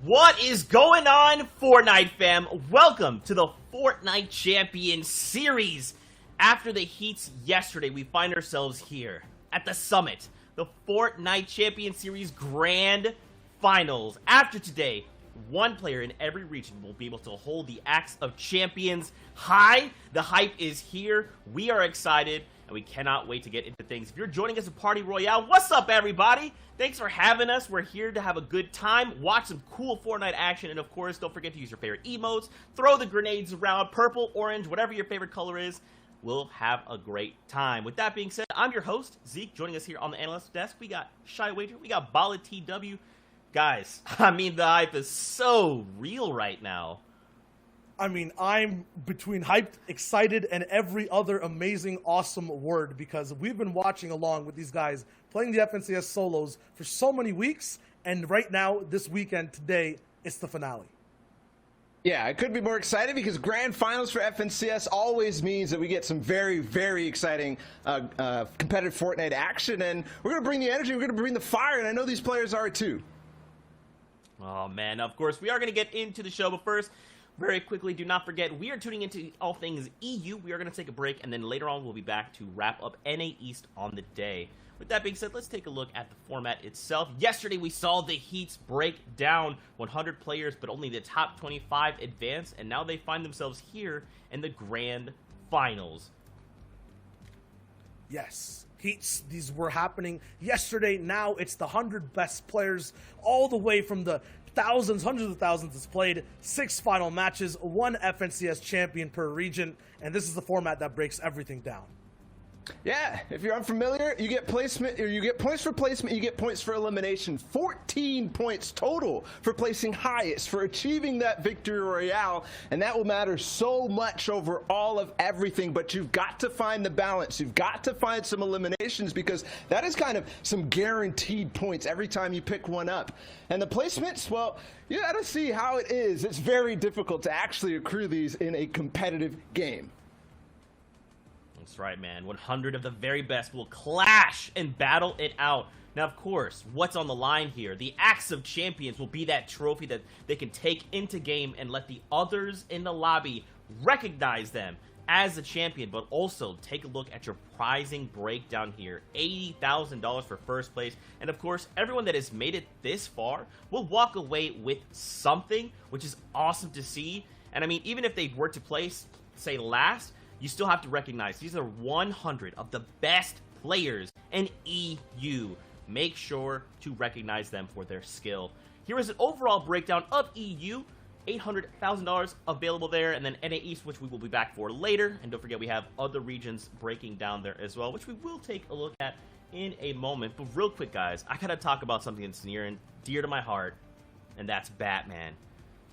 What is going on, Fortnite fam? Welcome to the Fortnite Champion Series. After the heats yesterday, we find ourselves here at the summit, the Fortnite Champion Series Grand Finals. After today, one player in every region will be able to hold the Axe of Champions high. The hype is here. We are excited, and we cannot wait to get into things. If you're joining us at Party Royale, what's up, everybody? Thanks for having us. We're here to have a good time, watch some cool Fortnite action, and of course, don't forget to use your favorite emotes, throw the grenades around, purple, orange, whatever your favorite color is. We'll have a great time. With that being said, I'm your host, Zeke. Joining us here on the analyst desk, we got Shy Wager, we got Bala TW. Guys, I mean, the hype is so real right now. I mean, I'm between hyped, excited, and every other amazing, awesome word because we've been watching along with these guys playing the FNCS solos for so many weeks, and right now, this weekend, today, it's the finale. Yeah, I couldn't be more excited because grand finals for FNCS always means that we get some very, very exciting competitive Fortnite action, and we're going to bring the energy, we're going to bring the fire, and I know these players are too. Oh, man, of course, we are going to get into the show, but first, very quickly, do not forget, we are tuning into all things EU. We are going to take a break, and then later on, we'll be back to wrap up NA East on the day. With that being said, let's take a look at the format itself. Yesterday, we saw the heats break down 100 players, but only the top 25 advance, and now they find themselves here in the grand finals. Yes, heats, these were happening yesterday. Now it's the 100 best players all the way from the thousands, hundreds of thousands that's played, 6 final matches, 1 FNCS champion per region, and this is the format that breaks everything down. Yeah, if you're unfamiliar, you get placement, or you get points for placement, you get points for elimination. 14 points total for placing highest, for achieving that victory royale, and that will matter so much over all of everything, but you've got to find the balance. You've got to find some eliminations because that is kind of some guaranteed points every time you pick one up. And the placements, well, you got to see how it is. It's very difficult to actually accrue these in a competitive game. That's right, man. 100 of the very best will clash and battle it out. Now, of course, what's on the line here? The Axe of Champions will be that trophy that they can take into game and let the others in the lobby recognize them as a champion, but also take a look at your prizing breakdown here. $80,000 for first place. And of course, everyone that has made it this far will walk away with something, which is awesome to see. And I mean, even if they were to place, say, last, you still have to recognize these are 100 of the best players in EU. Make sure to recognize them for their skill. Here is an overall breakdown of EU. $800,000 available there, and then NA East, which we will be back for later. And don't forget, we have other regions breaking down there as well, which we will take a look at in a moment. But real quick, guys, I gotta talk about something that's near and dear to my heart, and that's Batman.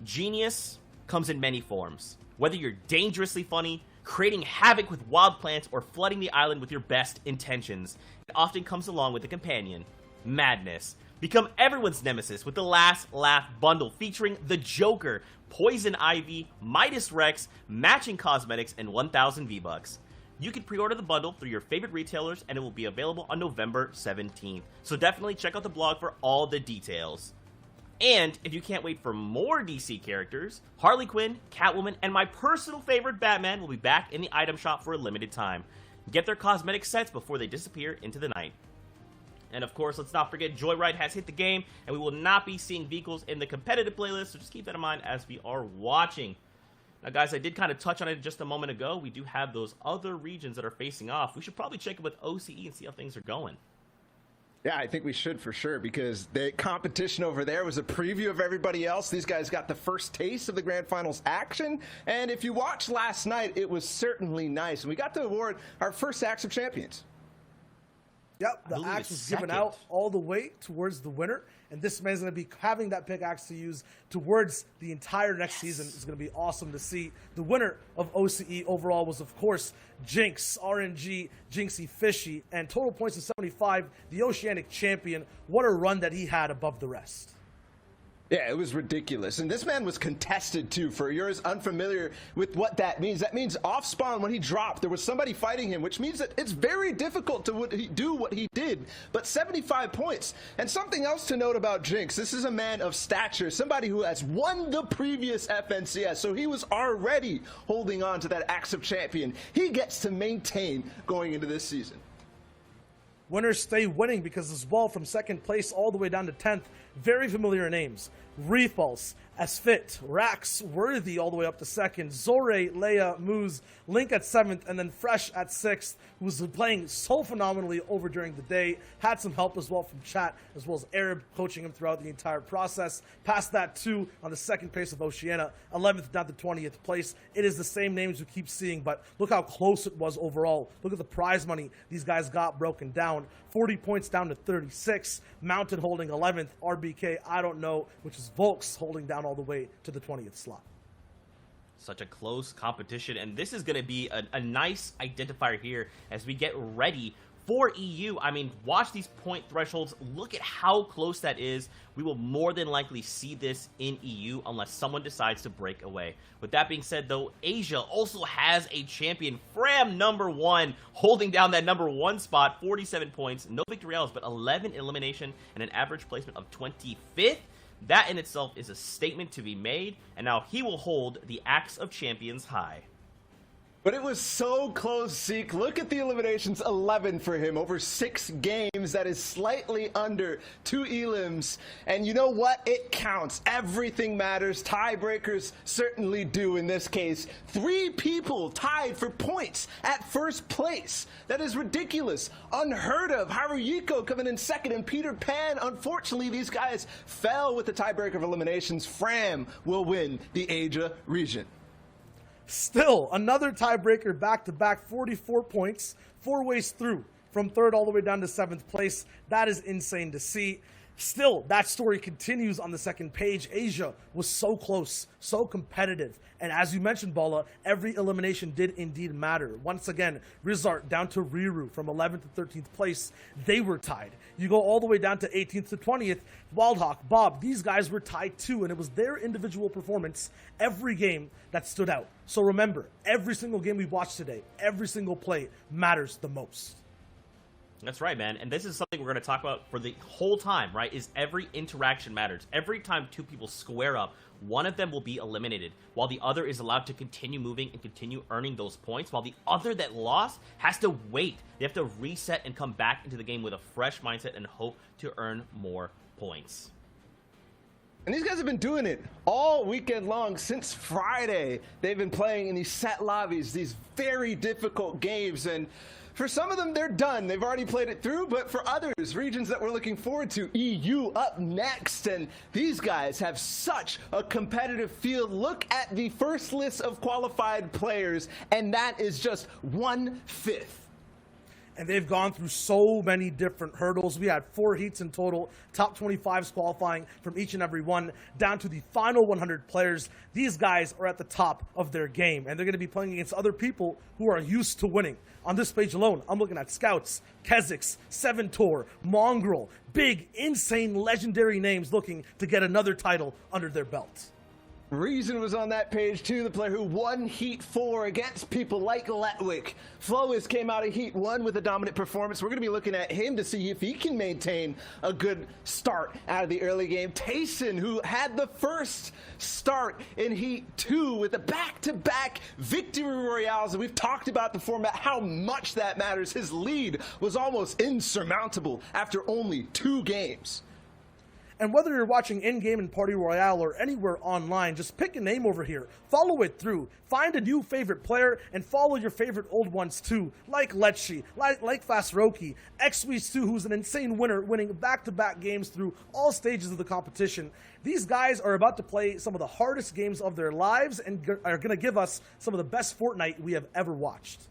Genius comes in many forms. Whether you're dangerously funny, creating havoc with wild plants, or flooding the island with your best intentions, it often comes along with a companion, madness. Become everyone's nemesis with the Last Laugh bundle featuring the Joker, Poison Ivy, Midas Rex, matching cosmetics, and 1,000 V-Bucks. You can pre-order the bundle through your favorite retailers, and it will be available on November 17th. So definitely check out the blog for all the details. And if you can't wait for more DC characters, Harley Quinn, Catwoman, and my personal favorite Batman will be back in the item shop for a limited time. Get their cosmetic sets before they disappear into the night. And of course, let's not forget Joyride has hit the game, and we will not be seeing vehicles in the competitive playlist, so just keep that in mind as we are watching. Now guys, I did kind of touch on it just a moment ago. We do have those other regions that are facing off. We should probably check it with OCE and see how things are going. Yeah, I think we should for sure because the competition over there was a preview of everybody else. These guys got the first taste of the Grand Finals action. And if you watched last night, it was certainly nice. And we got to award our first Axe of Champions. Yep, the axe was given out all the way towards the winner. And this man's going to be having that pickaxe to use towards the entire next season. It's going to be awesome to see. The winner of OCE overall was, of course, Jinx, RNG, Jinxie Fishy, and total points of 75, the Oceanic champion. What a run that he had above the rest. Yeah, it was ridiculous. And this man was contested, too. For yours unfamiliar with what that means off spawn, when he dropped, there was somebody fighting him, which means that it's very difficult to do what he did. But 75 points. And something else to note about Jinx, this is a man of stature, somebody who has won the previous FNCS. So he was already holding on to that Axe of Champion. He gets to maintain going into this season. Winners stay winning because as well, from second place all the way down to 10th, very familiar names. Refalse, Asfit, Rax, Worthy all the way up to second, Zore, Leia, Moose, Link at 7th, and then Fresh at 6th, who's playing so phenomenally over during the day. Had some help as well from chat, as well as Arab coaching him throughout the entire process. Past that too, on the second place of Oceania, 11th down to 20th place. It is the same names we keep seeing, but look how close it was overall. Look at the prize money these guys got broken down. 40 points down to 36. Mountain holding 11th. RBK, I don't know, which is Volks holding down all the way to the 20th slot. Such a close competition, and this is going to be a nice identifier here as we get ready for EU. I mean, watch these point thresholds. Look at how close that is. We will more than likely see this in EU unless someone decides to break away. With that being said, though, Asia also has a champion. Fram #1 holding down that #1 spot, 47 points, no victorials, but 11 elimination and an average placement of 25th. That in itself is a statement to be made, and now he will hold the Axe of Champions high. But it was so close, Zeke. Look at the eliminations, 11 for him over 6 games. That is slightly under 2 elims. And you know what? It counts. Everything matters. Tiebreakers certainly do in this case. 3 people tied for points at first place. That is ridiculous. Unheard of. Haruhiko coming in second, and Peter Pan. Unfortunately, these guys fell with the tiebreaker of eliminations. Fram will win the Asia region. Still, another tiebreaker back-to-back, 44 points, 4 ways through, from 3rd all the way down to 7th place. That is insane to see. Still, that story continues on the second page. Asia was so close, so competitive. And as you mentioned, Bala, every elimination did indeed matter. Once again, Rizart down to Riru from 11th to 13th place. They were tied. You go all the way down to 18th to 20th. Wildhawk, Bob, these guys were tied too, and it was their individual performance every game that stood out. So remember, every single game we watched today, every single play matters the most. That's right, man. And this is something we're going to talk about for the whole time, right? Is every interaction matters. Every time 2 people square up, one of them will be eliminated, while the other is allowed to continue moving and continue earning those points, while the other that lost has to wait. They have to reset and come back into the game with a fresh mindset and hope to earn more points. And these guys have been doing it all weekend long since Friday. They've been playing in these set lobbies, these very difficult games, and for some of them, they're done. They've already played it through, but for others, regions that we're looking forward to, EU up next, and these guys have such a competitive field. Look at the first list of qualified players, and that is just 1/5. And they've gone through so many different hurdles. We had 4 heats in total, top 25s qualifying from each and every one, down to the final 100 players. These guys are at the top of their game, and they're going to be playing against other people who are used to winning. On this page alone, I'm looking at Scouts, Kezix, Seventor, Mongrel, big, insane, legendary names looking to get another title under their belt. Reason was on that page too, the player who won Heat 4 against people like Letwick. Flois came out of Heat 1 with a dominant performance. We're going to be looking at him to see if he can maintain a good start out of the early game. Tayson, who had the first start in Heat 2 with the back-to-back victory royales, and we've talked about the format, how much that matters. His lead was almost insurmountable after only 2 games. And whether you're watching in-game in Party Royale or anywhere online, just pick a name over here, follow it through, find a new favorite player, and follow your favorite old ones too, like Letchi, like Fasroki, Xweez2, who's an insane winner, winning back-to-back games through all stages of the competition. These guys are about to play some of the hardest games of their lives and are going to give us some of the best Fortnite we have ever watched.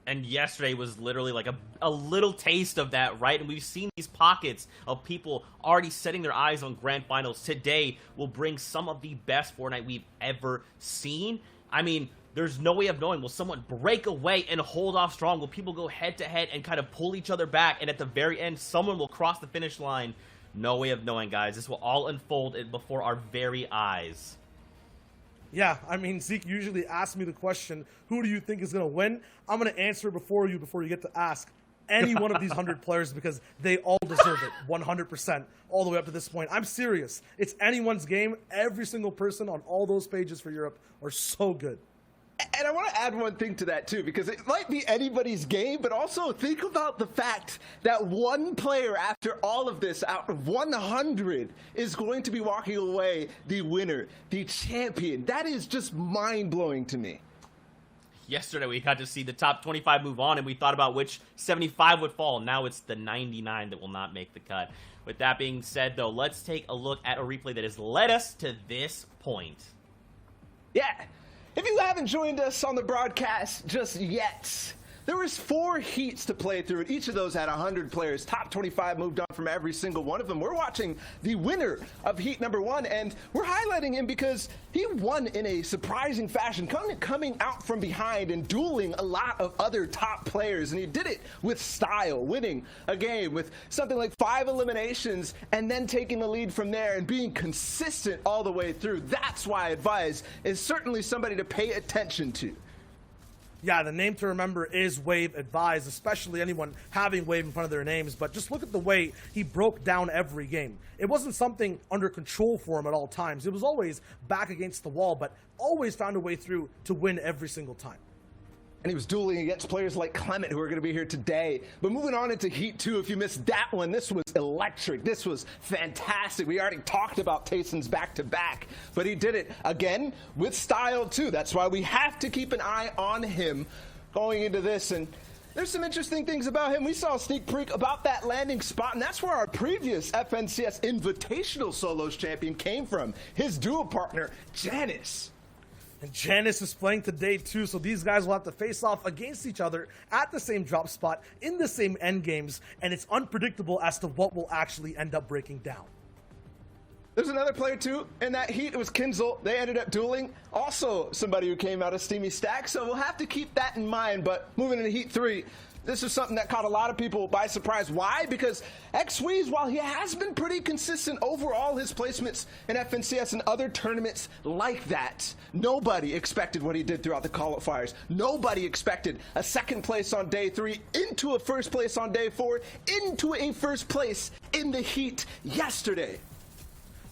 And yesterday was literally like a little taste of that, right? And we've seen these pockets of people already setting their eyes on grand finals. Today will bring some of the best Fortnite we've ever seen. I mean, there's no way of knowing. Will someone break away and hold off strong? Will people go head to head and kind of pull each other back? And at the very end, someone will cross the finish line. no way of knowing, guys. This will all unfold before our very eyes. Yeah, I mean, Zeke usually asks me the question, who do you think is going to win? I'm going to answer before you get to ask any one of these 100 players, because they all deserve it 100% all the way up to this point. I'm serious. It's anyone's game. Every single person on all those pages for Europe are so good. And I want to add one thing to that, too, because it might be anybody's game, but also think about the fact that one player after all of this out of 100 is going to be walking away the winner, the champion. That is just mind-blowing to me. Yesterday, we got to see the top 25 move on, and we thought about which 75 would fall. Now it's the 99 that will not make the cut. With that being said, though, let's take a look at a replay that has led us to this point. Yeah. If you haven't joined us on the broadcast just yet, there was 4 heats to play through, and each of those had 100 players. Top 25 moved on from every single one of them. We're watching the winner of heat number 1, and we're highlighting him because he won in a surprising fashion, coming out from behind and dueling a lot of other top players, and he did it with style, winning a game with something like 5 eliminations and then taking the lead from there and being consistent all the way through. That's why Advise is certainly somebody to pay attention to. Yeah, the name to remember is Wave Advise, especially anyone having Wave in front of their names. But just look at the way he broke down every game. It wasn't something under control for him at all times. It was always back against the wall, but always found a way through to win every single time. And he was dueling against players like Clement, who are going to be here today. But moving on into Heat 2, if you missed that one, this was electric. This was fantastic. We already talked about Tayson's back-to-back, but he did it again with style, too. That's why we have to keep an eye on him going into this. And there's some interesting things about him. We saw a sneak peek about that landing spot, and that's where our previous FNCS Invitational Solos champion came from. His duo partner, Janice. And Janice is playing today too, so these guys will have to face off against each other at the same drop spot in the same end games, and it's unpredictable as to what will actually end up breaking down. There's another player too in that heat. It was Kinzel. They ended up dueling. Also somebody who came out of Steamy Stack, so we'll have to keep that in mind. But moving into Heat 3, this is something that caught a lot of people by surprise. Why? Because Xweez, while he has been pretty consistent overall, his placements in FNCS and other tournaments like that, nobody expected what he did throughout the qualifiers. Nobody expected a second place on day 3, into a first place on day 4, into a first place in the heat yesterday.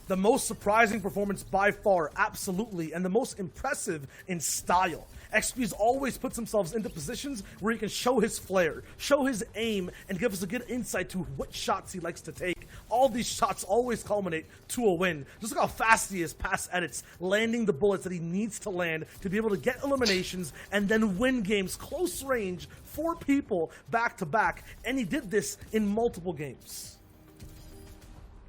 The most surprising performance by far, absolutely, and the most impressive in style. XP's always puts himself into positions where he can show his flair, show his aim, and give us a good insight to what shots he likes to take. All these shots always culminate to a win. Just look how fast he is past edits, landing the bullets that he needs to land to be able to get eliminations and then win games close range, 4 people back to back, and he did this in multiple games.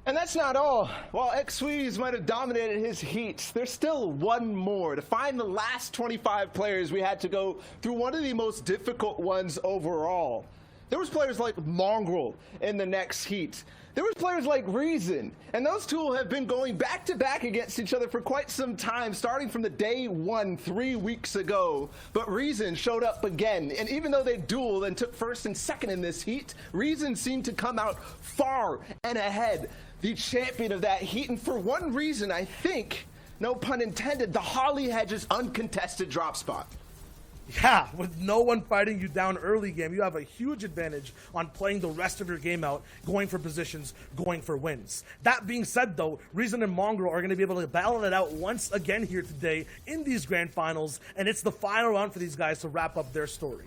And that's not all. While Xweez might have dominated his heats, there's still one more. To find the last 25 players, we had to go through one of the most difficult ones overall. There was players like Mongrel in the next heat. There was players like Reason, and those two have been going back-to-back against each other for quite some time, starting from the day 1 3 weeks ago. But Reason showed up again, and even though they dueled and took first and second in this heat, Reason seemed to come out far and ahead, the champion of that heat. And for one reason, I think, no pun intended, the Holly Hedges uncontested drop spot. Yeah, with no one fighting you down early game, you have a huge advantage on playing the rest of your game out, going for positions, going for wins. That being said, though, Reason and Mongrel are going to be able to battle it out once again here today in these grand finals, and it's the final round for these guys to wrap up their story.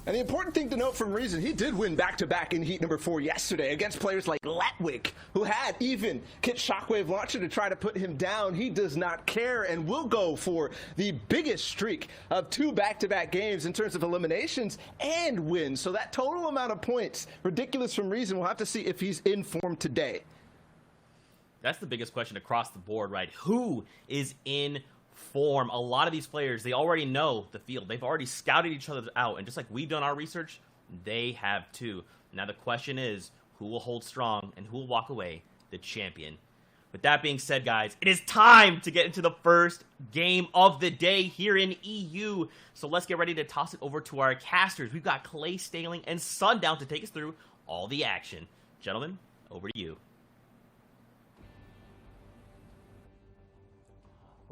And the important thing to note from Reason, he did win back-to-back in heat number 4 yesterday against players like Letwick, who had even Kit Shockwave Launcher to try to put him down. He does not care and will go for the biggest streak of 2 back-to-back games in terms of eliminations and wins. So that total amount of points, ridiculous from Reason. We'll have to see if he's in form today. That's the biggest question across the board, right? Who is in form? A lot of these players, they already know the field. They've already scouted each other out, and just like we've done our research, they have too. Now the question is, who will hold strong and who will walk away the champion? With that being said, guys, it is time to get into the first game of the day here in EU. So let's get ready to toss it over to our casters. We've got Clay Staling and Sundown to take us through all the action. Gentlemen, over to you.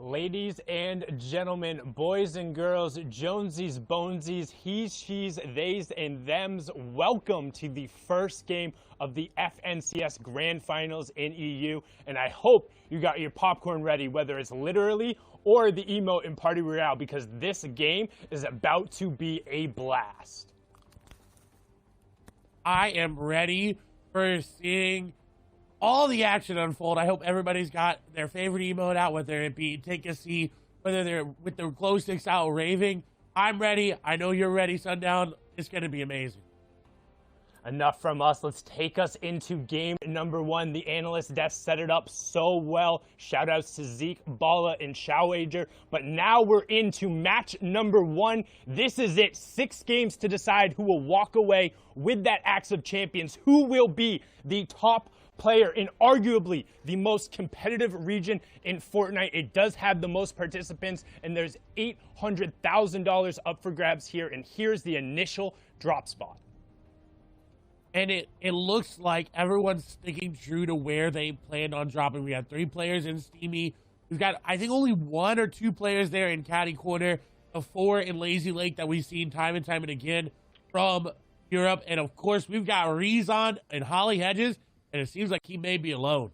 Ladies and gentlemen, boys and girls, Jonesies, Bonesies, he's, she's, theys, and thems, welcome to the first game of the FNCS Grand Finals in EU, and I hope you got your popcorn ready, whether it's literally or the emote in Party Royale, because this game is about to be a blast. I am ready for seeing all the action unfold. I hope everybody's got their favorite emote out, whether it be take a seat, whether they're with their glow sticks out raving. I'm ready. I know you're ready, Sundown. It's going to be amazing. Enough from us. Let's take us into game number 1. The analyst desk set it up so well. Shout outs to Zeke, Bala, and Showager. But now we're into match number 1. This is it. 6 games to decide who will walk away with that Axe of Champions. Who will be the top player in arguably the most competitive region in Fortnite. It does have the most participants, and there's $800,000 up for grabs here. And here's the initial drop spot. And it looks like everyone's sticking true to where they planned on dropping. We have 3 players in Steamy. We've got, I think, only 1 or 2 players there in Caddy Corner. The 4 in Lazy Lake that we've seen time and time and again from Europe. And, of course, we've got Rezon and Holly Hedges, and it seems like he may be alone.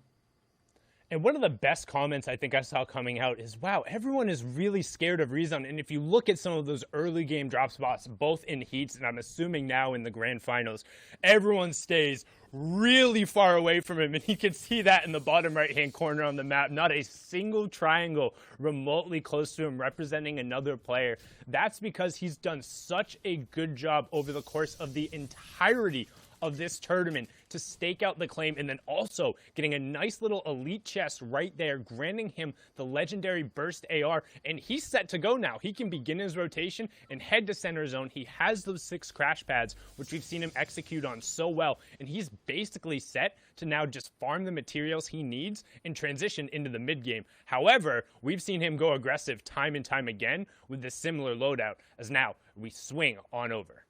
And one of the best comments I think I saw coming out is, wow, everyone is really scared of Rezon. And if you look at some of those early game drop spots, both in heats and I'm assuming now in the grand finals, everyone stays really far away from him. And you can see that in the bottom right-hand corner on the map. Not a single triangle remotely close to him representing another player. That's because he's done such a good job over the course of the entirety of this tournament to stake out the claim, and then also getting a nice little elite chest right there, granting him the legendary burst AR, and he's set to go now. He can begin his rotation and head to center zone. He has those 6 crash pads, which we've seen him execute on so well, and he's basically set to now just farm the materials he needs and transition into the mid game. However, we've seen him go aggressive time and time again with this similar loadout, as now we swing on over.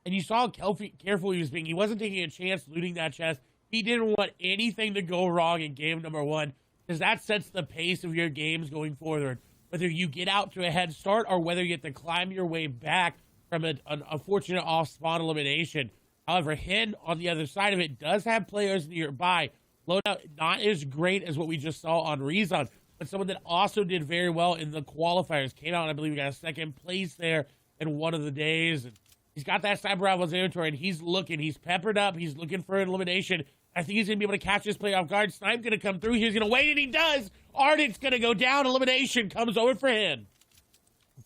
And you saw how careful he was being. He wasn't taking a chance looting that chest. He didn't want anything to go wrong in game number 1, because that sets the pace of your games going forward. Whether you get out to a head start or whether you get to climb your way back from an unfortunate off-spawn elimination. However, Hen, on the other side of it, does have players nearby. Loadout not as great as what we just saw on Rezon, but someone that also did very well in the qualifiers. Came out, I believe we got a 2nd place there in one of the days. And he's got that Cyber Rivals inventory, and he's looking. He's peppered up. He's looking for an elimination. I think he's going to be able to catch this play off guard. Snipe going to come through. He's going to wait, and he does. Ardent's going to go down. Elimination comes over for him.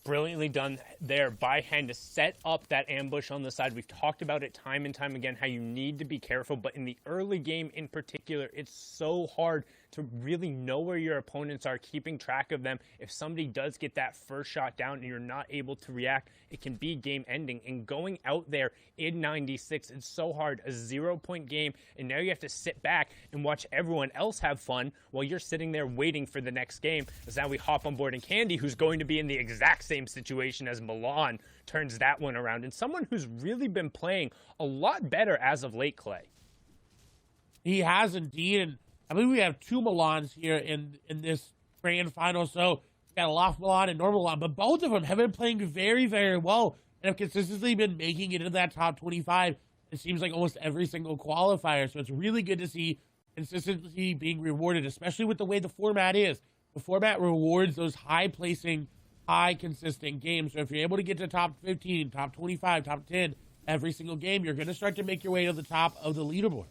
Brilliantly done there by Hen to set up that ambush on the side. We've talked about it time and time again, how you need to be careful, but in the early game in particular, it's so hard to really know where your opponents are, keeping track of them. If somebody does get that first shot down and you're not able to react, it can be game ending. And going out there in 96, it's so hard. A 0-point game, and now you have to sit back and watch everyone else have fun while you're sitting there waiting for the next game. As now we hop on board, and Candy, who's going to be in the exact same situation as Milan, turns that one around. And someone who's really been playing a lot better as of late, Clay. He has indeed, and I believe we have 2 Milans here in this grand final. So we got a Loft Milan and Normal Milan, but both of them have been playing very, very well and have consistently been making it into that top 25. It seems like almost every single qualifier. So it's really good to see consistency being rewarded, especially with the way the format is. The format rewards those high-placing, high-consistent games. So if you're able to get to top 15, top 25, top 10 every single game, you're going to start to make your way to the top of the leaderboard.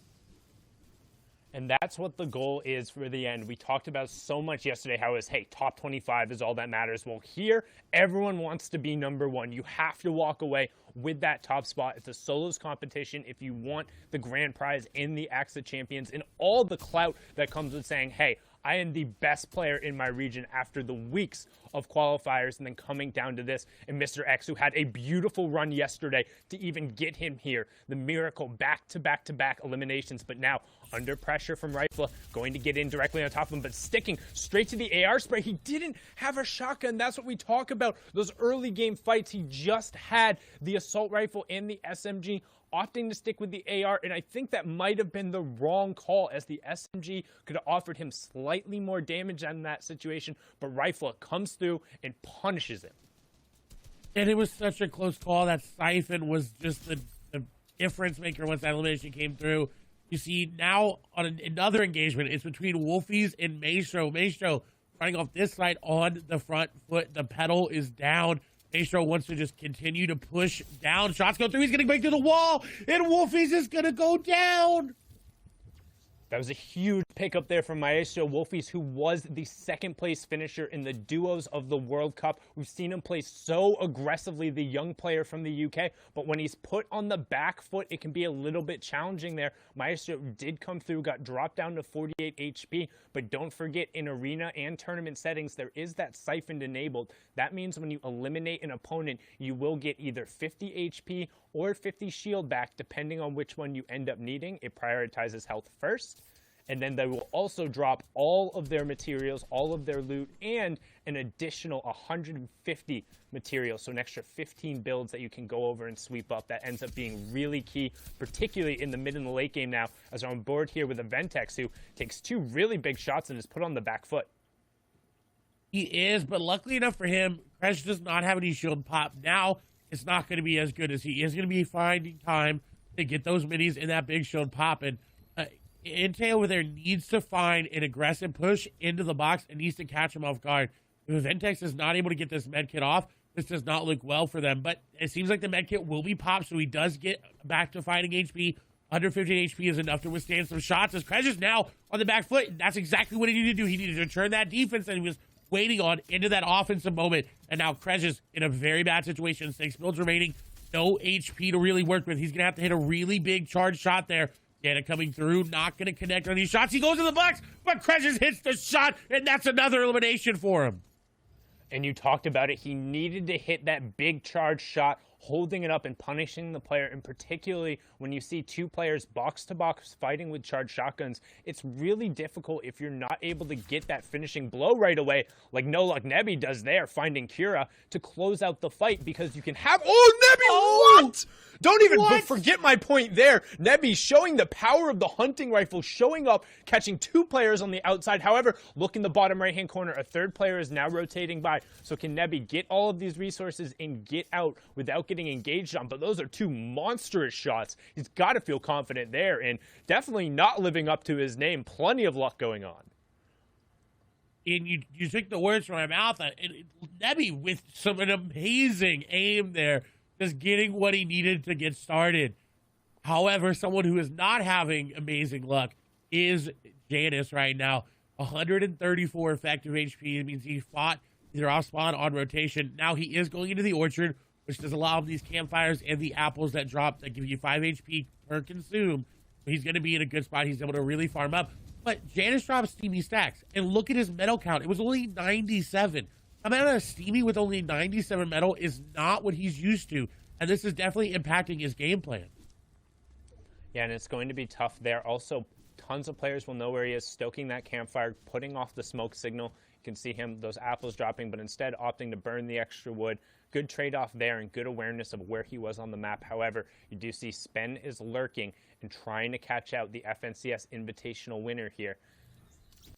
And that's what the goal is for the end. We talked about so much yesterday how it's, hey, top 25 is all that matters. Well, here, everyone wants to be number 1. You have to walk away with that top spot. It's a solos competition if you want the grand prize in the Axe of Champions and all the clout that comes with saying, hey, I am the best player in my region after the weeks of qualifiers and then coming down to this. And Mr. X, who had a beautiful run yesterday to even get him here. The miracle back-to-back-to-back eliminations, but now under pressure from Rifle, going to get in directly on top of him, but sticking straight to the AR spray. He didn't have a shotgun. That's what we talk about. Those early game fights, he just had the assault rifle and the SMG, opting to stick with the AR, and I think that might have been the wrong call, as the SMG could have offered him slightly slightly more damage in that situation, but Rifle comes through and punishes him. And it was such a close call. That Siphon was just the difference maker once that elimination came through. You see now on another engagement, it's between Wolfies and Maestro. Maestro running off this side on the front foot. The pedal is down. Maestro wants to just continue to push down. Shots go through. He's going to break through the wall. And Wolfies is going to go down. That was a huge pickup there from Maestro Wolfies, who was the second place finisher in the duos of the World Cup. We've seen him play so aggressively, the young player from the UK, but when he's put on the back foot, it can be a little bit challenging there. Maestro did come through, got dropped down to 48 HP, but don't forget, in arena and tournament settings, there is that siphon enabled. That means when you eliminate an opponent, you will get either 50 HP or 50 shield back, depending on which one you end up needing. It prioritizes health first, and then they will also drop all of their materials, all of their loot, and an additional 150 materials, so an extra 15 builds that you can go over and sweep up. That ends up being really key, particularly in the mid and the late game now, as I'm on board here with a Ventex who takes 2 really big shots and is put on the back foot. He is, but luckily enough for him, Crash does not have any shield pop. Now, it's not going to be as good as he is going to be finding time to get those minis in that big shield pop. And Intel over there needs to find an aggressive push into the box and needs to catch him off guard. If Ventex is not able to get this medkit off, this does not look well for them. But it seems like the medkit will be popped, so he does get back to fighting HP. Under 50 HP is enough to withstand some shots. As Crash is now on the back foot, that's exactly what he needed to do. He needed to turn that defense that he was waiting on into that offensive moment. And now Krez is in a very bad situation. 6 builds remaining. No HP to really work with. He's going to have to hit a really big charge shot there. Dana coming through. Not going to connect on these shots. He goes in the box, but Krez hits the shot, and that's another elimination for him. And you talked about it. He needed to hit that big charge shot, holding it up and punishing the player, and particularly when you see 2 players box to box fighting with charged shotguns, it's really difficult if you're not able to get that finishing blow right away, like No Luck Nebby does there, finding Kira to close out the fight, because you can have— Oh, Nebby, what? Don't even forget my point there. Nebby showing the power of the hunting rifle, showing up, catching 2 players on the outside. However, look in the bottom right-hand corner. A 3rd player is now rotating by. So can Nebby get all of these resources and get out without getting engaged on? But those are 2 monstrous shots. He's got to feel confident there, and definitely not living up to his name. Plenty of luck going on. And you took the words from my mouth. Nebby with an amazing aim there, just getting what he needed to get started. However, someone who is not having amazing luck is Janus right now. 134 effective HP. It means he fought either off spawn on rotation. Now he is going into the orchard, which does allow these campfires and the apples that drop that give you 5 HP per consume. So he's going to be in a good spot. He's able to really farm up. But Janus drops Steamy stacks. And look at his metal count. It was only 97. Coming out of Steamy with only 97 metal is not what he's used to. And this is definitely impacting his game plan. Yeah, and it's going to be tough there. Also, tons of players will know where he is, stoking that campfire, putting off the smoke signal. You can see him, those apples dropping, but instead opting to burn the extra wood. Good trade-off there and good awareness of where he was on the map. However, you do see Spen is lurking and trying to catch out the FNCS Invitational winner here.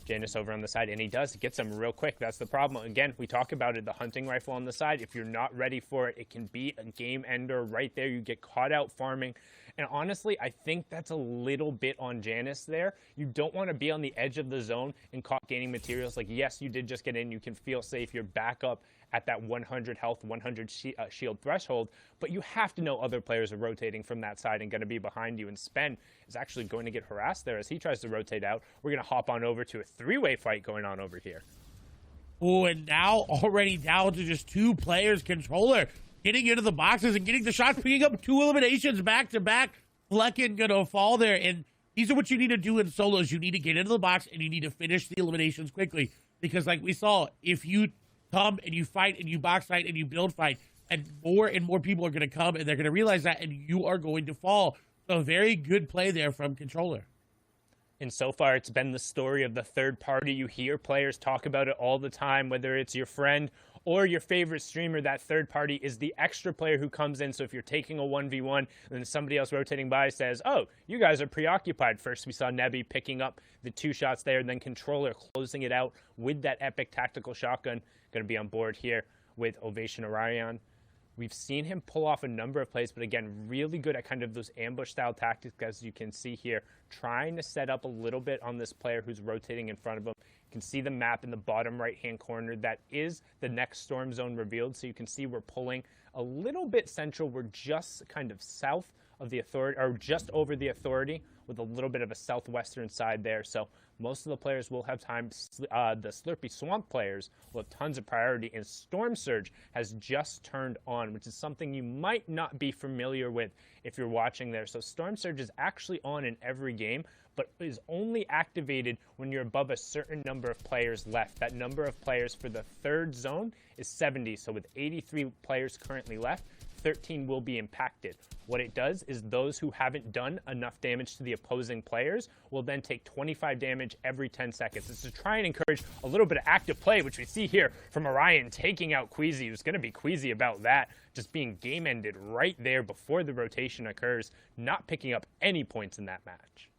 Janus over on the side, and he gets him real quick. That's the problem. Again, we talk about it, the hunting rifle on the side. If you're not ready for it, it can be a game ender right there. You get caught out farming. And honestly, I think that's a little bit on Janus there. You don't want to be on the edge of the zone and caught gaining materials. Like, yes, you did just get in. You can feel safe. You're back up at that 100 health, 100 shield threshold. But you have to know other players are rotating from that side and going to be behind you. And Spen is actually going to get harassed there as he tries to rotate out. We're going to hop on over to a 3-way fight going on over here. Oh, and now already down to just 2 players. Controller getting into the boxes and getting the shots, picking up 2 eliminations back to back. Flecken gonna fall there, and these are what you need to do in solos. You need to get into the box and you need to finish the eliminations quickly, because like we saw, if you come and you fight and you box fight and you build fight, and more people are gonna come and they're gonna realize that, and you are going to fall. So very good play there from Controller. And so far, it's been the story of the third party. You hear players talk about it all the time, whether it's your friend or your favorite streamer, that third party, is the extra player who comes in. So if you're taking a 1v1 and then somebody else rotating by says, oh, you guys are preoccupied. First, we saw Nebby picking up the 2 shots there, and then Controller closing it out with that epic tactical shotgun. Going to be on board here with Ovation Orion. We've seen him pull off a number of plays, but again, really good at kind of those ambush-style tactics, as you can see here, trying to set up a little bit on this player who's rotating in front of him. You can see the map in the bottom right-hand corner. That is the next storm zone revealed, so you can see we're pulling a little bit central. We're just kind of south of the authority, or just over the authority, with a little bit of a southwestern side there. So most of the players will have time. The Slurpy Swamp players will have tons of priority, and Storm Surge has just turned on, which is something you might not be familiar with if you're watching there. So Storm Surge is actually on in every game, but is only activated when you're above a certain number of players left. That number of players for the third zone is 70. So with 83 players currently left, 13 will be impacted. What it does is those who haven't done enough damage to the opposing players will then take 25 damage every 10 seconds. It's to try and encourage a little bit of active play, which we see here from Orion taking out Queasy, who's going to be queasy about that, just being game ended right there before the rotation occurs, not picking up any points in that match.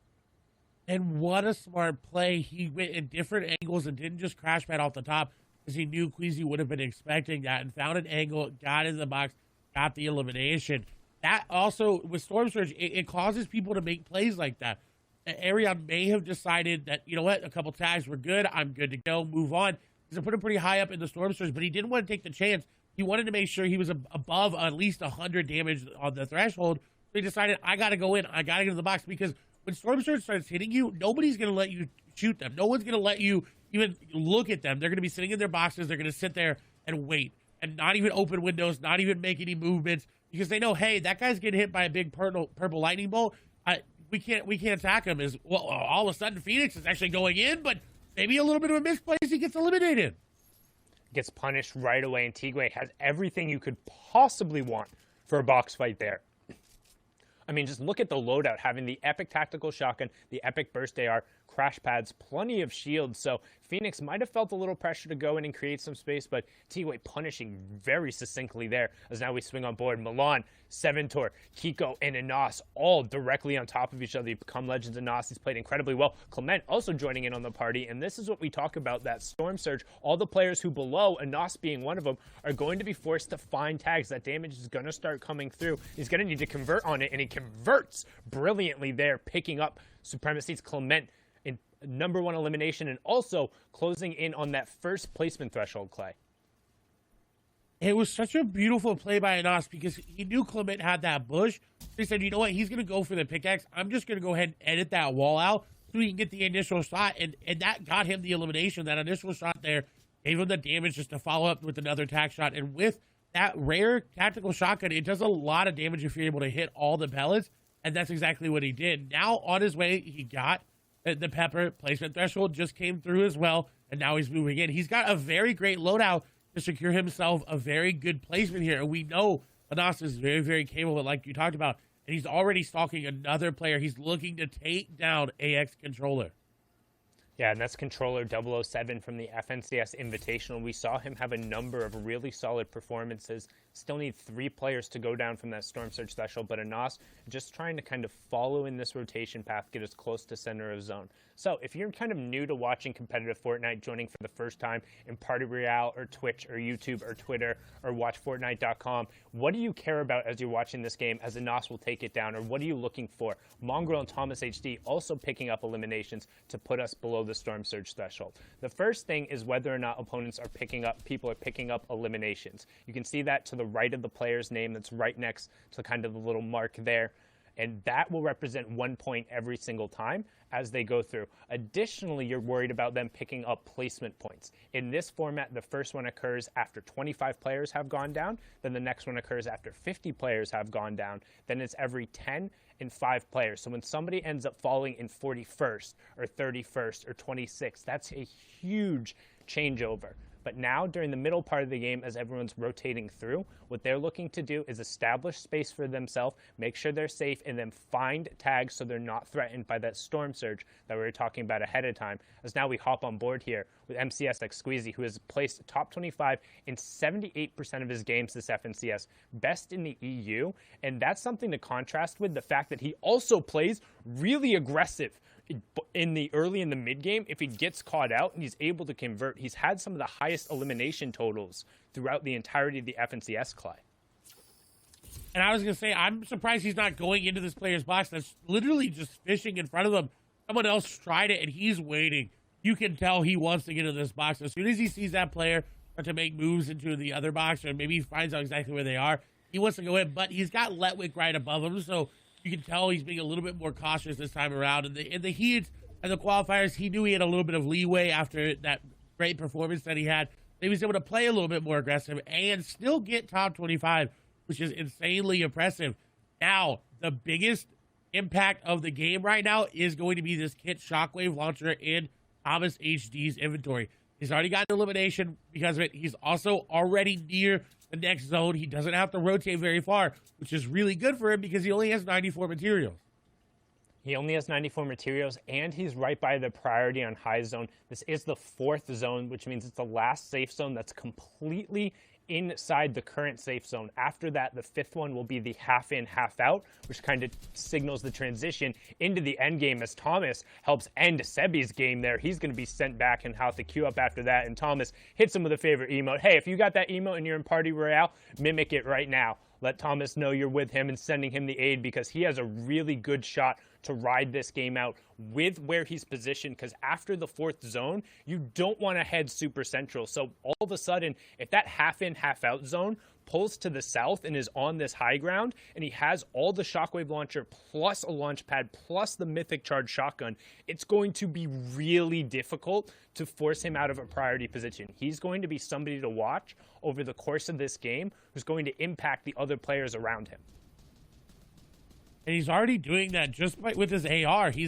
And what a smart play. He went in different angles and didn't just crash pad off the top, because he knew Queasy would have been expecting that, and found an angle, got in the box, got the elimination. That also, with Storm Surge, it causes people to make plays like that. Arion may have decided that, you know what, a couple tags were good, I'm good to go, move on. He's put him pretty high up in the Storm Surge, but he didn't want to take the chance. He wanted to make sure he was above at least 100 damage on the threshold. So he decided, I got to go in, I got to get in the box, because when Storm Surge starts hitting you, nobody's going to let you shoot them. No one's going to let you even look at them. They're going to be sitting in their boxes. They're going to sit there and wait, and not even open windows, not even make any movements, because they know, hey, that guy's getting hit by a big purple lightning bolt. We can't attack him. Is well, all of a sudden Phoenix is actually going in, but maybe a little bit of a misplace, he gets eliminated. Gets punished right away, and Tigwe has everything you could possibly want for a box fight there. I mean, just look at the loadout, having the epic tactical shotgun, the epic burst AR, crash pads, plenty of shields. So Phoenix might have felt a little pressure to go in and create some space, but Tigwe punishing very succinctly there, as now we swing on board. Milan, Seventor, Kiko, and Anas all directly on top of each other. You become legends. Anas, he's played incredibly well. Clement also joining in on the party, and this is what we talk about, that Storm Surge. All the players who below, Anas being one of them, are going to be forced to find tags. That damage is going to start coming through. He's going to need to convert on it, and he converts brilliantly there, picking up Supremacy's Clement in #1 elimination, and also closing in on that first placement threshold, Clay. It was such a beautiful play by Anas, because he knew Clement had that bush. He said, you know what, he's going to go for the pickaxe. I'm just going to go ahead and edit that wall out so he can get the initial shot, and that got him the elimination. That initial shot there gave him the damage just to follow up with another tack shot. And with that rare tactical shotgun, it does a lot of damage if you're able to hit all the pellets, and that's exactly what he did. Now, on his way, he got the pepper placement threshold, just came through as well, and now he's moving in. He's got a very great loadout to secure himself a very good placement here, and we know Anas is very, very capable, like you talked about, and he's already stalking another player. He's looking to take down AX Controller. Yeah, and that's Controller 007 from the FNCS Invitational. We saw him have a number of really solid performances. Still need 3 players to go down from that Storm Surge threshold, but Anas just trying to kind of follow in this rotation path, get as close to center of zone. So if you're kind of new to watching competitive Fortnite, joining for the first time in Party Royale or Twitch or YouTube or Twitter or WatchFortnite.com, what do you care about as you're watching this game, as Anas will take it down, or what are you looking for? Mongrel and Thomas HD also picking up eliminations to put us below the Storm Surge threshold. The first thing is whether or not opponents are picking up eliminations. You can see that to the right of the player's name, that's right next to kind of the little mark there, and that will represent 1 point every single time as they go through. Additionally, you're worried about them picking up placement points. In this format, the first one occurs after 25 players have gone down, then the next one occurs after 50 players have gone down, then it's every 10 and 5 players. So when somebody ends up falling in 41st or 31st or 26th, that's a huge changeover. But now, during the middle part of the game, as everyone's rotating through, what they're looking to do is establish space for themselves, make sure they're safe, and then find tags so they're not threatened by that storm surge that we were talking about ahead of time. As now we hop on board here with MCS X Squeezy, who has placed top 25 in 78% of his games this FNCS, best in the EU. And that's something to contrast with the fact that he also plays really aggressive in the early and the mid game. If he gets caught out and he's able to convert, he's had some of the highest elimination totals throughout the entirety of the FNCS, Clay. And I was going to say, I'm surprised he's not going into this player's box that's literally just fishing in front of him. Someone else tried it, and he's waiting. You can tell he wants to get into this box. As soon as he sees that player start to make moves into the other box, or maybe he finds out exactly where they are, he wants to go in. But he's got Letwick right above him, so you can tell he's being a little bit more cautious this time around. In the heats and the qualifiers, he knew he had a little bit of leeway after that great performance that he had. He was able to play a little bit more aggressive and still get top 25, which is insanely impressive. Now, the biggest impact of the game right now is going to be this kit Shockwave launcher in Thomas HD's inventory. He's already got an elimination because of it. He's also already near the next zone. He doesn't have to rotate very far, which is really good for him because he only has 94 materials. He only has 94 materials, and he's right by the priority on high zone. This is the 4th zone, which means it's the last safe zone that's completely inside the current safe zone. After that, the 5th one will be the half in, half out, which kind of signals the transition into the end game as Thomas helps end Sebi's game there. He's going to be sent back and have to queue up after that, and Thomas hits him with a favorite emote. Hey, if you got that emote and you're in Party Royale, mimic it right now. Let Thomas know you're with him and sending him the aid, because he has a really good shot to ride this game out with where he's positioned, because after the 4th zone, you don't want to head super central. So all of a sudden, if that half in, half out zone pulls to the south and is on this high ground, and he has all the Shockwave launcher plus a launch pad plus the Mythic Charge shotgun, it's going to be really difficult to force him out of a priority position. He's going to be somebody to watch over the course of this game who's going to impact the other players around him. And he's already doing that just with his AR. He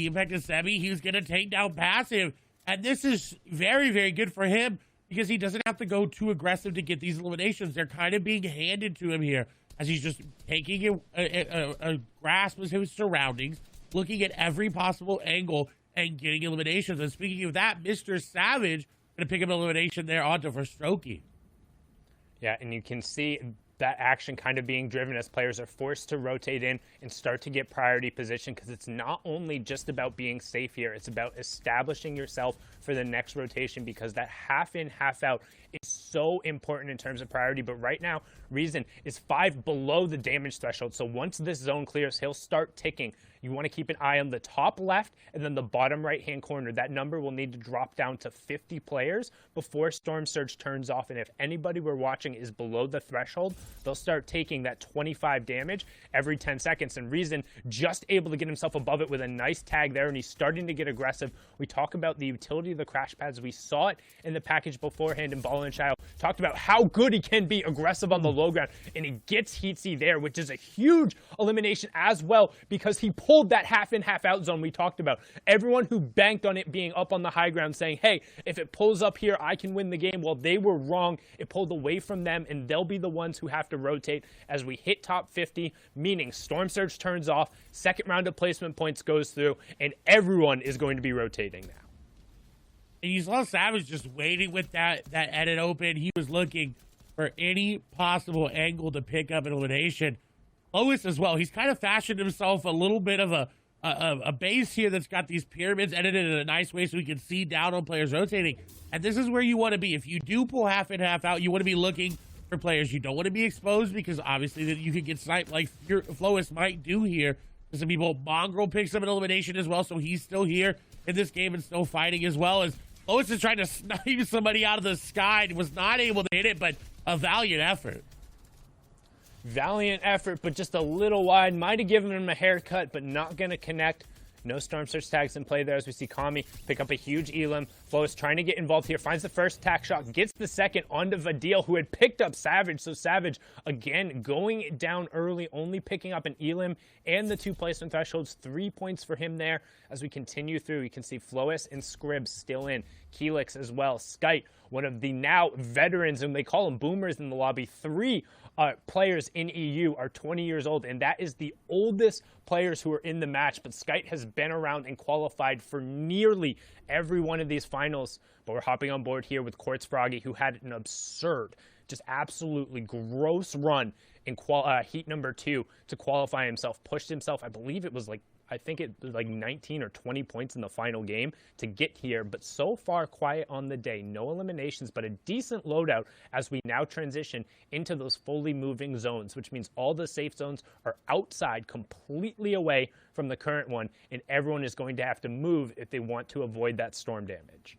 impacted Sebi. He was going to take down passive. And this is very, very good for him because he doesn't have to go too aggressive to get these eliminations. They're kind of being handed to him here as he's just taking a grasp of his surroundings, looking at every possible angle and getting eliminations. And speaking of that, Mr. Savage going to pick up an elimination there onto for Strokey. Yeah, and you can see that action kind of being driven as players are forced to rotate in and start to get priority position, because it's not only just about being safe here, it's about establishing yourself for the next rotation, because that half in, half out is so important in terms of priority. But right now, Reason is 5 below the damage threshold. So once this zone clears, he'll start ticking. You want to keep an eye on the top left and then the bottom right-hand corner. That number will need to drop down to 50 players before Storm Surge turns off. And if anybody we're watching is below the threshold, they'll start taking that 25 damage every 10 seconds. And Reason just able to get himself above it with a nice tag there, and he's starting to get aggressive. We talk about the utility of the crash pads. We saw it in the package beforehand, and Ball and Shadow talked about how good he can be aggressive on the low ground, and he gets Heatsy there, which is a huge elimination as well, because he pulled that half in, half out zone we talked about. Everyone who banked on it being up on the high ground saying, hey, if it pulls up here, I can win the game. Well, they were wrong. It pulled away from them, and they'll be the ones who have to rotate as we hit top 50, meaning Storm Surge turns off, second round of placement points goes through, and everyone is going to be rotating now. And you saw Savage just waiting with that edit open. He was looking for any possible angle to pick up an elimination. Lois as well. He's kind of fashioned himself a little bit of a base here that's got these pyramids edited in a nice way so we can see down on players rotating. And this is where you want to be. If you do pull half in, half out, you want to be looking for players. You don't want to be exposed, because obviously that you could get sniped like Flois might do here. Some people, Mongrel picks up an elimination as well, so he's still here in this game and still fighting as well. As Lois is trying to snipe somebody out of the sky and was not able to hit it, but a valiant effort. Valiant effort, but just a little wide. Might have given him a haircut, but not going to connect. No Storm Surge tags in play there as we see Kami pick up a huge Elim. Flo's trying to get involved here, finds the first tack shot, gets the second onto Vadil, who had picked up Savage. So Savage, again, going down early, only picking up an Elim and the 2 placement thresholds. 3 points for him there. As we continue through, you can see Flois and Scribs still in. Keelix as well. Skite, one of the now veterans, and they call them boomers in the lobby. 3 players in EU are 20 years old, and that is the oldest players who are in the match. But Skite has been around and qualified for nearly every one of these finals. But we're hopping on board here with Quartz Froggy, who had an absurd, just absolutely gross run in heat number 2 to qualify himself. Pushed himself, I believe it was like, I think it was like 19 or 20 points in the final game to get here, but so far quiet on the day. No eliminations, but a decent loadout as we now transition into those fully moving zones, which means all the safe zones are outside, completely away from the current one, and everyone is going to have to move if they want to avoid that storm damage.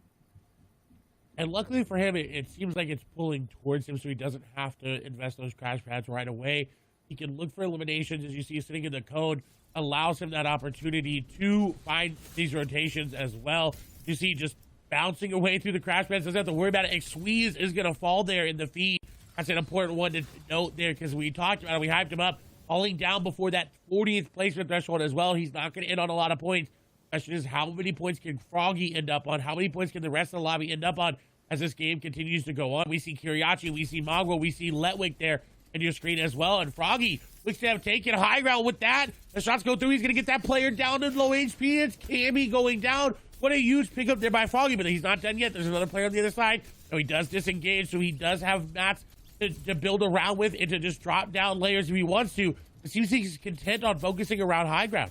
And luckily for him, it seems like it's pulling towards him, so he doesn't have to invest those crash pads right away. He can look for eliminations, as you see sitting in the code, allows him that opportunity to find these rotations as well. You see just bouncing away through the crash pads, doesn't have to worry about it. A squeeze is going to fall there in the feed. That's an important one to note there, because we talked about it, we hyped him up, falling down before that 40th placement threshold as well. He's not going to end on a lot of points. The question is, how many points can Froggy end up on? How many points can the rest of the lobby end up on as this game continues to go on? We see Kiriachi, we see Mongrel, we see Letwick there in your screen as well, and Froggy looks to have taken high ground with that. The shots go through. He's going to get that player down to low HP. It's Cammy going down. What a huge pickup there by Froggy, but he's not done yet. There's another player on the other side. So he does disengage, so he does have mats to build around with and to just drop down layers if he wants to. It seems he's content on focusing around high ground.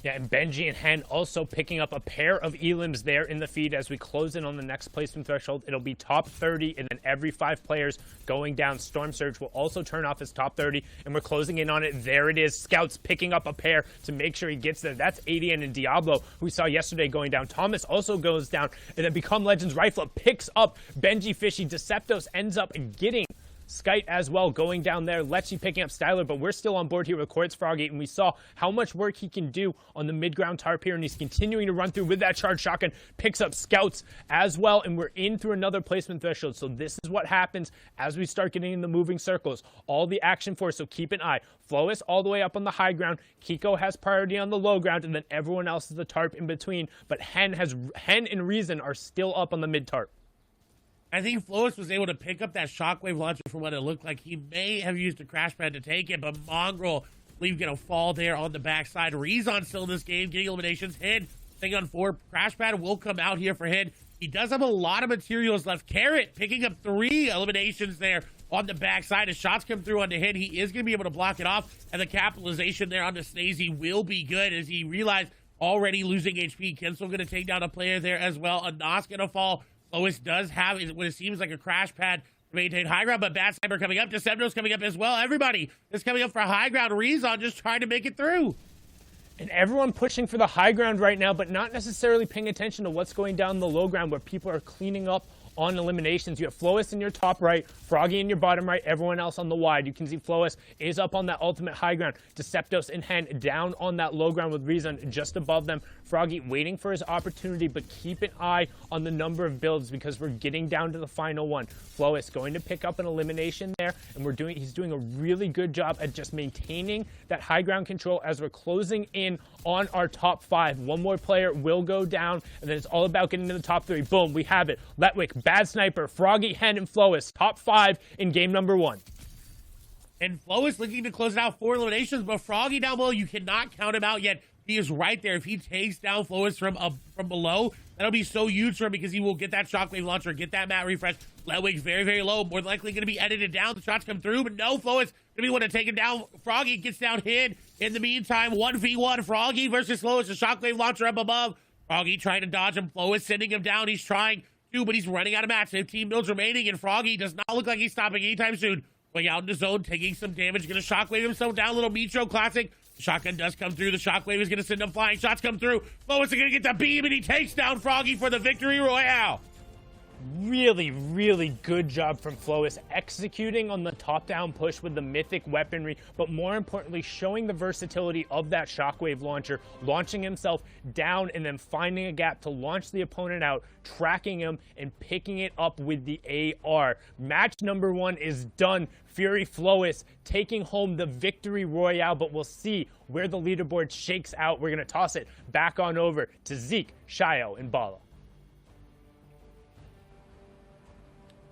Yeah, and Benji and Hen also picking up a pair of Elims there in the feed as we close in on the next placement threshold. It'll be top 30, and then every 5 players going down. Storm Surge will also turn off his top 30, and we're closing in on it. There it is. Scouts picking up a pair to make sure he gets there. That's ADN and Diablo, who we saw yesterday going down. Thomas also goes down, and then Become Legends Rifle picks up Benji Fishy. Deceptos ends up getting Skite as well going down there. Lechy picking up Styler, but we're still on board here with Quartz Froggy, and we saw how much work he can do on the mid-ground tarp here, and he's continuing to run through with that charged shotgun, picks up Scouts as well, and we're in through another placement threshold. So this is what happens as we start getting in the moving circles. All the action for us, so keep an eye. Flois all the way up on the high ground. Kiko has priority on the low ground, and then everyone else is the tarp in between, but Hen and Reason are still up on the mid-tarp. I think Flois was able to pick up that shockwave launcher from what it looked like. He may have used a crash pad to take it, but Mongrel, I believe, going to fall there on the backside. Rezon still in this game, getting eliminations. Hid, thing on 4. Crash pad will come out here for Hid. He does have a lot of materials left. Carrot picking up 3 eliminations there on the backside. As shots come through onto Hid, he is going to be able to block it off, and the capitalization there on the Snazy will be good as he realized already losing HP. Kensel going to take down a player there as well. Anas going to fall. Lois does have what it seems like a crash pad to maintain high ground, but Bad Sniper coming up. Decepto's coming up as well. Everybody is coming up for high ground. Rezon just trying to make it through. And everyone pushing for the high ground right now, but not necessarily paying attention to what's going down the low ground where people are cleaning up on eliminations. You have Flois in your top right, Froggy in your bottom right, everyone else on the wide. You can see Flois is up on that ultimate high ground. Deceptos and Hen down on that low ground with Reason just above them. Froggy waiting for his opportunity, but keep an eye on the number of builds because we're getting down to the final one. Flois going to pick up an elimination there, and he's doing a really good job at just maintaining that high ground control as we're closing in on our top 5. One more player will go down, and then it's all about getting to the top 3. Boom, we have it. Letwick, Bad Sniper, Froggy, Hen, and Flois, top 5 in game number 1. And Flois looking to close it out 4 eliminations, but Froggy down below, you cannot count him out yet. He is right there. If he takes down Flois from below, that'll be so huge for him because he will get that shockwave launcher, get that mat refresh. Letwick very, very low, more than likely going to be edited down. The shots come through, but no, Flois going to be one to take him down. Froggy gets down Hid. In the meantime, 1v1, Froggy versus Flois, the shockwave launcher up above. Froggy trying to dodge him. Flois sending him down. He's trying to, but he's running out of mats. 15 builds remaining, and Froggy does not look like he's stopping anytime soon. Going out in the zone, taking some damage, going to shockwave himself down. Little Mitro classic. The shotgun does come through. The shockwave is going to send him flying. Shots come through. Flois is going to get the beam, and he takes down Froggy for the victory royale. Really, really good job from Flois executing on the top-down push with the mythic weaponry, but more importantly, showing the versatility of that shockwave launcher, launching himself down and then finding a gap to launch the opponent out, tracking him, and picking it up with the AR. Match number 1 is done. Fury Flois taking home the victory royale, but we'll see where the leaderboard shakes out. We're going to toss it back on over to Zeke, Shayo, and Bala.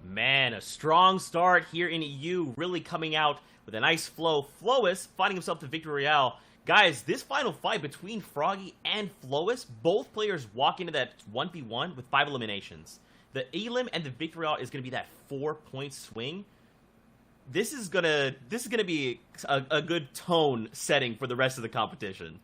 Man, a strong start here in EU, really coming out with a nice flow. Flois finding himself the victory royale. Guys, this final fight between Froggy and Flois, both players walk into that 1v1 with 5 eliminations. The elim and the victory royale is going to be that 4-point swing. This is gonna be a good tone setting for the rest of the competition.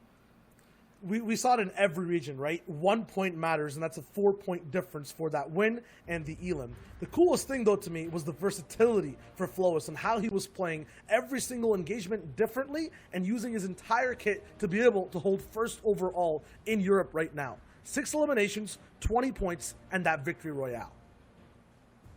We saw it in every region, right? 1 point matters, and that's a 4-point difference for that win and the elim. The coolest thing, though, to me was the versatility for Flois and how he was playing every single engagement differently and using his entire kit to be able to hold first overall in Europe right now. 6 eliminations, 20 points, and that victory royale.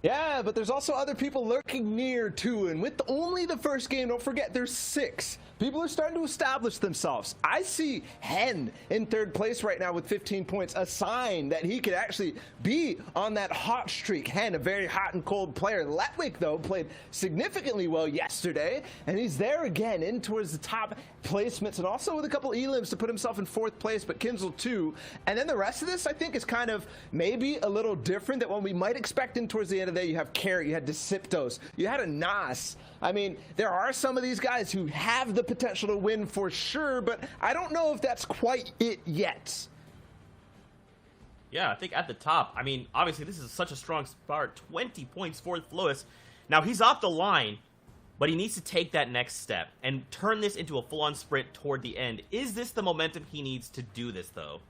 Yeah, but there's also other people lurking near too, and with only the first game, don't forget there's 6. People are starting to establish themselves. I see Hen in 3rd place right now with 15 points, a sign that he could actually be on that hot streak. Hen, a very hot and cold player. Letwick, though, played significantly well yesterday, and he's there again in towards the top placements, and also with a couple elims to put himself in 4th place, but Kinzel too. And then the rest of this, I think, is kind of maybe a little different than what we might expect in towards the end of the day. You have Carrot, you had Deceptos, you had a Nas. I mean, there are some of these guys who have the potential to win for sure, but I don't know if that's quite it yet. Yeah, I think at the top, I mean, obviously this is such a strong start. 20 points for Flois. Now, he's off the line, but he needs to take that next step and turn this into a full-on sprint toward the end. Is this the momentum he needs to do this, though?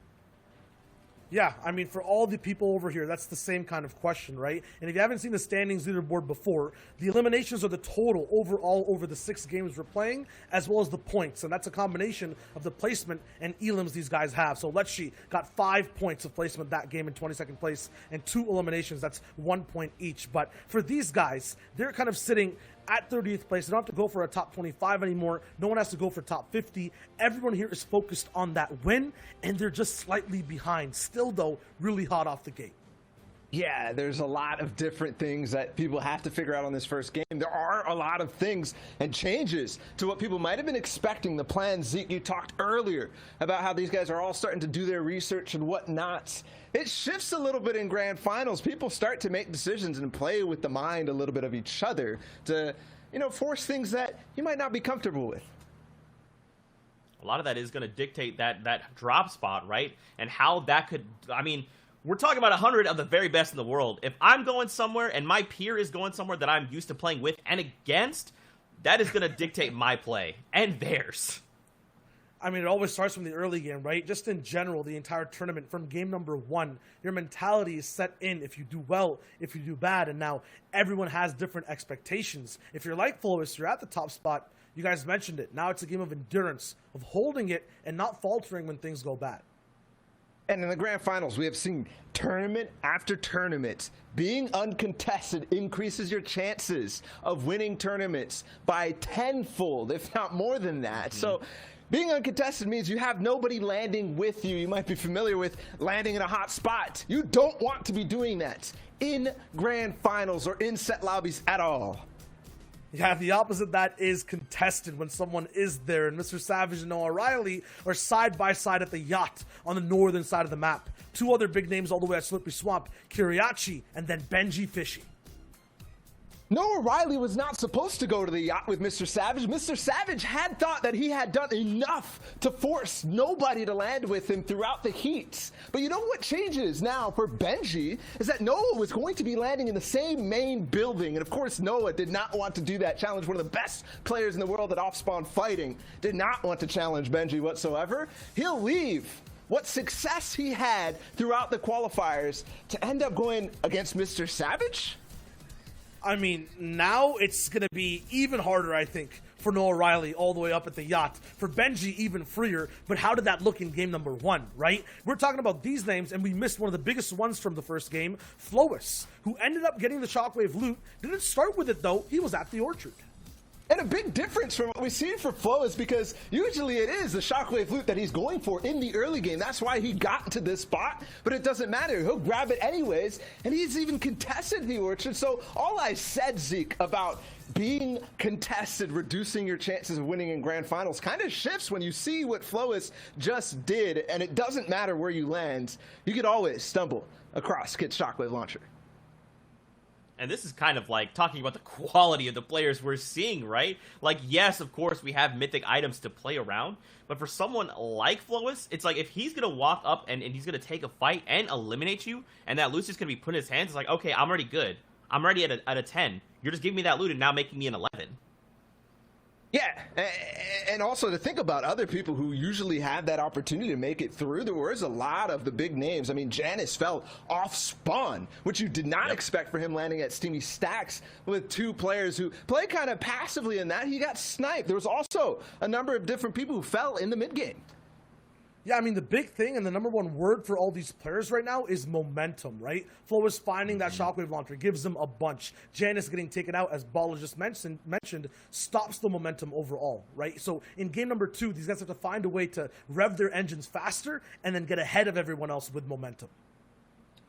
Yeah, I mean, for all the people over here, that's the same kind of question, right? And if you haven't seen the standings leaderboard before, the eliminations are the total overall over the 6 games we're playing, as well as the points. And that's a combination of the placement and elims these guys have. So Lecce got 5 points of placement that game in 22nd place, and 2 eliminations. That's 1 point each. But for these guys, they're kind of sitting at 30th place. They don't have to go for a top 25 anymore. No one has to go for top 50. Everyone here is focused on that win, and they're just slightly behind. Still, though, really hot off the gate. Yeah, there's a lot of different things that people have to figure out on this first game. There are a lot of things and changes to what people might have been expecting. The plan, Zeke, you talked earlier about how these guys are all starting to do their research and whatnot. It shifts a little bit in grand finals. People start to make decisions and play with the mind a little bit of each other to, you know, force things that you might not be comfortable with. A lot of that is going to dictate that drop spot, right? And how that could, I mean, we're talking about 100 of the very best in the world. If I'm going somewhere and my peer is going somewhere that I'm used to playing with and against, that is going to dictate my play and theirs. I mean, it always starts from the early game, right? Just in general, the entire tournament, from game number 1, your mentality is set in if you do well, if you do bad, and now everyone has different expectations. If you're like Flois, you're at the top spot. You guys mentioned it. Now it's a game of endurance, of holding it and not faltering when things go bad. And in the grand finals, we have seen tournament after tournament. Being uncontested increases your chances of winning tournaments by tenfold, if not more than that. So being uncontested means you have nobody landing with you. You might be familiar with landing in a hot spot. You don't want to be doing that in grand finals or in set lobbies at all. Yeah, the opposite of that is contested when someone is there. And Mr. Savage and Noah Riley are side by side at the yacht on the northern side of the map. 2 other big names all the way at Slippery Swamp, Kiriachi and then Benji Fishy. Noah Riley was not supposed to go to the yacht with Mr. Savage. Mr. Savage had thought that he had done enough to force nobody to land with him throughout the heats. But you know what changes now for Benji is that Noah was going to be landing in the same main building. And of course, Noah did not want to do that challenge. One of the best players in the world at off-spawn fighting did not want to challenge Benji whatsoever. He'll leave what success he had throughout the qualifiers to end up going against Mr. Savage? I mean, now it's going to be even harder, I think, for Noah Riley all the way up at the yacht. For Benji, even freer. But how did that look in game number 1, right? We're talking about these names, and we missed one of the biggest ones from the first game, Flois, who ended up getting the Shockwave loot. Didn't start with it, though. He was at the Orchard. And a big difference from what we see for Flo is because usually it is the Shockwave loot that he's going for in the early game. That's why he got to this spot, but it doesn't matter. He'll grab it anyways, and he's even contested the Orchard. So all I said, Zeke, about being contested, reducing your chances of winning in grand finals kind of shifts when you see what Flois just did, and it doesn't matter where you land. You could always stumble across Kid's Shockwave launcher. And this is kind of like talking about the quality of the players we're seeing, right? Like, yes, of course, we have mythic items to play around, but for someone like Flois, it's like if he's going to walk up and he's going to take a fight and eliminate you, and that loot's just going to be put in his hands, it's like, okay, I'm already good. I'm already at a 10. You're just giving me that loot and now making me an 11. Yeah, and also to think about other people who usually have that opportunity to make it through. There was a lot of the big names. I mean, Janus fell off spawn, which you did not expect for him landing at Steamy Stacks with 2 players who play kind of passively in that. He got sniped. There was also a number of different people who fell in the mid game. Yeah, I mean, the big thing and the number 1 word for all these players right now is momentum, right? Flois finding that Shockwave launcher gives them a bunch. Janus getting taken out, as Bala just mentioned, stops the momentum overall, right? So in game number 2, these guys have to find a way to rev their engines faster and then get ahead of everyone else with momentum.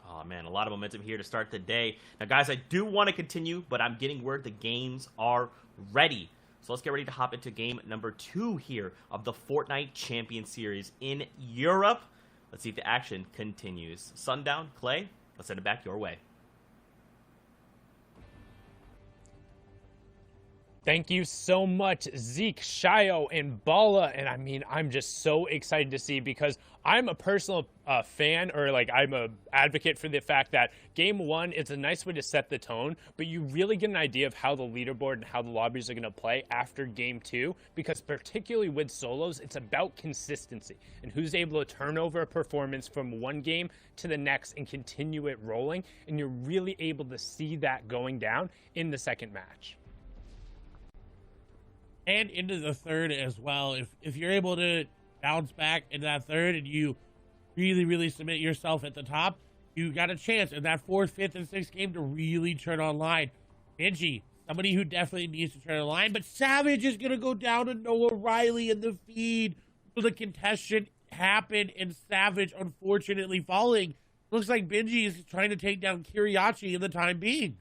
Oh, man, a lot of momentum here to start the day. Now, guys, I do want to continue, but I'm getting word the games are ready. So let's get ready to hop into game number 2 here of the Fortnite Champion Series in Europe. Let's see if the action continues. Sundown, Clay, let's send it back your way. Thank you so much, Zeke, Shio, and Bala. And I mean, I'm just so excited to see, because I'm a personal fan, or like I'm a advocate for the fact that game 1 is a nice way to set the tone, but you really get an idea of how the leaderboard and how the lobbies are going to play after game 2, because particularly with solos, it's about consistency and who's able to turn over a performance from one game to the next and continue it rolling. And you're really able to see that going down in the second match. And into the third as well. If you're able to bounce back into that third and you really submit yourself at the top, you got a chance in that 4th, 5th, and 6th game to really turn online. Benji, somebody who definitely needs to turn online, but Savage is going to go down to Noah Riley in the feed. So the contestation happened, and Savage unfortunately falling. Looks like Benji is trying to take down Kiriachi in the time being.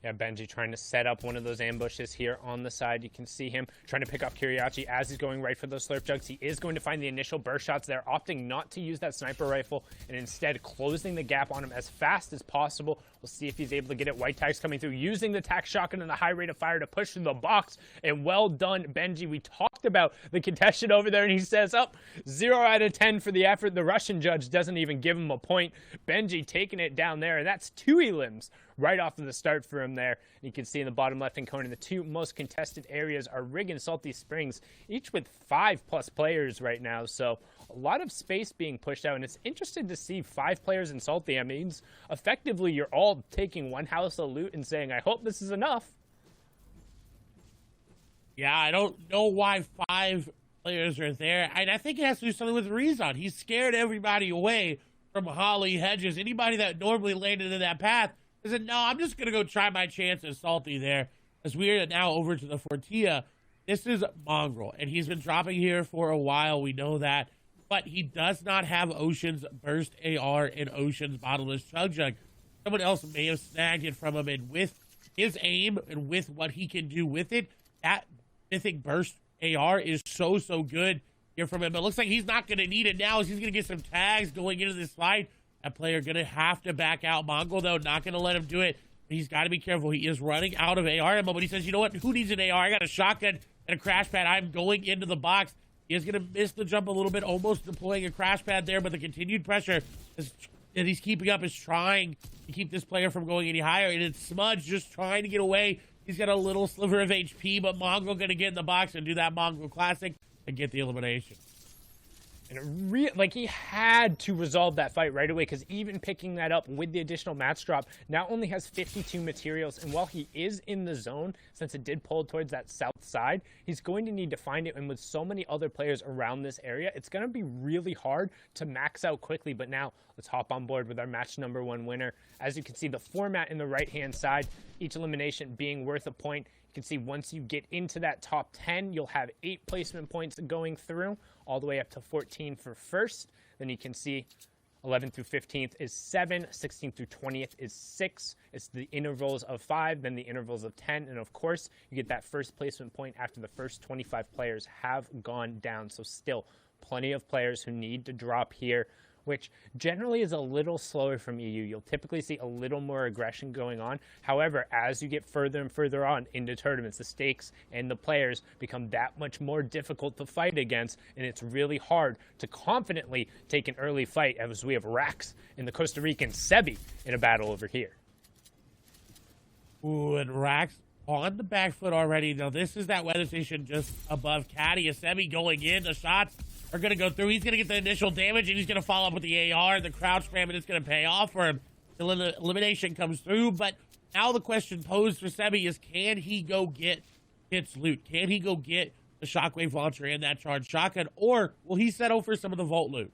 Yeah, Benji trying to set up one of those ambushes here on the side. You can see him trying to pick off Kiriachi as he's going right for those slurp jugs. He is going to find the initial burst shots there, opting not to use that sniper rifle and instead closing the gap on him as fast as possible. We'll see if he's able to get it. White tags coming through, using the tac shotgun and the high rate of fire to push through the box. And well done, Benji. We talked about the contestant over there, and he says, 0 out of 10 for the effort. The Russian judge doesn't even give him a point. Benji taking it down there, and that's 2 elims right off of the start for him there. And you can see in the bottom left-hand corner, the 2 most contested areas are Rig and Salty Springs, each with 5+ players right now. So a lot of space being pushed out, and it's interesting to see 5 players in Salty. I mean, effectively, you're all taking one house of loot and saying, I hope this is enough. Yeah, I don't know why 5 players are there. And I think it has to do something with Rezon. He scared everybody away from Holly, Hedges, anybody that normally landed in that path. I said, no, I'm just going to go try my chance at Salty there. As we are now over to the Fortia, this is Mongrel, and he's been dropping here for a while. We know that. But he does not have Ocean's Burst AR and Ocean's Bottomless Chug Jug. Someone else may have snagged it from him, and with his aim and with what he can do with it, that Mythic Burst AR is so good here from him. It looks like he's not going to need it now, as he's going to get some tags going into this slide. That player going to have to back out. Mongol, though, not going to let him do it. He's got to be careful. He is running out of AR ammo, but he says, you know what? Who needs an AR? I got a shotgun and a crash pad. I'm going into the box. He is going to miss the jump a little bit, almost deploying a crash pad there, but the continued pressure that he's keeping up is trying to keep this player from going any higher, and it's Smudge just trying to get away. He's got a little sliver of HP, but Mongrel going to get in the box and do that Mongrel Classic and get the elimination. And he had to resolve that fight right away, because even picking that up with the additional match drop now only has 52 materials. And while he is in the zone, since it did pull towards that south side, he's going to need to find it. And with so many other players around this area, it's going to be really hard to max out quickly. But now let's hop on board with our match number 1 winner. As you can see, the format in the right-hand side, each elimination being worth a point. You can see once you get into that top 10, you'll have 8 placement points going through, all the way up to 14 for first. Then you can see 11th through 15th is 7, 16th through 20th is 6. It's the intervals of 5, then the intervals of 10. And of course, you get that first placement point after the first 25 players have gone down. So still plenty of players who need to drop here, which generally is a little slower from EU. You'll typically see a little more aggression going on. However, as you get further and further on into tournaments, the stakes and the players become that much more difficult to fight against, and it's really hard to confidently take an early fight, as we have Rax and the Costa Rican Sebi in a battle over here. Ooh, and Rax on the back foot already. Now, this is that weather station just above Caddy. A Sebi going in. The shots are going to go through. He's going to get the initial damage, and he's going to follow up with the AR. The crouch spam, and it's going to pay off for him. The elimination comes through, but now the question posed for Sebi is, can he go get Kit's loot? Can he go get the shockwave launcher and that charged shotgun, or will he settle for some of the vault loot?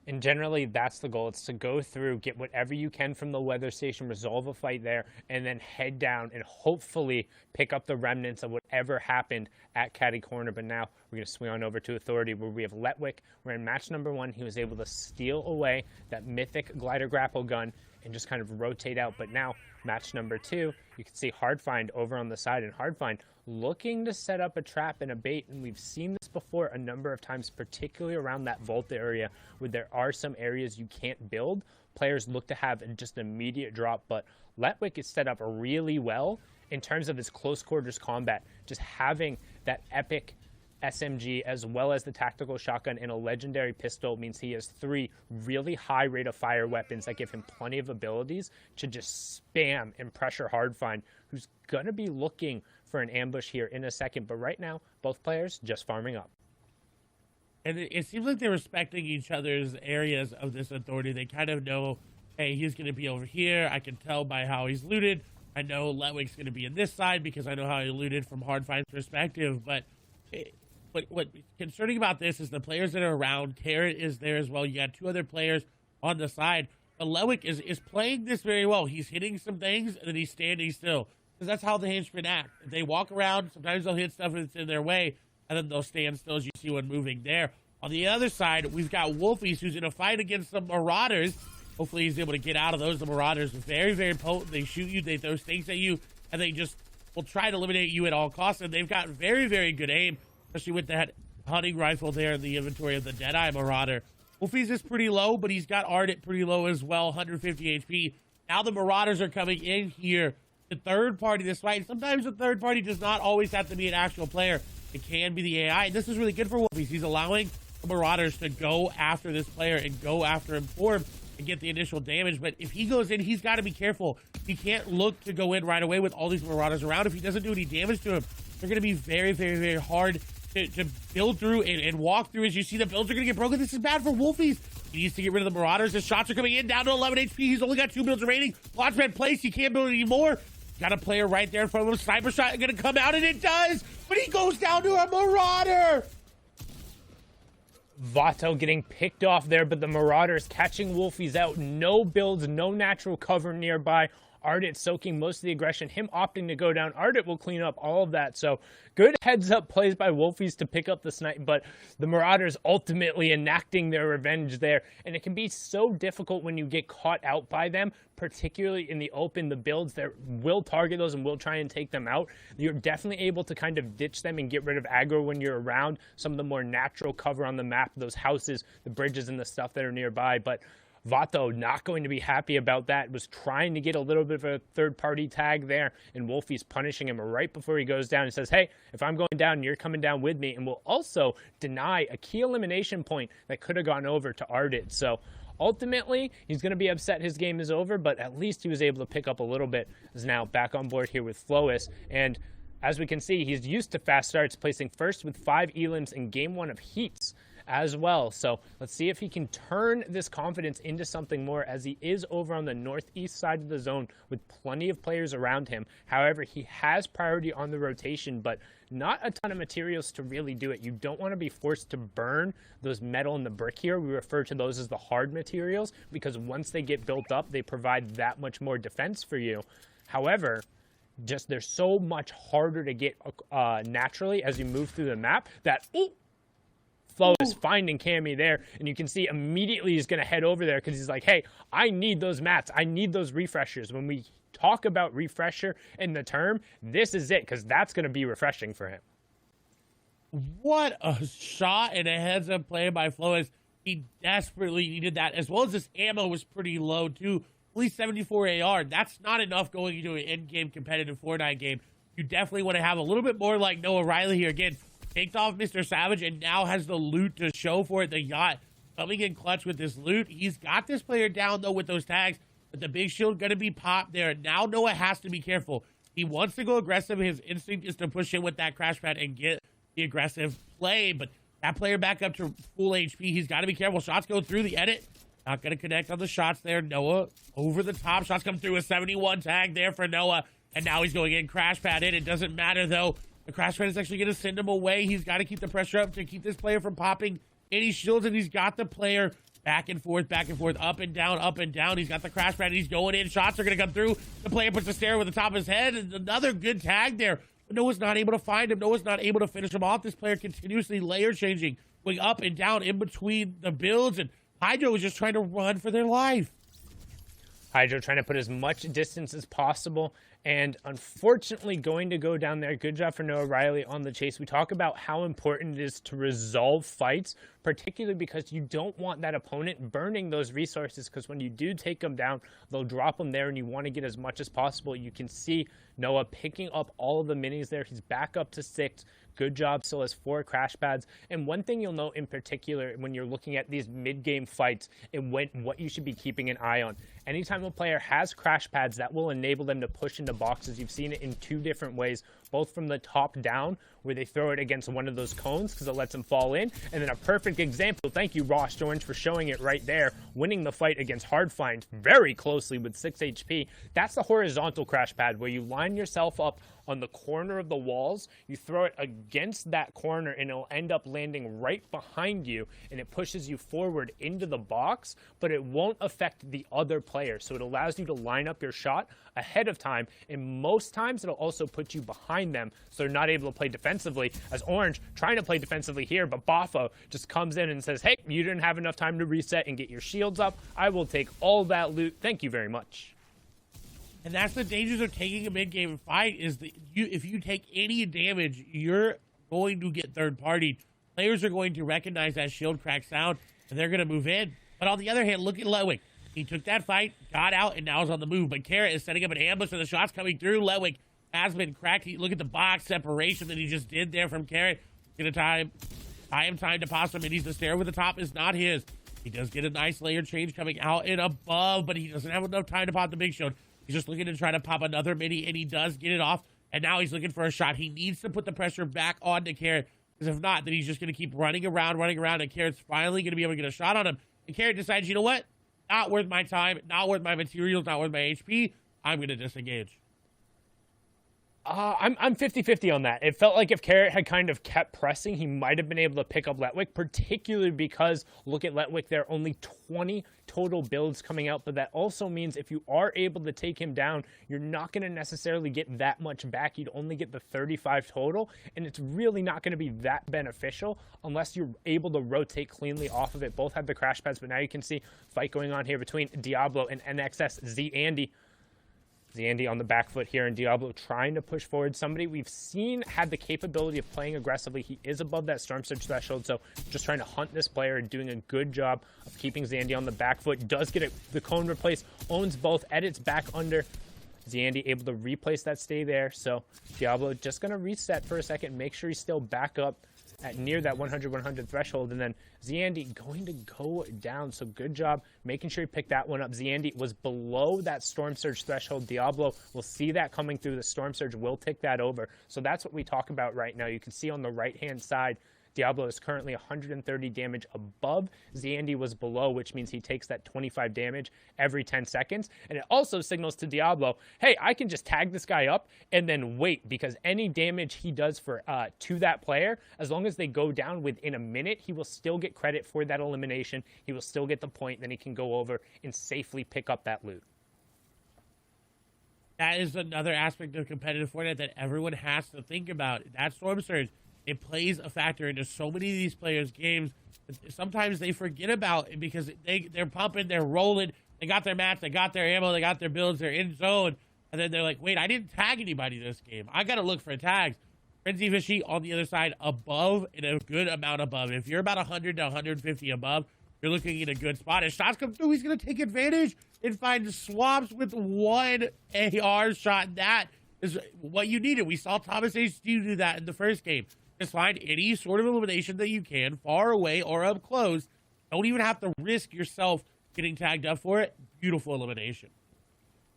And generally, that's the goal. It's to go through, get whatever you can from the weather station, resolve a fight there, and then head down and hopefully pick up the remnants of whatever happened at Caddy Corner. But now we're going to swing on over to Authority, where we have Letwick. We're in match number 1. He was able to steal away that mythic glider grapple gun and just kind of rotate out. But now, match number 2, you can see Hardfind over on the side, and Hardfind looking to set up a trap and a bait. And we've seen this before a number of times, particularly around that vault area, where there are some areas you can't build. Players look to have just an immediate drop, but Letwick is set up really well in terms of his close quarters combat. Just having that epic SMG as well as the tactical shotgun and a legendary pistol means he has 3 really high rate of fire weapons that give him plenty of abilities to just spam and pressure Hardfind, who's going to be looking for an ambush here in a second. But right now, both players just farming up. And it seems like they're respecting each other's areas of this Authority. They kind of know, hey, he's going to be over here. I can tell by how he's looted. I know Letwick's going to be in this side because I know how he looted from Hardfind's perspective. But what's concerning about this is the players that are around. Carrot is there as well. You got 2 other players on the side. But Letwick is playing this very well. He's hitting some things, and then he's standing still. Because that's how the henchmen act. If they walk around, sometimes they'll hit stuff that's in their way, and then they'll stand still as you see one moving there. On the other side, we've got Wolfies, who's in a fight against some Marauders. Hopefully he's able to get out of those. The Marauders are very, very potent. They shoot you, they throw things at you, and they just will try to eliminate you at all costs. And they've got very, very good aim, especially with that hunting rifle there in the inventory of the Deadeye Marauder. Wolfies is pretty low, but he's got Ardent pretty low as well, 150 HP. Now the Marauders are coming in here. The third party this fight. Sometimes the third party does not always have to be an actual player. It can be the AI. And this is really good for Wolfies. He's allowing the Marauders to go after this player and go after him for him and get the initial damage. But if he goes in, he's got to be careful. He can't look to go in right away with all these Marauders around. If he doesn't do any damage to him, they're going to be very, very, very hard to build through and walk through. As you see, the builds are going to get broken. This is bad for Wolfies. He needs to get rid of the Marauders. His shots are coming in, down to 11 HP. He's only got 2 builds remaining. Launchpad placed. He can't build anymore. Got a player right there in front of him. Sniper shot going to come out, and it does. But he goes down to a Marauder. Vato getting picked off there, but the Marauders catching Wolfies out. No builds, no natural cover nearby. Ardent soaking most of the aggression. Him opting to go down. Ardent will clean up all of that. So good heads-up plays by Wolfies to pick up the snipe, but the Marauders ultimately enacting their revenge there. And it can be so difficult when you get caught out by them, particularly in the open. The builds that will target those and will try and take them out. You're definitely able to kind of ditch them and get rid of aggro when you're around some of the more natural cover on the map, those houses, the bridges, and the stuff that are nearby. But Vato not going to be happy about that. Was trying to get a little bit of a third-party tag there, and Wolfie's punishing him right before he goes down. He says, hey, if I'm going down, you're coming down with me, and will also deny a key elimination point that could have gone over to Ardent. So ultimately, he's going to be upset his game is over, but at least he was able to pick up a little bit. Is now back on board here with Flois, and as we can see, he's used to fast starts, placing first with 5 elims in game 1 of Heats. as well. So let's see if he can turn this confidence into something more, as he is over on the northeast side of the zone with plenty of players around him. However, he has priority on the rotation, but not a ton of materials to really do it. You don't want to be forced to burn those metal and the brick here. We refer to those as the hard materials, because once they get built up, they provide that much more defense for you. However, just they're so much harder to get naturally as you move through the map that Flo is finding Cammy there, and you can see immediately he's going to head over there because he's like, hey, I need those mats. I need those refreshers. When we talk about refresher in the term, this is it, because that's going to be refreshing for him. What a shot and a heads-up play by Flo. He desperately needed that, as well as his ammo was pretty low, too. At least 74 AR. That's not enough going into an in-game competitive Fortnite game. You definitely want to have a little bit more like Noah Riley here. Again, picked off Mr. Savage and now has the loot to show for it. The yacht coming in clutch with this loot. He's got this player down, though, with those tags, but the big shield going to be popped there. Now Noah has to be careful. He wants to go aggressive. His instinct is to push in with that crash pad and get the aggressive play, but that player back up to full HP. He's got to be careful. Shots go through the edit. Not going to connect on the shots there. Noah over the top. Shots come through. A 71 tag there for Noah. And now he's going in. Crash pad in. It doesn't matter, though. The crash pad is actually going to send him away. He's got to keep the pressure up to keep this player from popping any shields. And he's got the player back and forth, up and down, up and down. He's got the crash pad. He's going in. Shots are going to come through. The player puts the stare over the top of his head. And another good tag there. But Noah's not able to find him. Noah's not able to finish him off. This player continuously layer changing, going up and down in between the builds. And Hydro was just trying to run for their life. Hydro trying to put as much distance as possible, and unfortunately going to go down there. Good job for Noah Riley on the chase. We talk about how important it is to resolve fights, particularly because you don't want that opponent burning those resources, because when you do take them down, they'll drop them there, and you want to get as much as possible. You can see Noah picking up all of the minis there. He's back up to 6. Good job. Still has 4 crash pads. And one thing you'll note in particular when you're looking at these mid-game fights and what you should be keeping an eye on. Anytime a player has crash pads, that will enable them to push into boxes. You've seen it in 2 different ways, both from the top down, where they throw it against one of those cones because it lets them fall in. And then a perfect example, thank you, Ross Orange, for showing it right there, winning the fight against Hardfind very closely with 6 HP. That's the horizontal crash pad, where you line yourself up on the corner of the walls, you throw it against that corner, and it'll end up landing right behind you, and it pushes you forward into the box, but it won't affect the other player. So it allows you to line up your shot ahead of time, and most times it'll also put you behind them, so they're not able to play defensively, as Orange trying to play defensively here, but Bafo just comes in and says, hey, you didn't have enough time to reset and get your shields up. I will take all that loot. Thank you very much. And that's the dangers of taking a mid-game fight, is that if you take any damage, you're going to get third-partied. Players are going to recognize that shield crack sound, and they're going to move in. But on the other hand, look at Ledwig. He took that fight, got out, and now is on the move. But Carrot is setting up an ambush, and the shot's coming through. Ledwig has been cracked. Look at the box separation that he just did there from Carrot. Going to buy him time to pass him, and he's the stair over the top is not his. He does get a nice layer change coming out and above, but he doesn't have enough time to pop the big shield. He's just looking to try to pop another mini, and he does get it off. And now he's looking for a shot. He needs to put the pressure back onto Carrot, because if not, then he's just going to keep running around, and Carrot's finally going to be able to get a shot on him. And Carrot decides, you know what? Not worth my time, not worth my materials, not worth my HP. I'm going to disengage. I'm 50-50 on that. It felt like if Carrot had kind of kept pressing, he might have been able to pick up Letwick, particularly because, look at Letwick, there are only 20 total builds coming out, but that also means if you are able to take him down, you're not going to necessarily get that much back. You'd only get the 35 total, and it's really not going to be that beneficial unless you're able to rotate cleanly off of it. Both have the crash pads, but now you can see fight going on here between Diablo and NXS Z Andy. Zandy on the back foot here, and Diablo trying to push forward. Somebody we've seen had the capability of playing aggressively. He is above that Storm Surge threshold, so just trying to hunt this player and doing a good job of keeping Zandy on the back foot. Does get the cone replaced, owns both, edits back under. Zandy able to replace that stay there, so Diablo just going to reset for a second, make sure he's still back up at near that 100-100 threshold, and then Zandy going to go down. So good job making sure he picked that one up. Zandy was below that Storm Surge threshold. Diablo will see that coming through. The Storm Surge will take that over. So that's what we talk about right now. You can see on the right-hand side, Diablo is currently 130 damage above. Zandy was below, which means he takes that 25 damage every 10 seconds. And it also signals to Diablo, hey, I can just tag this guy up and then wait, because any damage he does for to that player, as long as they go down within a minute, he will still get credit for that elimination. He will still get the point. Then he can go over and safely pick up that loot. That is another aspect of competitive Fortnite that everyone has to think about. That Storm Surge, it plays a factor into so many of these players' games. Sometimes they forget about it because they're pumping, they're rolling, they got their mats, they got their ammo, they got their builds, they're in zone, and then they're like, wait, I didn't tag anybody this game. I got to look for tags. Frenzy Fishy on the other side above, and a good amount above. If you're about 100 to 150 above, you're looking at a good spot. As shots come through, he's going to take advantage and find swaps with one AR shot. That is what you needed. We saw Thomas H. do that in the first game. Just find any sort of elimination that you can, far away or up close. Don't even have to risk yourself getting tagged up for it. Beautiful elimination.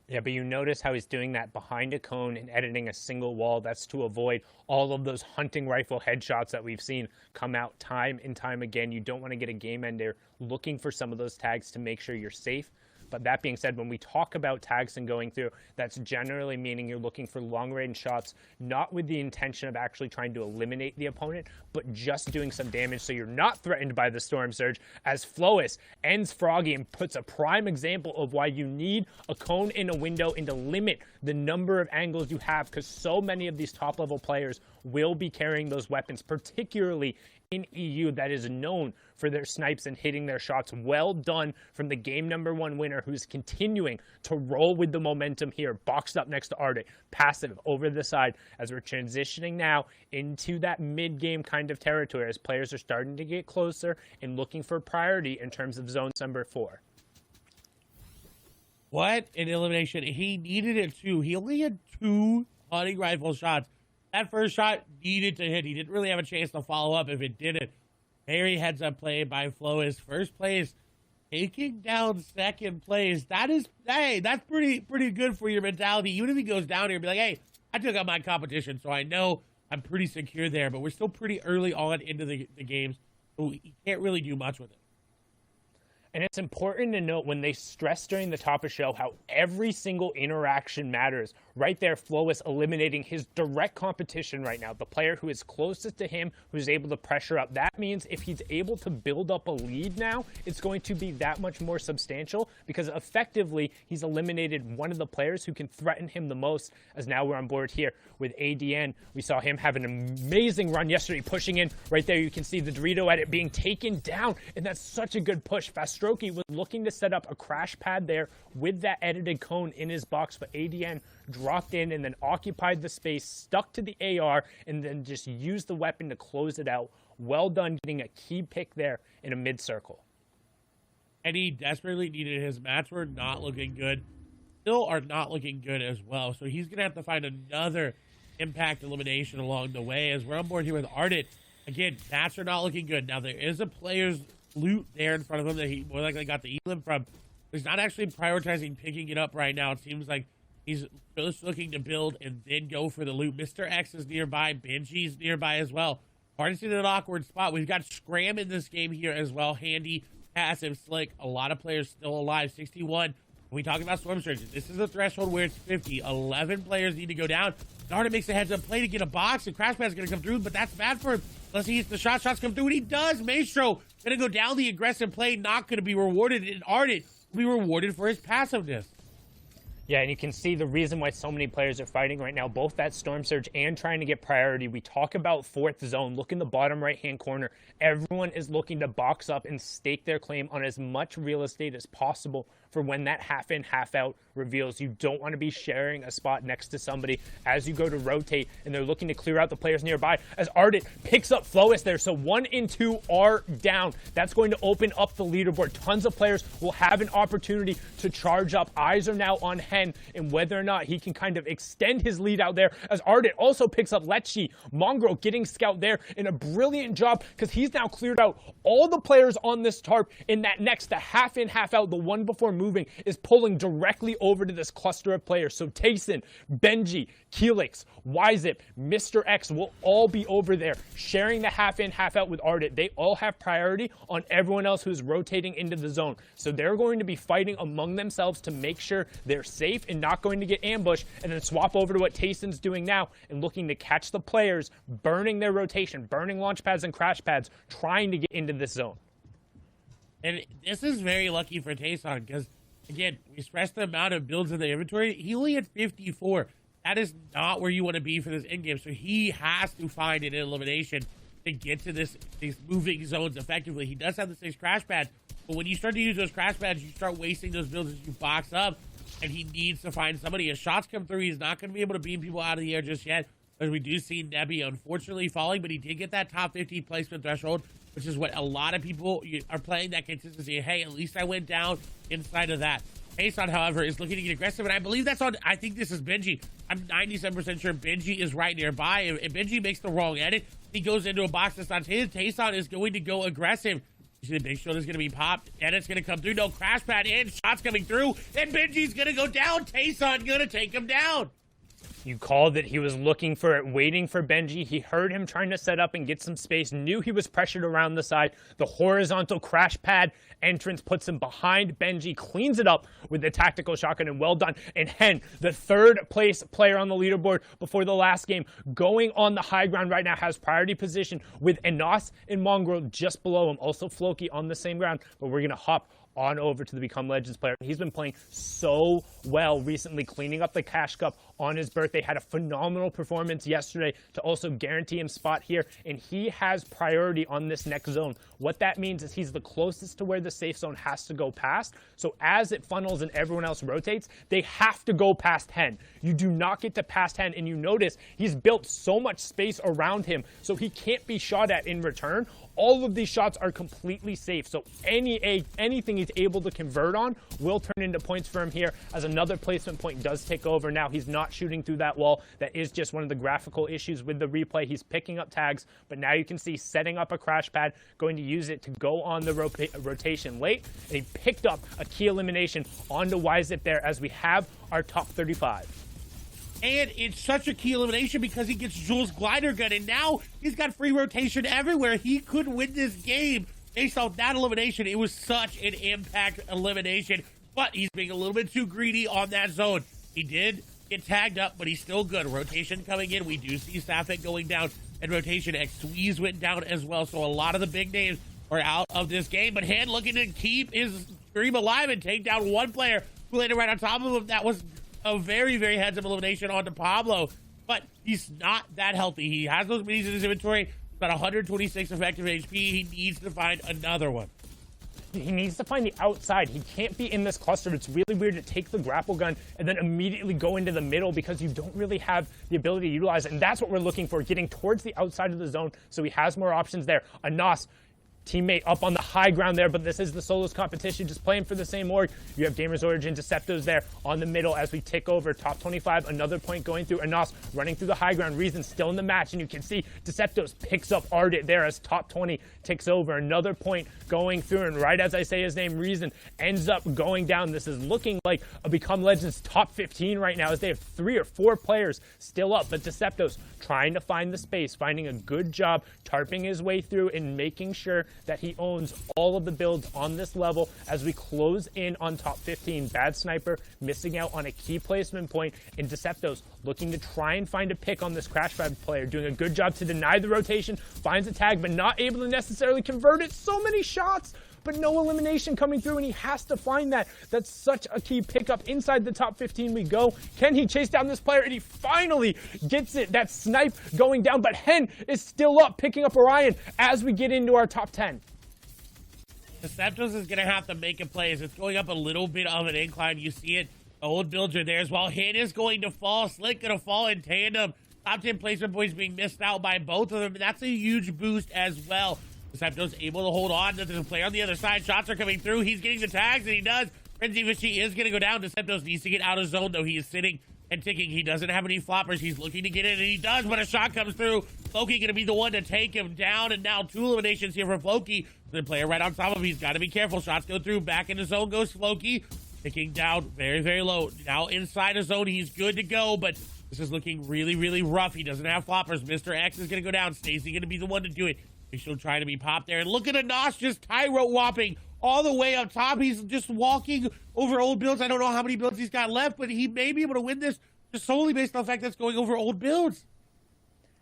Yeah, but you notice how he's doing that behind a cone and editing a single wall. That's to avoid all of those hunting rifle headshots that we've seen come out time and time again. You don't want to get a game ender looking for some of those tags to make sure you're safe. But that being said, when we talk about tags and going through, that's generally meaning you're looking for long-range shots, not with the intention of actually trying to eliminate the opponent, but just doing some damage so you're not threatened by the Storm Surge, as Flois ends Froggy and puts a prime example of why you need a cone in a window and to limit the number of angles you have, because so many of these top-level players will be carrying those weapons, particularly in EU, that is known for their snipes and hitting their shots. Well done from the game #1 winner, who's continuing to roll with the momentum here, boxed up next to Ardit, passive over the side, as we're transitioning now into that mid-game kind of territory, as players are starting to get closer and looking for priority in terms of zone number 4. What an elimination. He needed it too. He only had 2 hunting rifle shots. That first shot needed to hit. He didn't really have a chance to follow up if it didn't. Very heads-up play by Flois. First place, taking down second place. That is, hey, that's pretty good for your mentality. Even if he goes down here and be like, hey, I took out my competition, so I know I'm pretty secure there. But we're still pretty early on into the games, so you can't really do much with it. And it's important to note when they stress during the top of show how every single interaction matters. Right there, Flois eliminating his direct competition right now, the player who is closest to him, who's able to pressure up. That means if he's able to build up a lead now, it's going to be that much more substantial, because effectively he's eliminated one of the players who can threaten him the most, as now we're on board here with ADN. We saw him have an amazing run yesterday, pushing in. Right there, you can see the Dorito edit being taken down, and that's such a good push. Strokey was looking to set up a crash pad there with that edited cone in his box, but ADN dropped in and then occupied the space, stuck to the AR, and then just used the weapon to close it out. Well done getting a key pick there in a mid-circle. And he desperately needed his mats were not looking good. Still are not looking good as well. So he's going to have to find another impact elimination along the way, as we're on board here with Ardit. Again, mats are not looking good. Now, there is a player's loot there in front of him that he more likely got the elim from. He's not actually prioritizing picking it up right now. It seems like he's just looking to build and then go for the loot. Mr. X is nearby. Banshee's nearby as well. Hardest in an awkward spot. We've got Scram in this game here as well. Handy, passive, slick. A lot of players still alive. 61. When we talk about Storm Surge, this is a threshold where it's 50. 11 players need to go down. Darda makes a heads-up play to get a box, and Crash Pad's going to come through, but that's bad for him. Unless he hits the shots come through, and he does. Maestro going to go down the aggressive play, not going to be rewarded, and Ardit will be rewarded for his passiveness. Yeah, and you can see the reason why so many players are fighting right now, both that Storm Surge and trying to get priority. We talk about 4th zone. Look in the bottom right-hand corner. Everyone is looking to box up and stake their claim on as much real estate as possible for when that half-in, half-out reveals. You don't want to be sharing a spot next to somebody as you go to rotate, and they're looking to clear out the players nearby, as Ardit picks up Flois there. So 1 and 2 are down. That's going to open up the leaderboard. Tons of players will have an opportunity to charge up. Eyes are now on Hen. Hen and whether or not he can kind of extend his lead out there, as Ardit also picks up Lecce. Mongrel getting scout there in a brilliant job because he's now cleared out all the players on this tarp. In that next, the half in, half out, the one before moving, is pulling directly over to this cluster of players. So Tayson, Benji, Keelix, Wyzip, Mr. X will all be over there sharing the half in, half out with Ardit. They all have priority on everyone else who's rotating into the zone. So they're going to be fighting among themselves to make sure they're safe and not going to get ambushed, and then swap over to what Tayson's doing now and looking to catch the players, burning their rotation, burning launch pads and crash pads, trying to get into this zone. And this is very lucky for Tayson because, again, we stressed the amount of builds in the inventory. He only had 54. That is not where you want to be for this endgame. So he has to find an elimination to get to these moving zones effectively. He does have the 6 crash pads, but when you start to use those crash pads, you start wasting those builds as you box up, and he needs to find somebody. As shots come through, he's not going to be able to beam people out of the air just yet, as we do see Nebby unfortunately falling, but he did get that top 50 placement threshold, which is what a lot of people are playing, that consistency. Hey, at least I went down inside of that. Tayson, however, is looking to get aggressive, and I believe that's on, I think this is Benji. I'm 97% sure Benji is right nearby. If Benji makes the wrong edit, he goes into a box that's not his. Tayson is going to go aggressive. You see the big shield is going to be popped. Edit's going to come through. No crash pad in. Shots coming through. And Benji's going to go down. Tayson going to take him down. You called that he was looking for it, waiting for Benji. He heard him trying to set up and get some space, knew he was pressured around the side. The horizontal crash pad entrance puts him behind Benji, cleans it up with the tactical shotgun, and well done. And Hen, the 3rd place player on the leaderboard before the last game, going on the high ground right now, has priority position with Enos and Mongrel just below him. Also Floki on the same ground, but we're going to hop on over to the Become Legends player. He's been playing so well recently, cleaning up the Cash Cup on his birthday. Had a phenomenal performance yesterday to also guarantee him spot here, and he has priority on this next zone. What that means is he's the closest to where the safe zone has to go past. So as it funnels and everyone else rotates, they have to go past Hen. You do not get to past Hen, and you notice he's built so much space around him so he can't be shot at in return. All of these shots are completely safe, so anything he's able to convert on will turn into points for him here, as another placement point does take over. Now he's not shooting through that wall. That is just one of the graphical issues with the replay. He's picking up tags, but now you can see setting up a crash pad, going to use it to go on the rotation late, and he picked up a key elimination onto Wyzip there, as we have our top 35. And it's such a key elimination because he gets Jules' glider gun, and now he's got free rotation everywhere. He could win this game based off that elimination. It was such an impact elimination, but he's being a little bit too greedy on that zone. He did get tagged up, but he's still good. Rotation coming in. We do see Sapphic going down, and rotation X Squeeze went down as well. So a lot of the big names are out of this game, but Hand looking to keep his stream alive and take down one player who landed right on top of him. That was a very, very heads-up elimination onto Pablo, but he's not that healthy. He has those minis in his inventory, about 126 effective HP. He needs to find another one. He needs to find the outside. He can't be in this cluster. It's really weird to take the grapple gun and then immediately go into the middle because you don't really have the ability to utilize it, and that's what we're looking for, getting towards the outside of the zone so he has more options there. Anas, teammate up on the high ground there, but this is the solos competition, just playing for the same org. You have Gamers Origin, Deceptos there on the middle as we tick over top 25. Another point going through. Anas running through the high ground. Reason still in the match, and you can see Deceptos picks up Ardit there as top 20 ticks over. Another point going through, and right as I say his name, Reason ends up going down. This is looking like a Become Legends top 15 right now, as they have 3 or 4 players still up, but Deceptos trying to find the space, finding a good job, tarping his way through and making sure that he owns all of the builds on this level as we close in on top 15. Bad Sniper missing out on a key placement point, and Deceptos looking to try and find a pick on this Crash Pad player, doing a good job to deny the rotation, finds a tag, but not able to necessarily convert it. So many shots, but no elimination coming through, and he has to find that. That's such a key pickup. Inside the top 15 we go. Can he chase down this player? And he finally gets it. That snipe going down, but Hen is still up, picking up Orion as we get into our top 10. Deceptos is going to have to make a play as it's going up a little bit of an incline. You see it. The old builds are there as well. Hen is going to fall. Slick going to fall in tandem. Top 10 placement points being missed out by both of them. That's a huge boost as well. Deceptos able to hold on. There's a player on the other side. Shots are coming through. He's getting the tags, and he does. Frenzy Fishy is going to go down. Deceptos needs to get out of zone, though. He is sitting and ticking. He doesn't have any floppers. He's looking to get in, and he does, but a shot comes through. Floki going to be the one to take him down, and now 2 eliminations here for Floki. The player right on top of him. He's got to be careful. Shots go through. Back into zone goes Floki. Ticking down very, very low. Now inside of zone, he's good to go, but this is looking really, really rough. He doesn't have floppers. Mr. X is going to go down. Stacy going to be the one to do it. He's still trying to be popped there. And look at Anas just Tyro whopping all the way up top. He's just walking over old builds. I don't know how many builds he's got left, but he may be able to win this just solely based on the fact that's going over old builds.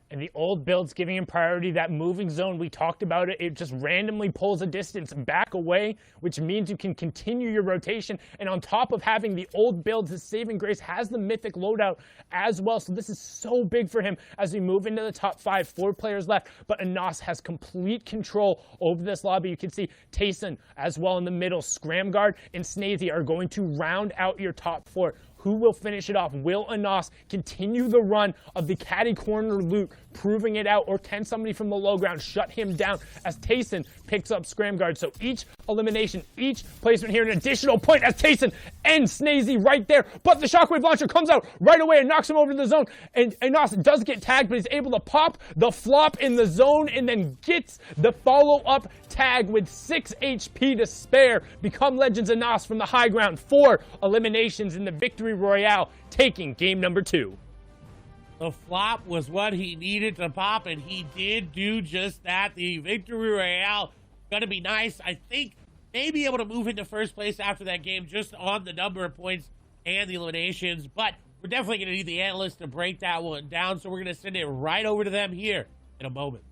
And the old builds giving him priority. That moving zone, we talked about it. It just randomly pulls a distance back away, which means you can continue your rotation. And on top of having the old builds, his saving grace has the mythic loadout as well. So this is so big for him as we move into the top 5. 4 players left, but Anas has complete control over this lobby. You can see Tayson as well in the middle. Scramguard and Snazy are going to round out your top 4. Who will finish it off? Will Anas continue the run of the caddy corner loot, proving it out, or can somebody from the low ground shut him down as Tayson picks up Scramguard? So each elimination, each placement here, an additional point as Tayson ends Snazy right there. But the shockwave launcher comes out right away and knocks him over to the zone. And Anas does get tagged, but he's able to pop the flop in the zone and then gets the follow-up tag with 6 HP to spare. Become Legends Anas from the high ground. 4 eliminations in the Victory Royale, taking game number 2. The flop was what he needed to pop, and he did do just that. The Victory Royale going to be nice. I think may be able to move into first place after that game just on the number of points and the eliminations, but we're definitely going to need the analysts to break that one down, so we're going to send it right over to them here in a moment.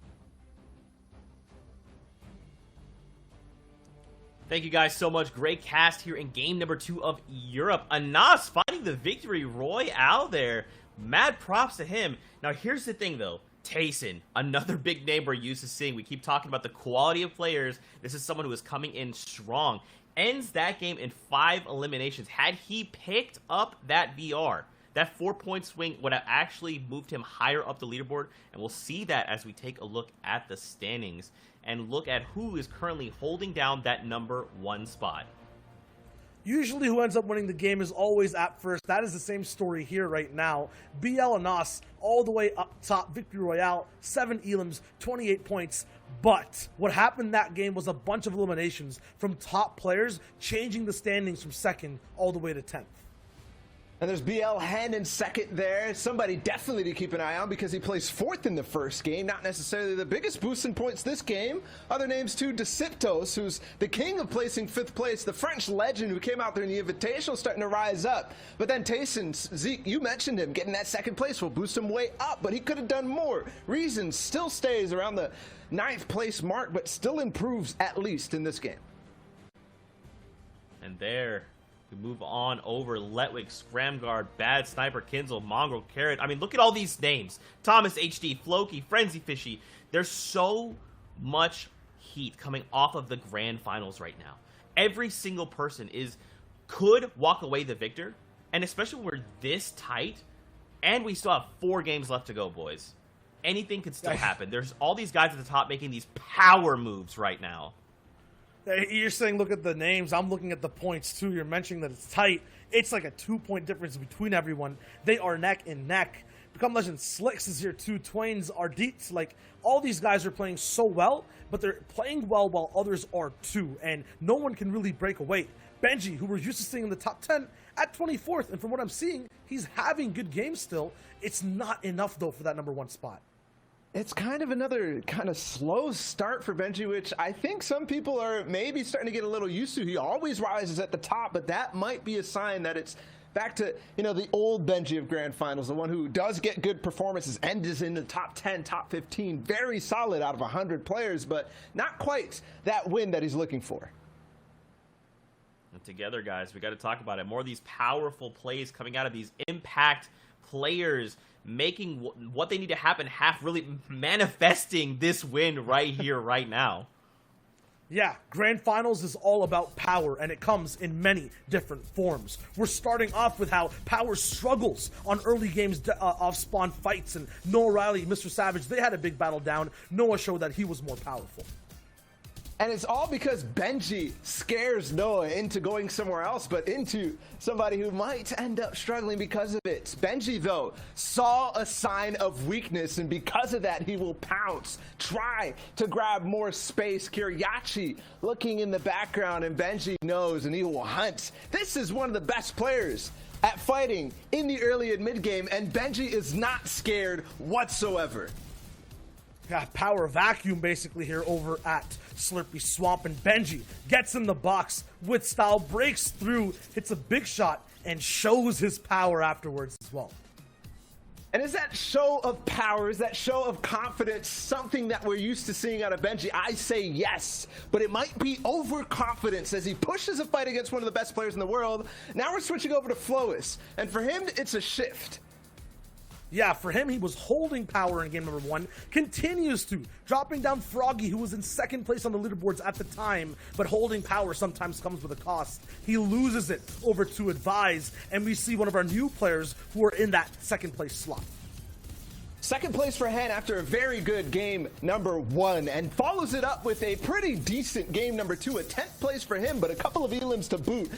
Thank you guys so much. Great cast here in game number 2 of Europe. Anas finding the Victory Royale there. Mad props to him. Now, here's the thing, though. Tayson, another big name we're used to seeing. We keep talking about the quality of players. This is someone who is coming in strong. Ends that game in 5 eliminations. Had he picked up that VR, that 4-point swing would have actually moved him higher up the leaderboard, and we'll see that as we take a look at the standings and look at who is currently holding down that number 1 spot. Usually who ends up winning the game is always at first. That is the same story here right now. BL Anas all the way up top. Victory Royale, 7 elims, 28 points. But what happened that game was a bunch of eliminations from top players, changing the standings from 2nd all the way to 10th. And there's BL Hen in 2nd there. Somebody definitely to keep an eye on because he placed 4th in the first game. Not necessarily the biggest boost in points this game. Other names too, Deceptos, who's the king of placing 5th place. The French legend who came out there in the Invitational starting to rise up. But then Tayson, Zeke, you mentioned him. Getting that 2nd place will boost him way up, but he could have done more. Reason still stays around the 9th place mark, but still improves at least in this game. And there, we move on over. Letwick, Scramguard, Bad Sniper, Kinzel, Mongrel, Carrot. I mean, look at all these names. Thomas HD, Floki, Frenzy Fishy. There's so much heat coming off of the grand finals right now. Every single person could walk away the victor, and especially when we're this tight, and we still have 4 games left to go, boys. Anything could still happen. There's all these guys at the top making these power moves right now. You're saying look at the names. I'm looking at the points, too. You're mentioning that it's tight. It's like a 2-point difference between everyone. They are neck and neck. Become Legend Slicks is here, too. Twains, Ardits. Like, all these guys are playing so well, but they're playing well while others are, too. And no one can really break away. Benji, who we're used to seeing in the top 10, at 24th. And from what I'm seeing, he's having good games still. It's not enough, though, for that number 1 spot. It's kind of another kind of slow start for Benji, which I think some people are maybe starting to get a little used to. He always rises at the top, but that might be a sign that it's back to, you know, the old Benji of Grand Finals, the one who does get good performances and is in the top 10, top 15, very solid out of 100 players, but not quite that win that he's looking for. And together, guys, we got to talk about it. More of these powerful plays coming out of these impact players, making what they need to happen, really manifesting this win right here, right now. Yeah, Grand Finals is all about power, and it comes in many different forms. We're starting off with how power struggles on early games off-spawn fights, and Noah Riley, Mr. Savage, they had a big battle down. Noah showed that he was more powerful. And it's all because Benji scares Noah into going somewhere else, but into somebody who might end up struggling because of it. Benji, though, saw a sign of weakness, and because of that, he will pounce, try to grab more space. Kiriachi looking in the background, and Benji knows, and he will hunt. This is one of the best players at fighting in the early and mid game, and Benji is not scared whatsoever. Got power vacuum basically here over at Slurpy Swamp, and Benji gets in the box with style, breaks through, hits a big shot, and shows his power afterwards as well. And is that show of power, is that show of confidence something that we're used to seeing out of Benji? I say yes, but it might be overconfidence as he pushes a fight against one of the best players in the world. Now we're switching over to Flois, and for him, it's a shift. Yeah, for him, he was holding power in game number 1, continues to, dropping down Froggy, who was in second place on the leaderboards at the time, but holding power sometimes comes with a cost. He loses it over to Advise, and we see one of our new players who are in that second place slot. Second place for Hen after a very good game number 1, and follows it up with a pretty decent game number 2, a 10th place for him, but a couple of elims to boot.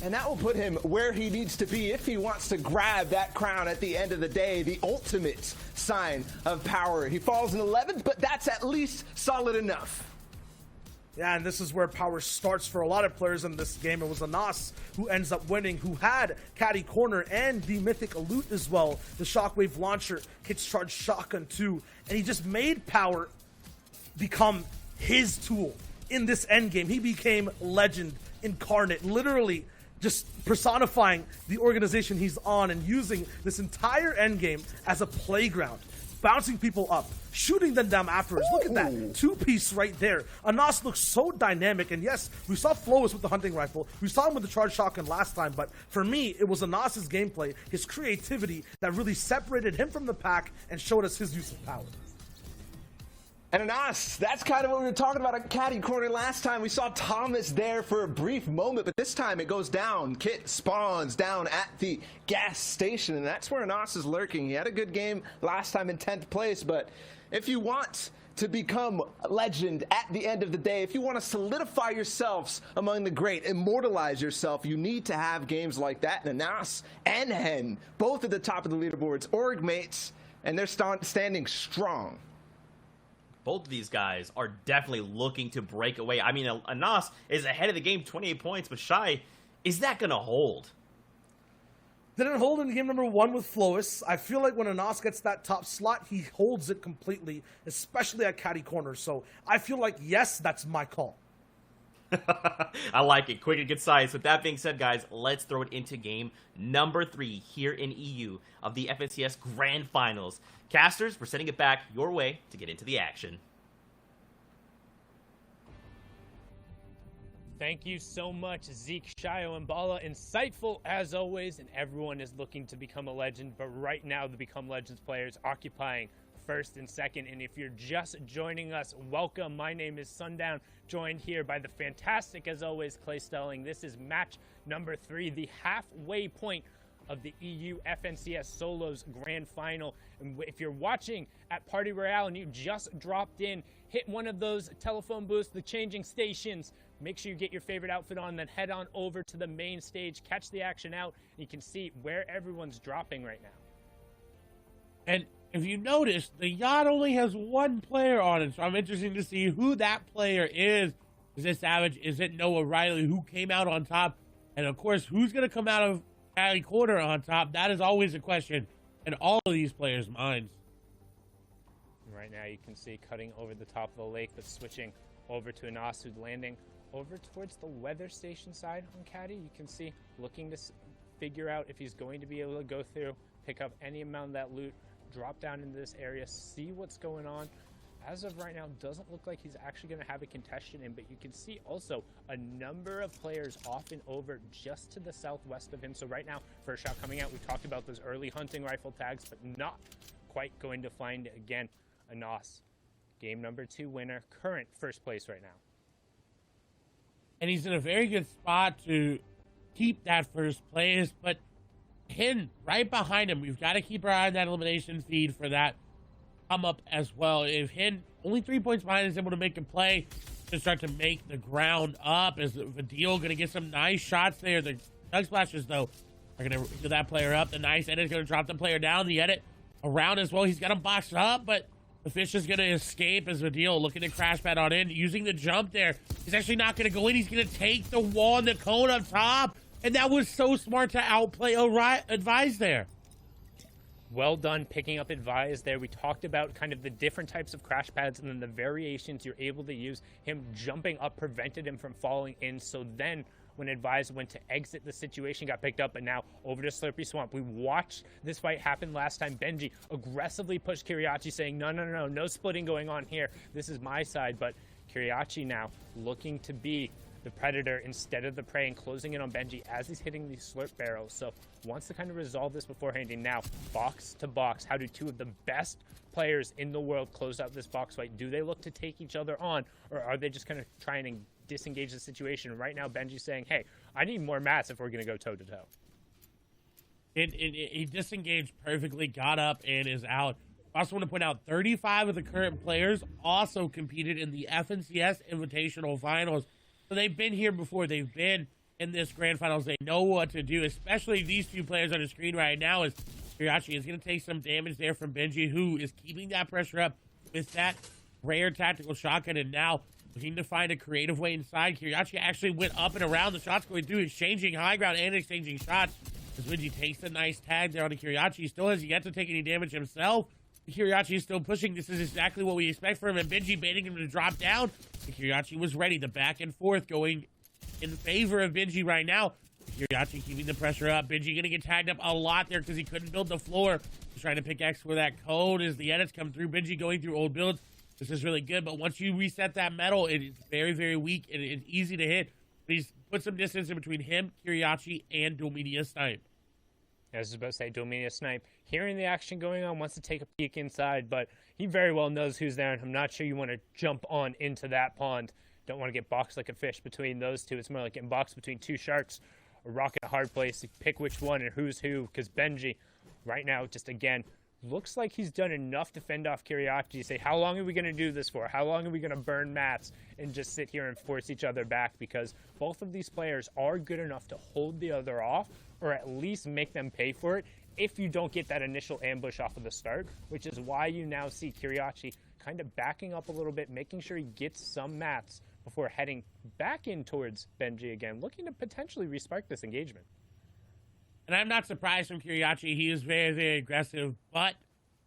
And that will put him where he needs to be if he wants to grab that crown at the end of the day, the ultimate sign of power. He falls in 11th, but that's at least solid enough. Yeah, and this is where power starts for a lot of players in this game. It was Anas who ends up winning, who had Caddy Corner and the Mythic Loot as well. The Shockwave Launcher hits Charge Shotgun too, and he just made power become his tool in this endgame. He became Legend incarnate, literally just personifying the organization he's on and using this entire endgame as a playground, bouncing people up, shooting them down afterwards. Look at that two-piece right there. Anas looks so dynamic, and yes, we saw Flois with the hunting rifle, we saw him with the charge shotgun last time, but for me, it was Anas's gameplay, his creativity that really separated him from the pack and showed us his use of power. And Anas, that's kind of what we were talking about at Caddy Corner last time. We saw Thomas there for a brief moment, but this time it goes down. Kit spawns down at the gas station, and that's where Anas is lurking. He had a good game last time in 10th place, but if you want to become a legend at the end of the day, if you want to solidify yourselves among the great, immortalize yourself, you need to have games like that. And Anas and Hen, both at the top of the leaderboards, org mates, and they're standing strong. Both of these guys are definitely looking to break away. I mean, Anas is ahead of the game, 28 points, but Shy, is that going to hold? Didn't hold in game number 1 with Flois. I feel like when Anas gets that top slot, he holds it completely, especially at Caddy Corner. So I feel like, yes, that's my call. I like it. Quick and concise. With that being said, guys, let's throw it into game number 3 here in EU of the FNCS Grand Finals. Casters, we're sending it back your way to get into the action. Thank you so much, Zeke, Shio, and Bala. Insightful as always, and everyone is looking to become a legend, but right now the Become Legends players occupying first and second. And if you're just joining us, welcome. My name is Sundown, joined here by the fantastic, as always, Clay Stelling. This is match number 3, the halfway point of the EU FNCS Solos Grand Final. And if you're watching at Party Royale and you just dropped in, hit one of those telephone booths, the changing stations, make sure you get your favorite outfit on, then head on over to the main stage, catch the action out, and you can see where everyone's dropping right now. And if you notice, the yacht only has 1 player on it, so I'm interested to see who that player is. Is it Savage? Is it Noah Riley, who came out on top? And of course, who's going to come out of Caddy Corner on top? That is always a question in all of these players' minds. Right now you can see cutting over the top of the lake, but switching over to Anas, who's landing over towards the weather station side on Caddy. You can see looking to figure out if he's going to be able to go through, pick up any amount of that loot, drop down into this area, see what's going on. As of right now, doesn't look like he's actually going to have a contestant in, but you can see also a number of players off and over just to the southwest of him. So right now, first shot coming out, we talked about those early hunting rifle tags, but not quite going to find it again. Anas, game number 2 winner, current first place right now. And he's in a very good spot to keep that first place, but Hin right behind him. We've got to keep our eye on that elimination feed for that come up as well. If Hin, only 3 points behind, is able to make a play, to start to make the ground up. Is Vidal going to get some nice shots there? The Chug Splashes, though, are going to get that player up. The nice edit is going to drop the player down. The edit around as well. He's got him boxed up, but the fish is going to escape as Vidal looking to crash pad on in. Using the jump there. He's actually not going to go in. He's going to take the wall and the cone up top. And that was so smart to outplay Advise there. Well done picking up Advise there. We talked about kind of the different types of crash pads and then the variations you're able to use. Him jumping up prevented him from falling in. So then when Advise went to exit, the situation got picked up, but now over to Slurpy Swamp. We watched this fight happen last time. Benji aggressively pushed Kiriachi, saying, no splitting going on here. This is my side. But Kiriachi now looking to be the predator instead of the prey and closing in on Benji as he's hitting these slurp barrels. So wants to kind of resolve this beforehand. And now box to box, how do two of the best players in the world close out this box fight? Do they look to take each other on, or are they just kind of trying to disengage the situation? Right now Benji's saying, hey, I need more mats if we're going to go toe to toe. He disengaged perfectly, got up, and is out. I also want to point out 35 of the current players also competed in the FNCS Invitational Finals. So they've been here before. They've been in this grand finals. They know what to do, especially these two players on the screen right now. As Kiriachi is going to take some damage there from Benji, who is keeping that pressure up with that rare tactical shotgun, and now looking to find a creative way inside. Kiriachi actually went up and around the shots going through, exchanging high ground and exchanging shots. As Benji takes a nice tag there on the Kiriachi. He still has yet to take any damage himself. Kiriachi is still pushing. This is exactly what we expect from him. And Benji baiting him to drop down. Kiriachi was ready. The back and forth going in favor of Benji right now. Kiriachi keeping the pressure up. Benji going to get tagged up a lot there because he couldn't build the floor. He's trying to pickaxe for that code as the edits come through. Benji going through old builds. This is really good, but once you reset that metal, it is very, very weak and it's easy to hit. He's put some distance in between him, Kiriachi, and Domenia Snipe. I was about to say, Domenia Snipe, hearing the action going on, wants to take a peek inside, but he very well knows who's there, and I'm not sure you want to jump on into that pond. Don't want to get boxed like a fish between those two. It's more like getting boxed between two sharks. A rock in a hard place. You pick which one and who's who, because Benji, right now, just again, looks like he's done enough to fend off Kiriachi. You say, how long are we going to do this for? How long are we going to burn mats and just sit here and force each other back? Because both of these players are good enough to hold the other off, or at least make them pay for it if you don't get that initial ambush off of the start, which is why you now see Kiriachi kind of backing up a little bit, making sure he gets some mats before heading back in towards Benji again, looking to potentially respark this engagement. And I'm not surprised from Kiriachi. He is very, very aggressive, but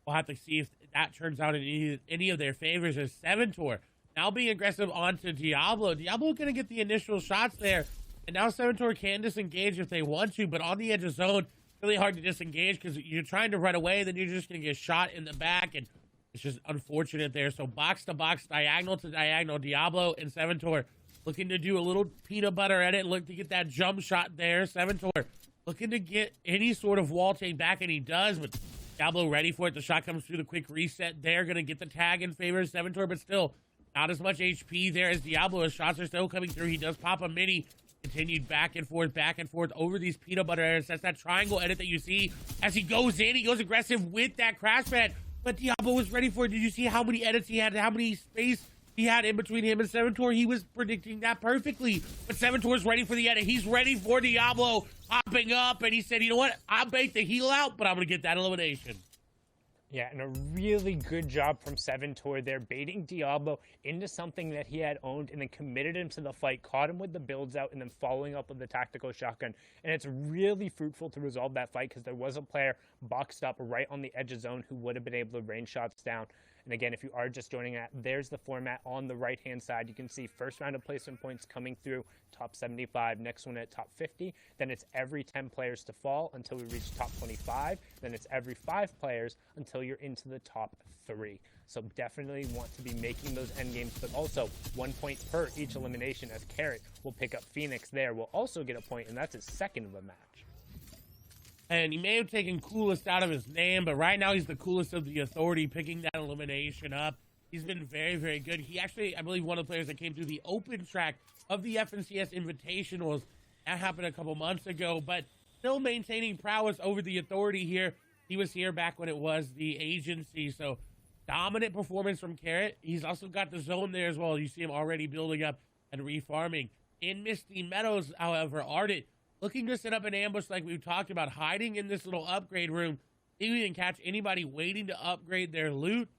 we'll have to see if that turns out in any of their favors. As Seventor now being aggressive onto Diablo. Diablo going to get the initial shots there, and now Seventor can disengage if they want to, but on the edge of zone, really hard to disengage because you're trying to run away, then you're just going to get shot in the back, and it's just unfortunate there. So box to box, diagonal to diagonal, Diablo and Seventor looking to do a little peanut butter edit, look to get that jump shot there. Seventor looking to get any sort of wall take back, and he does, but Diablo ready for it. The shot comes through, the quick reset there. Going to get the tag in favor of Seventor, but still not as much HP there as Diablo. His shots are still coming through. He does pop a mini. Continued back and forth over these peanut butter edits. That's that triangle edit that you see as he goes in. He goes aggressive with that crash pad, but Diablo was ready for it. Did you see how many edits he had, how many space he had in between him and Seventor? He was predicting that perfectly, but Seventor's ready for the edit. He's ready for Diablo hopping up, and he said, you know what? I'll bait the heal out, but I'm going to get that elimination. Yeah, and a really good job from Seventor there, baiting Diablo into something that he had owned and then committed him to the fight, caught him with the builds out, and then following up with the tactical shotgun. And it's really fruitful to resolve that fight because there was a player boxed up right on the edge of zone who would have been able to rain shots down. And again, if you are just joining that, there's the format on the right-hand side. You can see first round of placement points coming through, top 75, next one at top 50. Then it's every 10 players to fall until we reach top 25. Then it's every 5 players until you're into the top 3. So definitely want to be making those end games, but also 1 point per each elimination, as Carrot will pick up Phoenix there. Will also get a point, and that's his second of the match. And he may have taken coolest out of his name, but right now he's the coolest of the authority, picking that elimination up. He's been very, very good. He actually, I believe, one of the players that came through the open track of the FNCS Invitationals. That happened a couple months ago, but still maintaining prowess over the authority here. He was here back when it was the agency, so Dominant performance from Carrot. He's also got the zone there as well. You see him already building up and refarming. In Misty Meadows, however, Ardent looking to set up an ambush like we've talked about, hiding in this little upgrade room. He can catch anybody waiting to upgrade their loot.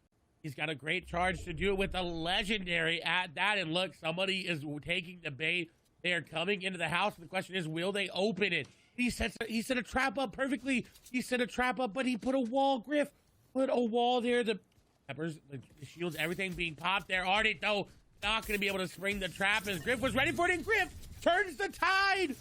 He's got a great charge to do it with a legendary at that. And look, somebody is taking the bait. They are coming into the house. The question is, will they open it? He set a trap up perfectly. He set a trap up, but he put a wall, Griff. Put a wall there. The peppers, the shields, everything being popped there. Ardent, though, not going to be able to spring the trap as Griff was ready for it, and Griff turns the tide.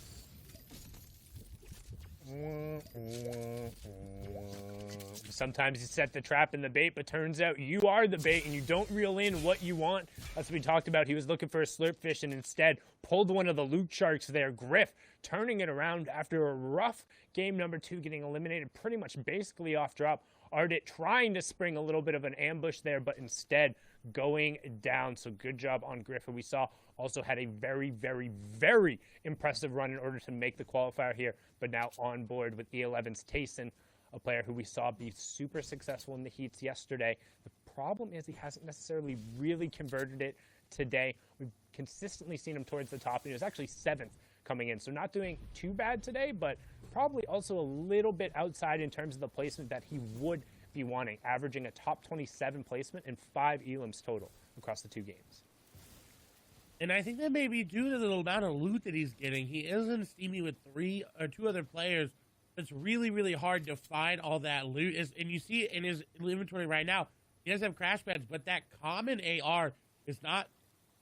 Sometimes you set the trap and the bait, but turns out you are the bait and you don't reel in what you want. That's what we talked about. He was looking for a slurp fish and instead pulled one of the loot sharks there. Griff turning it around after a rough game number 2, getting eliminated pretty much basically off drop. Ardent trying to spring a little bit of an ambush there, but instead going down. So good job on Griff, who we saw also had a very, very, very impressive run in order to make the qualifier here, but now on board with E11's Tayson, a player who we saw be super successful in the heats yesterday. The problem is he hasn't necessarily really converted it today. We've consistently seen him towards the top. He was actually 7th coming in, so not doing too bad today, but probably also a little bit outside in terms of the placement that he would be wanting, averaging a top 27 placement and 5 elims total across the 2 games. And I think that may be due to the amount of loot that he's getting. He is in Steamy with 2 other players. It's really, really hard to find all that loot. And you see it in his inventory right now. He does have crash pads, but that common AR is not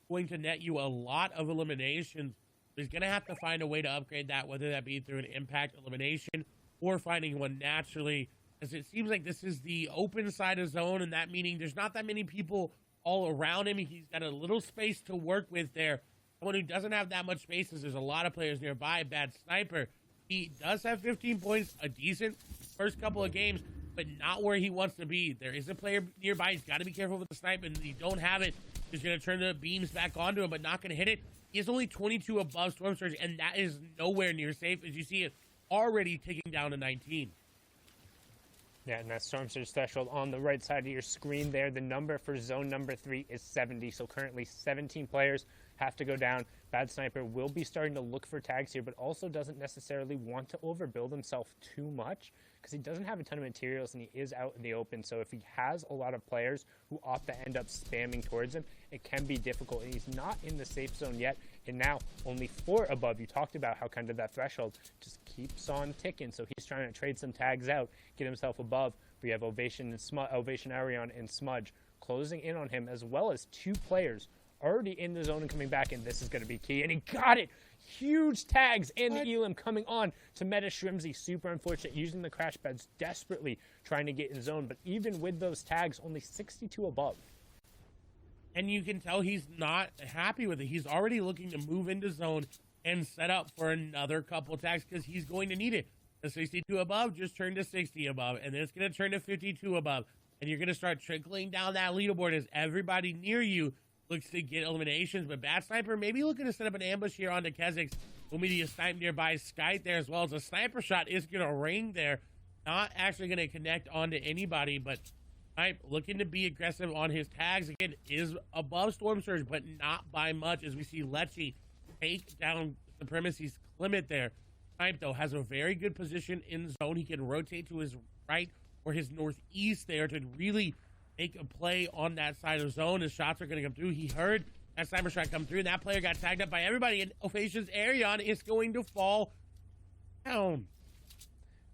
going to net you a lot of eliminations. He's going to have to find a way to upgrade that, whether that be through an impact elimination or finding one naturally, as it seems like this is the open side of zone, and that meaning there's not that many people all around him. He's got a little space to work with there. Someone who doesn't have that much space is there's a lot of players nearby. Bad Sniper. He does have 15 points, a decent first couple of games, but not where he wants to be. There is a player nearby. He's got to be careful with the snipe, and if you don't have it, he's going to turn the beams back onto him, but not going to hit it. He is only 22 above Storm Surge, and that is nowhere near safe, as you see it already ticking down to 19. Yeah, and that Storm Surge threshold on the right side of your screen there. The number for zone number 3 is 70, so currently 17 players have to go down. Bad Sniper will be starting to look for tags here, but also doesn't necessarily want to overbuild himself too much because he doesn't have a ton of materials and he is out in the open. So if he has a lot of players who opt to end up spamming towards him, it can be difficult. And he's not in the safe zone yet, and now only 4 above. You talked about how kind of that threshold just keeps on ticking. So he's trying to trade some tags out, get himself above. We have Ovation Arion and Smudge closing in on him, as well as 2 players already in the zone and coming back, and this is going to be key. And he got it! Huge tags and the Elim coming on to Meta Shrimsy. Super unfortunate, using the crash pads desperately trying to get in zone, but even with those tags, only 62 above. And you can tell he's not happy with it. He's already looking to move into zone and set up for another couple tags because he's going to need it. The 62 above just turned to 60 above, and then it's going to turn to 52 above. And you're going to start trickling down that leaderboard as everybody near you looks to get eliminations. But Bad Sniper maybe looking to set up an ambush here onto Kezix. Will be a snipe nearby Skype there, as well as a sniper shot is going to ring there. Not actually going to connect onto anybody, but Snipe looking to be aggressive on his tags. Again, is above Storm Surge, but not by much, as we see Lecce take down Supremacy's Clement there. Snipe, though, has a very good position in zone. He can rotate to his right or his northeast there to really make a play on that side of zone. His shots are going to come through. He heard that sniper shot come through, and that player got tagged up by everybody, and Ophacia's Arion is going to fall down.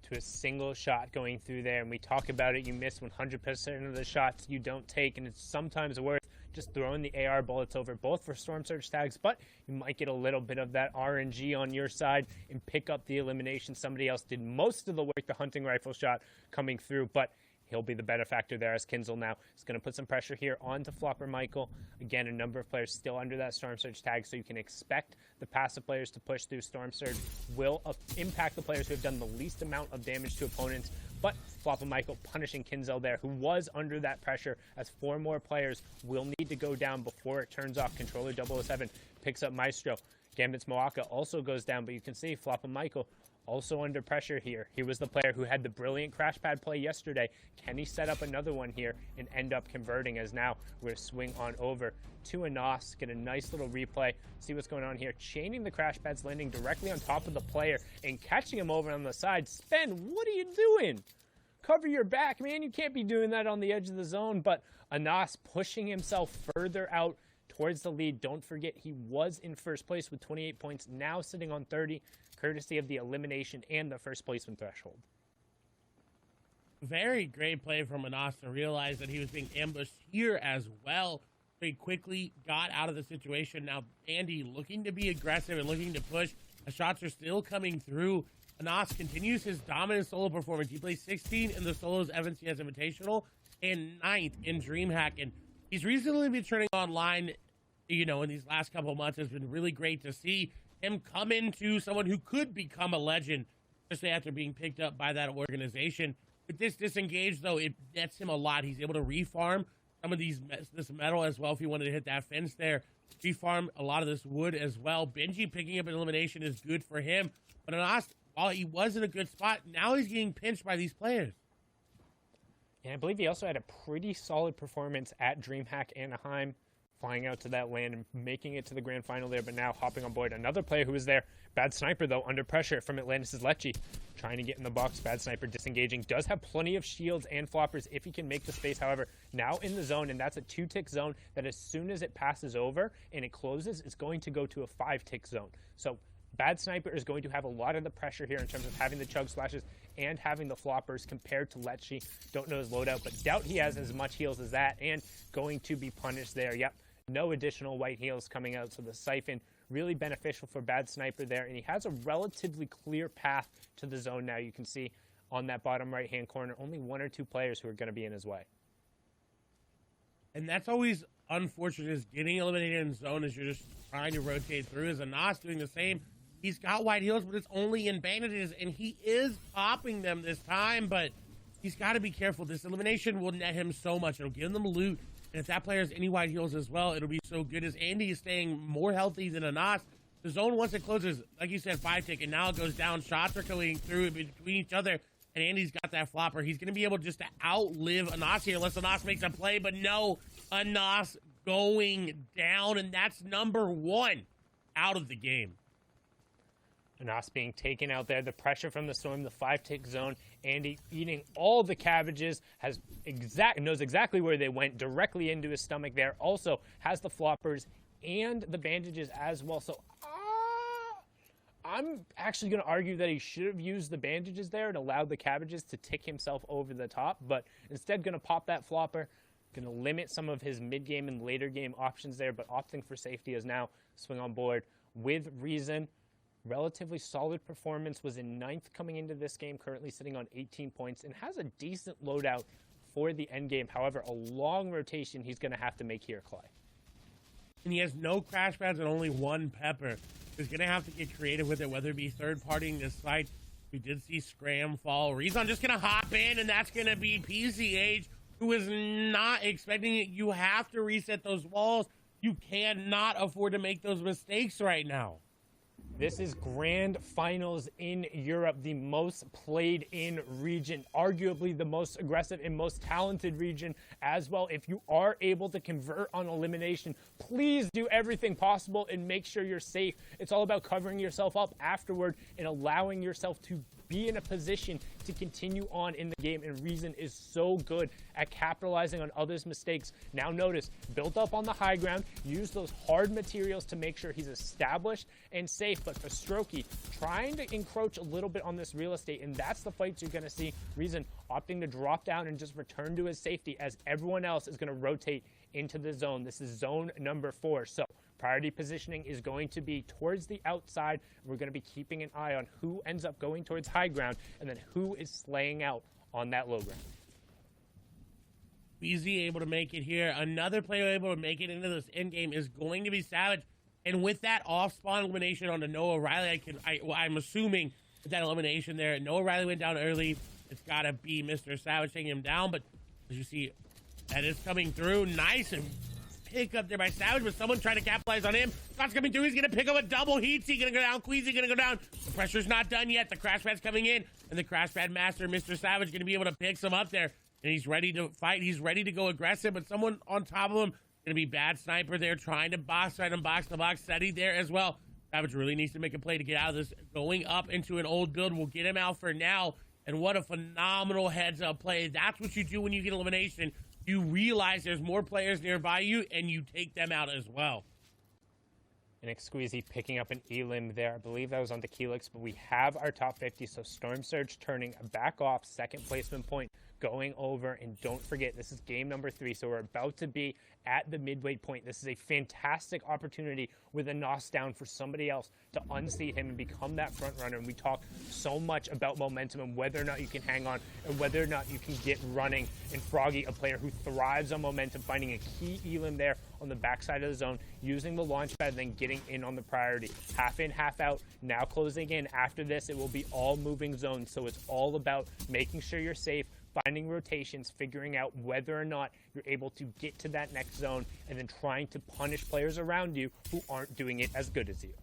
To a single shot going through there, and we talk about it, you miss 100% of the shots you don't take, and it's sometimes worth just throwing the AR bullets over, both for Storm Surge tags, but you might get a little bit of that RNG on your side and pick up the elimination. Somebody else did most of the work, the hunting rifle shot coming through, but he'll be the benefactor there, as Kinzel now is going to put some pressure here onto Flopper Michael. Again, a number of players still under that Storm Surge tag, so you can expect the passive players to push through. Storm Surge will impact the players who have done the least amount of damage to opponents, but Flopper Michael punishing Kinzel there, who was under that pressure, as 4 more players will need to go down before it turns off. Controller 007 picks up Maestro. Gambit's Moaka also goes down, but you can see Flopper Michael also under pressure here. He was the player who had the brilliant crash pad play yesterday. Can he set up another one here and end up converting, as now we're swing on over to Anas, get a nice little replay, see what's going on here. Chaining the crash pads, landing directly on top of the player and catching him over on the side. Spen, what are you doing? Cover your back, man. You can't be doing that on the edge of the zone. But Anas pushing himself further out towards the lead. Don't forget, he was in first place with 28 points, now sitting on 30, courtesy of the elimination and the first placement threshold. Very great play from Anas to realize that he was being ambushed here as well. Very quickly got out of the situation. Now Andy looking to be aggressive and looking to push. The shots are still coming through. Anas continues his dominant solo performance. He plays 16 in the solos Evans CS Invitational and 9th in DreamHack. And he's recently been turning online, you know, in these last couple of months. It's been really great to see him come into someone who could become a legend, especially after being picked up by that organization. With this disengage, though, it nets him a lot. He's able to refarm some of this metal as well if he wanted to hit that fence there. Refarm a lot of this wood as well. Benji picking up an elimination is good for him. But Anas, while he was in a good spot, now he's getting pinched by these players. And I believe he also had a pretty solid performance at DreamHack Anaheim, flying out to that land and making it to the grand final there, but now hopping on board another player who was there. Bad Sniper, though, under pressure from Atlantis' Lecce. Trying to get in the box. Bad Sniper disengaging. Does have plenty of shields and floppers if he can make the space, however. Now in the zone, and that's a 2-tick zone that as soon as it passes over and it closes, it's going to go to a 5-tick zone. So Bad Sniper is going to have a lot of the pressure here in terms of having the chug splashes and having the floppers compared to Lecce. Don't know his loadout, but doubt he has as much heals as that, and going to be punished there. Yep, no additional white heals coming out, so the Siphon really beneficial for Bad Sniper there, and he has a relatively clear path to the zone now. You can see on that bottom right-hand corner, only 1 or 2 players who are going to be in his way. And that's always unfortunate, is getting eliminated in zone as you're just trying to rotate through. As Anas doing the same. He's got white heals, but it's only in bandages, and he is popping them this time, but he's got to be careful. This elimination will net him so much. It'll give them loot, and if that player has any white heals as well, it'll be so good, as Andy is staying more healthy than Anas. The zone, once it closes, like you said, 5-tick, and now it goes down. Shots are going through between each other, and Andy's got that flopper. He's going to be able just to outlive Anas here, unless Anas makes a play, but no, Anas going down, and that's number 1 out of the game. Anas being taken out there, the pressure from the storm, the 5-tick zone. Andy eating all the cabbages, knows exactly where they went, directly into his stomach there. Also has the floppers and the bandages as well. So I'm actually going to argue that he should have used the bandages there and allowed the cabbages to tick himself over the top, but instead going to pop that flopper, going to limit some of his mid-game and later game options there, but opting for safety is now swing on board with reason. Relatively solid performance, was in 9th coming into this game, currently sitting on 18 points, and has a decent loadout for the end game. However, a long rotation he's going to have to make here, Clay. And he has no crash pads and only 1 pepper. He's going to have to get creative with it, whether it be third-partying this site. We did see Scram fall. Rezon just going to hop in, and that's going to be PCH, who is not expecting it. You have to reset those walls. You cannot afford to make those mistakes right now. This is Grand Finals in Europe, the most played in region, arguably the most aggressive and most talented region as well. If you are able to convert on elimination, please do everything possible and make sure you're safe. It's all about covering yourself up afterward and allowing yourself to be in a position to continue on in the game, and Reason is so good at capitalizing on others' mistakes. Now notice, built up on the high ground, use those hard materials to make sure he's established and safe, but for Strokey, trying to encroach a little bit on this real estate, and that's the fights you're going to see. Reason opting to drop down and just return to his safety as everyone else is going to rotate into the zone. This is zone number 4, so priority positioning is going to be towards the outside. We're going to be keeping an eye on who ends up going towards high ground and then who is slaying out on that low ground. Easy able to make it here. Another player able to make it into this end game is going to be Savage. And with that off-spawn elimination on the Noah Riley, I'm assuming with that elimination there, Noah Riley went down early. It's got to be Mr. Savage taking him down. But as you see, that is coming through. Nice and pick up there by Savage, but someone trying to capitalize on him. Scott's coming through. He's going to pick up a double. Heatsy going to go down. Queasy going to go down. The pressure's not done yet. The Crash Pad's coming in, and the Crash Pad master, Mr. Savage, going to be able to pick some up there. And he's ready to fight. He's ready to go aggressive, but someone on top of him, going to be bad sniper there, trying to box right and box the box. Steady there as well. Savage really needs to make a play to get out of this. Going up into an old build will get him out for now. And what a phenomenal heads-up play. That's what you do when you get elimination. You realize there's more players nearby you, and you take them out as well. And Exqueezy picking up an elim there. I believe that was on the Helix, but we have our top 50. So Storm Surge turning back off, second placement point, going over. And don't forget, this is game number 3, so we're about to be at the midway point. This is a fantastic opportunity with a nos down for somebody else to unseat him and become that front runner. And we talk so much about momentum and whether or not you can hang on and whether or not you can get running. And Froggy, a player who thrives on momentum, finding a key elim there on the backside of the zone, using the launch pad, then getting in on the priority. Half in, half out, now closing in. After this, it will be all moving zones. So it's all about making sure you're safe, finding rotations, figuring out whether or not you're able to get to that next zone, and then trying to punish players around you who aren't doing it as good as you.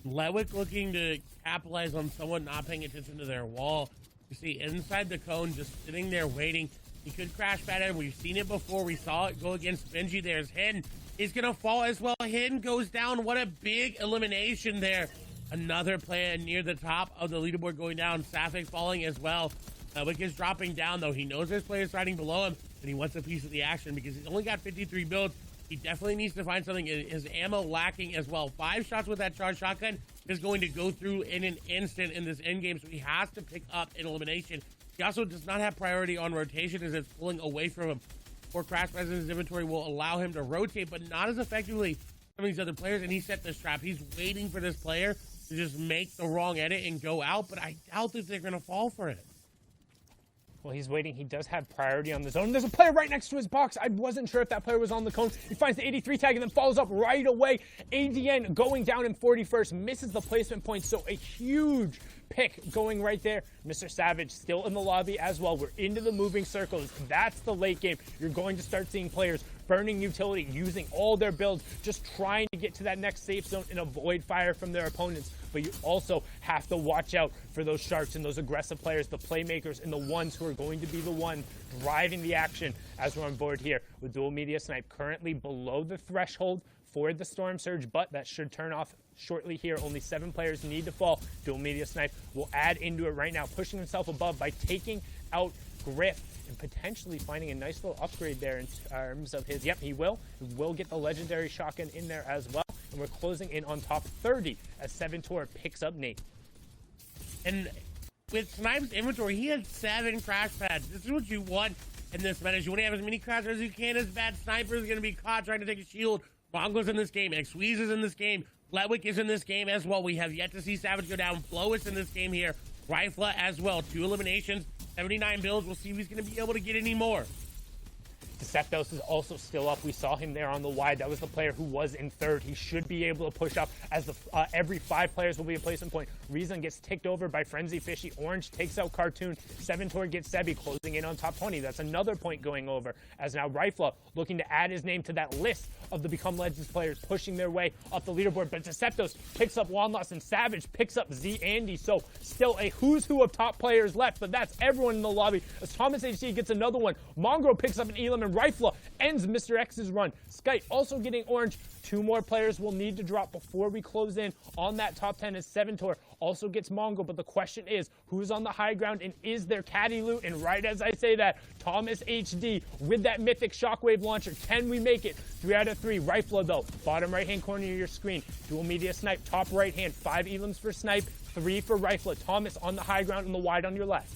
Lewick looking to capitalize on someone not paying attention to their wall. You see inside the cone, just sitting there waiting. He could crash pad him. We've seen it before. We saw it go against Benji. There's Hidden. He's going to fall as well. Hidden goes down. What a big elimination there. Another player near the top of the leaderboard going down. Safik falling as well. Lewick is dropping down, though. He knows there's players riding below him, and he wants a piece of the action because he's only got 53 builds. He definitely needs to find something. His ammo lacking as well. 5 shots with that charged shotgun is going to go through in an instant in this end game, so he has to pick up an elimination. He also does not have priority on rotation as it's pulling away from him. Or Crash Pads in his inventory will allow him to rotate, but not as effectively as some of these other players, and he set this trap. He's waiting for this player to just make the wrong edit and go out, but I doubt that they're going to fall for it. Well, he's waiting. He does have priority on the zone. There's a player right next to his box. I wasn't sure if that player was on the cone. He finds the 83 tag and then follows up right away. ADN going down in 41st, misses the placement point, so a huge pick going right there. Mr. Savage still in the lobby as well. We're into the moving circles. That's the late game. You're going to start seeing players burning utility, using all their builds, just trying to get to that next safe zone and avoid fire from their opponents. But you also have to watch out for those sharks and those aggressive players, the playmakers, and the ones who are going to be the one driving the action as we're on board here with Dual Media Snipe currently below the threshold for the Storm Surge, but that should turn off shortly here. Only 7 players need to fall. Dual Media Snipe will add into it right now, pushing himself above by taking out Griff and potentially finding a nice little upgrade there in terms of his. Yep, he will. He will get the legendary shotgun in there as well. And we're closing in on top 30 as 7-Tor picks up Nate. And with Snipe's inventory, he had 7 crash pads. This is what you want in this meta. You want to have as many crash pads as you can. As bad Sniper is going to be caught trying to take a shield. Mongo's in this game. Xweeze is in this game. Lewick is in this game as well. We have yet to see Savage go down. Flo is in this game here. Rifla as well. 2 eliminations. 79 builds. We'll see if he's going to be able to get any more. Deceptos is also still up. We saw him there on the wide. That was the player who was in 3rd. He should be able to push up as every 5 players will be a placement point. Reason gets ticked over by Frenzy Fishy. Orange takes out Cartoon. 7-Tor gets Sebi, closing in on top 20. That's another point going over as now Rifla looking to add his name to that list of the Become Legends players pushing their way up the leaderboard. But Deceptos picks up Wanloss and Savage picks up Z Andy. So still a who's who of top players left, but that's everyone in the lobby as Thomas HC gets another one. Mongrel picks up an Elam and Rifla ends Mr. X's run. Skype also getting orange. 2 more players will need to drop before we close in on that top 10 as 7-Tor also gets Mongo. But the question is, who's on the high ground and is there caddy loot? And right as I say that, Thomas HD with that mythic shockwave launcher. Can we make it? 3 out of 3. Rifla though, bottom right hand corner of your screen. Dual Media Snipe, top right hand. 5 Elams for Snipe, 3 for Rifla. Thomas on the high ground and the wide on your left.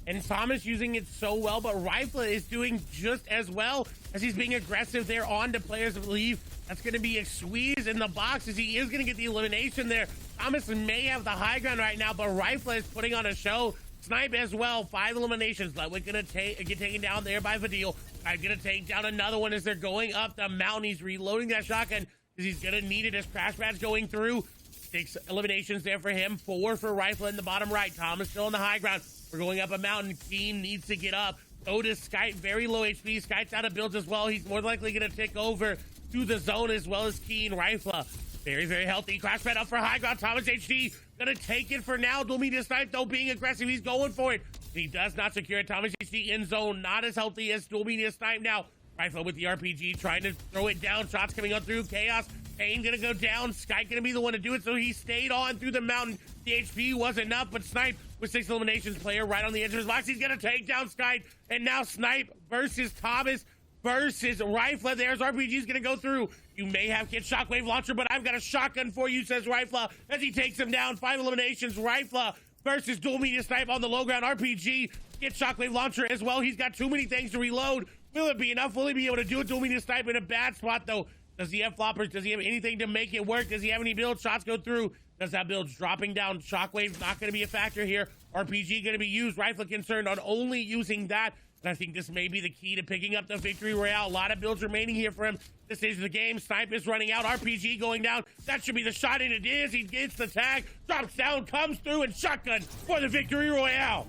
And Thomas using it so well, but Rifla is doing just as well as he's being aggressive there on to players of leave. That's going to be a squeeze in the box as he is going to get the elimination there. Thomas may have the high ground right now, but Rifla is putting on a show. Snipe as well, 5 eliminations. Ludwig going to get taken down there by Fadil. I'm going to take down another one as they're going up the mountain. He's reloading that shotgun because he's going to need it as Crash Pad's going through. 6 eliminations there for him, 4 for Rifla in the bottom right. Thomas still on the high ground. We're going up a mountain. Keen needs to get up. So does Skype, very low HP. Skype's out of builds as well. He's more likely going to tick over to the zone as well as Keen. Rifla, very, very healthy. Crash pad up for high ground. Thomas HD going to take it for now. Dual media snipe, though, being aggressive. He's going for it. He does not secure it. Thomas HD in zone, not as healthy as dual media snipe now. Rifle with the RPG, trying to throw it down. Shots coming on through. Chaos. Pain gonna go down. Skype gonna be the one to do it, so he stayed on through the mountain. The HP wasn't enough, but Snipe with 6 eliminations, player right on the edge of his box. He's gonna take down Skype, and now Snipe versus Thomas versus Rifla. There's RPG's gonna go through. You may have Kid Shockwave Launcher, but I've got a shotgun for you, says Rifla, as he takes him down. 5 eliminations. Rifla versus dual media snipe on the low ground. RPG, Kid Shockwave Launcher as well. He's got too many things to reload. Will it be enough? Will he be able to do it? Dual media snipe in a bad spot, though. Does he have floppers? Does he have anything to make it work? Does he have any builds? Shots go through. Does that build dropping down? Shockwave's not going to be a factor here. RPG going to be used. Rifle concerned on only using that. And I think this may be the key to picking up the victory royale. A lot of builds remaining here for him. This is the game. Snipe is running out. RPG going down. That should be the shot, and it is. He gets the tag, drops down, comes through, and shotgun for the victory royale.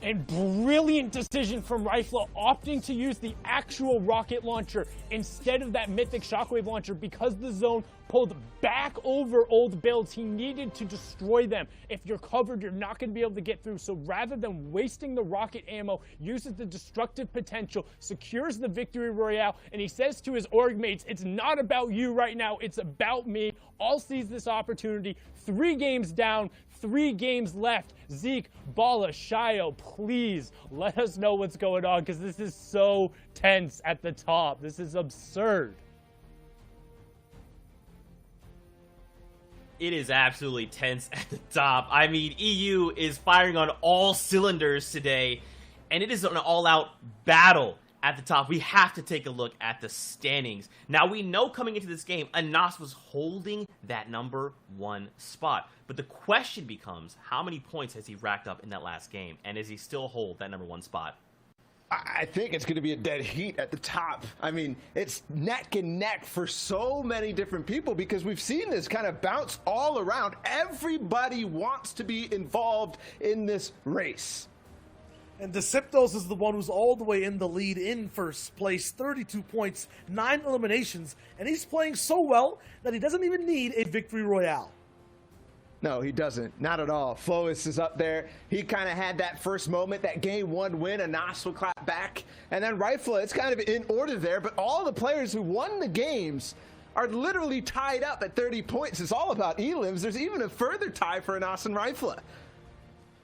And brilliant decision from Rifla, opting to use the actual rocket launcher instead of that mythic shockwave launcher because the zone pulled back over old builds. He needed to destroy them. If you're covered, you're not going to be able to get through. So rather than wasting the rocket ammo, uses the destructive potential, secures the victory royale, and he says to his org mates, it's not about you right now, it's about me. All sees this opportunity. 3 games down, 3 games left. Zeke, Bala, Shio, please let us know what's going on because this is so tense at the top. This is absurd. It is absolutely tense at the top. I mean, EU is firing on all cylinders today, and it is an all-out battle at the top. We have to take a look at the standings. Now, we know coming into this game, Anas was holding that number 1 spot. But the question becomes, how many points has he racked up in that last game? And does he still hold that number 1 spot? I think it's going to be a dead heat at the top. I mean, it's neck and neck for so many different people because we've seen this kind of bounce all around. Everybody wants to be involved in this race. And Deceptos is the one who's all the way in the lead in first place, 32 points, 9 eliminations, and he's playing so well that he doesn't even need a victory royale. No, he doesn't. Not at all. Flois is up there. He kind of had that first moment, that game 1 win. Anas will clap back. And then Rifla, it's kind of in order there, but all the players who won the games are literally tied up at 30 points. It's all about elims. There's even a further tie for Anas and Rifla.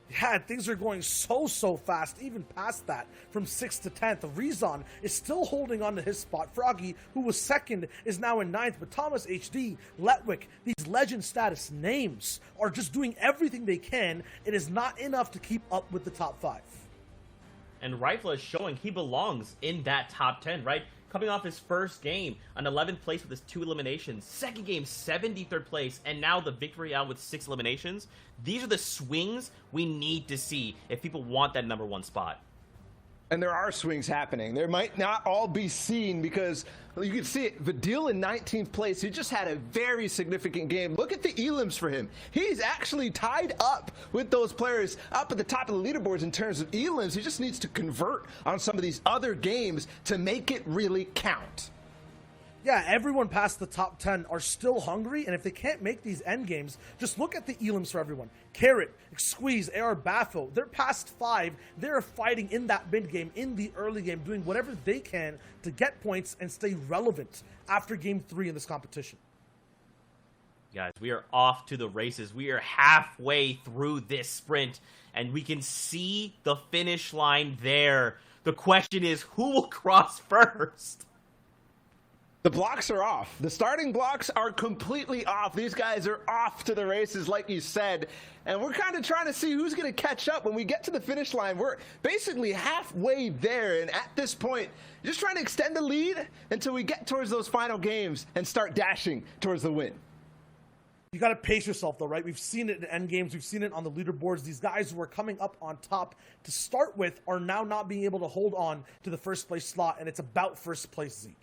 Yeah, things are going so fast, even past that, from 6th to 10th. Rezon is still holding on to his spot. Froggy, who was 2nd, is now in 9th, but Thomas HD, Letwick, these legend status names are just doing everything they can. It is not enough to keep up with the top 5. And Rifla is showing he belongs in that top 10, right? Coming off his first game, an 11th place with his 2 eliminations. Second game, 73rd place, and now the victory out with 6 eliminations. These are the swings we need to see if people want that number 1 spot. And there are swings happening. There might not all be seen because you can see it. Vidil in 19th place. He just had a very significant game. Look at the elims for him. He's actually tied up with those players up at the top of the leaderboards in terms of elims. He just needs to convert on some of these other games to make it really count. Yeah, everyone past the top 10 are still hungry, and if they can't make these end games, just look at the elims for everyone. Carrot, Squeeze, AR Baffo, they're past 5. They're fighting in that mid game, in the early game, doing whatever they can to get points and stay relevant after game 3 in this competition. Guys, we are off to the races. We are halfway through this sprint, and we can see the finish line there. The question is, who will cross first? The blocks are off. The starting blocks are completely off. These guys are off to the races, like you said. And we're kind of trying to see who's going to catch up when we get to the finish line. We're basically halfway there. And at this point, just trying to extend the lead until we get towards those final games and start dashing towards the win. You got to pace yourself, though, right? We've seen it in end games. We've seen it on the leaderboards. These guys who are coming up on top to start with are now not being able to hold on to the first place slot. And it's about first place, Zeke.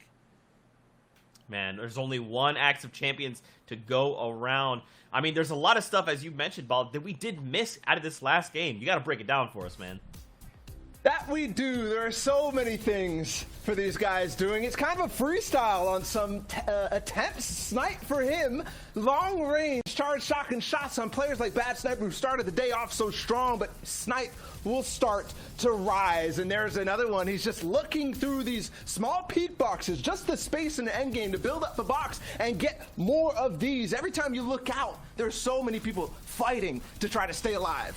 Man, there's only 1 Axe of Champions to go around. I mean, there's a lot of stuff, as you mentioned, Ball, that we did miss out of this last game. You got to break it down for us, man. That we do. There are so many things for these guys doing. It's kind of a freestyle on some attempts. Snipe for him. Long range charge shotgun shots on players like Bad Sniper, who started the day off so strong, but Snipe will start to rise. And there's another one. He's just looking through these small peak boxes, just the space in the end game to build up the box and get more of these. Every time you look out, there's so many people fighting to try to stay alive.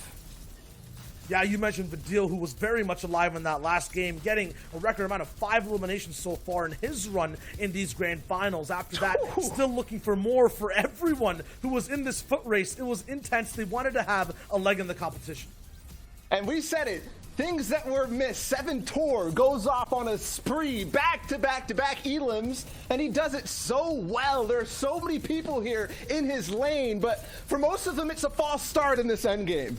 Yeah, you mentioned Vidil, who was very much alive in that last game, getting a record amount of 5 eliminations so far in his run in these grand finals. After that, still looking for more for everyone who was in this foot race. It was intense. They wanted to have a leg in the competition. And we said it. Things that were missed. 7 Tor goes off on a spree, back-to-back-to-back elims, and he does it so well. There are so many people here in his lane, but for most of them, it's a false start in this endgame.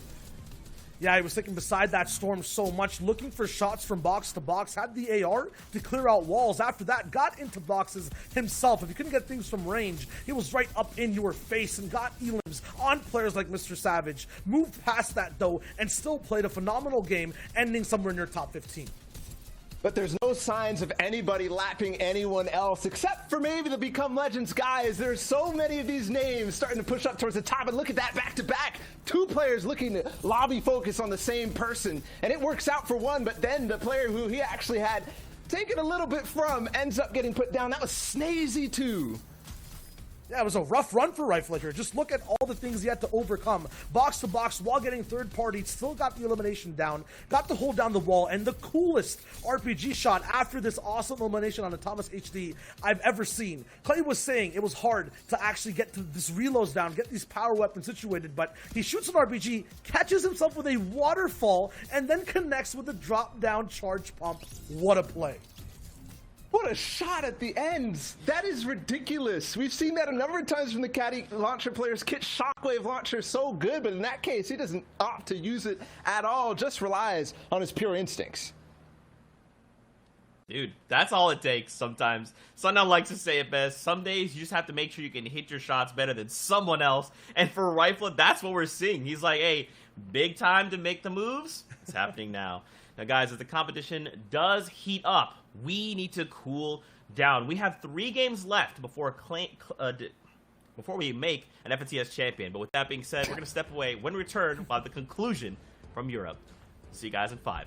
Yeah, he was sticking beside that storm so much, looking for shots from box to box, had the AR to clear out walls. After that, got into boxes himself. If he couldn't get things from range, he was right up in your face and got elims on players like Mr. Savage. Moved past that, though, and still played a phenomenal game, ending somewhere near top 15. But there's no signs of anybody lapping anyone else, except for maybe the Become Legends guys. There's so many of these names starting to push up towards the top, and look at that back-to-back. 2 players looking to lobby focus on the same person, and it works out for one, but then the player who he actually had taken a little bit from ends up getting put down. That was Snazy too. Yeah, it was a rough run for Rifle here. Just look at all the things he had to overcome. Box to box while getting third party, still got the elimination down, got to hold down the wall, and the coolest RPG shot after this awesome elimination on the Thomas HD I've ever seen. Clay was saying it was hard to actually get to this reloads down, get these power weapons situated, but he shoots an RPG, catches himself with a waterfall, and then connects with a drop down charge pump. What a play. What a shot at the end. That is ridiculous. We've seen that a number of times from the Caddy launcher players. Kit Shockwave launcher so good, but in that case, he doesn't opt to use it at all, just relies on his pure instincts. Dude, that's all it takes sometimes. Sundown likes to say it best. Some days you just have to make sure you can hit your shots better than someone else. And for Rifle, that's what we're seeing. He's like, hey, big time to make the moves. It's happening now. Now, guys, as the competition does heat up, we need to cool down. We have 3 games left before we make an FNCS champion. But with that being said, we're going to step away. When we return, we'll have the conclusion from Europe. See you guys in 5.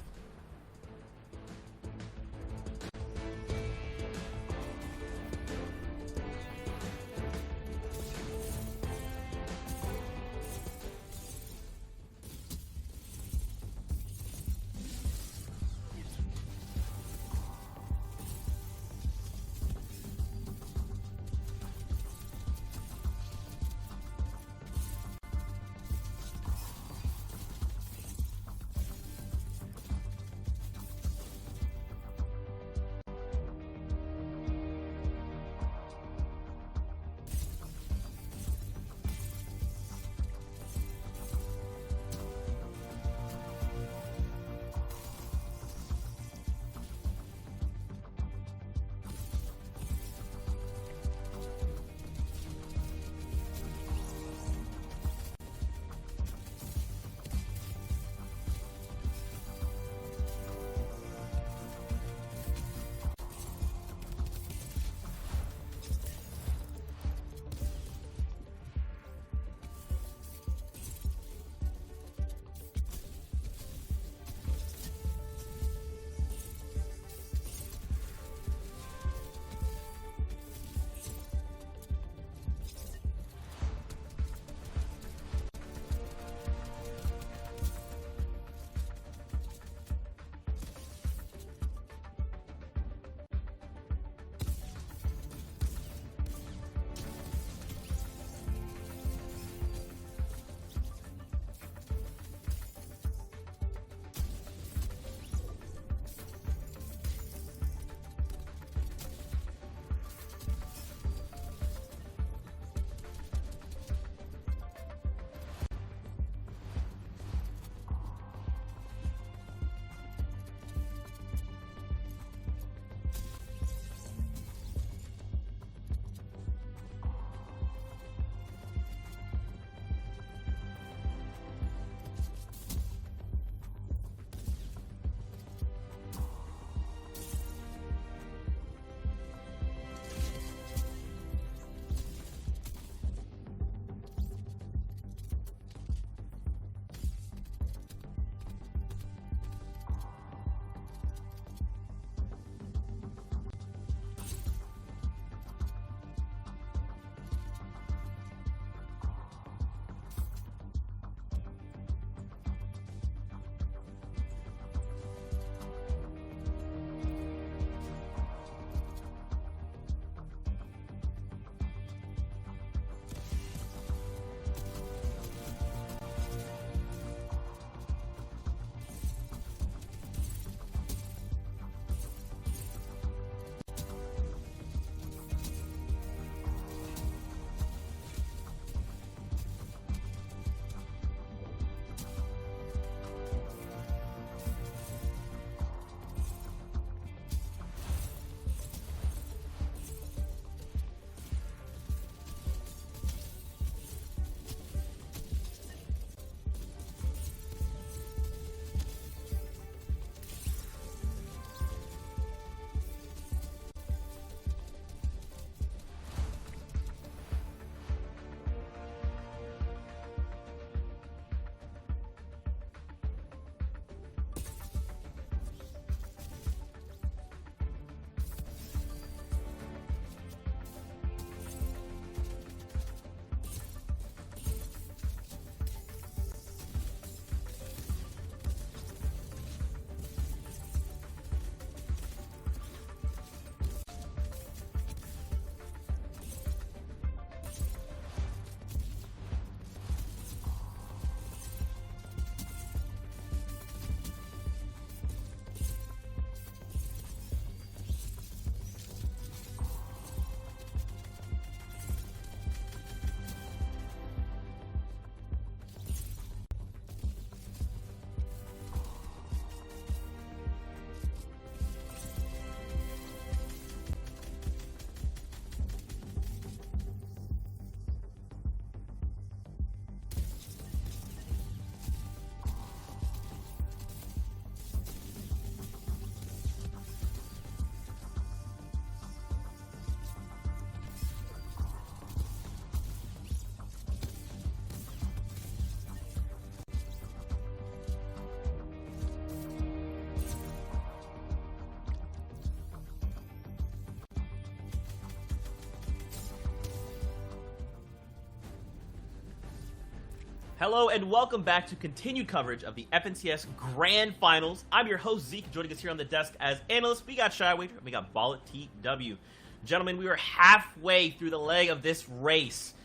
Hello and welcome back to continued coverage of the FNCS Grand Finals. I'm your host, Zeke. Joining us here on the desk as analysts, we got Shy Waiter and we got Ball at TW. Gentlemen, we are halfway through the leg of this race.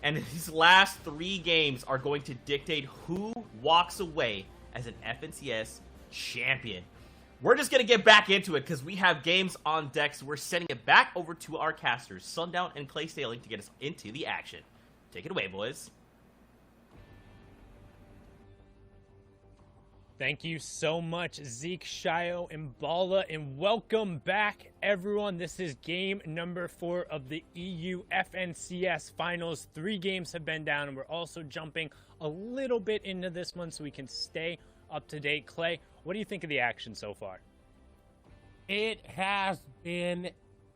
And these last 3 games are going to dictate who walks away as an FNCS champion. We're just going to get back into it because we have games on deck, so we're sending it back over to our casters, Sundown and Clay Sailing, to get us into the action. Take it away, boys. Thank you so much, Zeke, Shio, and Bala, and welcome back, everyone. This is game number 4 of the EU FNCS Finals. 3 games have been down, and we're also jumping a little bit into this one so we can stay up to date. Clay, what do you think of the action so far? It has been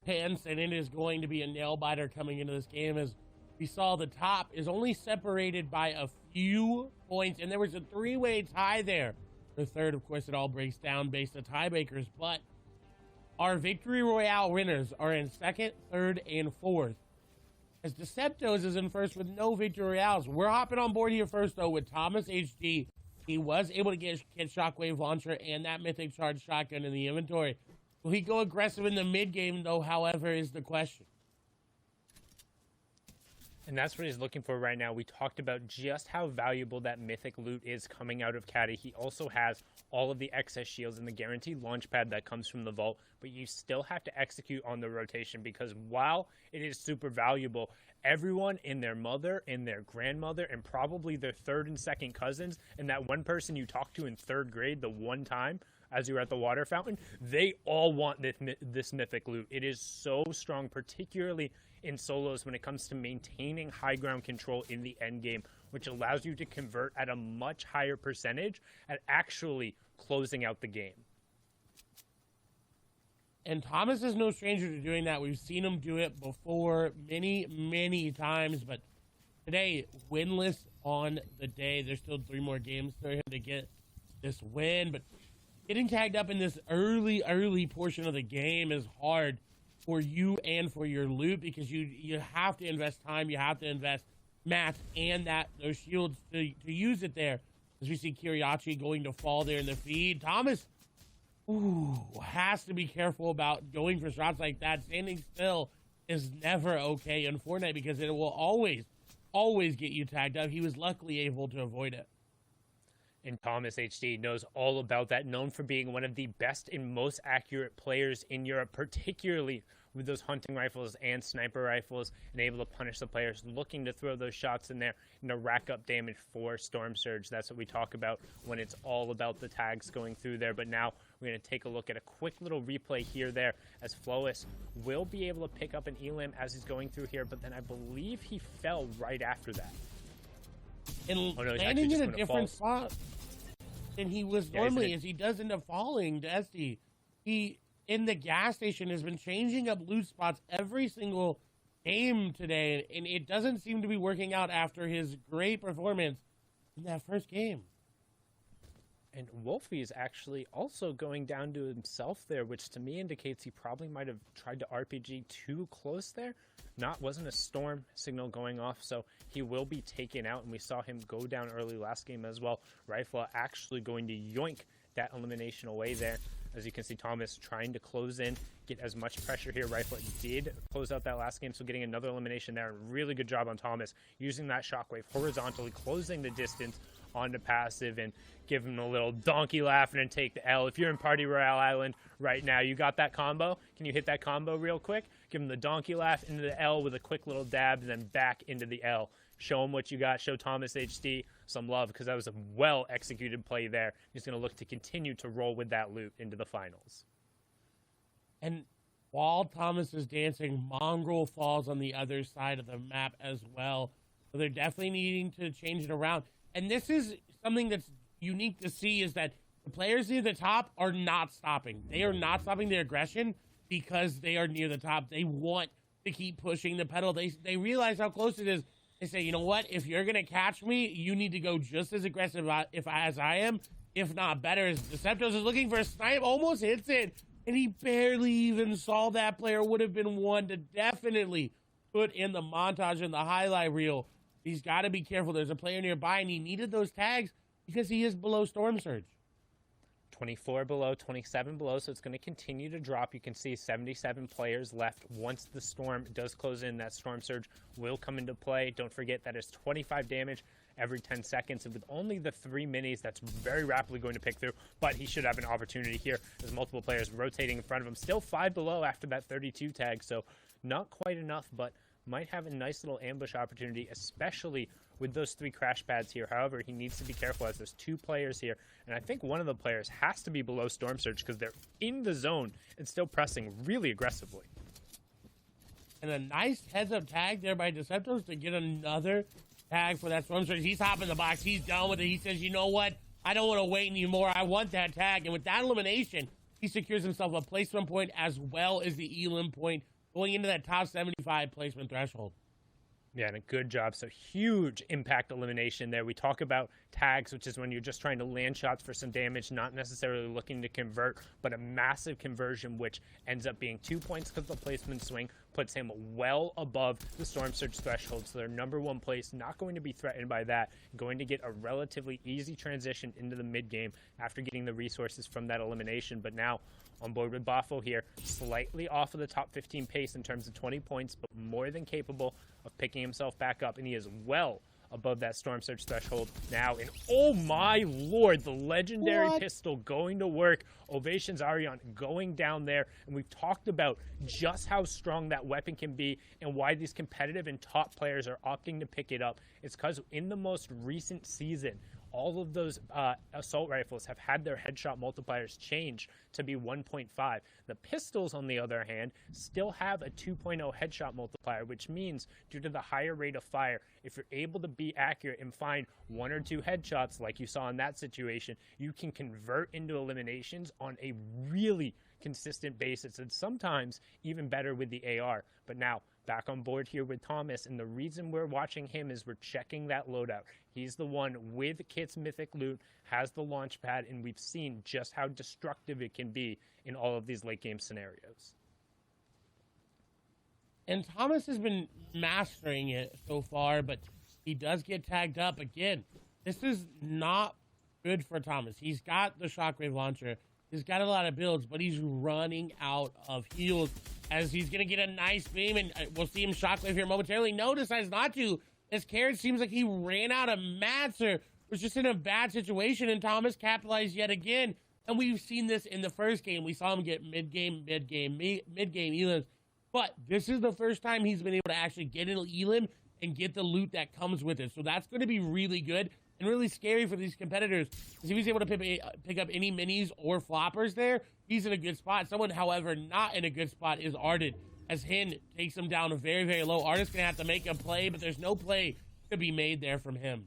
tense, and it is going to be a nail-biter coming into this game. As we saw, the top is only separated by a few points, and there was a 3-way tie there. The third, of course, it all breaks down based on tiebreakers, but our Victory Royale winners are in 2nd, 3rd, and 4th. As Deceptos is in 1st with no Victory Royales. We're hopping on board here first, though, with Thomas HD. He was able to get Shockwave Launcher and that Mythic Charge Shotgun in the inventory. Will he go aggressive in the mid-game, though, however, is the question. And that's what he's looking for right now. We talked about just how valuable that mythic loot is coming out of Caddy. He also has all of the excess shields and the guaranteed launch pad that comes from the vault, but you still have to execute on the rotation because while it is super valuable, everyone and their mother and their grandmother and probably their 3rd and 2nd cousins and that one person you talked to in 3rd grade the one time as you were at the water fountain, they all want this mythic loot. It is so strong, particularly in solos when it comes to maintaining high ground control in the end game, which allows you to convert at a much higher percentage at actually closing out the game. And Thomas is no stranger to doing that. We've seen him do it before many times, but today, winless on the day. There's still 3 more games for him to get this win, but getting tagged up in this early portion of the game is hard for you and for your loot because you have to invest time, you have to invest mats and those shields to use it there. As we see Kiriachi going to fall there in the feed. Thomas has to be careful about going for shots like that. Standing still is never okay in Fortnite because it will always get you tagged up. He was luckily able to avoid it. And Thomas HD knows all about that, known for being one of the best and most accurate players in Europe, particularly with those hunting rifles and sniper rifles, and able to punish the players looking to throw those shots in there and to rack up damage for Storm Surge. That's what we talk about when it's all about the tags going through there. But now we're going to take a look at a quick little replay here there as Flois will be able to pick up an Elam as he's going through here, but then I believe he fell right after that. And landing in a different spot than he was normally, as he does end up falling to SD. He, in the gas station, has been changing up loot spots every single game today, and it doesn't seem to be working out after his great performance in that first game. And Wolfie is actually also going down to himself there, which to me indicates he probably might have tried to RPG too close there. Wasn't a storm signal going off, so he will be taken out, and we saw him go down early last game as well. Rifle actually going to yoink that elimination away there. As you can see, Thomas trying to close in, get as much pressure here. Rifle did close out that last game, so getting another elimination there. Really good job on Thomas, using that shockwave horizontally, closing the distance onto passive and give him a little donkey laughing and take the L. If you're in Party Royale Island right now, you got that combo? Can you hit that combo real quick? Give him the donkey laugh into the L with a quick little dab and then back into the L. Show him what you got. Show Thomas HD some love because that was a well-executed play there. He's going to look to continue to roll with that loot into the finals. And while Thomas is dancing, Mongrel falls on the other side of the map as well. So they're definitely needing to change it around. And this is something that's unique to see is that the players near the top are not stopping. They are not stopping their aggression because they are near the top. They want to keep pushing the pedal. They realize how close it is. They say, you know what? If you're going to catch me, you need to go just as aggressive as I am, if not better. As Deceptos is looking for a snipe, almost hits it, and he barely even saw that player. Would have been one to definitely put in the montage and the highlight reel He's got to be careful. There's a player nearby, and he needed those tags because he is below Storm Surge. 24 below, 27 below, so it's going to continue to drop. You can see 77 players left. Once the storm does close in, that Storm Surge will come into play. Don't forget that is 25 damage every 10 seconds, and with only the 3 minis, that's very rapidly going to pick through, but he should have an opportunity here. There's multiple players rotating in front of him. Still 5 below after that 32 tag, so not quite enough, but might have a nice little ambush opportunity, especially with those 3 crash pads here. However, he needs to be careful as there's 2 players here, and I think one of the players has to be below Storm Surge because they're in the zone and still pressing really aggressively. And a nice heads-up tag there by Deceptos to get another tag for that Storm Surge. He's hopping the box. He's done with it. He says, you know what? I don't want to wait anymore. I want that tag. And with that elimination, he secures himself a placement point as well as the elim point going into that top 75 placement threshold. Yeah, and a good job. So huge impact elimination there. We talk about tags, which is when you're just trying to land shots for some damage, not necessarily looking to convert, but a massive conversion, which ends up being 2 points because the placement swing puts him well above the Storm Surge threshold. So their number 1 place, not going to be threatened by that, going to get a relatively easy transition into the mid game after getting the resources from that elimination. But now on board with Bafo here, slightly off of the top 15 pace in terms of 20 points, but more than capable of picking himself back up, and he is well above that Storm Surge threshold now. And oh my lord, the legendary pistol going to work. Ovations Arion going down there, and we've talked about just how strong that weapon can be and why these competitive and top players are opting to pick it up. It's because in the most recent season, all of those assault rifles have had their headshot multipliers change to be 1.5. The pistols, on the other hand, still have a 2.0 headshot multiplier, which means due to the higher rate of fire, if you're able to be accurate and find 1 or 2 headshots like you saw in that situation, you can convert into eliminations on a really consistent basis, and sometimes even better with the AR. But now back on board here with Thomas, and the reason we're watching him is we're checking that loadout. He's the one with Kit's mythic loot, has the launch pad, and we've seen just how destructive it can be in all of these late game scenarios. And Thomas has been mastering it so far, but he does get tagged up again. This is not good for Thomas. He's got the shockwave launcher. He's got a lot of builds, but he's running out of heals as he's going to get a nice beam, and we'll see him shockwave here momentarily. No, decides not to. As Carrot seems like he ran out of mats or was just in a bad situation, and Thomas capitalized yet again. And we've seen this in the first game. We saw him get mid-game elims. But this is the first time he's been able to actually get an elim and get the loot that comes with it. So that's going to be really good and really scary for these competitors. Because if he's able to pick up any minis or floppers there, he's in a good spot. Someone, however, not in a good spot is Ardent, as Hin takes him down very, very low. Ardent's going to have to make a play, but there's no play to be made there from him.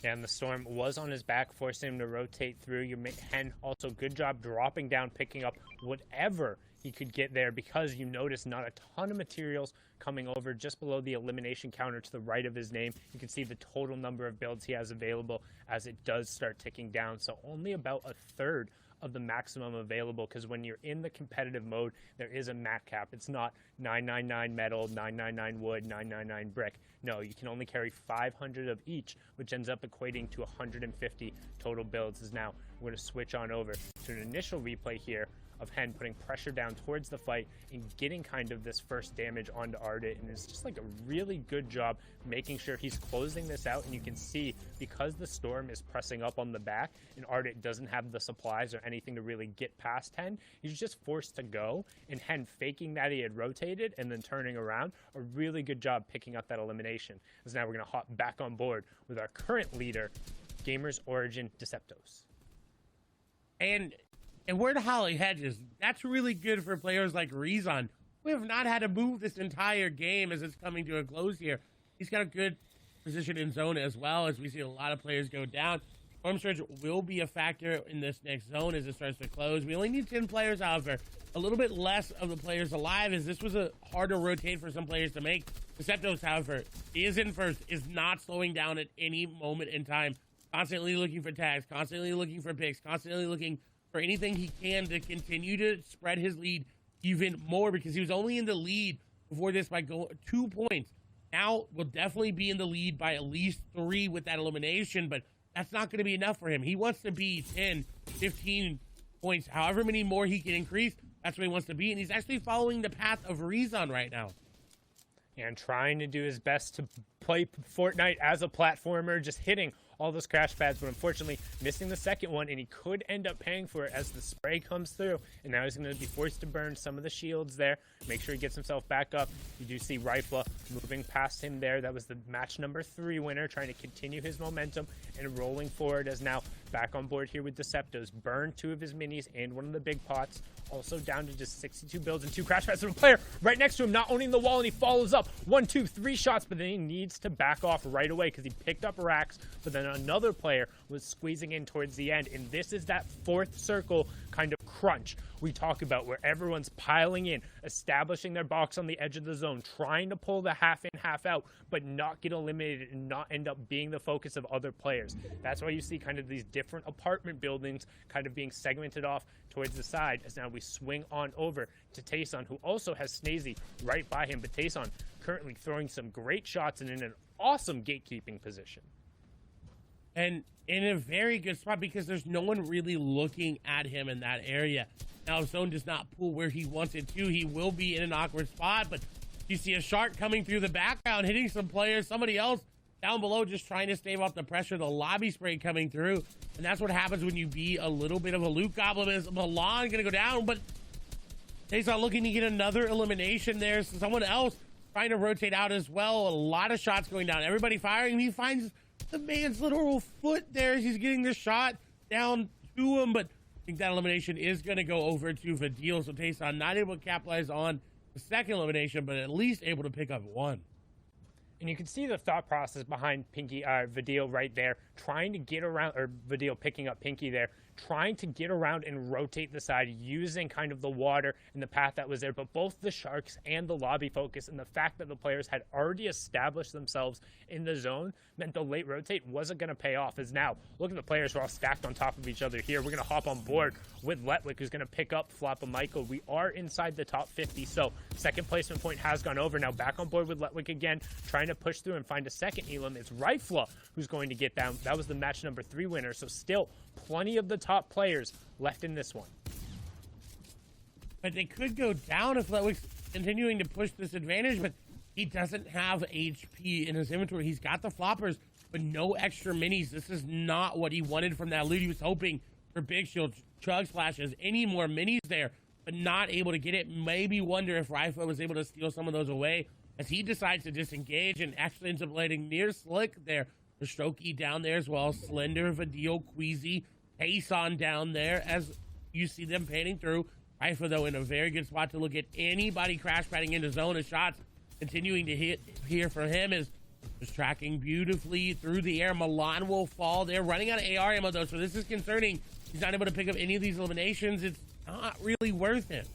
Yeah, and the storm was on his back, forcing him to rotate through. Hen also good job dropping down, picking up whatever he could get there, because you notice not a ton of materials coming over just below the elimination counter to the right of his name. You can see the total number of builds he has available as it does start ticking down. So only about a third of the maximum available, because when you're in the competitive mode, there is a mat cap. It's not 999 metal, 999 wood, 999 brick. No, you can only carry 500 of each, which ends up equating to 150 total builds. Is now we're going to switch on over to an initial replay here of Hen putting pressure down towards the fight and getting kind of this first damage onto Ardent, and it's just like a really good job making sure he's closing this out. And you can see, because the storm is pressing up on the back and Ardent doesn't have the supplies or anything to really get past Hen, he's just forced to go, and Hen faking that he had rotated and then turning around, a really good job picking up that elimination. As now we're going to hop back on board with our current leader, Gamers Origin Deceptos. And we're to Holly Hedges. That's really good for players like Rezon, who have not had to move this entire game as it's coming to a close here. He's got a good position in zone as well, as we see a lot of players go down. Storm Surge will be a factor in this next zone as it starts to close. We only need 10 players, however. A little bit less of the players alive, as this was a harder rotate for some players to make. Deceptos, however, is in first, is not slowing down at any moment in time. Constantly looking for tags, constantly looking for picks, constantly looking for anything he can to continue to spread his lead even more, because he was only in the lead before this by 2 points. now will definitely be in the lead by at least 3 with that elimination, but that's not going to be enough for him. He wants to be 10, 15 points, however many more he can increase. That's what he wants to be, and he's actually following the path of Rezon right now. And trying to do his best to play Fortnite as a platformer, just hitting all those crash pads, but unfortunately missing the second one, and he could end up paying for it as the spray comes through, and now he's going to be forced to burn some of the shields there, make sure he gets himself back up. You do see Rifla moving past him there. That was the match number 3 winner, trying to continue his momentum and rolling forward as now back on board here with Deceptos. Burned 2 of his minis and one of the big pots, also down to just 62 builds and 2 crash pads from a player right next to him, not owning the wall, and he follows up 1, 2, 3 shots, but then he needs to back off right away because he picked up racks, but then another player was squeezing in towards the end, and this is that 4th circle kind of crunch we talk about where everyone's piling in, establishing their box on the edge of the zone, trying to pull the half in, half out, but not get eliminated and not end up being the focus of other players. That's why you see kind of these different apartment buildings kind of being segmented off towards the side, as now we swing on over to Tayson, who also has Snazy right by him, but Tayson currently throwing some great shots and in an awesome gatekeeping position. And in a very good spot because there's no one really looking at him in that area. Now, if Zone does not pull where he wants it to, he will be in an awkward spot, but you see a shark coming through the background, hitting some players, somebody else down below just trying to stave off the pressure, the lobby spray coming through, and that's what happens when you be a little bit of a loot goblin. Is Milan gonna go down, but he's not looking to get another elimination there, so someone else trying to rotate out as well. A lot of shots going down, everybody firing. He finds the man's literal foot there as he's getting the shot down to him, but I think that elimination is going to go over to Vidil, so Tayson not able to capitalize on the second elimination, but at least able to pick up 1. And you can see the thought process behind Vidil right there, trying to get around, or Vidil picking up Pinky there, trying to get around and rotate the side using kind of the water and the path that was there. But both the Sharks and the lobby focus and the fact that the players had already established themselves in the zone meant the late rotate wasn't going to pay off. As now, look at the players who are all stacked on top of each other here. We're going to hop on board with Letwick, who's going to pick up Floppa Michael. We are inside the top 50, so second placement point has gone over. Now back on board with Letwick again, trying to push through and find a second Elam. It's Rifla who's going to get down. That was the match number 3 winner, so still plenty of the top players left in this one. But they could go down if Letwick's continuing to push this advantage, but he doesn't have HP in his inventory. He's got the floppers, but no extra minis. This is not what he wanted from that loot. He was hoping for big shield, chug splashes, any more minis there, but not able to get it. Maybe wonder if Rifle was able to steal some of those away as he decides to disengage and actually ends up landing near Slick there. The Strokey down there as well. Slender, Vidil, Queasy, Tayson down there as you see them panning through. Rifle, though, in a very good spot to look at anybody crash padding into zone of shots. Continuing to hit here for him is just tracking beautifully through the air. Milan will fall. They're running out of AR ammo, though, so this is concerning. He's not able to pick up any of these eliminations. It's not really worth it.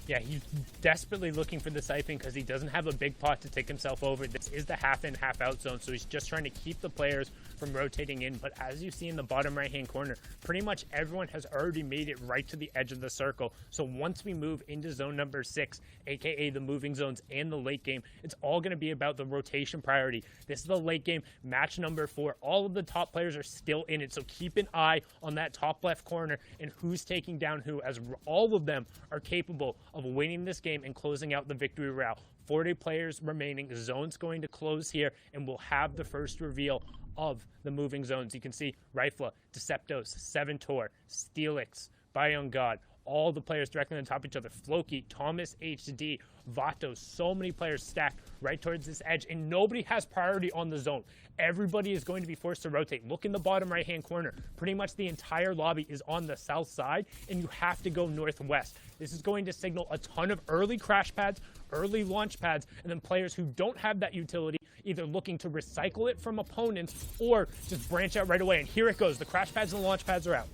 Yeah, he's desperately looking for the siphon because he doesn't have a big pot to take himself over. This is the half in, half out zone, so he's just trying to keep the players from rotating in. But as you see in the bottom right-hand corner, pretty much everyone has already made it right to the edge of the circle. So once we move into zone number 6, aka the moving zones and the late game, it's all going to be about the rotation priority. This is the late game, match number 4. All of the top players are still in it, so keep an eye on that top left corner and who's taking down who, as all of them are capable of winning this game and closing out the victory route. 40 players remaining. The zone's going to close here, and we'll have the first reveal of the moving zones. You can see Rifla, Deceptos, Seventor, Steelix, Bion God, all the players directly on top of each other. Floki, Thomas HD, Vato, so many players stacked right towards this edge, and nobody has priority on the zone. Everybody is going to be forced to rotate. Look in the bottom right-hand corner. Pretty much the entire lobby is on the south side, and you have to go northwest. This is going to signal a ton of early crash pads, early launch pads, and then players who don't have that utility either looking to recycle it from opponents or just branch out right away. And here it goes. The crash pads and the launch pads are out.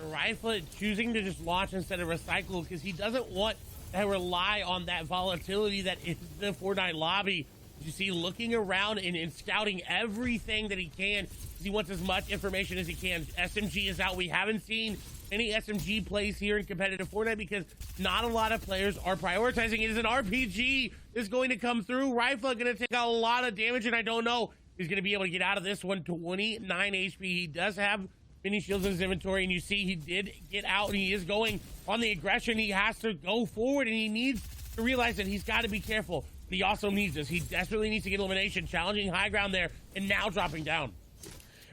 Rifle choosing to just launch instead of recycle because he doesn't want to rely on that volatility that is the Fortnite lobby. You see, looking around and scouting everything that he can. He wants as much information as he can. SMG is out. We haven't seen any SMG plays here in competitive Fortnite because not a lot of players are prioritizing it. As an RPG is going to come through. Rifle going to take a lot of damage, and I don't know if he's going to be able to get out of this one. 29 HP. He does have mini shields in his inventory, and you see he did get out, and he is going on the aggression. He has to go forward, and he needs to realize that he's got to be careful. But he also needs this. He desperately needs to get elimination, challenging high ground there, and now dropping down.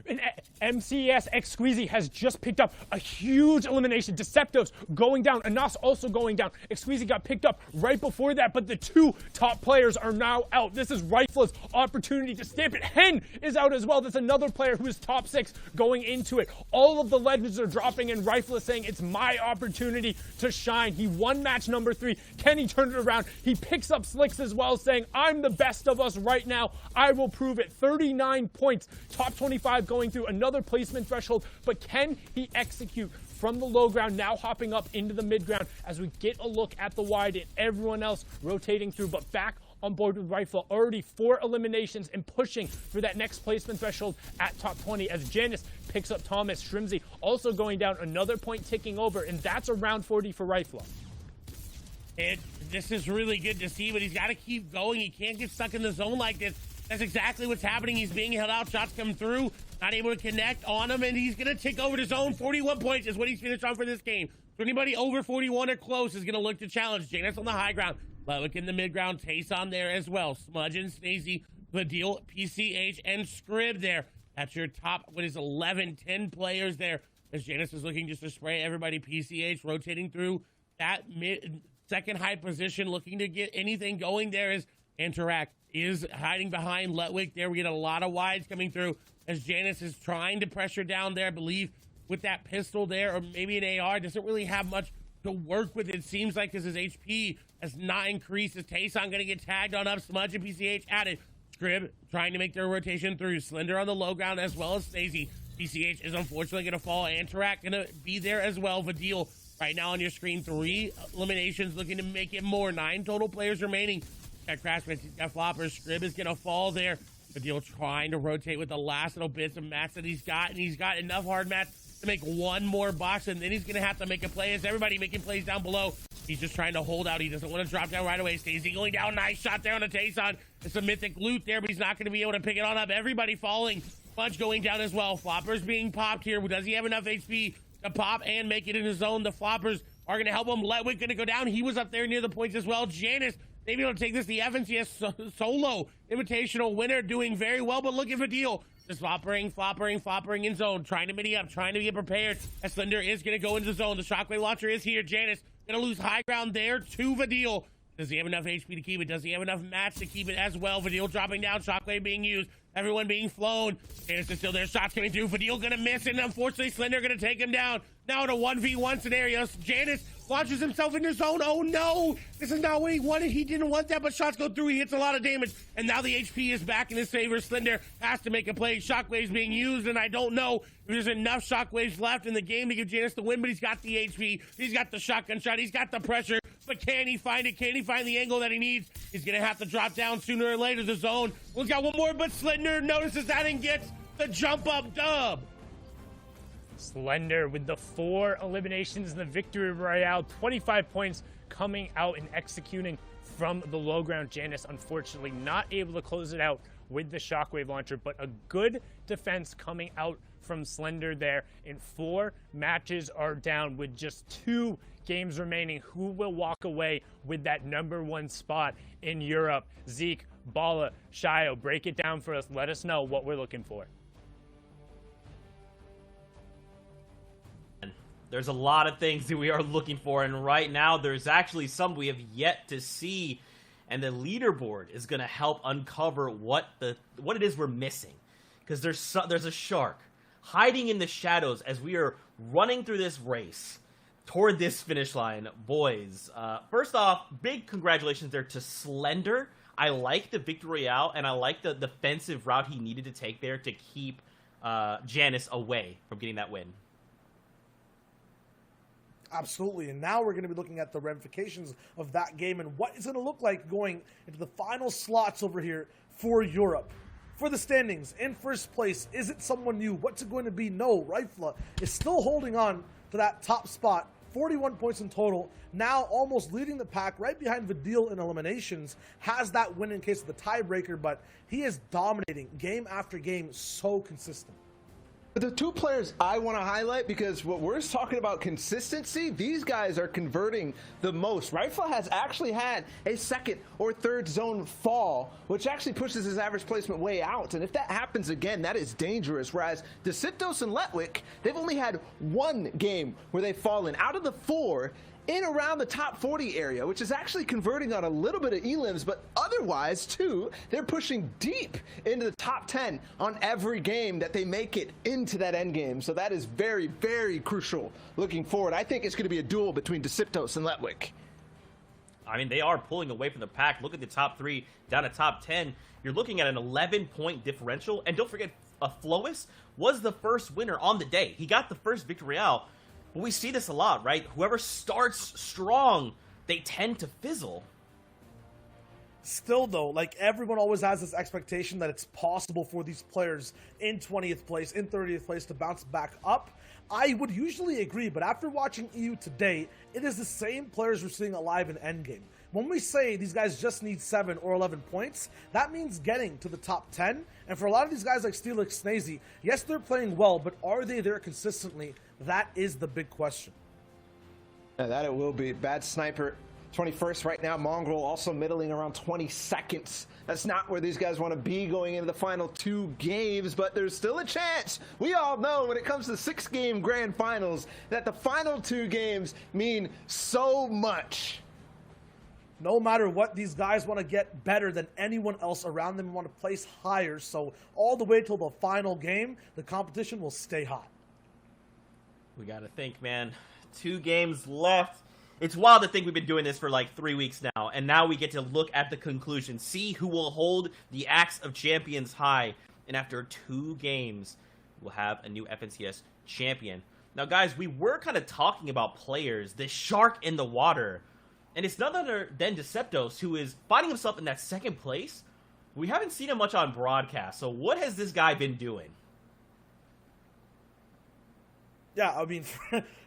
And MCES X Squeezy has just picked up a huge elimination. Deceptives going down. Anas also going down. X Squeezy got picked up right before that, but the two top players are now out. This is Rifle's opportunity to stamp it. Hen is out as well. That's another player who is top 6 going into it. All of the legends are dropping, and Rifle is saying, it's my opportunity to shine. He won match number 3. Can he turn it around? He picks up Slicks as well, saying, I'm the best of us right now. I will prove it. 39 points. Top 25 going through another placement threshold, but can he execute from the low ground, now hopping up into the mid ground as we get a look at the wide and everyone else rotating through, but back on board with Rifle. Already 4 eliminations and pushing for that next placement threshold at top 20 as Janice picks up Thomas. Shrimsy also going down, another point ticking over, and that's around 40 for Rifle. This is really good to see, but he's got to keep going. He can't get stuck in the zone like this. That's exactly what's happening. He's being held out. Shots come through. Not able to connect on him, and he's going to take over the zone. 41 points is what he's finished on for this game. So anybody over 41 or close is going to look to challenge. Janus on the high ground. Look in the mid ground. Tace on there as well. Smudge and Snazy. Vadil, PCH, and Scrib there. That's your top, 11, 10 players there. As Janus is looking just to spray everybody. PCH rotating through that second high position, looking to get anything going there as Interact is hiding behind Letwick there. We get a lot of wides coming through as Janice is trying to pressure down there. I believe with that pistol there, or maybe an AR, doesn't really have much to work with, it seems like, because his HP has not increased. His Tayson going to get tagged on up. Smudge and PCH added. Scrib trying to make their rotation through. Slender on the low ground as well as Stacey. PCH is unfortunately going to fall. Interact going to be there as well. Vadil right now on your screen. 3 eliminations, looking to make it more. 9 total players remaining. Got Crashman, got Floppers. Scrib is going to fall there. Vadil trying to rotate with the last little bits of mats that he's got, and he's got enough hard mats to make one more box, and then he's going to have to make a play. As everybody making plays down below, he's just trying to hold out. He doesn't want to drop down right away. Stacey going down. Nice shot there on the Tayson. It's a mythic loot there, but he's not going to be able to pick it on up. Everybody falling. Punch going down as well. Floppers being popped here. Does he have enough HP to pop and make it in his zone? The Floppers are going to help him. Letwick going to go down. He was up there near the points as well. Janice maybe able to take this. The FNCS solo invitational winner doing very well, but look at Vadil. Just floppering in zone, trying to mini up, trying to get prepared. As Slender is going to go into the zone. The shockwave launcher is here. Janice going to lose high ground there to Vadil. Does he have enough HP to keep it? Does he have enough mats to keep it as well? Vadil dropping down, shockwave being used. Everyone being flown. Janice is still there. Shots coming through. Vadil going to miss, and unfortunately Slender going to take him down. Now in a 1v1 scenario, Janice launches himself into zone. Oh no, this is not what he wanted. He didn't want that, but shots go through. He hits a lot of damage, and now the HP is back in his favor. Slender has to make a play. Shockwaves being used, and I don't know if there's enough shockwaves left in the game to give Janice the win, but he's got the HP. He's got the shotgun shot. He's got the pressure, but can he find it? Can he find the angle that he needs? He's going to have to drop down sooner or later. The zone. We've got one more, but Slender notices that and gets the jump up dub. Slender with the 4 eliminations in the Victory Royale, 25 points coming out and executing from the low ground. Janice unfortunately not able to close it out with the shockwave launcher, but a good defense coming out from Slender there. And 4 matches are down with just 2 games remaining. Who will walk away with that #1 spot in Europe? Zeke, Bala, Shio, break it down for us. Let us know what we're looking for. There's a lot of things that we are looking for, and right now there's actually some we have yet to see, and the leaderboard is going to help uncover what it is we're missing, because there's a shark hiding in the shadows as we are running through this race toward this finish line. Boys, first off, big congratulations there to Slender. I like the Victory Royale, and I like the defensive route he needed to take there to keep Janice away from getting that win. Absolutely, and now we're going to be looking at the ramifications of that game and what it's going to look like going into the final slots over here for Europe. For the standings, in first place, is it someone new? What's it going to be? No, Rifla is still holding on to that top spot. 41 points in total, now almost leading the pack, right behind Vidil in eliminations, has that win in case of the tiebreaker, but he is dominating game after game, so consistent. The two players I want to highlight, because what we're talking about consistency, these guys are converting the most. Rifle has actually had a second or third zone fall, which actually pushes his average placement way out. And if that happens again, that is dangerous. Whereas Desitos and Letwick, they've only had one game where they've fallen out of the 4 in around the top 40 area, which is actually converting on a little bit of elims, but otherwise, too, they're pushing deep into the top 10 on every game that they make it into that end game. So that is very, very crucial looking forward. I think it's going to be a duel between Desitos and Letwick. I mean, they are pulling away from the pack. Look at the top 3 down to top 10. You're looking at an 11-point differential. And don't forget, Flois was the first winner on the day. He got the first Victory Royale. But we see this a lot, right? Whoever starts strong, they tend to fizzle. Still, though, like everyone always has this expectation that it's possible for these players in 20th place, in 30th place to bounce back up. I would usually agree, but after watching EU today, it is the same players we're seeing alive in Endgame. When we say these guys just need 7 or 11 points, that means getting to the top 10. And for a lot of these guys like Steelix, Snazy, yes, they're playing well, but are they there consistently? That is the big question. Yeah, that it will be. Bad Sniper, 21st right now. Mongrel also middling around 22nd. That's not where these guys want to be going into the final 2 games, but there's still a chance. We all know when it comes to 6-game grand finals that the final 2 games mean so much. No matter what, these guys want to get better than anyone else around them, want to place higher. So all the way till the final game, the competition will stay hot. We got to think, man. 2 games left. It's wild to think we've been doing this for like 3 weeks now, and now we get to look at the conclusion, see who will hold the Axe of Champions high, and after 2 games, we'll have a new FNCS champion. Now, guys, we were kind of talking about players, the shark in the water, and it's none other than Deceptos, who is finding himself in that 2nd place. We haven't seen him much on broadcast, so what has this guy been doing? Yeah, I mean,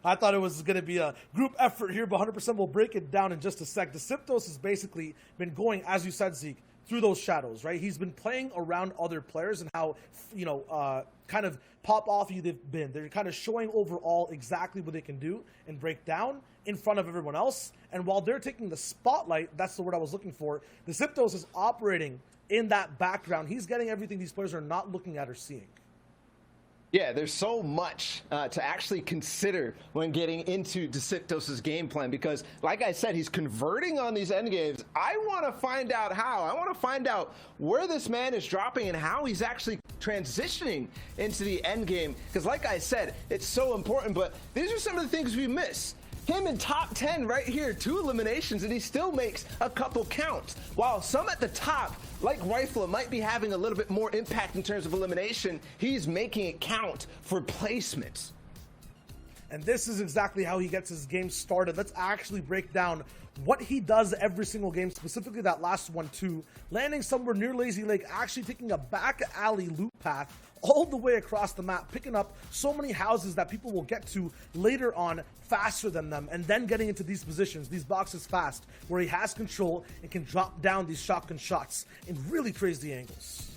I thought it was going to be a group effort here, but 100% we'll break it down in just a sec. Deceptos has basically been going, as you said, Zeke, through those shadows, right? He's been playing around other players and how, kind of pop-offy they've been. They're kind of showing overall exactly what they can do and break down in front of everyone else. And while they're taking the spotlight, that's the word I was looking for, Deceptos is operating in that background. He's getting everything these players are not looking at or seeing. Yeah, there's so much to actually consider when getting into Deceptos' game plan because, like I said, he's converting on these end games. I want to find out how. I want to find out where this man is dropping and how he's actually transitioning into the end game because, like I said, it's so important, but these are some of the things we miss. Him in top 10 right here, 2 eliminations, and he still makes a couple counts. While some at the top, like Rifle, might be having a little bit more impact in terms of elimination, he's making it count for placements. And this is exactly how he gets his game started. Let's actually break down what he does every single game, specifically that last one too. Landing somewhere near Lazy Lake, actually taking a back alley loop path all the way across the map, picking up so many houses that people will get to later on faster than them, and then getting into these positions, these boxes fast, where he has control and can drop down these shotgun shots in really crazy angles.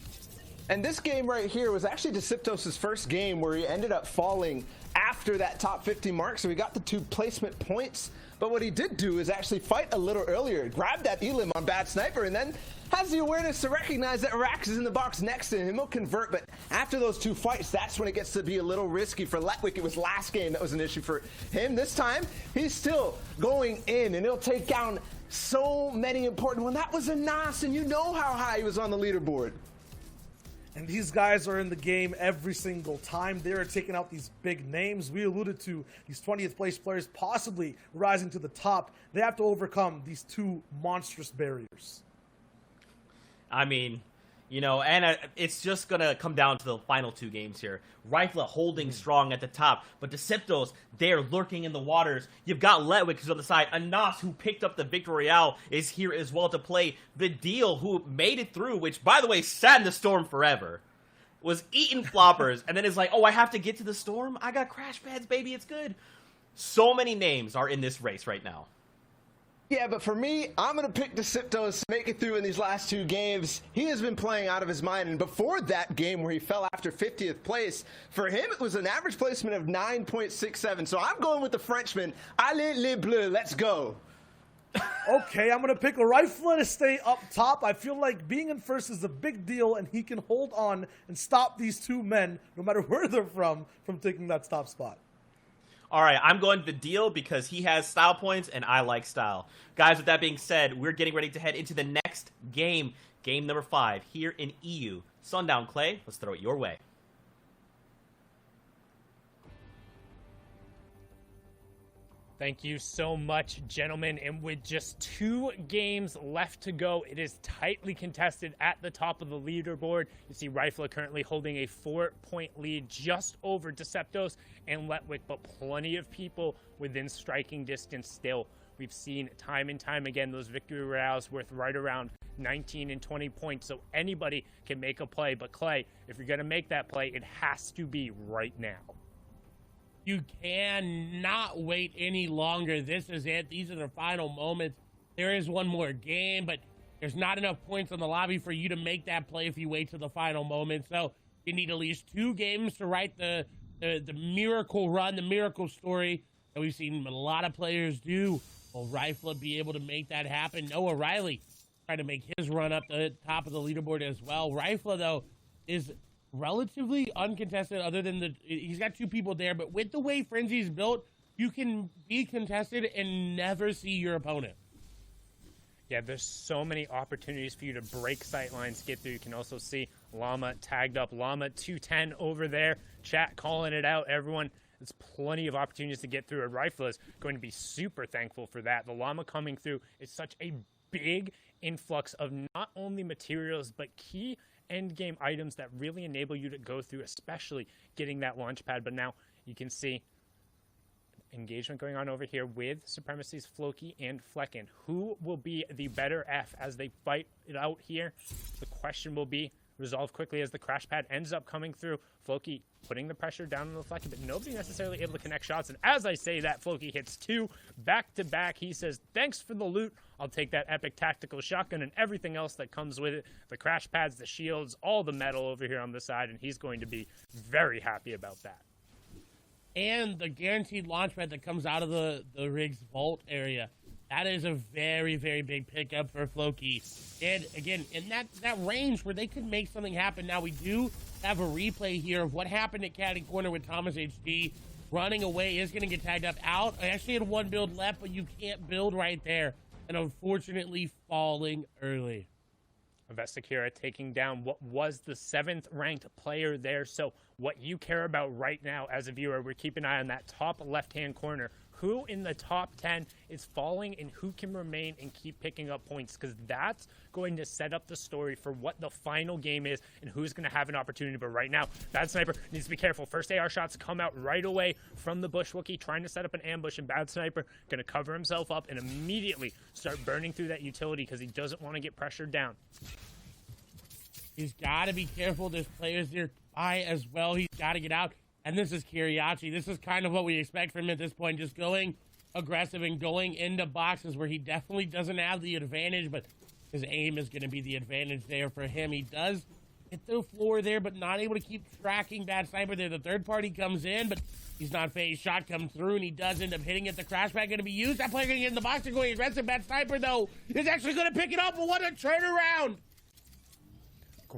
And this game right here was actually Deceptos' first game where he ended up falling after that top 50 mark, so he got the 2 placement points. But what he did do is actually fight a little earlier, grab that elim on Bad Sniper, and then has the awareness to recognize that Rax is in the box next to him. He'll convert, but after those 2 fights, that's when it gets to be a little risky for Letwick. It was last game that was an issue for him. This time, he's still going in, and he'll take down so many important ones. That was a Nas, and you know how high he was on the leaderboard. And these guys are in the game every single time. They're taking out these big names. We alluded to these 20th place players possibly rising to the top. They have to overcome these 2 monstrous barriers. I mean, You know, and it's just going to come down to the final 2 games here. Rifle holding strong at the top, but Deceptos, they're lurking in the waters. You've got Letwick, who's on the side. Anas, who picked up the Victory Royale, is here as well to play. The Deal, who made it through, which, by the way, sat in the storm forever. Was eating floppers, and then is like, oh, I have to get to the storm? I got crash pads, baby, it's good. So many names are in this race right now. Yeah, but for me, I'm going to pick Deceptos to make it through in these last 2 games. He has been playing out of his mind, and before that game where he fell after 50th place, for him it was an average placement of 9.67. So I'm going with the Frenchman. Allez les bleus, let's go. Okay, I'm going to pick a Rifle to stay up top. I feel like being in first is a big deal, and he can hold on and stop these 2 men, no matter where they're from taking that top spot. All right, I'm going to the Deal because he has style points and I like style. Guys, with that being said, we're getting ready to head into the next game, game number 5 here in EU. Sundown Clay, let's throw it your way. Thank you so much, gentlemen. And with just 2 games left to go, it is tightly contested at the top of the leaderboard. You see Rifle currently holding a 4-point lead just over Deceptos and Letwick, but plenty of people within striking distance still. We've seen time and time again those victory royales worth right around 19 and 20 points, so anybody can make a play. But Clay, if you're going to make that play, it has to be right now. You cannot wait any longer. This is it. These are the final moments. There is one more game, but there's not enough points on the lobby for you to make that play if you wait till the final moment. So you need at least 2 games to write the miracle run, the miracle story that we've seen a lot of players do. Will Rifle be able to make that happen? Noah Riley trying to make his run up the top of the leaderboard as well. Rifle, though, is relatively uncontested other than he's got 2 people there, but with the way Frenzy's built, you can be contested and never see your opponent. Yeah, there's so many opportunities for you to break sight lines, get through. You can also see Llama tagged up. Llama 210 over there. Chat calling it out. Everyone, there's plenty of opportunities to get through. And Rifle is going to be super thankful for that. The Llama coming through is such a big influx of not only materials, but key end game items that really enable you to go through, especially getting that launch pad. But now you can see engagement going on over here with Supremacy's Floki and Flecken. Who will be the better F as they fight it out here? The question will be resolved quickly as the crash pad ends up coming through. Floki putting the pressure down on the Flecken, but nobody necessarily able to connect shots. And as I say that, Floki hits 2 back-to-back. He says, thanks for the loot. I'll take that epic tactical shotgun and everything else that comes with it. The crash pads, the shields, all the metal over here on the side, and he's going to be very happy about that. And the guaranteed launch pad that comes out of the rig's vault area. That is a very, very big pickup for Floki. And again, in that range where they could make something happen. Now we do have a replay here of what happened at Caddy Corner with Thomas HD. Running away is going to get tagged up out. I actually had 1 build left, but you can't build right there. And unfortunately falling early. Vestakira taking down what was the 7th ranked player there. So what you care about right now as a viewer, we're keeping an eye on that top left-hand corner. Who in the top 10 is falling and who can remain and keep picking up points, because that's going to set up the story for what the final game is and who's going to have an opportunity. But right now, Bad Sniper needs to be careful. First AR shots come out right away from the Bush Wookiee, trying to set up an ambush, and Bad Sniper going to cover himself up and immediately start burning through that utility because he doesn't want to get pressured down. He's got to be careful. There's players nearby as well. He's got to get out. And this is Kiriachi. This is kind of what we expect from him at this point, just going aggressive and going into boxes where he definitely doesn't have the advantage, but his aim is going to be the advantage there for him. He does hit the floor there, but not able to keep tracking Bad Sniper there. The third party comes in, but he's not phased. Shot comes through, and he does end up hitting it. The crash pad going to be used. That player going to get in the box. They're going aggressive. Bad Sniper, though, is actually going to pick it up, but what a turnaround!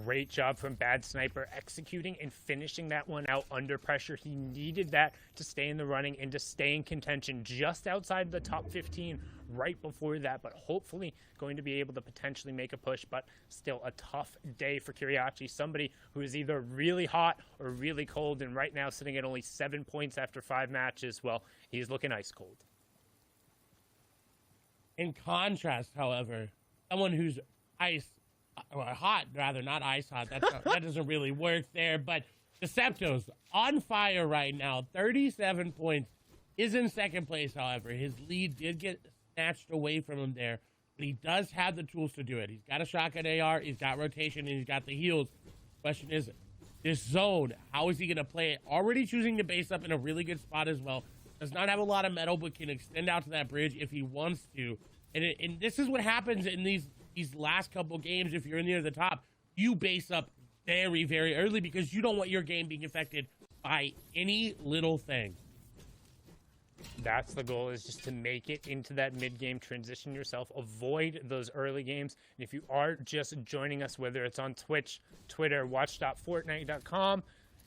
Great job from Bad Sniper executing and finishing that one out under pressure. He needed that to stay in the running and to stay in contention just outside the top 15 right before that, but hopefully going to be able to potentially make a push. But still a tough day for Kiriachi, somebody who is either really hot or really cold, and right now sitting at only 7 points after 5 matches. Well, he's looking ice cold. In contrast, however, someone who's ice hot, rather, not ice hot. That doesn't really work there. But Decepto's on fire right now. 37 points. Is in second place, however. His lead did get snatched away from him there. But he does have the tools to do it. He's got a shotgun AR, he's got rotation, and he's got the heals. Question is, this zone, how is he going to play it? Already choosing to base up in a really good spot as well. Does not have a lot of metal, but can extend out to that bridge if he wants to. And this is what happens in these last couple games. If you're near the top, you base up very, very early because you don't want your game being affected by any little thing. That's the goal, is just to make it into that mid-game, transition yourself, avoid those early games. And if you are just joining us, whether it's on Twitch, Twitter, watch.fortnite.com,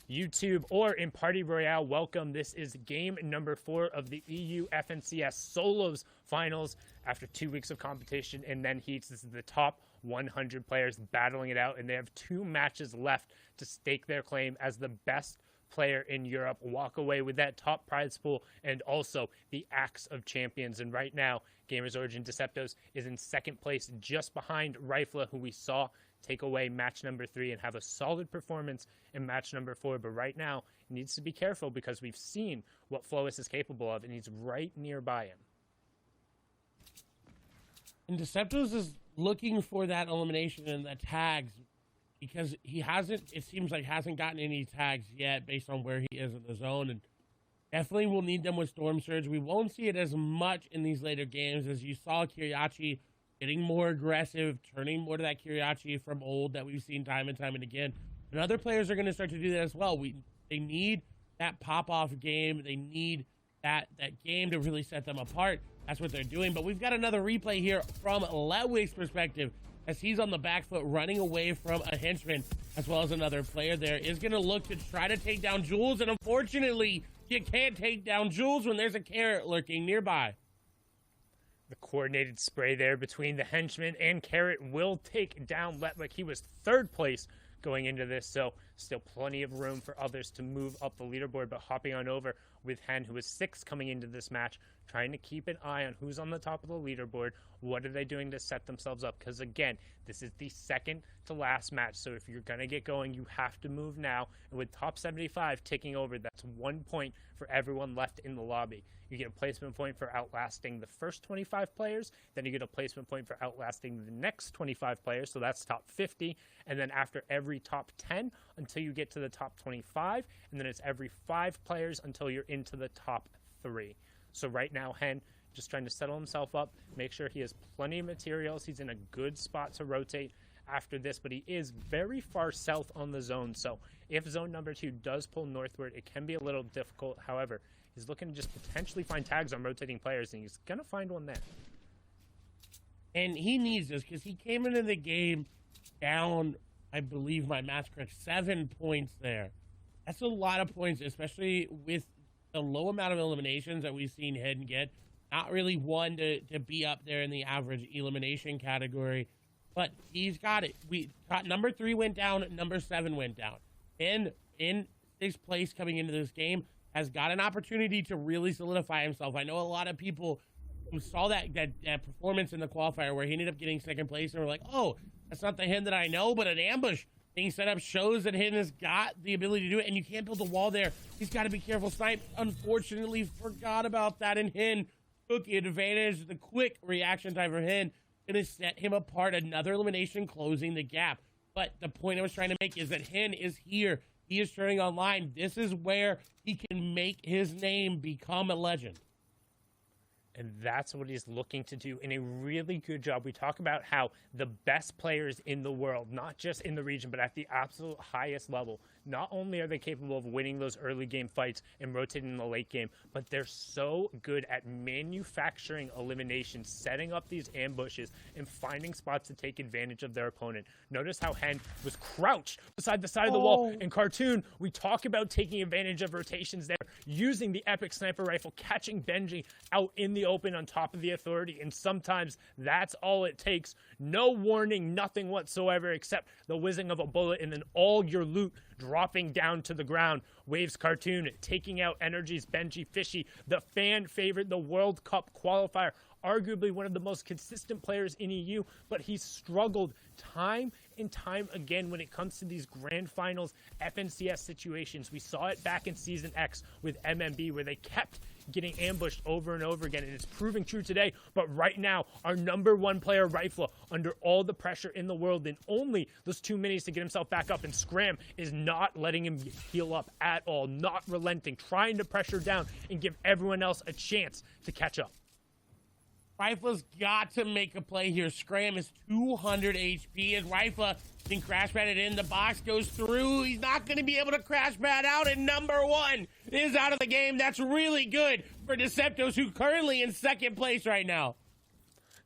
YouTube, or in Party Royale, welcome. This is game number 4 of the EU FNCS Solos Finals after 2 weeks of competition and then heats. This is the top 100 players battling it out, and they have 2 matches left to stake their claim as the best player in Europe, walk away with that top prize pool and also the Axe of Champions. And right now, Gamers Origin Deceptos is in second place, just behind Rifla, who we saw take away match number 3 and have a solid performance in match number 4. But right now, he needs to be careful because we've seen what Flois is capable of, and he's right nearby him. And Deceptos is looking for that elimination and the tags, because he hasn't, it seems like, hasn't gotten any tags yet based on where he is in the zone. And definitely will need them with Storm Surge. We won't see it as much in these later games as you saw Kiriachi getting more aggressive, turning more to that Kiriachi from old that we've seen time and time and again. And other players are going to start to do that as well. They need that pop-off game. They need that game to really set them apart. That's what they're doing. But we've got another replay here from Ledwig's perspective, as he's on the back foot running away from a henchman, as well as another player there is going to look to try to take down Jules. And unfortunately, you can't take down Jules when there's a carrot lurking nearby. The coordinated spray there between the henchman and carrot will take down Letwick. He was third place going into this, so still plenty of room for others to move up the leaderboard. But hopping on over with Hen, who was 6th coming into this match, trying to keep an eye on who's on the top of the leaderboard. What are they doing to set themselves up? Because again, this is the second to last match, so if you're going to get going, you have to move now. And with top 75 ticking over, that's 1 point for everyone left in the lobby. You get a placement point for outlasting the first 25 players, then you get a placement point for outlasting the next 25 players, so that's top 50, and then after every top 10 until you get to the top 25, and then it's every 5 players until you're into the top 3. So right now, Hen just trying to settle himself up, make sure he has plenty of materials. He's in a good spot to rotate after this, but he is very far south on the zone. So if zone number 2 does pull northward, it can be a little difficult. However, he's looking to just potentially find tags on rotating players, and he's going to find one there. And he needs this because he came into the game down, I believe my math's correct, 7 points there. That's a lot of points, especially with the low amount of eliminations that we've seen Hen get. Not really one to be up there in the average elimination category, but he's got it. We got number 3 went down, number 7 went down. And in 6th place coming into this game, has got an opportunity to really solidify himself. I know a lot of people who saw that performance in the qualifier where he ended up getting 2nd place and were like, oh, that's not the Hen that I know, but an ambush being set up shows that Hen has got the ability to do it, and you can't build a wall there. He's got to be careful. Snipe, unfortunately, forgot about that, and Hen took advantage. The quick reaction time for Hen going to set him apart. Another elimination, closing the gap. But the point I was trying to make is that Hen is here. He is turning online. This is where he can make his name become a legend. And that's what he's looking to do in a really good job. We talk about how the best players in the world, not just in the region, but at the absolute highest level, not only are they capable of winning those early game fights and rotating in the late game, but they're so good at manufacturing eliminations, setting up these ambushes, and finding spots to take advantage of their opponent. Notice how Hen was crouched beside the side of the wall. In Cartoon, we talk about taking advantage of rotations there, using the epic sniper rifle, catching Benji out in the open on top of the authority, and sometimes that's all it takes. No warning, nothing whatsoever except the whizzing of a bullet, and then all your loot dropping down to the ground. Waves Cartoon taking out Energy's Benji Fishy, the fan favorite, the World Cup qualifier, arguably one of the most consistent players in EU, but he's struggled time and time again when it comes to these grand finals FNCS situations. We saw it back in Season X with MMB, where they kept getting ambushed over and over again, and it's proving true today. But right now, our #1 player, Rifla, under all the pressure in the world and only those 2 minutes to get himself back up, and Scram is not letting him heal up at all, not relenting, trying to pressure down and give everyone else a chance to catch up. Rifla's got to make a play here. Scram is 200 HP as Rifla can crash pad it in. The box goes through. He's not going to be able to crash pad out, and #1 is out of the game. That's really good for Deceptos, who currently in 2nd place right now.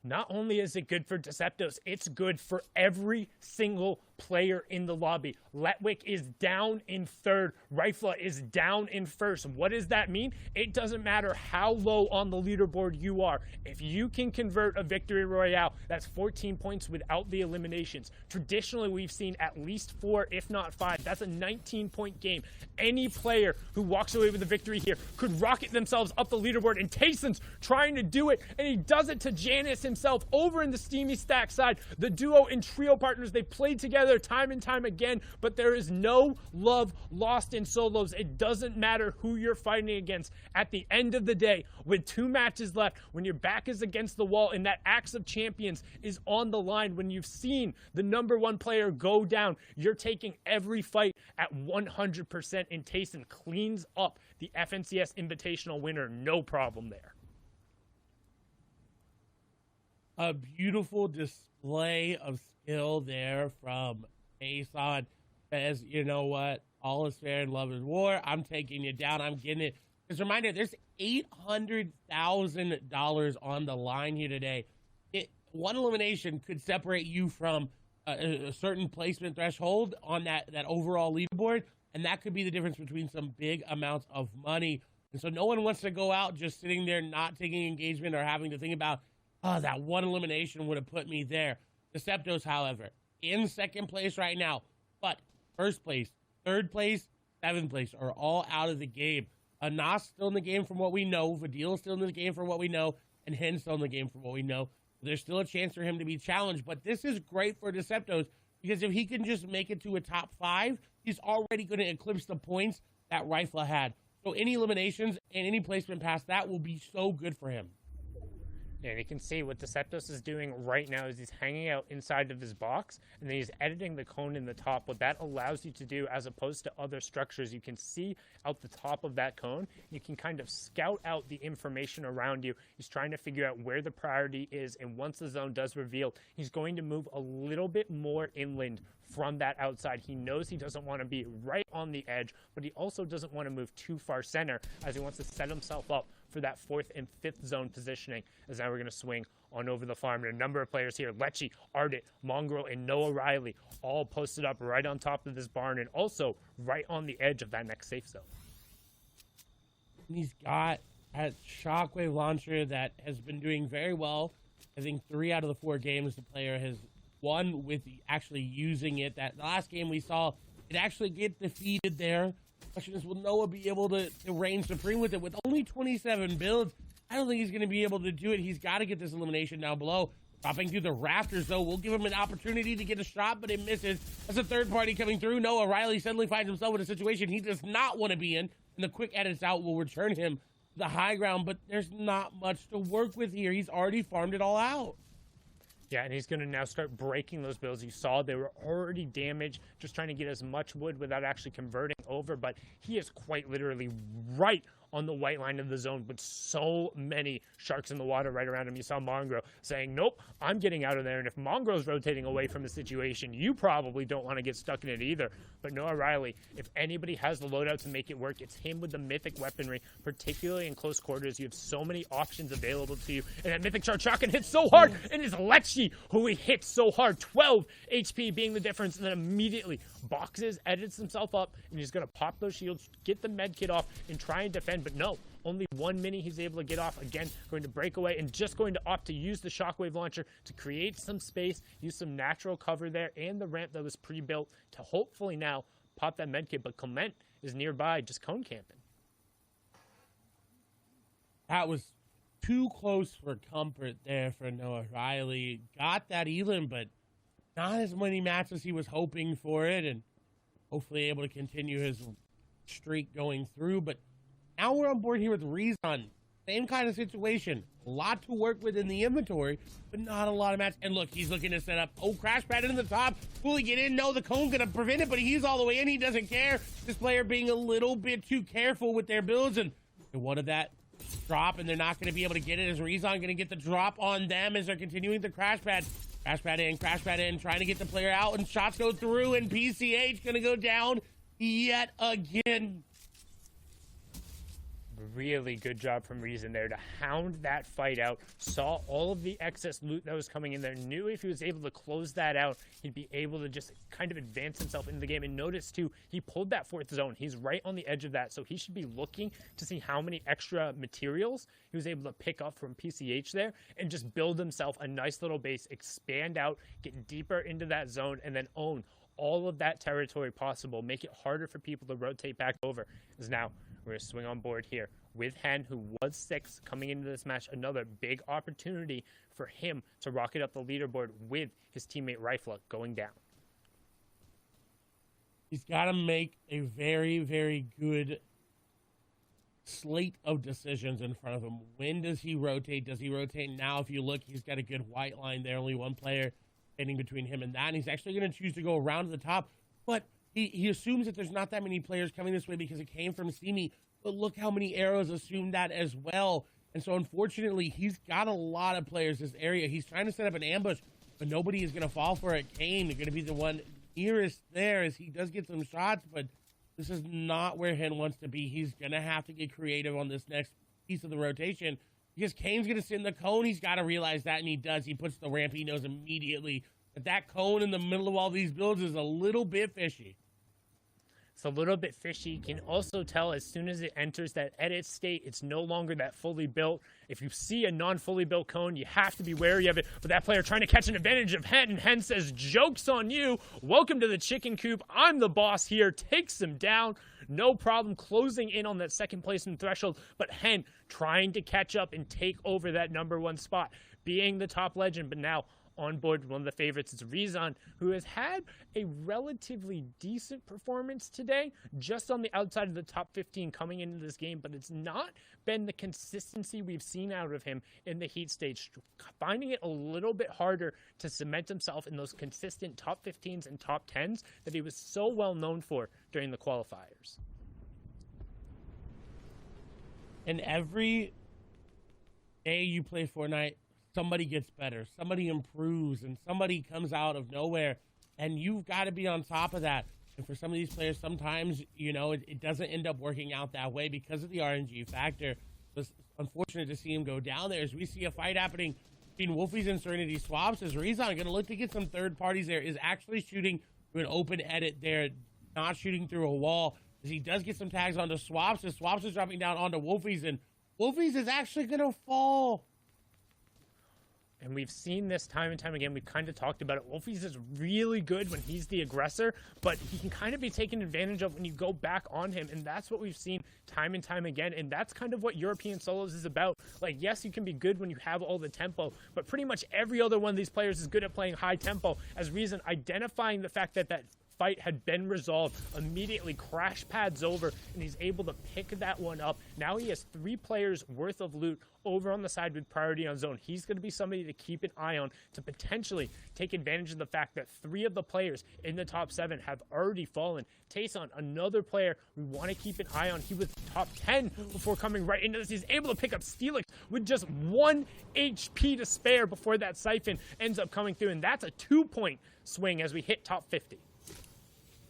Not only is it good for Deceptos, it's good for every single player in the lobby. Letwick is down in 3rd. Rifla is down in 1st. What does that mean? It doesn't matter how low on the leaderboard you are. If you can convert a victory royale, that's 14 points without the eliminations. Traditionally, we've seen at least 4, if not 5. That's a 19-point game. Any player who walks away with a victory here could rocket themselves up the leaderboard, and Tayson's trying to do it, and he does it to Janice himself over in the Steamy Stack side. The duo and trio partners, they played together time and time again, but there is no love lost in solos. It doesn't matter who you're fighting against. At the end of the day, with 2 matches left, when your back is against the wall and that Axe of Champions is on the line, when you've seen the #1 player go down, you're taking every fight at 100%, and Tayson cleans up the FNCS Invitational winner. No problem there. A beautiful display of skill there from Tayson. Says, you know what? All is fair in love is war. I'm taking you down. I'm getting it. Just a reminder, there's $800,000 on the line here today. One elimination could separate you from a certain placement threshold on that overall leaderboard, and that could be the difference between some big amounts of money. And so no one wants to go out just sitting there not taking engagement or having to think about, oh, that one elimination would have put me there. Deceptos, however, in 2nd place right now, but 1st place, 3rd place, 7th place are all out of the game. Anas still in the game from what we know, Vadil still in the game from what we know, and Hen still in the game from what we know. There's still a chance for him to be challenged, but this is great for Deceptos, because if he can just make it to a top 5, he's already going to eclipse the points that Rifla had. So any eliminations and any placement past that will be so good for him. And you can see what Deceptos is doing right now is he's hanging out inside of his box, and then he's editing the cone in the top. What that allows you to do, as opposed to other structures, you can see out the top of that cone. You can kind of scout out the information around you. He's trying to figure out where the priority is, and once the zone does reveal, he's going to move a little bit more inland from that outside. He knows he doesn't want to be right on the edge, but he also doesn't want to move too far center, as he wants to set himself up for that 4th and 5th zone positioning. As now we're going to swing on over the farm. And a number of players here, Lecce, Ardit, Mongrel, and Noah Riley, all posted up right on top of this barn, and also right on the edge of that next safe zone. He's got a shockwave launcher that has been doing very well. I think 3 out of the 4 games the player has won with actually using it. That last game we saw it actually get defeated there. The question is, will Noah be able to reign supreme with it? With only 27 builds, I don't think he's going to be able to do it. He's got to get this elimination down below. Dropping through the rafters, though, will give him an opportunity to get a shot, but it misses. That's a 3rd party coming through. Noah Riley suddenly finds himself in a situation he does not want to be in, and the quick edits out will return him to the high ground, but there's not much to work with here. He's already farmed it all out. Yeah, and he's going to now start breaking those builds. You saw they were already damaged, just trying to get as much wood without actually converting over, but he is quite literally right on the white line of the zone with so many sharks in the water right around him. You saw Mongrel saying, nope, I'm getting out of there. And if Mongrel's rotating away from the situation, you probably don't want to get stuck in it either. But Noah Riley, if anybody has the loadout to make it work, it's him with the mythic weaponry, particularly in close quarters. You have so many options available to you. And that mythic shark shotgun hits so hard. And it's Lecce who he hits so hard. 12 HP being the difference. And then immediately boxes, edits himself up, and he's going to pop those shields, get the med kit off, and try and defend in, but no. Only one mini he's able to get off. Again, going to break away and just going to opt to use the shockwave launcher to create some space, use some natural cover there, and the ramp that was pre-built to hopefully now pop that medkit. But Clement is nearby, just cone camping. That was too close for comfort there for Noah Riley. Got that Elam, but not as many matches he was hoping for it, and hopefully able to continue his streak going through. But now we're on board here with Rezon. Same kind of situation. A lot to work with in the inventory, but not a lot of match. And look, he's looking to set up. Oh, crash pad in the top. Will he get in? No, the cone's going to prevent it, but he's all the way in. He doesn't care. This player being a little bit too careful with their builds, and they wanted that drop, and they're not going to be able to get it. Is Rezon going to get the drop on them as they're continuing the crash pad? Crash pad in, trying to get the player out, and shots go through, and PCH going to go down yet again. Really good job from Reason there to hound that fight out. Saw all of the excess loot that was coming in there. Knew if he was able to close that out, he'd be able to just kind of advance himself into the game. And notice, too, he pulled that fourth zone. He's right on the edge of that. So he should be looking to see how many extra materials he was able to pick up from PCH there and just build himself a nice little base, expand out, get deeper into that zone, and then own all of that territory possible. Make it harder for people to rotate back over. Because now we're going to swing on board here with Hen, who was 6 coming into this match. Another big opportunity for him to rocket up the leaderboard with his teammate Rifla going down. He's got to make a very, very good slate of decisions in front of him. When does he rotate? Does he rotate now? If you look, he's got a good white line there. Only one player standing between him and that. And he's actually going to choose to go around to the top. But he assumes that there's not that many players coming this way because it came from Simi. But look how many arrows assumed that as well. And so, unfortunately, he's got a lot of players this area. He's trying to set up an ambush, but nobody is going to fall for it. Kane is going to be the one nearest there as he does get some shots, but this is not where Hen wants to be. He's going to have to get creative on this next piece of the rotation because Kane's going to sit in the cone. He's got to realize that, and he does. He puts the ramp. He knows immediately that that cone in the middle of all these builds is a little bit fishy. It's a little bit fishy. You can also tell as soon as it enters that edit state, it's no longer that fully built. If you see a non-fully built cone, you have to be wary of it. But that player trying to catch an advantage of Hen, and Hen says, joke's on you. Welcome to the chicken coop. I'm the boss here. Takes him down. No problem closing in on that second placement threshold. But Hen trying to catch up and take over that number 1 spot, being the top legend. But now on board, one of the favorites is Rezon, who has had a relatively decent performance today, just on the outside of the top 15 coming into this game, but it's not been the consistency we've seen out of him in the heat stage, finding it a little bit harder to cement himself in those consistent top 15s and top 10s that he was so well known for during the qualifiers. And every day you play Fortnite, somebody gets better, somebody improves, and somebody comes out of nowhere, and you've got to be on top of that. And for some of these players, sometimes, you know, it doesn't end up working out that way because of the RNG factor. It's unfortunate to see him go down there as we see a fight happening between Wolfies and Serenity Swaps as Rezon going to look to get some third parties there, is actually shooting through an open edit there, not shooting through a wall, as he does get some tags onto Swaps, as Swaps is dropping down onto Wolfies, and Wolfies is actually going to fall. And we've seen this time and time again. We've kind of talked about it. Wolfies is really good when he's the aggressor, but he can kind of be taken advantage of when you go back on him. And that's what we've seen time and time again. And that's kind of what European solos is about. Like, yes, you can be good when you have all the tempo, but pretty much every other one of these players is good at playing high tempo. As Reason identifying the fact that that fight had been resolved, immediately crash pads over, and he's able to pick that one up. Now he has 3 players worth of loot over on the side with priority on zone. He's going to be somebody to keep an eye on to potentially take advantage of the fact that 3 of the players in the top 7 have already fallen. Tayson, another player we want to keep an eye on. He was top 10 before coming right into this. He's able to pick up Steelix with just 1 HP to spare before that siphon ends up coming through, and that's a 2-point swing as we hit top 50.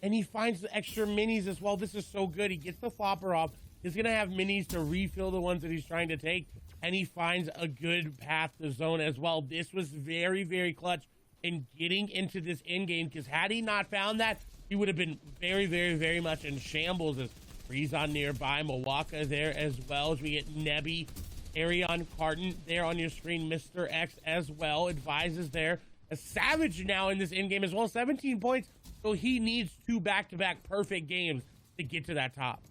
And he finds the extra minis as well. This is so good. He gets the flopper off. He's going to have minis to refill the ones that he's trying to take. And he finds a good path to zone as well. This was very, very clutch in getting into this end game, because had he not found that, he would have been very, very, very much in shambles. As Rezon nearby, Milwaukee there as well as we get Nebby, Arion Carton there on your screen, Mr. X as well, advises there. A Savage now in this in-game as well, 17 points, so he needs 2 back-to-back perfect games to get to that top.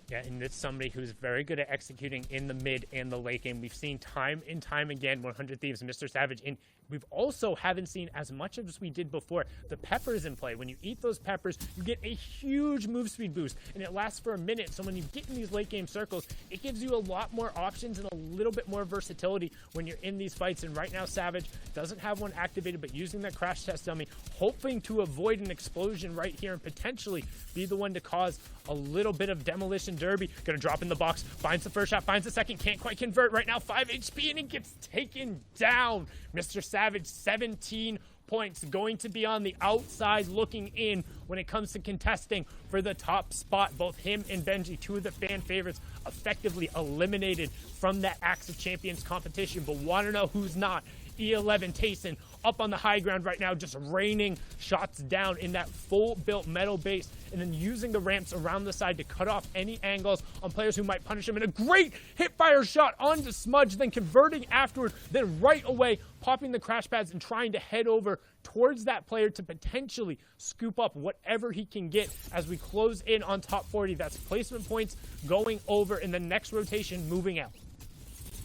Yeah, and it's somebody who's very good at executing in the mid and the late game. We've seen time and time again 100 Thieves, Mr. Savage, and we've also haven't seen as much as we did before. The peppers in play. When you eat those peppers, you get a huge move speed boost, and it lasts for a minute. So when you get in these late game circles, it gives you a lot more options and a little bit more versatility when you're in these fights. And right now, Savage doesn't have one activated, but using that crash test dummy, hoping to avoid an explosion right here and potentially be the one to cause a little bit of demolition derby. Gonna drop in the box, finds the first shot, finds the second, can't quite convert right now, 5 HP, and it gets taken down. Mr. Savage, 17 points, going to be on the outside looking in when it comes to contesting for the top spot. Both him and Benji, 2 of the fan favorites, effectively eliminated from that Axe of Champions competition, but want to know who's not? E11 Tayson up on the high ground right now, just raining shots down in that full built metal base, and then using the ramps around the side to cut off any angles on players who might punish him. And a great hip fire shot onto Smudge, then converting afterward, then right away popping the crash pads and trying to head over towards that player to potentially scoop up whatever he can get as we close in on top 40. That's placement points going over in the next rotation, moving out.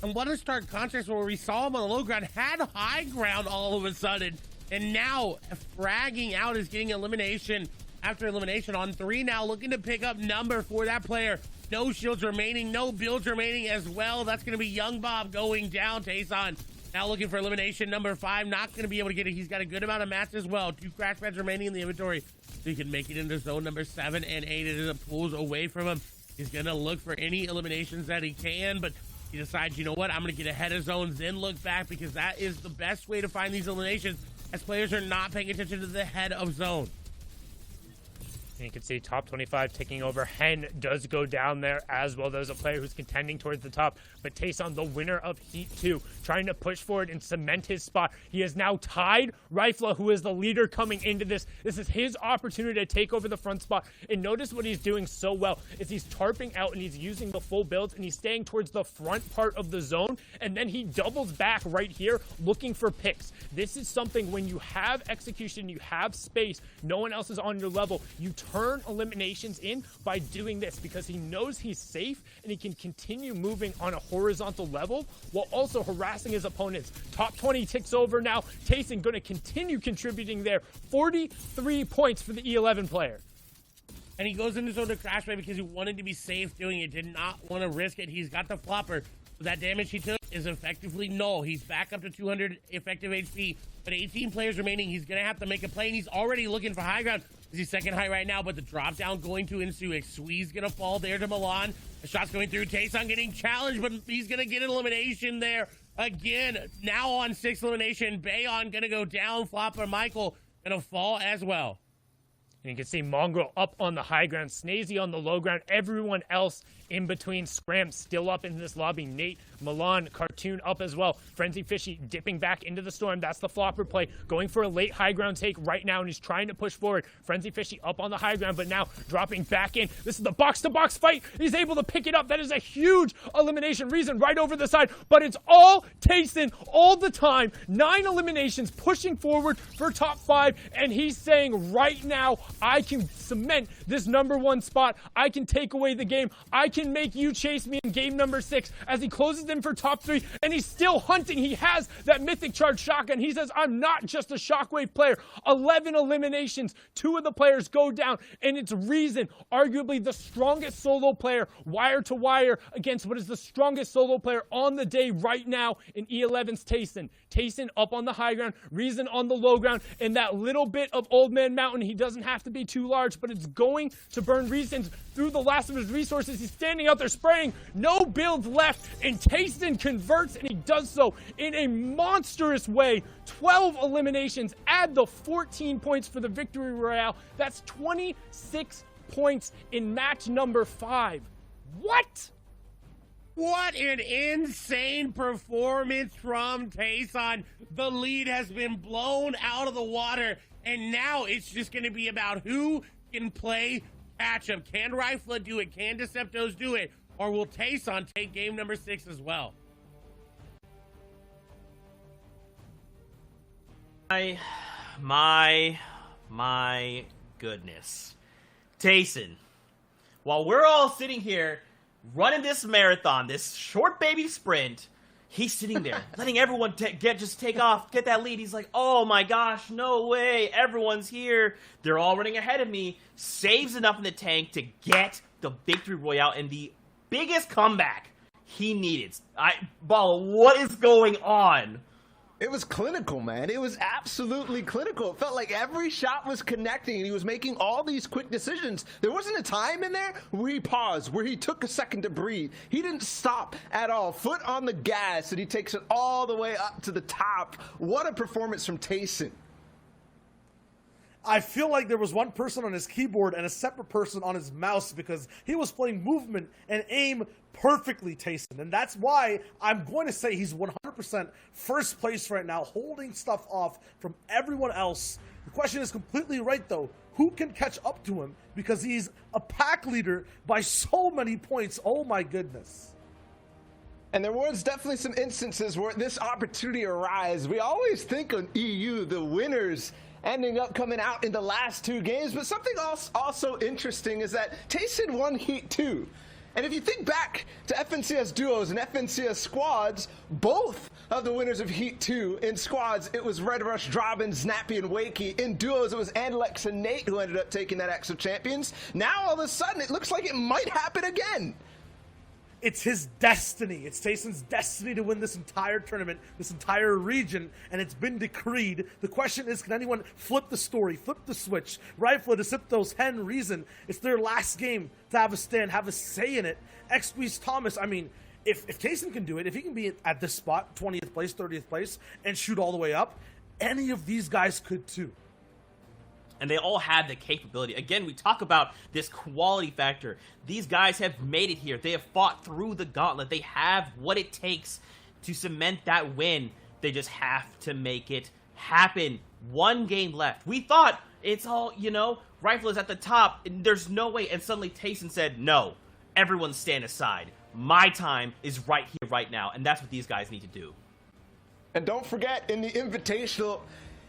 And what a stark contrast where we saw him on the low ground, had high ground all of a sudden, and now fragging out is getting elimination after elimination on 3 now, looking to pick up number for that player. No shields remaining, no builds remaining as well. That's going to be Young Bob going down. Tayson now looking for elimination number 5, not going to be able to get it. He's got a good amount of mats as well. 2 crash pads remaining in the inventory, so he can make it into zone number 7 and 8 as it pulls away from him. He's going to look for any eliminations that he can, but he decides, you know what, I'm going to get ahead of zones, then look back, because that is the best way to find these eliminations, as players are not paying attention to the head of zone. And you can see top 25 taking over. Hen does go down there as well. There's a player who's contending towards the top. But Tayson, the winner of Heat 2, trying to push forward and cement his spot. He is now tied Rifla, who is the leader coming into this. This is his opportunity to take over the front spot. And notice what he's doing so well is he's tarping out and he's using the full builds and he's staying towards the front part of the zone. And then he doubles back right here looking for picks. This is something when you have execution, you have space, no one else is on your level, you turn eliminations in by doing this, because he knows he's safe and he can continue moving on a horizontal level while also harassing his opponents. Top 20 ticks over now. Tayson going to continue contributing there. 43 points for the E11 player. And he goes into zone to crash play because he wanted to be safe doing it, did not want to risk it. He's got the flopper. So that damage he took is effectively null. He's back up to 200 effective HP, but 18 players remaining. He's going to have to make a play, and he's already looking for high ground. He's second high right now, but the drop down going to ensue. Squeeze going to fall there to Milan. The shot's going through. Tayson getting challenged, but he's going to get an elimination there. Again, now on 6th elimination. Bayon going to go down. Flopper Michael going to fall as well. And you can see Mongrel up on the high ground, Snazy on the low ground, everyone else in between. Scram still up in this lobby. Nate, Milan, Cartoon up as well. Frenzy Fishy dipping back into the storm. That's the flopper play. Going for a late high ground take right now, and he's trying to push forward. Frenzy Fishy up on the high ground, but now dropping back in. This is the box-to-box fight. He's able to pick it up. That is a huge elimination. Reason right over the side, but it's all Tayson all the time. 9 eliminations, pushing forward for top 5, and he's saying right now, I can cement this #1 spot. I can take away the game. I can make you chase me in game number 6 as he closes in for top 3, and he's still hunting. He has that mythic charge shotgun. He says, I'm not just a shockwave player. 11 eliminations. 2 of the players go down, and it's Reason, arguably the strongest solo player, wire to wire, against what is the strongest solo player on the day right now in E11's Tayson. Tayson up on the high ground, Reason on the low ground, and that little bit of Old Man Mountain, he doesn't have to be too large, but it's going to burn Reason through the last of his resources. He's standing out there spraying, no builds left, and Tayson converts, and he does so in a monstrous way. 12 eliminations, add the 14 points for the victory royale. That's 26 points in match number 5. What? What an insane performance from Tayson. The lead has been blown out of the water, and now it's just going to be about who can play catch him. Can Rifla do it? Can Deceptos do it? Or will Tayson take game number 6 as well? My goodness. Tayson, while we're all sitting here running this marathon, this short baby sprint, he's sitting there letting everyone just take off, get that lead. He's like, oh my gosh, no way. Everyone's here. They're all running ahead of me. Saves enough in the tank to get the victory royale and the biggest comeback he needed. Bala, what is going on? It was clinical, man. It was absolutely clinical. It felt like every shot was connecting, and he was making all these quick decisions. There wasn't a time in there where he paused, where he took a second to breathe. He didn't stop at all. Foot on the gas, and he takes it all the way up to the top. What a performance from Tayson. I feel like there was one person on his keyboard and a separate person on his mouse because he was playing movement and aim perfectly, Tayson. And that's why I'm going to say he's 100% first place right now, holding stuff off from everyone else. The question is completely right, though. Who can catch up to him? Because he's a pack leader by so many points. Oh, my goodness. And there was definitely some instances where this opportunity arose. We always think on EU, the winners ending up coming out in the last 2 games. But something else also interesting is that Tayson won Heat 2. And if you think back to FNCS duos and FNCS squads, both of the winners of Heat 2 in squads, it was Red Rush, Drobbin, Snappy, and Wakey. In duos, it was Andalex and Nate who ended up taking that X of Champions. Now, all of a sudden, it looks like it might happen again. It's his destiny. It's Tayson's destiny to win this entire tournament, this entire region, and it's been decreed. The question is, can anyone flip the story, flip the switch? Rifla, Deceptos, Hen, Reason, it's their last game to have a stand, have a say in it. X-Squeeze Thomas, I mean, if Tayson can do it, if he can be at this spot, 20th place, 30th place, and shoot all the way up, any of these guys could too. And they all have the capability. Again, we talk about this quality factor. These guys have made it here. They have fought through the gauntlet. They have what it takes to cement that win. They just have to make it happen. 1 game left. We thought it's all, Rifle is at the top, and there's no way. And suddenly Tayson said, no, everyone stand aside. My time is right here, right now. And that's what these guys need to do. And don't forget, in the Invitational,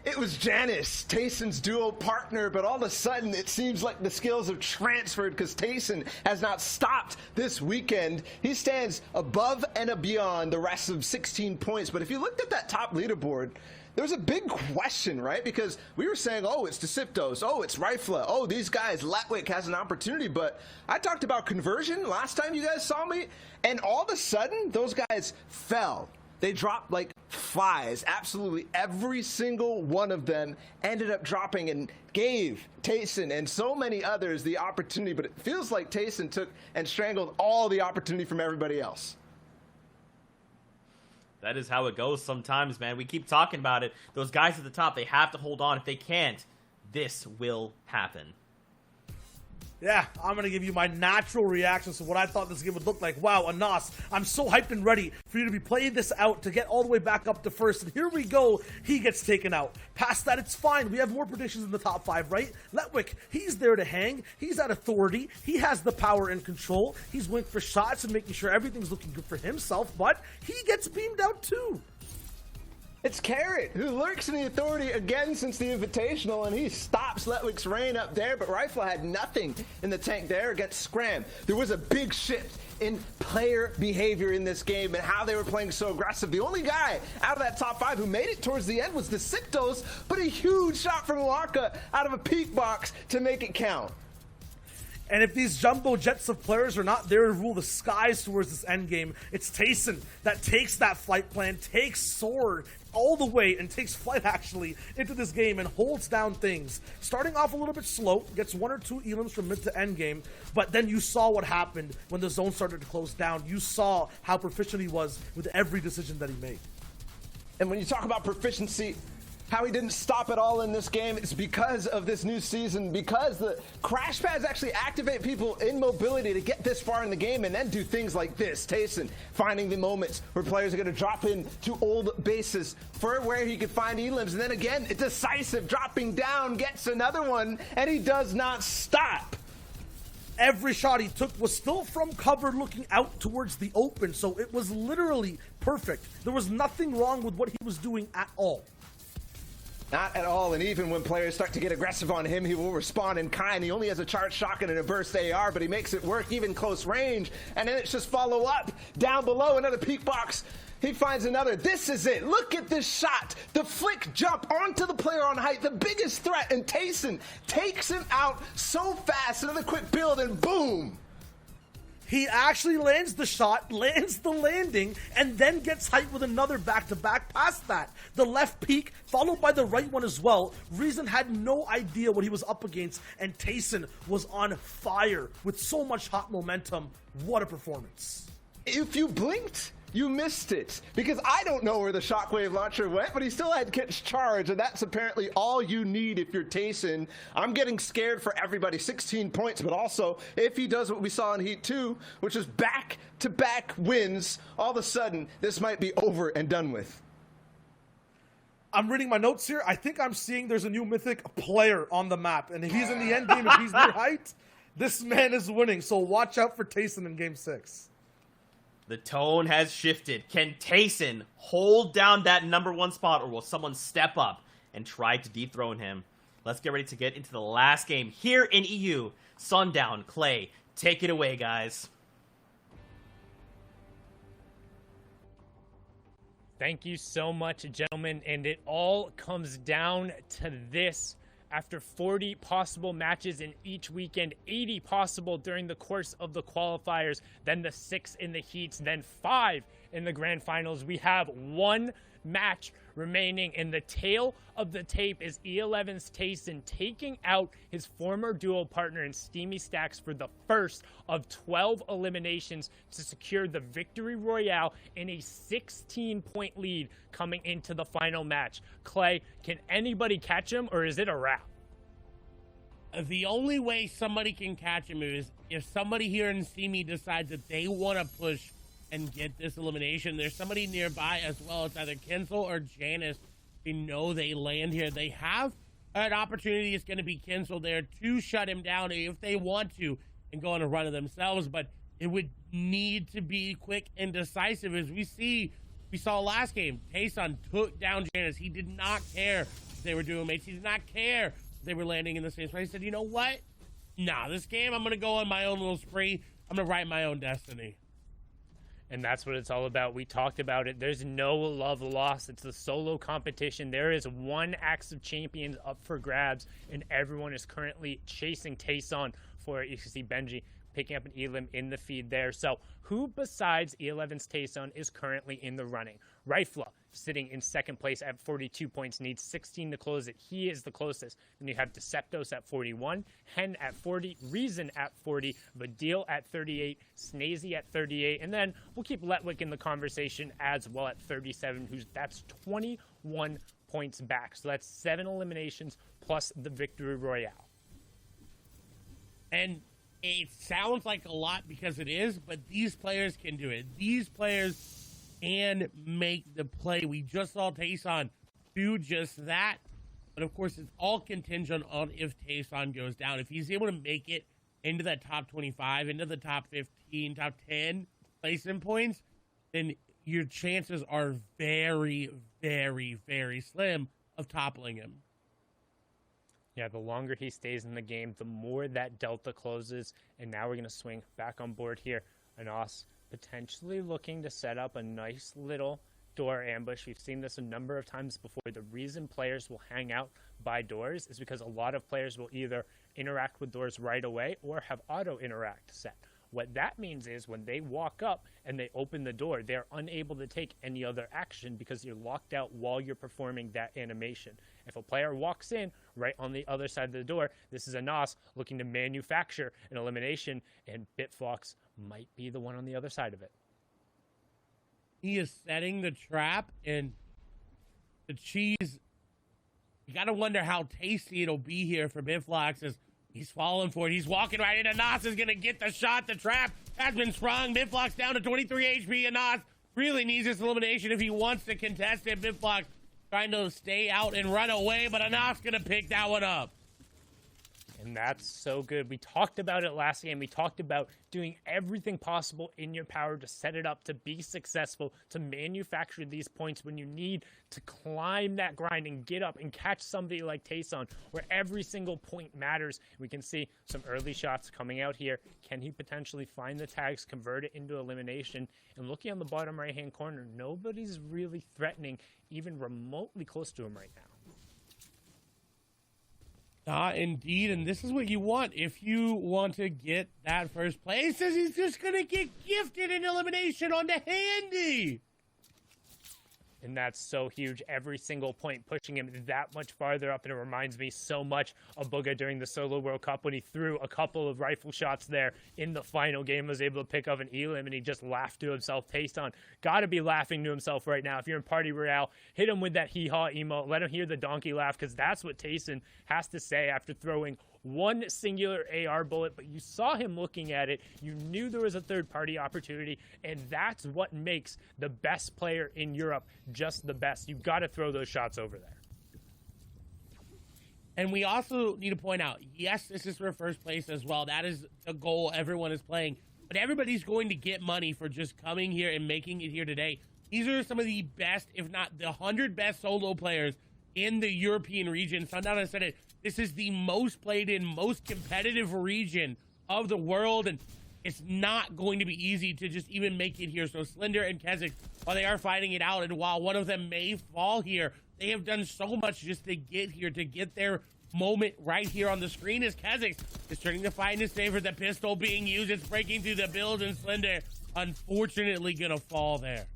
it was Janice, Tayson's duo partner, but all of a sudden it seems like the skills have transferred because Tayson has not stopped this weekend. He stands above and beyond the rest of 16 points. But if you looked at that top leaderboard, there was a big question, right? Because we were saying, oh, it's Deceptos, oh, it's Rifla, oh, these guys, Latwick has an opportunity. But I talked about conversion last time you guys saw me, and all of a sudden those guys fell. They dropped like flies. Absolutely every single one of them ended up dropping and gave Tayson and so many others the opportunity. But it feels like Tayson took and strangled all the opportunity from everybody else. That is how it goes sometimes, man. We keep talking about it. Those guys at the top, they have to hold on. If they can't, this will happen. Yeah, I'm going to give you my natural reactions to what I thought this game would look like. Wow, Anas, I'm so hyped and ready for you to be playing this out to get all the way back up to first. And here we go. He gets taken out. Past that, it's fine. We have more predictions in the top 5, right? Letwick, he's there to hang. He's at authority. He has the power and control. He's waiting for shots and making sure everything's looking good for himself. But he gets beamed out too. It's Carrot, who lurks in the authority again since the Invitational, and he stops Letwick's reign up there, but Rifle had nothing in the tank there against Scram. There was a big shift in player behavior in this game and how they were playing so aggressive. The only guy out of that top 5 who made it towards the end was the Deceptos, but a huge shot from Waka out of a peak box to make it count. And if these jumbo jets of players are not there to rule the skies towards this endgame, it's Tayson that takes that flight plan, takes Sword all the way, and takes flight actually into this game and holds down things. Starting off a little bit slow, gets 1 or 2 elims from mid to end game, but then you saw what happened when the zone started to close down. You saw how proficient he was with every decision that he made. And when you talk about proficiency, how he didn't stop at all in this game, it's because of this new season, because the crash pads actually activate people in mobility to get this far in the game and then do things like this. Tayson finding the moments where players are going to drop in to old bases for where he could find elims, and then again, decisive dropping down, gets another one, and he does not stop. every shot he took was still from cover looking out towards the open, so it was literally perfect. There was nothing wrong with what he was doing at all. Not at all, and even when players start to get aggressive on him, he will respond in kind. He only has a charged shotgun and a burst AR, but he makes it work even close range, and then it's just follow up. Down below, another peek box. He finds another. This is it. Look at this shot. The flick jump onto the player on height, the biggest threat, and Tayson takes him out so fast. Another quick build, and boom. He actually lands the shot, lands the landing, and then gets height with another back-to-back past that. The left peek, followed by the right one as well. Reason had no idea what he was up against, and Tayson was on fire with so much hot momentum. What a performance. If you blinked, you missed it, because I don't know where the shockwave launcher went, but he still had Kit's charge, and that's apparently all you need if you're Tayson. I'm getting scared for everybody. 16 points, but also if he does what we saw in Heat 2, which is back-to-back wins, all of a sudden this might be over and done with. I'm reading my notes here. I think I'm seeing there's a new mythic player on the map, and if he's in the end game, if he's near height, this man is winning, so watch out for Tayson in Game 6. The tone has shifted. Can Tayson hold down that #1 spot, or will someone step up and try to dethrone him? Let's get ready to get into the last game here in EU. Sundown, Clay, take it away, guys. Thank you so much, gentlemen, and it all comes down to this. After 40 possible matches in each weekend, 80 possible during the course of the qualifiers, then the 6 in the heats, then 5 in the grand finals, we have 1 match remaining, and the tail of the tape is E11's Tayson taking out his former duo partner in Steamy Stacks for the first of 12 eliminations to secure the victory royale in a 16-point lead coming into the final match. Clay, can anybody catch him, or is it a wrap? The only way somebody can catch him is if somebody here in Steamy decides that they want to push and get this elimination. There's somebody nearby as well. It's either Kinsel or Janice. We know they land here. They have an opportunity. It's going to be Kinsel there to shut him down if they want to and go on a run of themselves, but it would need to be quick and decisive. As we saw last game, Tayson took down Janice. He did not care if they were duo mates. He did not care if they were landing in the same spot. He said, you know what? Nah, this game, I'm going to go on my own little spree. I'm going to write my own destiny. And that's what it's all about. We talked about it. There's no love lost. It's a solo competition. There is 1 Axe of Champions up for grabs, and everyone is currently chasing Tayson for it. You can see Benji picking up an Elim in the feed there. So who besides E11's Tayson is currently in the running? Rifla sitting in second place at 42 points, needs 16 to close it. He is the closest. Then you have Deceptos at 41, Hen at 40, Reason at 40, Vadil at 38, Snazy at 38, and then we'll keep Letwick in the conversation as well at 37, that's 21 points back. So that's 7 eliminations plus the victory royale. And it sounds like a lot because it is, but these players can do it. These players can make the play. We just saw Tayson do just that. But of course, it's all contingent on if Tayson goes down. If he's able to make it into that top 25, into the top 15, top 10 placement points, then your chances are very, very, very slim of toppling him. Yeah, the longer he stays in the game, the more that delta closes. And now we're going to swing back on board here. Anas potentially looking to set up a nice little door ambush. We've seen this a number of times before. The reason players will hang out by doors is because a lot of players will either interact with doors right away or have auto interact set. What that means is when they walk up and they open the door, they're unable to take any other action because you're locked out while you're performing that animation. If a player walks in right on the other side of the door, this is Anas looking to manufacture an elimination, and Bitflox might be the one on the other side of it. He is setting the trap, and the cheese, you got to wonder how tasty it'll be here for Bitflox as he's falling for it. He's walking right in. Anas is going to get the shot. The trap has been sprung. Bitflox down to 23 HP. Anas really needs this elimination if he wants to contest it. Bitflox trying to stay out and run away, but Anas going to pick that one up. And that's so good. We talked about it last game. We talked about doing everything possible in your power to set it up to be successful, to manufacture these points when you need to climb that grind and get up and catch somebody like Tayson, where every single point matters. We can see some early shots coming out here. Can he potentially find the tags, convert it into elimination? And looking on the bottom right-hand corner, nobody's really threatening even remotely close to him right now. Indeed, and this is what you want if you want to get that first place. He says he's just going to get gifted an elimination onto Handy. And that's so huge. Every single point pushing him that much farther up. And it reminds me so much of Booga during the Solo World Cup when he threw a couple of rifle shots there in the final game, was able to pick up an elim, and he just laughed to himself. Tayson got to be laughing to himself right now. If you're in Party Royale, hit him with that hee-haw emote. Let him hear the donkey laugh, because that's what Tayson has to say after throwing one singular AR bullet. But you saw him looking at it. You knew there was a third-party opportunity, and that's what makes the best player in Europe just the best. You've got to throw those shots over there. And we also need to point out, yes, this is for first place as well. That is the goal everyone is playing. But everybody's going to get money for just coming here and making it here today. These are some of the best, if not the 100 best solo players in the European region. Sundown has said it. This is the most played in, most competitive region of the world. And it's not going to be easy to just even make it here. So Slender and Kezik, while they are fighting it out, and while one of them may fall here, they have done so much just to get here, to get their moment right here on the screen. As Kezik is turning the fight in his favor. The pistol being used. It's breaking through the build, and Slender, unfortunately, going to fall there.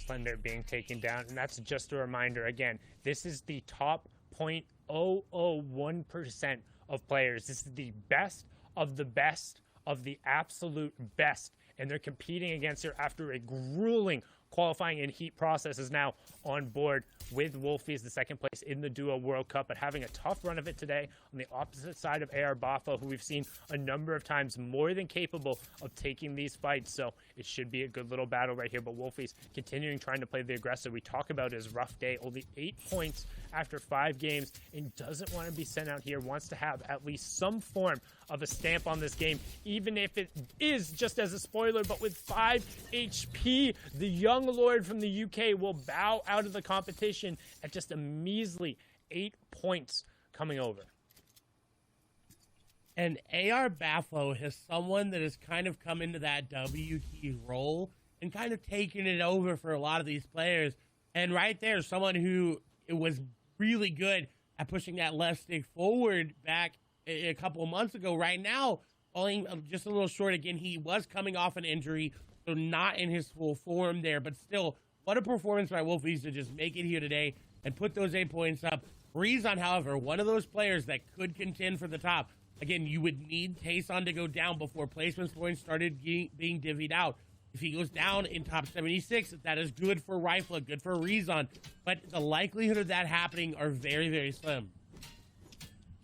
Slender being taken down. And that's just a reminder, again, this is the top 0.001% of players. This is the best of the best of the absolute best, and they're competing against her after a grueling qualifying and heat process. Is now on board with Wolfies, the second place in the Duo World Cup, but having a tough run of it today on the opposite side of AR Bafo, who we've seen a number of times more than capable of taking these fights. So it should be a good little battle right here. But Wolfies continuing trying to play the aggressor. We talk about his rough day, only 8 points after 5 games, and doesn't want to be sent out here, wants to have at least some form of a stamp on this game, even if it is just as a spoiler. But with 5 HP, the young lord from the UK will bow out of the competition at just a measly 8 points coming over. And AR Bafo is someone that has kind of come into that W key role and kind of taken it over for a lot of these players. And right there, someone who was really good at pushing that left stick forward back a couple of months ago. Right now, falling just a little short again. He was coming off an injury, so not in his full form there. But still, what a performance by Wolfies to just make it here today and put those 8 points up. Rezon, however, one of those players that could contend for the top. Again, you would need Tayson to go down before placement points started being divvied out. If he goes down in top 76, that is good for Rifle, good for Rezon. But the likelihood of that happening are very, very slim.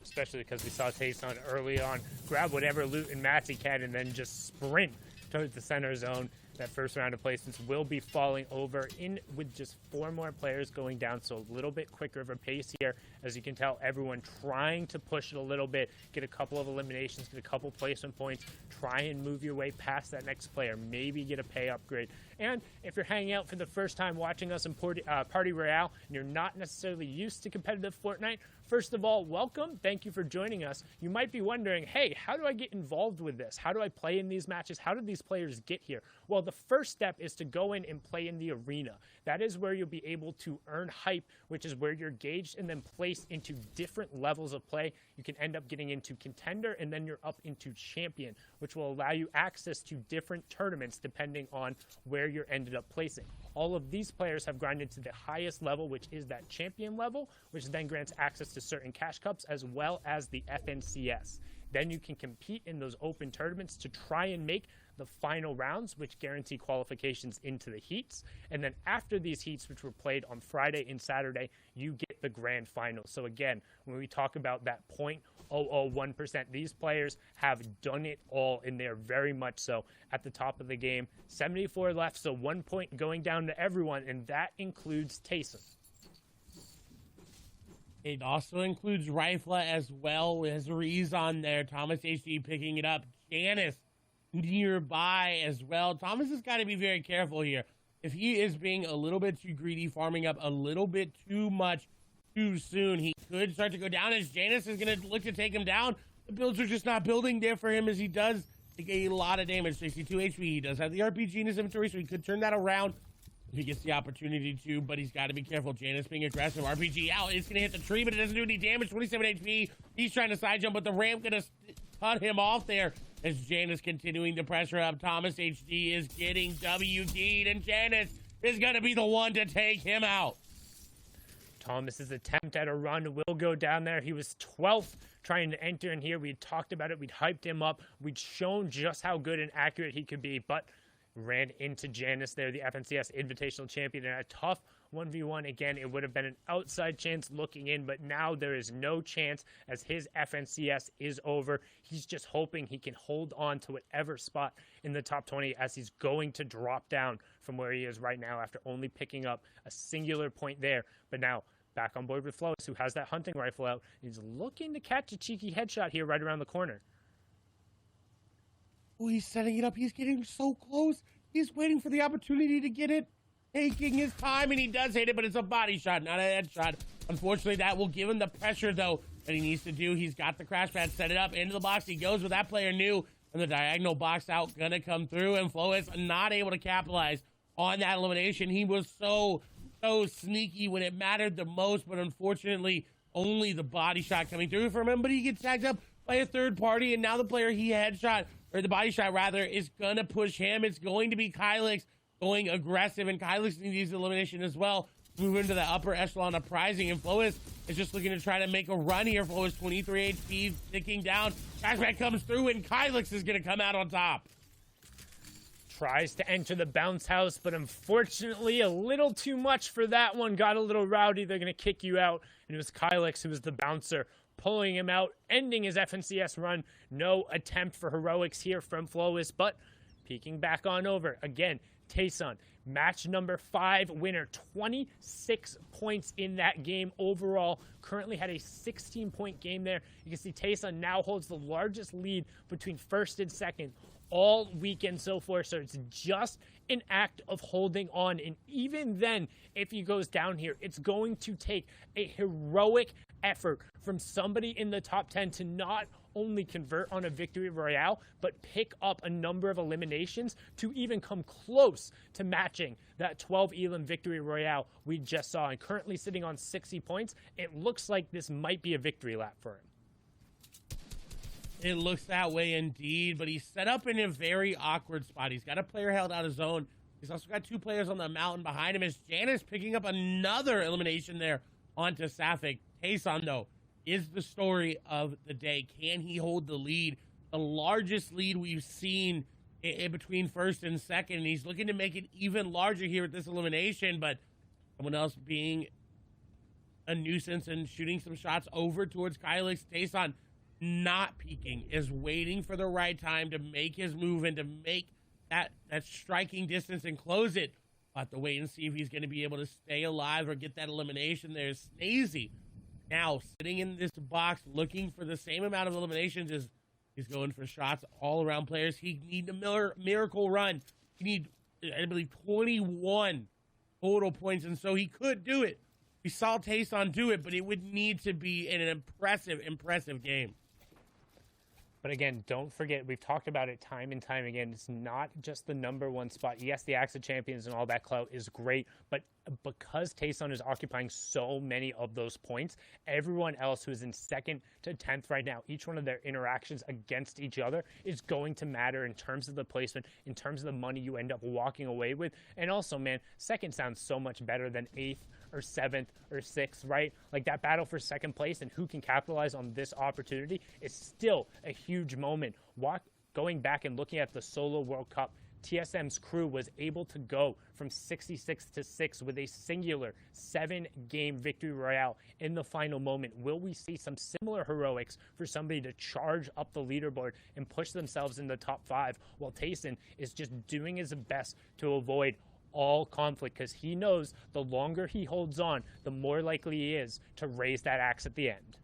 Especially because we saw Tayson early on grab whatever loot and mats he can and then just sprint towards the center zone. That first round of placements will be falling over in with just 4 more players going down, so a little bit quicker of a pace here. As you can tell, everyone trying to push it a little bit, get a couple of eliminations, get a couple placement points, try and move your way past that next player, maybe get a pay upgrade. And if you're hanging out for the first time watching us in Party Royale and you're not necessarily used to competitive Fortnite, first of all, welcome. Thank you for joining us. You might be wondering, hey, how do I get involved with this? How do I play in these matches? How did these players get here? Well, the first step is to go in and play in the arena. That is where you'll be able to earn hype, which is where you're gauged and then placed into different levels of play. You can end up getting into contender, and then you're up into champion, which will allow you access to different tournaments depending on where you're ended up placing. All of these players have grinded to the highest level, which is that champion level, which then grants access to certain cash cups as well as the FNCS. Then you can compete in those open tournaments to try and make the final rounds, which guarantee qualifications into the heats. And then after these heats, which were played on Friday and Saturday, you get the grand final. So again, when we talk about that 0.001%, these players have done it all, and they're very much so at the top of the game. 74 left, so 1 point going down to everyone, and that includes Tayson. It also includes Rifla as well as Reese on there. Thomas HD picking it up. Janice nearby as well. Thomas has got to be very careful here. If he is being a little bit too greedy, farming up a little bit too much too soon, he could start to go down as Janice is going to look to take him down. The builds are just not building there for him as he does take a lot of damage. 62 HP. He does have the RPG in his inventory, so he could turn that around if he gets the opportunity to, but he's got to be careful. Janice being aggressive. RPG out. It's going to hit the tree, but it doesn't do any damage. 27 HP. He's trying to side jump, but the ramp going to cut him off there as Janice continuing to pressure up. Thomas HD is getting WD'd, and Janice is going to be the one to take him out. Thomas's attempt at a run will go down there. He was 12th trying to enter in here. We had talked about it. We'd hyped him up. We'd shown just how good and accurate he could be, but ran into Janice there, the FNCS Invitational Champion, in a tough 1v1. Again, it would have been an outside chance looking in, but now there is no chance as his FNCS is over. He's just hoping he can hold on to whatever spot in the top 20 as he's going to drop down from where he is right now after only picking up a singular point there. But now back on board with Flowis, who has that hunting rifle out. He's looking to catch a cheeky headshot here right around the corner. Oh, he's setting it up. He's getting so close. He's waiting for the opportunity to get it, taking his time, and he does hit it, but it's a body shot, not a headshot. Unfortunately, that will give him the pressure, though, that he needs to do. He's got the crash pad, set it up into the box. He goes with that player new, and the diagonal box out gonna come through, and Flowis not able to capitalize on that elimination. He was so sneaky when it mattered the most, but unfortunately, only the body shot coming through from him, but he gets tagged up by a third party, and now the player he headshot, or the body shot rather, is gonna push him. It's going to be Kylix going aggressive, and Kylix needs elimination as well. Move into the upper echelon of prizing, and Flowis is just looking to try to make a run here. Flowis 23 HP, ticking down. Cashback comes through, and Kylix is gonna come out on top. Tries to enter the bounce house, but unfortunately a little too much for that one. Got a little rowdy. They're going to kick you out. And it was Kylix who was the bouncer, pulling him out, ending his FNCS run. No attempt for heroics here from Flowis, but peeking back on over. Again, Tayson, match number 5 winner, 26 points in that game overall. Currently had a 16-point game there. You can see Tayson now holds the largest lead between first and second all weekend so far, so it's just an act of holding on. And even then, if he goes down here, it's going to take a heroic effort from somebody in the top 10 to not only convert on a victory royale, but pick up a number of eliminations to even come close to matching that 12 elim victory royale we just saw. And currently sitting on 60 points, it looks like this might be a victory lap for him. It looks that way indeed, but he's set up in a very awkward spot. He's got a player held out of zone. He's also got 2 players on the mountain behind him as Janice picking up another elimination there onto Sapphic. Tayson, though, is the story of the day. Can he hold the lead? The largest lead we've seen in between first and second, and he's looking to make it even larger here with this elimination, but someone else being a nuisance and shooting some shots over towards Kylix. Tayson not peeking, is waiting for the right time to make his move and to make that striking distance and close it. We'll have to wait and see if he's going to be able to stay alive or get that elimination. There's Snazy now sitting in this box looking for the same amount of eliminations as he's going for shots all around players. He need a miracle run. He need, I believe, 21 total points, and so he could do it. We saw Tayson do it, but it would need to be an impressive game. But again, don't forget, we've talked about it time and time again. It's not just the number 1 spot. Yes, the Axe of Champions and all that clout is great, but because Tayson is occupying so many of those points, everyone else who is in 2nd to 10th right now, each one of their interactions against each other is going to matter in terms of the placement, in terms of the money you end up walking away with. And also, man, 2nd sounds so much better than 8th or 7th or 6th, right? Like that battle for 2nd place and who can capitalize on this opportunity is still a huge moment. Going back and looking at the Solo World Cup, TSM's crew was able to go from 66 to 6 with a singular 7-game victory royale in the final moment. Will we see some similar heroics for somebody to charge up the leaderboard and push themselves in the top 5 while Tayson is just doing his best to avoid all conflict because he knows the longer he holds on, the more likely he is to raise that axe at the end.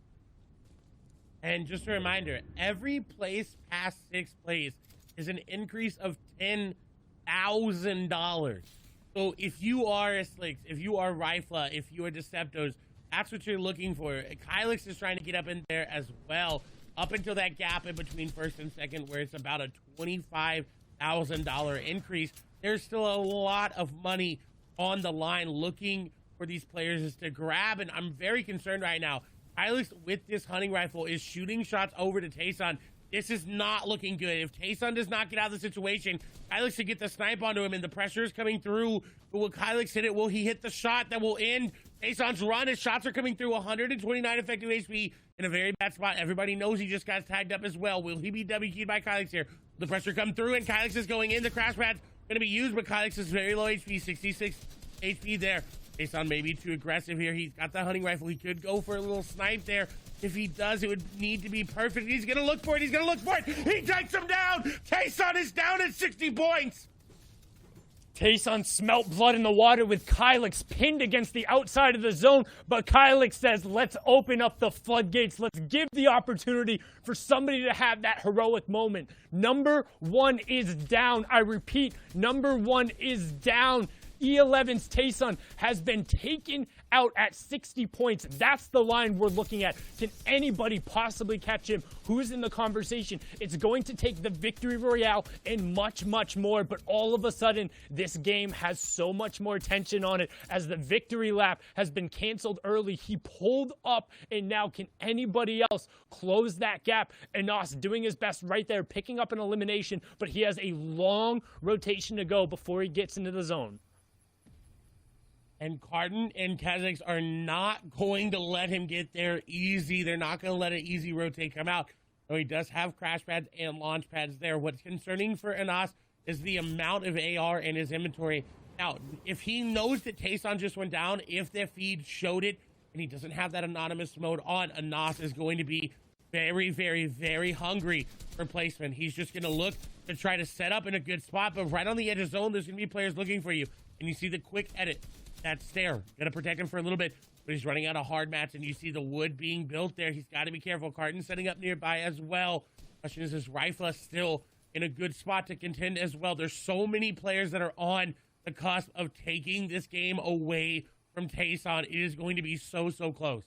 And just a reminder, every place past 6th place is an increase of $10,000. So if you are a Slicks, if you are Rifla, if you are Deceptos, that's what you're looking for. Kylix is trying to get up in there as well, up until that gap in between 1st and 2nd, where it's about a $25,000 increase. There's still a lot of money on the line looking for these players to grab, and I'm very concerned right now. Kylix, with this hunting rifle, is shooting shots over to Tayson. This is not looking good. If Tayson does not get out of the situation, Kylix should get the snipe onto him, and the pressure is coming through. But will Kylix hit it? Will he hit the shot that will end Tayson's run? His shots are coming through. 129 effective HP in a very bad spot. Everybody knows he just got tagged up as well. Will he be W-keyed by Kylix here? The pressure come through, and Kylix is going in. The crash pad's going to be used, but Kylix is very low HP, 66 HP there. Tayson may be too aggressive here. He's got the hunting rifle. He could go for a little snipe there. If he does, it would need to be perfect. He's going to look for it. He's going to look for it. He takes him down. Tayson is down at 60 points. Tayson smelt blood in the water with Kylix pinned against the outside of the zone, but Kylix says, let's open up the floodgates. Let's give the opportunity for somebody to have that heroic moment. Number 1 is down. I repeat, number 1 is down. E11's Tayson has been taken out at 60 points. That's the line we're looking at. Can anybody possibly catch him? Who's in the conversation? It's going to take the victory royale and much, much more. But all of a sudden, this game has so much more tension on it as the victory lap has been canceled early. He pulled up, and now can anybody else close that gap? Enos doing his best right there, picking up an elimination, but he has a long rotation to go before he gets into the zone. And Cardin and Kha'Zix are not going to let him get there easy. They're not going to let an easy rotate come out. So he does have crash pads and launch pads there. What's concerning for Enos is the amount of AR in his inventory. Now, if he knows that Tayson just went down, if the feed showed it, and he doesn't have that anonymous mode on, Enos is going to be very, very, very hungry for placement. He's just going to look to try to set up in a good spot, but right on the edge of zone, there's going to be players looking for you. And you see the quick edit. That's there. Gonna protect him for a little bit, but he's running out of hard mats, and you see the wood being built there. He's got to be careful. Cardin setting up nearby as well. Question is Rifla still in a good spot to contend as well? There's so many players that are on the cusp of taking this game away from Tayson. It is going to be so, so close.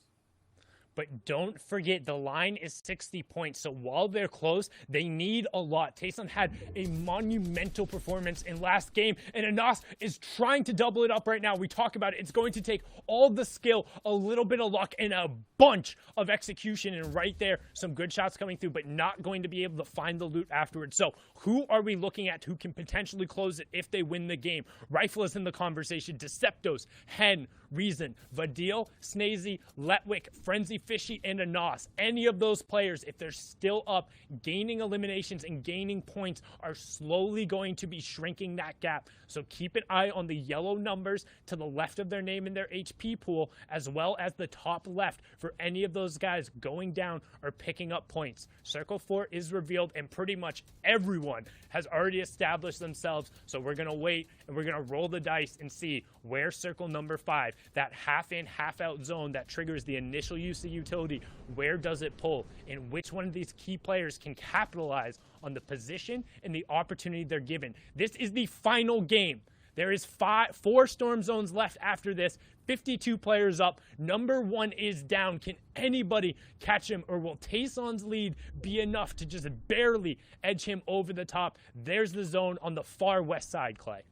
But don't forget, the line is 60 points. So while they're close, they need a lot. Tayson had a monumental performance in last game, and Enos is trying to double it up right now. We talk about it. It's going to take all the skill, a little bit of luck, and a bunch of execution. And right there, some good shots coming through, but not going to be able to find the loot afterwards. So who are we looking at who can potentially close it if they win the game? Rifle is in the conversation. Deceptos, Hen, Reason, Vadil, Snazy, Letwick, Frenzy Fishy, and Enos. Any of those players, if they're still up, gaining eliminations and gaining points, are slowly going to be shrinking that gap. So keep an eye on the yellow numbers to the left of their name in their HP pool, as well as the top left for any of those guys going down or picking up points. Circle 4 is revealed, and pretty much everyone has already established themselves. So we're going to wait, and we're going to roll the dice and see where circle number 5, that half in, half out zone that triggers the initial use of utility, where does it pull? And which one of these key players can capitalize on the position and the opportunity they're given? This is the final game. There is 4 storm zones left after this. 52 players up. Number 1 is down. Can anybody catch him, or will Tayson's lead be enough to just barely edge him over the top? There's the zone on the far west side, Clay.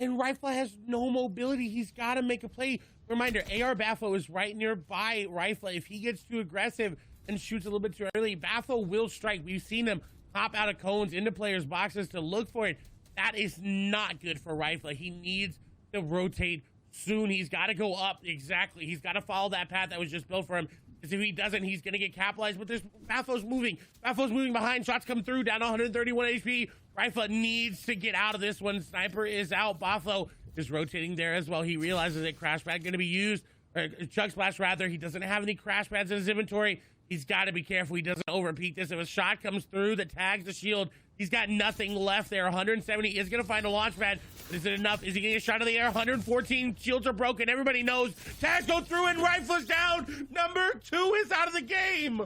And Rifla has no mobility. He's got to make a play. Reminder, AR Baffo is right nearby Rifla. If he gets too aggressive and shoots a little bit too early, Baffo will strike. We've seen him pop out of cones into players' boxes to look for it. That is not good for Rifla. He needs to rotate soon. He's got to go up. Exactly. He's got to follow that path that was just built for him. Because if he doesn't, he's going to get capitalized. But there's Baffo's moving. Baffo's moving behind. Shots come through. Down to 131 HP. Rifla needs to get out of this one. Sniper is out. Baffo is rotating there as well. He realizes that crash pad going to be used. Or chug splash, rather. He doesn't have any crash pads in his inventory. He's got to be careful he doesn't overpeak this. If a shot comes through that tags the shield, He's got nothing left there. 170 is going to find a launch pad. Is it enough? Is he getting a shot of the air? 114 shields are broken. Everybody knows. Taz go through and rifles down. Number 2 is out of the game.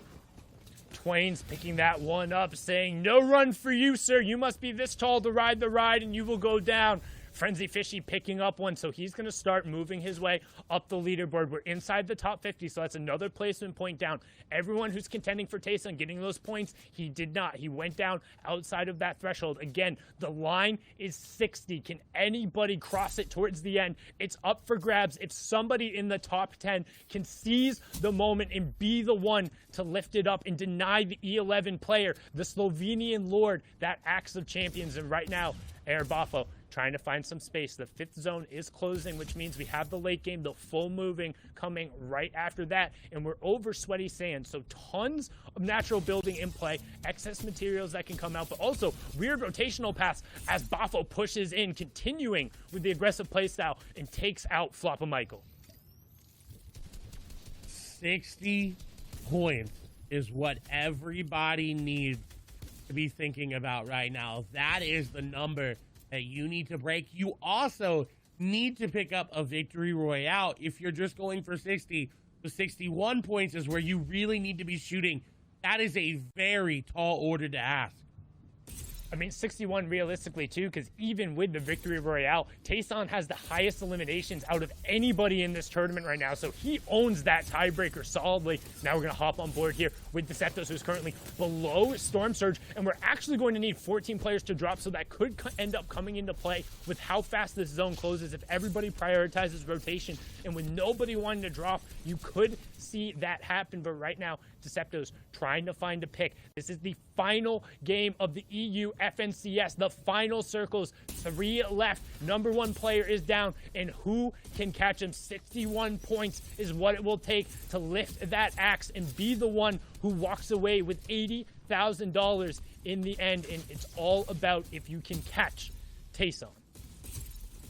Twain's picking that one up, saying, no run for you, sir. You must be this tall to ride the ride, and you will go down. Frenzy Fishy picking up one, so he's going to start moving his way up the leaderboard. We're inside the top 50, so that's another placement point down. Everyone who's contending for Tayson getting those points, he did not. He went down outside of that threshold. Again, the line is 60. Can anybody cross it towards the end? It's up for grabs. If somebody in the top 10 can seize the moment and be the one to lift it up and deny the E11 player, the Slovenian Lord, that Axe of Champions. And right now, Air Bafo trying to find some space. The 5th zone is closing, which means we have the late game, the full moving coming right after that, and we're over sweaty sand, so tons of natural building in play, excess materials that can come out, but also weird rotational paths as Bafo pushes in, continuing with the aggressive playstyle and takes out Floppa Michael. 60 points is what everybody needs to be thinking about right now. That is the number that you need to break. You also need to pick up a victory royale if you're just going for 60. The 61 points is where you really need to be shooting. That is a very tall order to ask. I mean, 61 realistically, too, because even with the Victory Royale, Tayson has the highest eliminations out of anybody in this tournament right now, so he owns that tiebreaker solidly. Now we're going to hop on board here with Deceptos, who's currently below Storm Surge, and we're actually going to need 14 players to drop, so that could end up coming into play with how fast this zone closes. If everybody prioritizes rotation, and with nobody wanting to drop, you could see that happen, but right now, Deceptos trying to find a pick. This is the final game of the EU FNCS, the final circles, 3 left. Number 1 player is down, and who can catch him? 61 points is what it will take to lift that axe and be the one who walks away with $80,000 in the end, and it's all about if you can catch Tayson.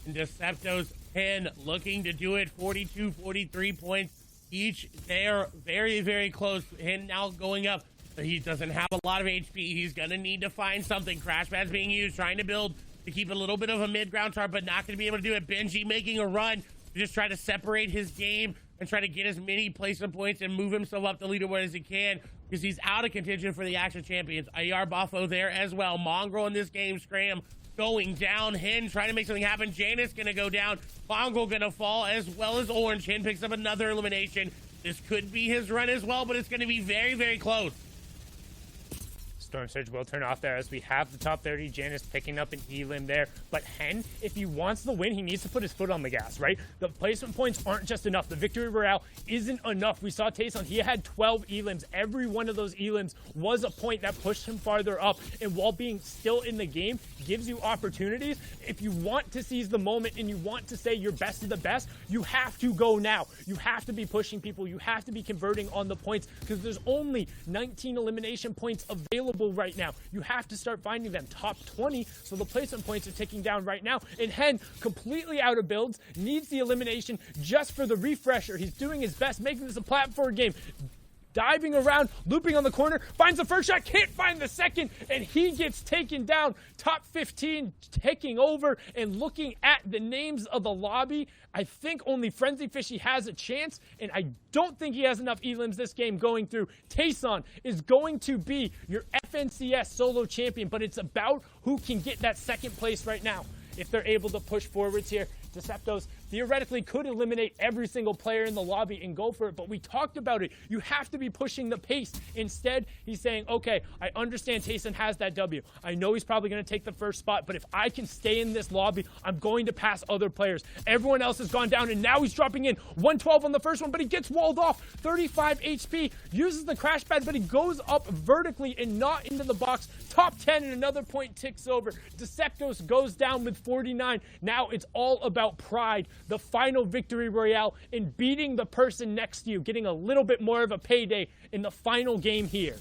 Deceptos 10 looking to do it, 42, 43 points each. They're very, very close. Him now going up. He doesn't have a lot of HP. He's going to need to find something. Crash pads being used, trying to build to keep a little bit of a mid-ground chart, but not going to be able to do it. Benji making a run to just try to separate his game and try to get as many placement points and move himself up the leaderboard as he can, because he's out of contention for the Action Champions. AR Bafo there as well. Mongrel in this game. Scram going down. Hen trying to make something happen. Janice going to go down. Bongo going to fall, as well as Orange. Hen picks up another elimination. This could be his run as well, but it's going to be very, very close. Storm Surge will turn off there as we have the top 30. Janice picking up an elim there. But Hen, if he wants the win, he needs to put his foot on the gas, right? The placement points aren't just enough. The Victory Royale isn't enough. We saw Tayson, he had 12 elims. Every one of those elims was a point that pushed him farther up. And while being still in the game gives you opportunities, if you want to seize the moment and you want to say you're best of the best, you have to go now. You have to be pushing people. You have to be converting on the points, because there's only 19 elimination points available right now. You have to start finding them. Top 20, so the placement points are ticking down right now. And Hen, completely out of builds, needs the elimination just for the refresher. He's doing his best, making this a platform game. Diving around, looping on the corner, finds the first shot, can't find the second, and he gets taken down. Top 15 taking over, and looking at the names of the lobby, I think only Frenzy Fishy has a chance, and I don't think he has enough elims this game going through. Tayson is going to be your FNCS solo champion, but it's about who can get that second place right now. If they're able to push forwards here, Deceptos theoretically could eliminate every single player in the lobby and go for it, but we talked about it. You have to be pushing the pace. Instead, he's saying, okay, I understand Tayson has that W. I know he's probably going to take the first spot, but if I can stay in this lobby, I'm going to pass other players. Everyone else has gone down, and now he's dropping in 112 on the first one, but he gets walled off. 35 HP, uses the crash pad, but he goes up vertically and not into the box. Top 10, and another point ticks over. Deceptos goes down with 49. Now it's all about pride. The final Victory Royale in beating the person next to you, getting a little bit more of a payday in the final game here.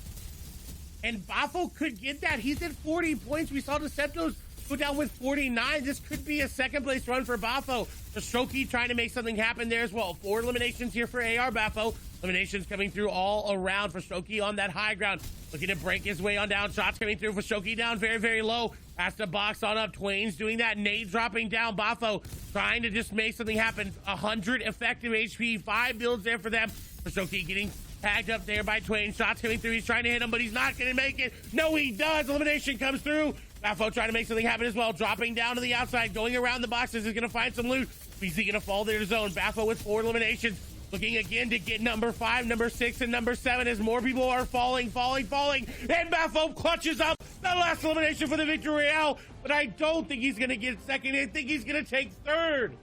And Bafo could get that. He's at 40 points. We saw Deceptos go down with 49. This could be a second place run for Bafo. The Strokey trying to make something happen there as well. 4 eliminations here for AR Bafo. Eliminations coming through all around for Shoki on that high ground. Looking to break his way on down. Shots coming through for Shoki down very, very low. Has to box on up. Twain's doing that. Nade dropping down. Bafo trying to just make something happen. 100 effective HP. 5 builds there for them. For Shoki getting tagged up there by Twain. Shots coming through. He's trying to hit him, but he's not going to make it. No, he does. Elimination comes through. Bafo trying to make something happen as well. Dropping down to the outside. Going around the boxes. He's going to find some loot. Is he going to fall there to zone? Bafo with 4 eliminations. Looking again to get number 5, number 6, and number 7 as more people are falling. And Bafo clutches up the last elimination for the Victory Royale. But I don't think he's going to get second. I think he's going to take third.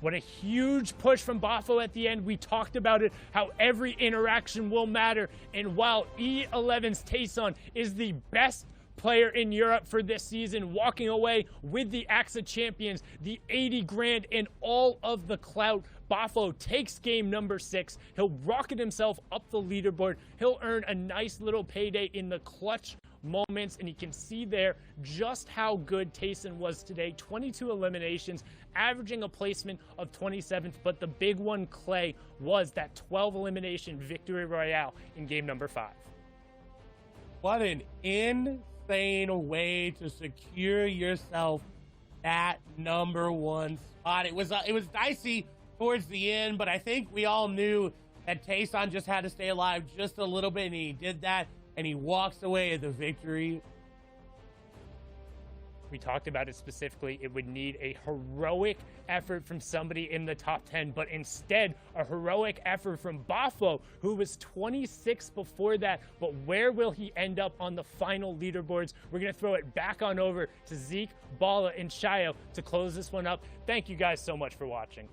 What a huge push from Bafo at the end. We talked about it, how every interaction will matter. And while E11's Tayson is the best player in Europe for this season, walking away with the AXA champions, the 80 grand, and all of the clout, Bafo takes game number 6. He'll rocket himself up the leaderboard. He'll earn a nice little payday in the clutch moments, and you can see there just how good Tayson was today. 22 eliminations, averaging a placement of 27th, but the big one, Clay, was that 12 elimination Victory Royale in game number 5. What an insane way to secure yourself that number 1 spot. It was dicey towards the end, but I think we all knew that Tayson just had to stay alive just a little bit, and he did that, and he walks away with the victory. We talked about it specifically. It would need a heroic effort from somebody in the top 10, but instead a heroic effort from Bafo, who was 26 before that. But where will he end up on the final leaderboards? We're going to throw it back on over to Zeke, Bala, and Shayo to close this one up. Thank you guys so much for watching.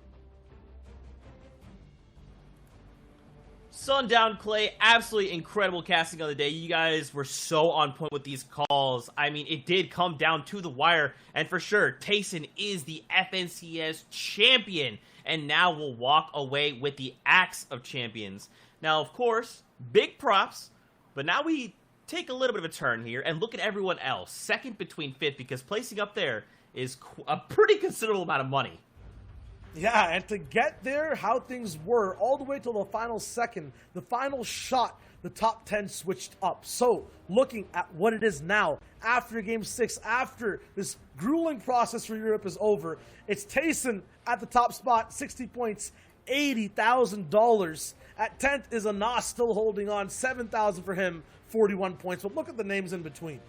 Sundown Clay, absolutely incredible casting on the day. You guys were so on point with these calls. I mean, it did come down to the wire. And for sure, Tayson is the FNCS champion. And now will walk away with the Axe of Champions. Now, of course, big props. But now we take a little bit of a turn here and look at everyone else. Second between fifth, because placing up there is a pretty considerable amount of money. Yeah, and to get there, how things were, all the way till the final second, the final shot, the top 10 switched up. So, looking at what it is now, after Game 6, after this grueling process for Europe is over, it's Tayson at the top spot, 60 points, $80,000. At 10th is Anas still holding on, $7,000 for him, 41 points. But look at the names in between.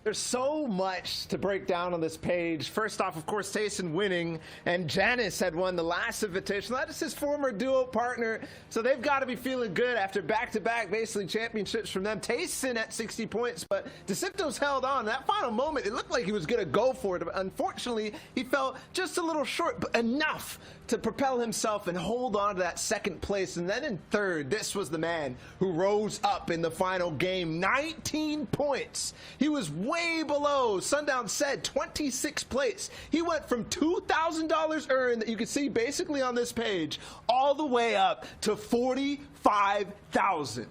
There's so much to break down on this page. First off, of course, Tayson winning, and Janice had won the last invitation. That is his former duo partner, so they've got to be feeling good after back-to-back, basically, championships from them. Tayson at 60 points, but DeCipto's held on. That final moment, it looked like he was going to go for it, but unfortunately, he fell just a little short, but enough to propel himself and hold on to that second place. And then in third, this was the man who rose up in the final game, 19 points. He was way below Sundown said 26th place. He went from $2,000 earned that you can see basically on this page all the way up to $45,000.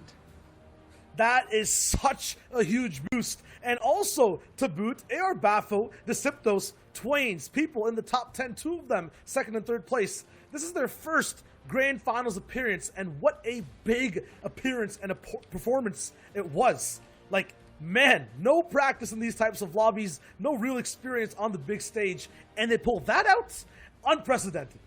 That is such a huge boost. And also, to boot, AR Bafo, DeCiptos, Twains, people in the top 10, 2 of them, second and third place. This is their first Grand Finals appearance, and what a big appearance and a performance it was. Like, man, no practice in these types of lobbies, no real experience on the big stage, and they pulled that out? Unprecedented.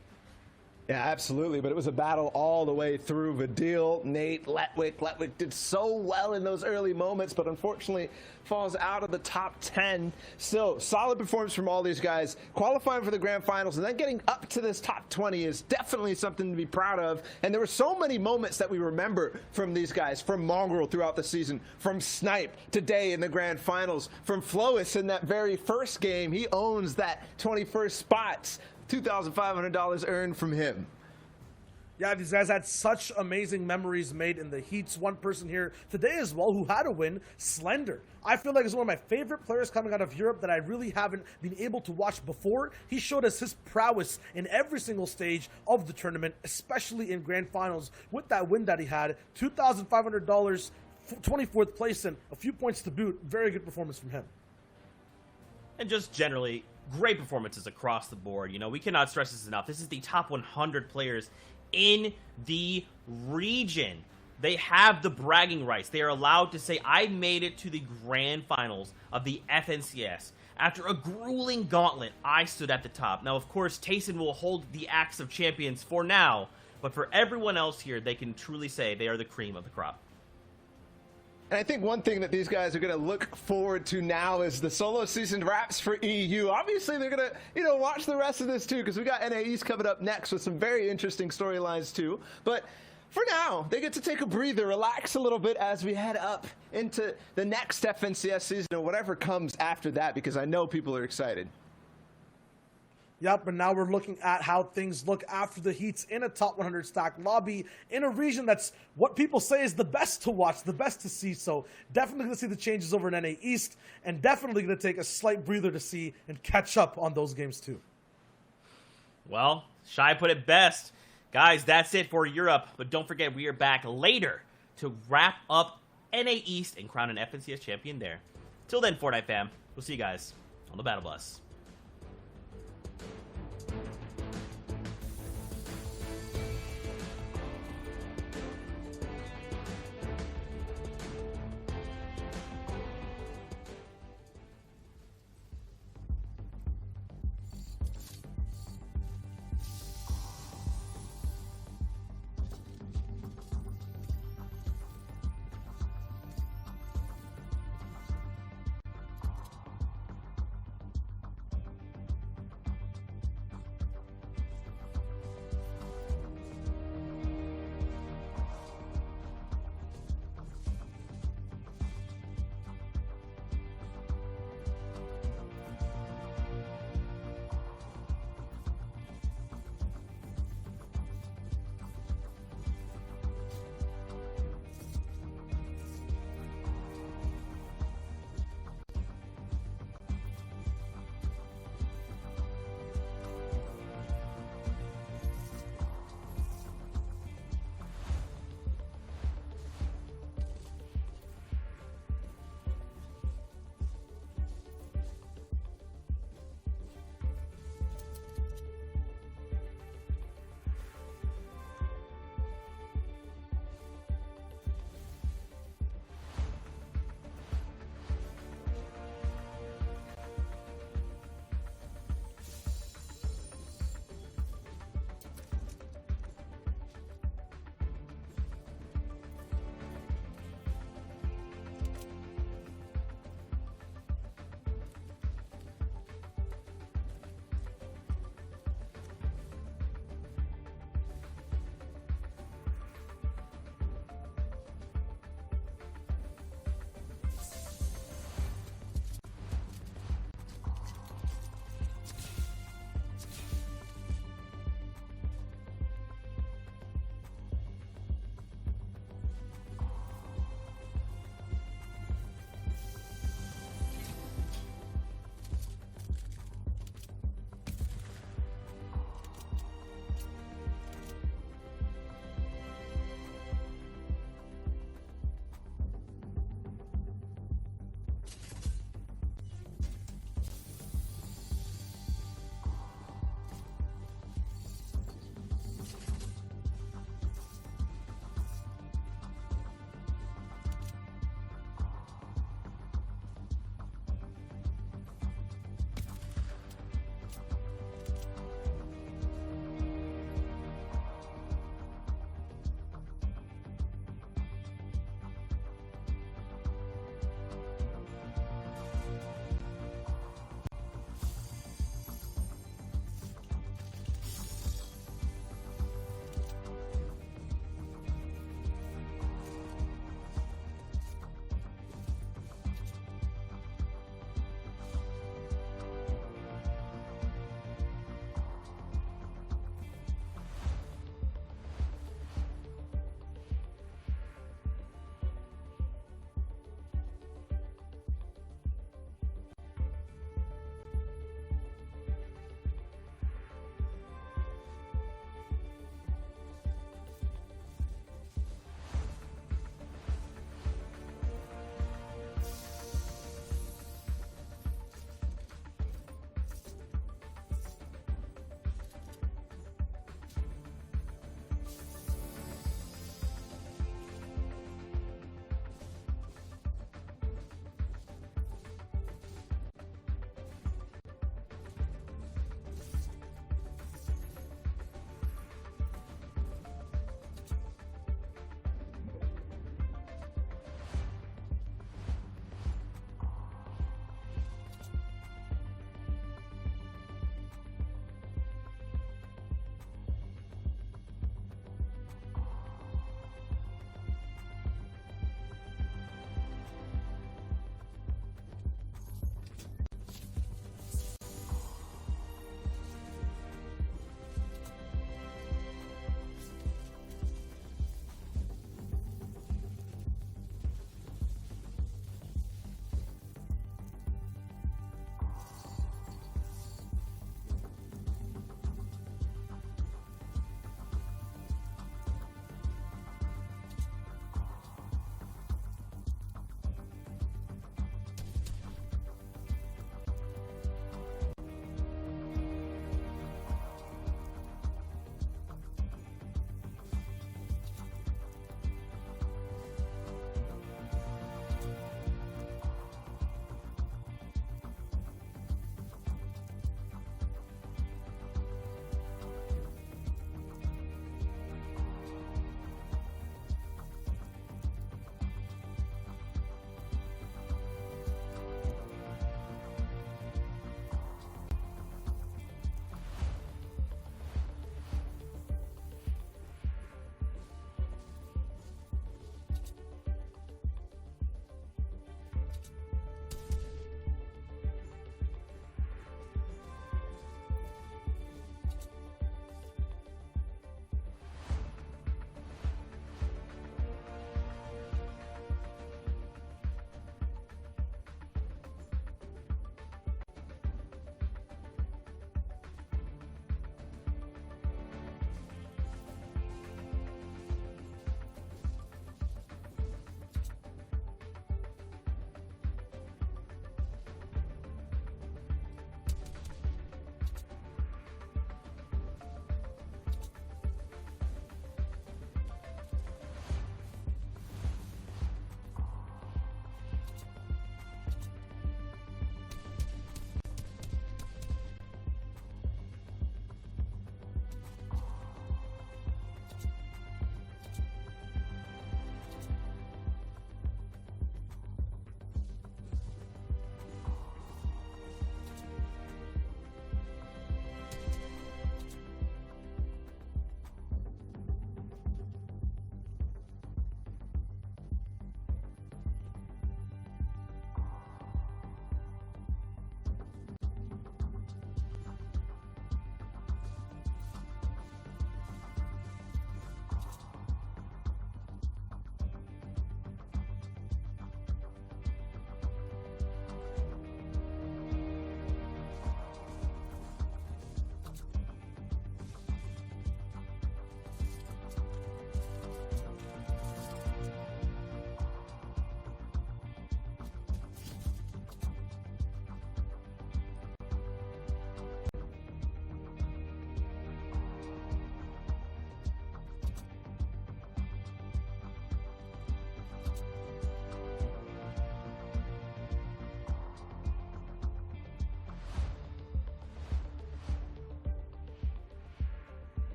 Yeah, absolutely, but it was a battle all the way through. Vadil, Nate, Letwick. Letwick did so well in those early moments, but unfortunately falls out of the top 10. Still, solid performance from all these guys. Qualifying for the grand finals and then getting up to this top 20 is definitely something to be proud of. And there were so many moments that we remember from these guys, from Mongrel throughout the season, from Snipe today in the grand finals, from Flois in that very first game. He owns that 21st spot. $2,500 earned from him. Yeah, these guys had such amazing memories made in the heats. One person here today as well who had a win, Slender. I feel like he's one of my favorite players coming out of Europe that I really haven't been able to watch before. He showed us his prowess in every single stage of the tournament, especially in grand finals with that win that he had. $2,500, 24th place, and a few points to boot. Very good performance from him. And just generally, great performances across the board. You know, we cannot stress this enough. This is the top 100 players in the region. They have the bragging rights. They are allowed to say, I made it to the grand finals of the FNCS. After a grueling gauntlet, I stood at the top. Now, of course, Tayson will hold the Axe of Champions for now, but for everyone else here, they can truly say they are the cream of the crop. And I think one thing that these guys are going to look forward to now is the solo season wraps for EU. Obviously, they're going to, watch the rest of this too, because we got NA East coming up next with some very interesting storylines too. But for now, they get to take a breather, relax a little bit as we head up into the next FNCS season or whatever comes after that, because I know people are excited. Yep, and now we're looking at how things look after the heats in a top 100 stack lobby in a region that's what people say is the best to watch, the best to see. So definitely going to see the changes over in NA East, and definitely going to take a slight breather to see and catch up on those games too. Well, Shy put it best. Guys, that's it for Europe, but don't forget we are back later to wrap up NA East and crown an FNCS champion there. Till then, Fortnite fam, we'll see you guys on the Battle Bus.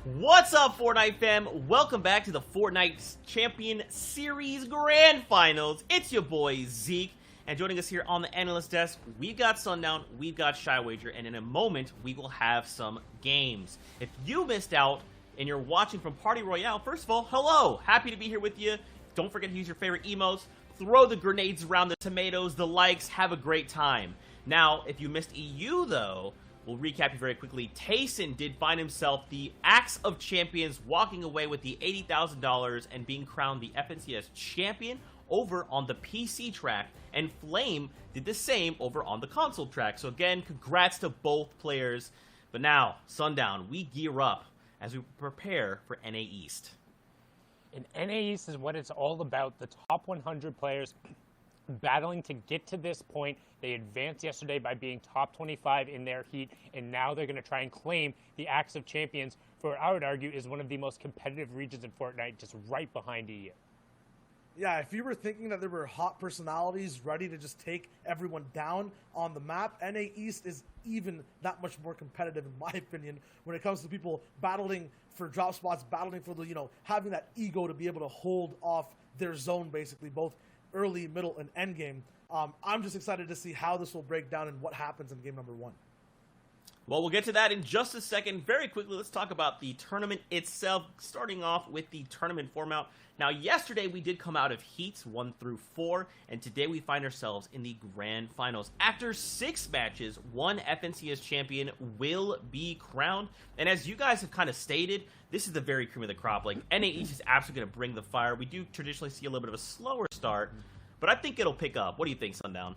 What's up, Fortnite fam? Welcome back to the Fortnite Champion Series Grand Finals. It's your boy, Zeke. And joining us here on the analyst desk, we've got Sundown, we've got Shy Wager, and in a moment, we will have some games. If you missed out and you're watching from Party Royale, first of all, hello! Happy to be here with you. Don't forget to use your favorite emotes. Throw the grenades around, the tomatoes, the likes. Have a great time. Now, if you missed EU, though, we'll recap you very quickly. Tayson did find himself the Axe of Champions, walking away with the $80,000 and being crowned the FNCS champion over on the PC track, and Flame did the same over on the console track. So again, congrats to both players. But now, Sundown, we gear up as we prepare for NA East. And NA East is what it's all about. The top 100 players battling to get to this point. They advanced yesterday by being top 25 in their heat, and now they're going to try and claim the Axe of Champions for what I would argue is one of the most competitive regions in Fortnite, just right behind EU. Yeah, if you were thinking that there were hot personalities ready to just take everyone down on the map, NA East is even that much more competitive, in my opinion, when it comes to people battling for drop spots, battling for the, having that ego to be able to hold off their zone, basically, both early, middle, and end game. I'm just excited to see how this will break down and what happens in game number 1. Well, we'll get to that in just a second. Very quickly, let's talk about the tournament itself, starting off with the tournament format. Now, yesterday we did come out of heats 1 through 4, and today we find ourselves in the grand finals. After 6 matches, one FNCS champion will be crowned, and as you guys have kind of stated, this is the very cream of the crop. Like, NA East is absolutely going to bring the fire. We do traditionally see a little bit of a slower start, but I think it'll pick up. What do you think, Sundown?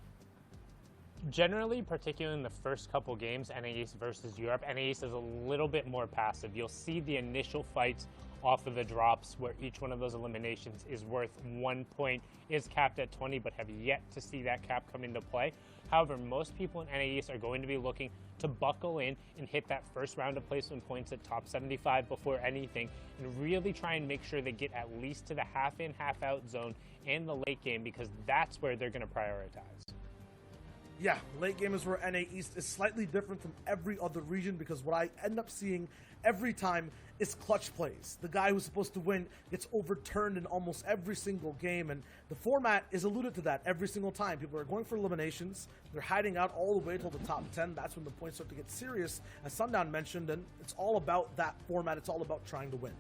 Generally, particularly in the first couple games, NA East versus Europe, NA East is a little bit more passive. You'll see the initial fights off of the drops where each one of those eliminations is worth 1 point, is capped at 20, but have yet to see that cap come into play. However, most people in NA East are going to be looking to buckle in and hit that first round of placement points at top 75 before anything, and really try and make sure they get at least to the half-in, half-out zone in the late game, because that's where they're going to prioritize. Yeah, late game is where NA East is slightly different from every other region, because what I end up seeing every time is clutch plays. The guy who's supposed to win gets overturned in almost every single game, and the format is alluded to that every single time. People are going for eliminations. They're hiding out all the way until the top 10. That's when the points start to get serious, as Sundown mentioned, and it's all about that format. It's all about trying to win.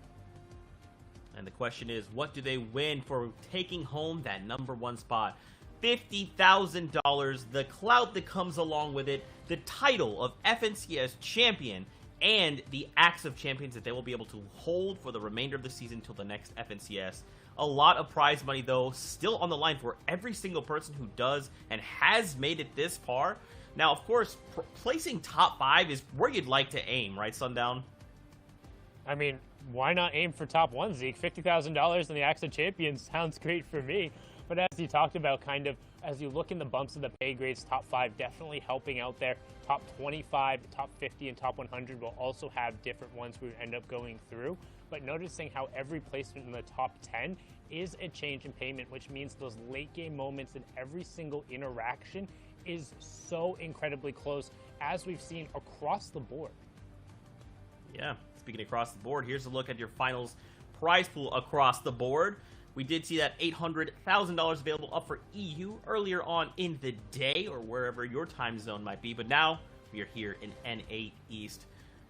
And the question is, what do they win for taking home that number 1 spot? $50,000, the clout that comes along with it, the title of FNCS champion, and the Axe of Champions that they will be able to hold for the remainder of the season till the next FNCS. A lot of prize money, though, still on the line for every single person who does and has made it this far. Now, of course, placing top 5 is where you'd like to aim, right, Sundown? I mean, why not aim for top 1, Zeke? $50,000 in the Axe of Champions sounds great for me. But as you talked about, kind of, as you look in the bumps of the pay grades, top 5 definitely helping out there. Top 25, top 50, and top 100 will also have different ones we end up going through. But noticing how every placement in the top 10 is a change in payment, which means those late game moments in every single interaction is so incredibly close, as we've seen across the board. Yeah, speaking across the board, here's a look at your finals prize pool across the board. We did see that $800,000 available up for EU earlier on in the day, or wherever your time zone might be, but now we are here in NA East.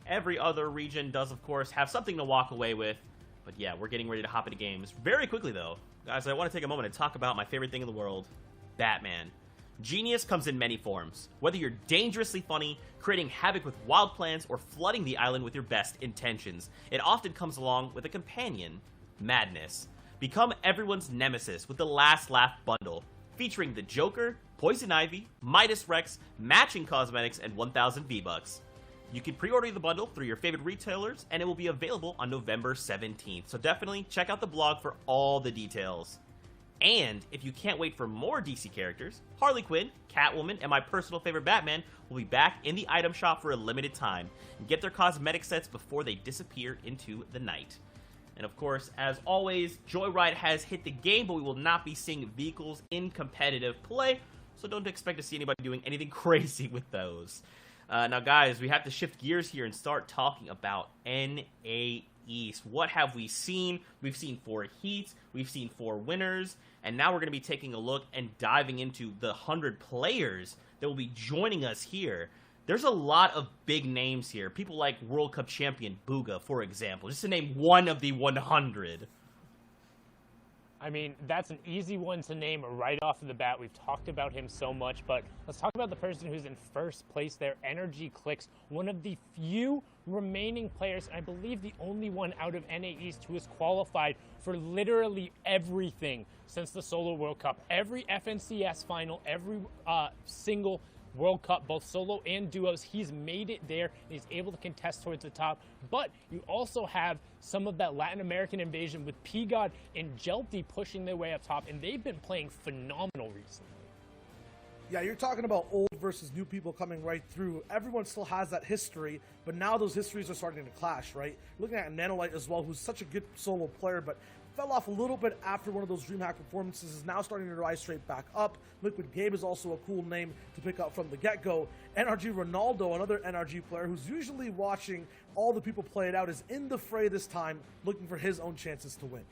Every other region does, of course, have something to walk away with, but yeah, we're getting ready to hop into games. Very quickly, though, guys, I want to take a moment and talk about my favorite thing in the world, Batman. Genius comes in many forms. Whether you're dangerously funny, creating havoc with wild plans, or flooding the island with your best intentions, it often comes along with a companion, madness. Become everyone's nemesis with the Last Laugh bundle, featuring the Joker, Poison Ivy, Midas Rex, matching cosmetics, and 1,000 V-Bucks. You can pre-order the bundle through your favorite retailers, and it will be available on November 17th, so definitely check out the blog for all the details. And if you can't wait for more DC characters, Harley Quinn, Catwoman, and my personal favorite Batman will be back in the item shop for a limited time, and get their cosmetic sets before they disappear into the night. And of course, as always, Joyride has hit the game, but we will not be seeing vehicles in competitive play, so don't expect to see anybody doing anything crazy with those. Now, guys, we have to shift gears here and start talking about NA East. What have we seen? We've seen 4 heats, we've seen 4 winners, and now we're going to be taking a look and diving into the 100 players that will be joining us here. There's a lot of big names here. People like World Cup champion Booga, for example, just to name one of the 100. I mean, that's an easy one to name right off of the bat. We've talked about him so much, but let's talk about the person who's in first place there, Energy Clicks, one of the few remaining players, and I believe the only one out of NA East who has qualified for literally everything since the Solo World Cup. Every FNCS final, every single World Cup, both solo and duos, he's made it there, and he's able to contest towards the top. But you also have some of that Latin American invasion with P-God and Jelty pushing their way up top, and they've been playing phenomenal recently. Yeah, you're talking about old versus new people coming right through. Everyone still has that history, but now those histories are starting to clash, right? Looking at Nanolite as well, who's such a good solo player, but fell off a little bit after one of those DreamHack performances, is now starting to rise straight back up. Liquid Gabe is also a cool name to pick up from the get-go. NRG Ronaldo, another NRG player who's usually watching all the people play it out, is in the fray this time, looking for his own chances to win.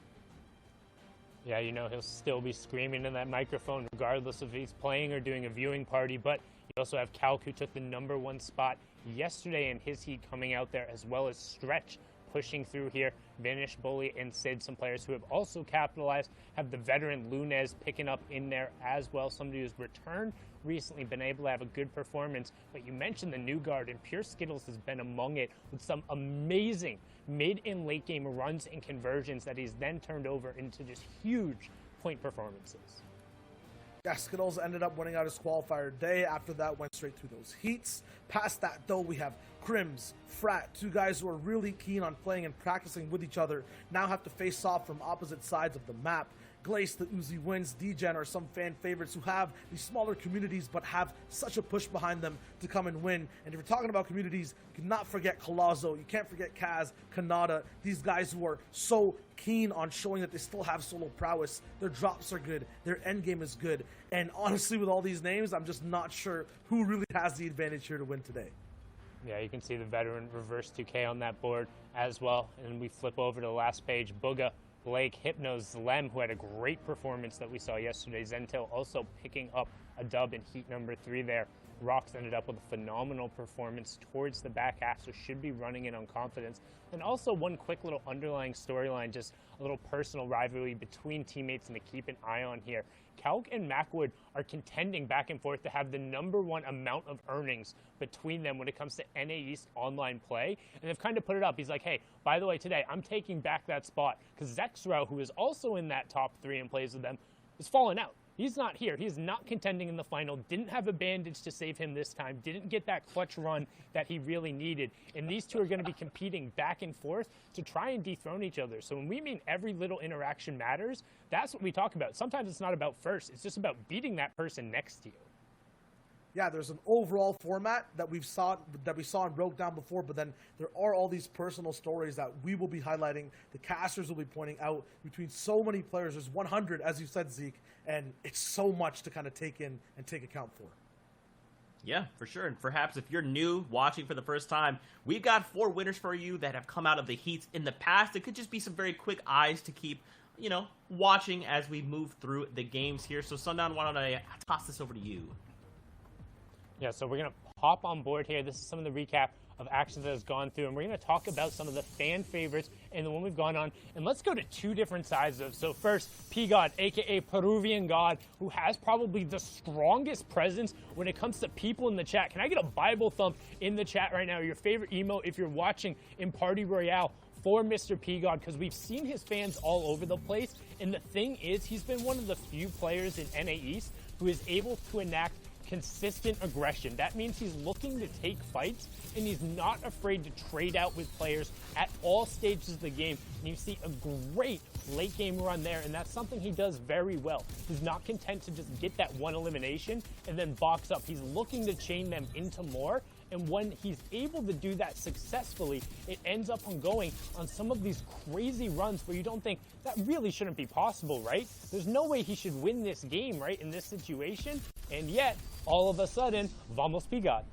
Yeah, you know, he'll still be screaming in that microphone regardless if he's playing or doing a viewing party. But you also have Calc, who took the #1 spot yesterday in his heat, coming out there, as well as Stretch pushing through here. Vanish, Bully, and Sid, some players who have also capitalized. Have the veteran Lunez picking up in there as well, somebody who's returned recently, been able to have a good performance. But you mentioned the new guard, and Pure Skittles has been among it with some amazing mid and late game runs and conversions that he's then turned over into just huge point performances. Yeah, Skittles ended up winning out his qualifier day. After that, went straight through those heats. Past that, though, we have Crims, Frat, 2 guys who are really keen on playing and practicing with each other, now have to face off from opposite sides of the map. Glace, the Uzi Wins, Degen are some fan favorites who have these smaller communities but have such a push behind them to come and win. And if you're talking about communities, you cannot forget Colazo, you can't forget Kaz, Kanata, these guys who are so keen on showing that they still have solo prowess. Their drops are good, their end game is good. And honestly, with all these names, I'm just not sure who really has the advantage here to win today. Yeah, you can see the veteran reverse 2K on that board as well. And we flip over to the last page. Booga, Blake, Hypno, Zlem, who had a great performance that we saw yesterday. Zentil also picking up a dub in heat #3 there. Rox ended up with a phenomenal performance towards the back half, so should be running in on confidence. And also one quick little underlying storyline, just a little personal rivalry between teammates and to keep an eye on here. Calc and Macwood are contending back and forth to have the #1 amount of earnings between them when it comes to NA East online play. And they've kind of put it up. He's like, hey, by the way, today I'm taking back that spot because Zexrow, who is also in that top 3 and plays with them, is falling out. He's not here. He's not contending in the final. Didn't have a bandage to save him this time. Didn't get that clutch run that he really needed. And these two are going to be competing back and forth to try and dethrone each other. So when we mean every little interaction matters, that's what we talk about. Sometimes it's not about first. It's just about beating that person next to you. Yeah, there's an overall format that we saw and broke down before, but then there are all these personal stories that we will be highlighting. The casters will be pointing out between so many players. There's 100, as you said, Zeke, and it's so much to kind of take in and take account for. Yeah, for sure. And perhaps if you're new, watching for the first time, we've got 4 winners for you that have come out of the heats in the past. It could just be some very quick eyes to keep, you know, watching as we move through the games here. So Sundown, why don't I toss this over to you? Yeah, so we're going to hop on board here. This is some of the recap of actions that has gone through, and we're going to talk about some of the fan favorites and the one we've gone on. And let's go to 2 different sides of. So first, P-God, a.k.a. Peruvian God, who has probably the strongest presence when it comes to people in the chat. Can I get a Bible thump in the chat right now? Your favorite emote if you're watching in Party Royale for Mr. P-God, because we've seen his fans all over the place. And the thing is, he's been one of the few players in NA East who is able to enact consistent aggression. That means he's looking to take fights, and he's not afraid to trade out with players at all stages of the game. And you see a great late game run there, and that's something he does very well. He's not content to just get that 1 elimination and then box up. He's looking to chain them into more, and when he's able to do that successfully, it ends up on going on some of these crazy runs where you don't think that really shouldn't be possible, right? There's no way he should win this game, right, in this situation, and yet all of a sudden, vamos P-God.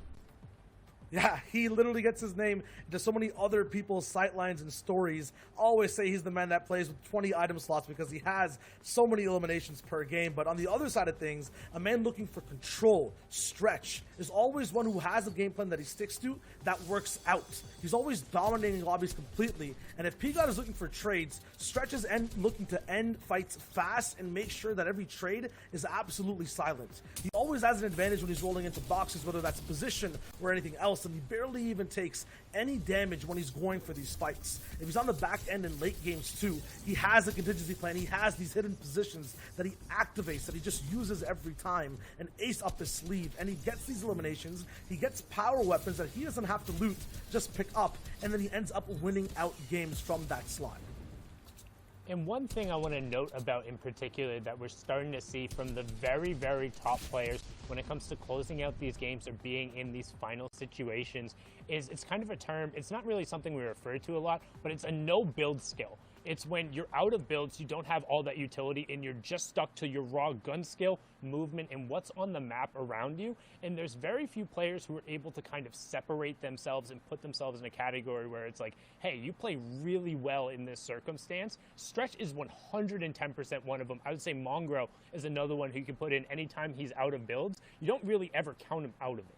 Yeah, he literally gets his name into so many other people's sightlines and stories. Always say he's the man that plays with 20 item slots because he has so many eliminations per game. But on the other side of things, a man looking for control, stretch, is always one who has a game plan that he sticks to that works out. He's always dominating lobbies completely. And if P-God is looking for trades, Stretch is looking to end fights fast and make sure that every trade is absolutely silent. He always has an advantage when he's rolling into boxes, whether that's position or anything else, and he barely even takes any damage when he's going for these fights. If he's on the back end in late games too, he has a contingency plan. He has these hidden positions that he activates, that he just uses every time, an ace up his sleeve, and he gets these eliminations. He gets power weapons that he doesn't have to loot, just pick up, and then he ends up winning out games from that slot. And one thing I want to note about in particular that we're starting to see from the very, very top players when it comes to closing out these games or being in these final situations is it's kind of a term, it's not really something we refer to a lot, but it's a no build skill. It's when you're out of builds, you don't have all that utility, and you're just stuck to your raw gun skill, movement, and what's on the map around you. And there's very few players who are able to kind of separate themselves and put themselves in a category where it's like, hey, you play really well in this circumstance. Stretch is 110% one of them. I would say Mongrel is another one who you can put in anytime he's out of builds. You don't really ever count him out of it.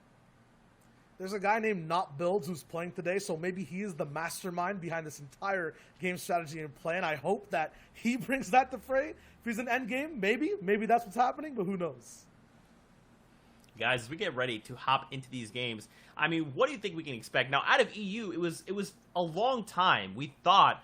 There's a guy named Not Builds who's playing today, so maybe he is the mastermind behind this entire game strategy and plan. I hope that he brings that to fray. If he's an end game, maybe that's what's happening, but who knows? Guys, as we get ready to hop into these games, I mean, what do you think we can expect? Now, out of EU, it was a long time. We thought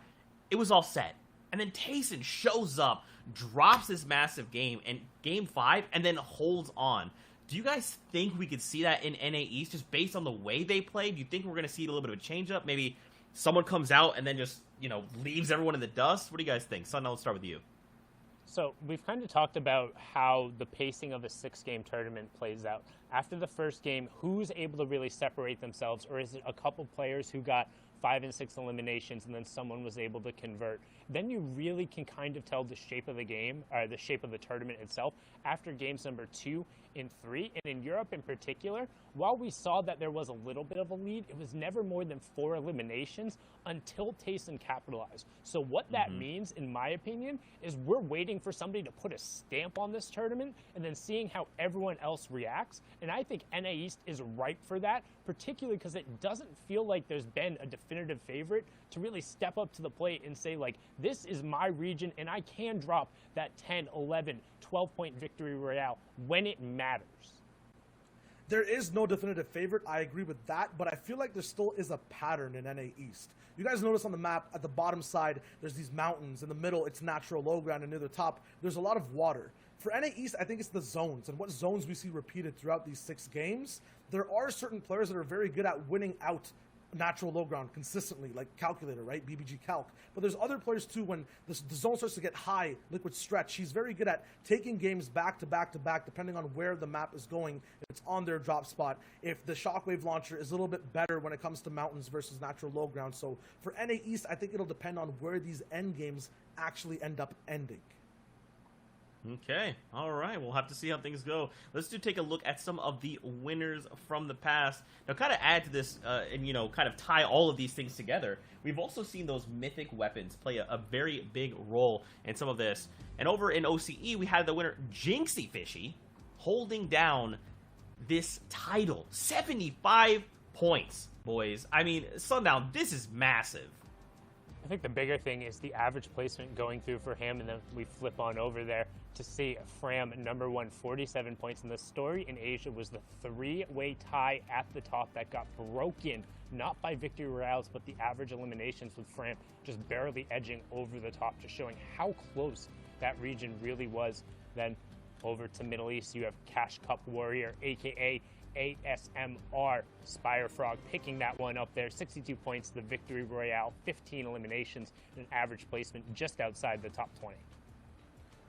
it was all set. And then Tayson shows up, drops this massive game, and game 5, and then holds on. Do you guys think we could see that in NA East just based on the way they play? Do you think we're going to see a little bit of a change-up? Maybe someone comes out and then just, leaves everyone in the dust? What do you guys think? Sun, I'll start with you. So we've kind of talked about how the pacing of a 6-game tournament plays out. After the first game, who's able to really separate themselves, or is it a couple players who got 5 and 6 eliminations and then someone was able to convert? Then you really can kind of tell the shape of the game, or the shape of the tournament itself after games number 2 and 3. And in Europe in particular, while we saw that there was a little bit of a lead, it was never more than 4 eliminations until Tayson capitalized. So what that means, in my opinion, is we're waiting for somebody to put a stamp on this tournament and then seeing how everyone else reacts. And I think NA East is ripe for that, particularly because it doesn't feel like there's been a definitive favorite to really step up to the plate and say, like, this is my region and I can drop that 10, 11, 12-point victory royale when it matters. There is no definitive favorite. I agree with that, but I feel like there still is a pattern in NA East. You guys notice on the map at the bottom side, there's these mountains. In the middle, it's natural low ground, and near the top, there's a lot of water. For NA East, I think it's the zones, and what zones we see repeated throughout these 6 games. There are certain players that are very good at winning out natural low ground consistently, like Calculator, right? BBG Calc. But there's other players too, when the zone starts to get high, Liquid Stretch, he's very good at taking games back to back to back, depending on where the map is going. If it's on their drop spot, if the Shockwave launcher is a little bit better when it comes to mountains versus natural low ground. So for NA East, I think it'll depend on where these end games actually end up ending. Okay, all right, we'll have to see how things go. Let's take a look at some of the winners from the past. Now, kind of add to this and, kind of tie all of these things together, we've also seen those mythic weapons play a very big role in some of this. And over in OCE, we had the winner, Jinxie Fishy, holding down this title. 75 points, boys. I mean, Sundown, this is massive. I think the bigger thing is the average placement going through for him, and then we flip on over there to see Fram #1, 47 points. And the story in Asia was the 3-way tie at the top that got broken, not by victory royales, but the average eliminations, with Fram just barely edging over the top, just showing how close that region really was. Then over to Middle East, you have Cash Cup Warrior, aka ASMR Spire Frog, picking that one up there. 62 points, the victory royale, 15 eliminations, and an average placement just outside the top 20.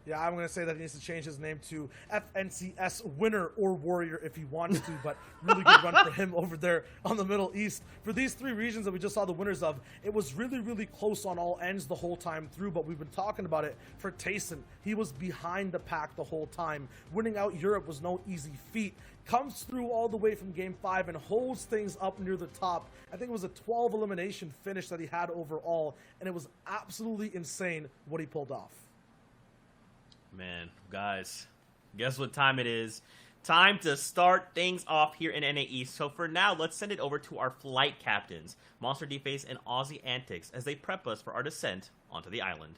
Yeah, I'm going to say that he needs to change his name to FNCS Winner or Warrior if he wants to, but really good run for him over there on the Middle East. For these three regions that we just saw the winners of, it was really, really close on all ends the whole time through, but we've been talking about it for Tayson. He was behind the pack the whole time. Winning out Europe was no easy feat. Comes through all the way from Game 5 and holds things up near the top. I think it was a 12 elimination finish that he had overall, and it was absolutely insane what he pulled off. Man, guys, guess what time it is? Time to start things off here in NA East. So for now, let's send it over to our flight captains, Monster D-Face and Aussie Antics, as they prep us for our descent onto the island.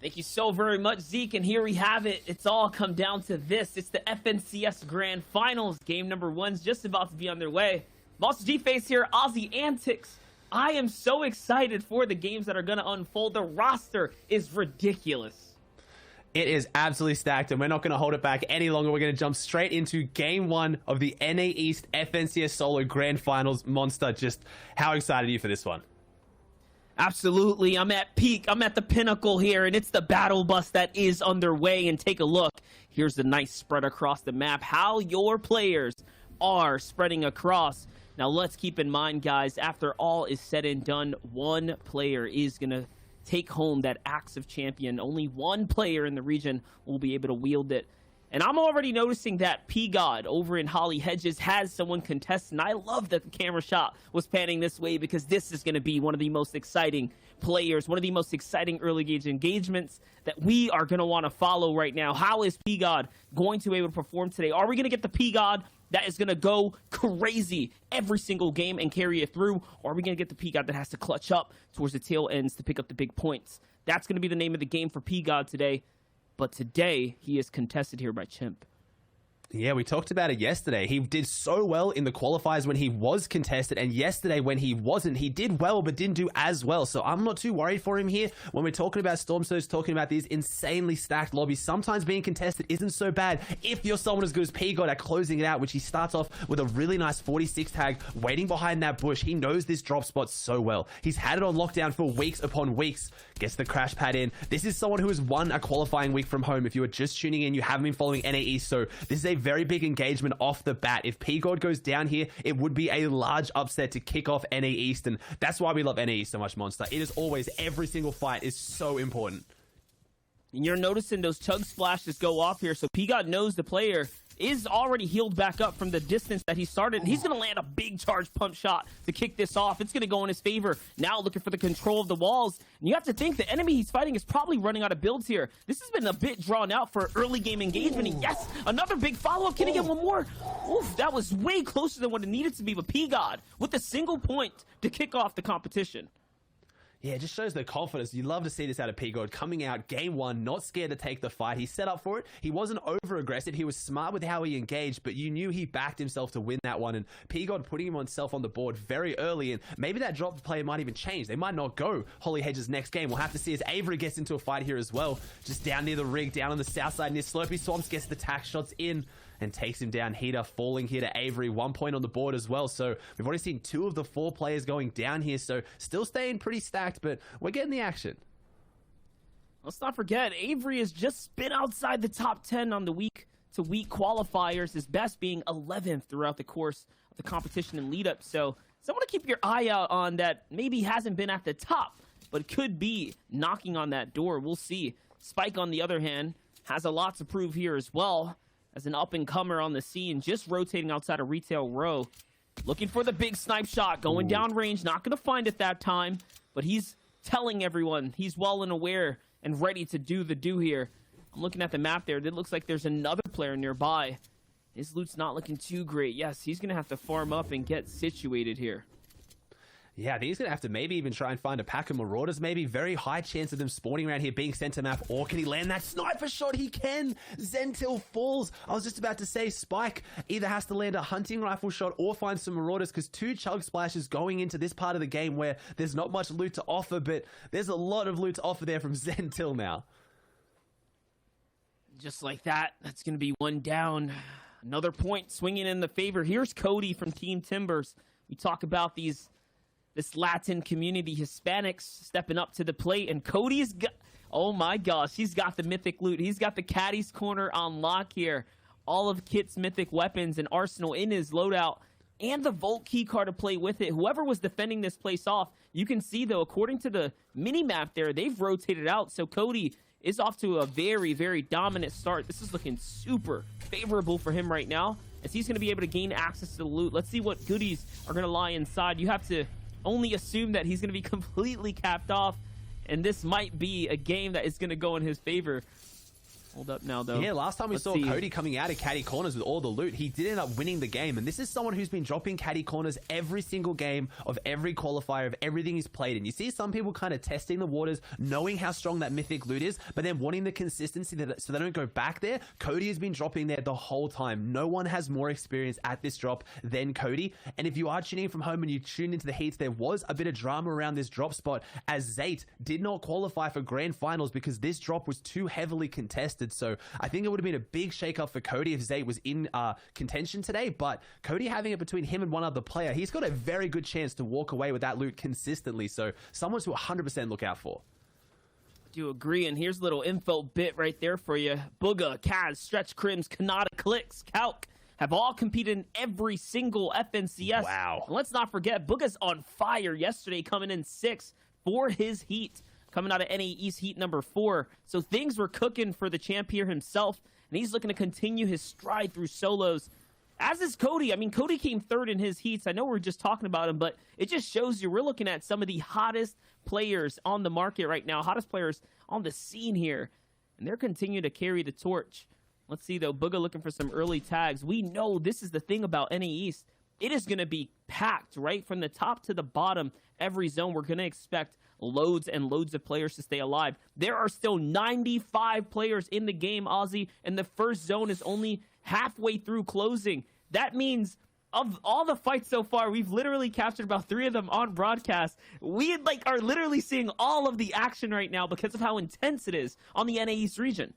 Thank you so very much, Zeke, and here we have it. It's all come down to this. It's the FNCS Grand Finals. Game number 1's just about to be on their way. Monster D-Face here, Aussie Antics. I am so excited for the games that are going to unfold. The roster is ridiculous. It is absolutely stacked, and we're not going to hold it back any longer. We're going to jump straight into Game 1 of the NA East FNCS Solo Grand Finals. Monster, just how excited are you for this one? Absolutely. I'm at peak. I'm at the pinnacle here, and it's the battle bus that is underway. And take a look. Here's the nice spread across the map, how your players are spreading across. Now, let's keep in mind, guys, after all is said and done, one player is going to take home that Axe of Champion. Only one player in the region will be able to wield it. And I'm already noticing that P-God over in Holly Hedges has someone contest, and I love that the camera shot was panning this way because this is going to be one of the most exciting players, one of the most exciting early gauge engagements that we are going to want to follow right now. How is P-God going to be able to perform today? Are we going to get the P-God that is going to go crazy every single game and carry it through? Or are we going to get the P-God that has to clutch up towards the tail ends to pick up the big points? That's going to be the name of the game for P-God today. But today, he is contested here by Chimp. Yeah, we talked about it yesterday. He did so well in the qualifiers when he was contested, and yesterday when he wasn't, he did well but didn't do as well. So I'm not too worried for him here. When we're talking about Storm Surge, talking about these insanely stacked lobbies, sometimes being contested isn't so bad if you're someone as good as P-God at closing it out, which he starts off with a really nice 46 tag, waiting behind that bush. He knows this drop spot so well. He's had it on lockdown for weeks upon weeks. Gets the crash pad in. This is someone who has won a qualifying week from home. If you are just tuning in, you haven't been following NA East, so this is a very big engagement off the bat. If P-God goes down here, it would be a large upset to kick off NA East, and that's why we love NA East so much, Monster. It is always, every single fight is so important. And you're noticing those chug splashes go off here, so P-God knows the player is already healed back up from the distance that he started. He's going to land a big charge pump shot to kick this off. It's going to go in his favor. Now looking for the control of the walls. And you have to think the enemy he's fighting is probably running out of builds here. This has been a bit drawn out for early game engagement. And yes, another big follow-up. Can he get one more? Oof, that was way closer than what it needed to be. But P-God with a single point to kick off the competition. Yeah, it just shows the confidence. You love to see this out of P-God coming out game 1, not scared to take the fight. He set up for it. He wasn't over-aggressive. He was smart with how he engaged, but you knew he backed himself to win that one. And P-God putting himself on the board very early, and maybe that drop play might even change. They might not go Holly Hedges next game. We'll have to see as Avery gets into a fight here as well. Just down near the rig, down on the south side near Slurpee Swamps, gets the tax shots in and takes him down. Heater falling here to Avery, 1 point on the board as well. So we've already seen 2 of the 4 players going down here, so still staying pretty stacked, but we're getting the action. Let's not forget, Avery has just spit outside the top 10 on the week-to-week qualifiers, his best being 11th throughout the course of the competition and lead-up. So someone to keep your eye out on that maybe hasn't been at the top, but could be knocking on that door. We'll see. Spike, on the other hand, has a lot to prove here as well, as an up-and-comer on the scene, just rotating outside of retail row. Looking for the big snipe shot, going down range, not going to find it that time, but he's telling everyone he's well and aware and ready to do the do here. I'm looking at the map there. It looks like there's another player nearby. His loot's not looking too great. Yes, he's going to have to farm up and get situated here. Yeah, I think he's going to have to maybe even try and find a pack of Marauders, maybe. Very high chance of them spawning around here, being center map. Or can he land that sniper shot? He can! Zentil falls. I was just about to say Spike either has to land a hunting rifle shot or find some Marauders, because 2 chug splashes going into this part of the game where there's not much loot to offer, but there's a lot of loot to offer there from Zentil now. Just like that, that's going to be 1 down. Another point swinging in the favor. Here's Cody from Team Timbers. We talk about these this Latin community, Hispanics stepping up to the plate, and Cody's got, oh my gosh, he's got the mythic loot. He's got the caddy's corner on lock here. All of Kit's mythic weapons and arsenal in his loadout, and the Vault key card to play with it. Whoever was defending this place off, you can see though, according to the mini map there, they've rotated out. So Cody is off to a very, very dominant start. This is looking super favorable for him right now, as he's going to be able to gain access to the loot. Let's see what goodies are going to lie inside. You have to only assume that he's going to be completely capped off, and this might be a game that is going to go in his favor. Hold up now, though. Yeah, last time we saw Cody coming out of caddy corners with all the loot, he did end up winning the game. And this is someone who's been dropping caddy corners every single game of every qualifier of everything he's played. And you see some people kind of testing the waters, knowing how strong that mythic loot is, but then wanting the consistency so they don't go back there. Cody has been dropping there the whole time. No one has more experience at this drop than Cody. And if you are tuning in from home and you tuned into the heats, there was a bit of drama around this drop spot, as Zayt did not qualify for grand finals because this drop was too heavily contested. So I think it would have been a big shake-up for Cody if Zay was in contention today, but Cody having it between him and one other player, he's got a very good chance to walk away with that loot consistently, so someone to 100% look out for. I do agree, and here's a little info bit right there for you. Booga, Kaz, Stretch, Crims, Kanata, Clicks, Calc have all competed in every single FNCS. Wow. And let's not forget, Booga's on fire yesterday, coming in 6th for his heat, coming out of NA East heat number 4. So things were cooking for the champ here himself, and he's looking to continue his stride through solos, as is Cody. I mean, Cody came 3rd in his heats. I know we're just talking about him, but it just shows you we're looking at some of the hottest players on the market right now, hottest players on the scene here, and they're continuing to carry the torch. Let's see, though, Booga looking for some early tags. We know this is the thing about NA East. It is going to be packed, right? From the top to the bottom, every zone, we're going to expect loads and loads of players to stay alive. There are still 95 players in the game, Ozzy, and the first zone is only halfway through closing. That means of all the fights so far, we've literally captured about 3 of them on broadcast. We are literally seeing all of the action right now because of how intense it is on the NA East region.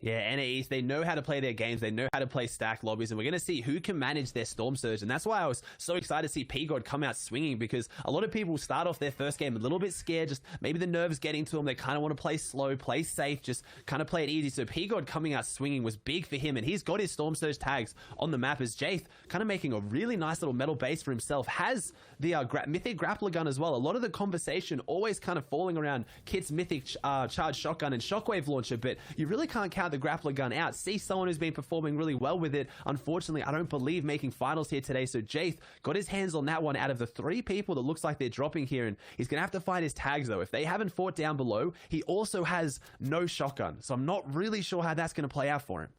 Yeah, NA East, they know how to play their games. They know how to play stack lobbies, and we're going to see who can manage their Storm Surge. And that's why I was so excited to see P-God come out swinging, because a lot of people start off their first game a little bit scared, just maybe the nerves getting to them. They kind of want to play slow, play safe, just kind of play it easy. So P-God coming out swinging was big for him, and he's got his Storm Surge tags on the map, as Jaith kind of making a really nice little metal base for himself, has the Mythic Grappler Gun as well. A lot of the conversation always kind of falling around Kit's Mythic Charge Shotgun and Shockwave Launcher, but you really can't count the Grappler Gun out. See someone who's been performing really well with it. Unfortunately, I don't believe making finals here today, so Jaith got his hands on that one out of the 3 people that looks like they're dropping here, and he's going to have to find his tags, though. If they haven't fought down below, he also has no shotgun, so I'm not really sure how that's going to play out for him.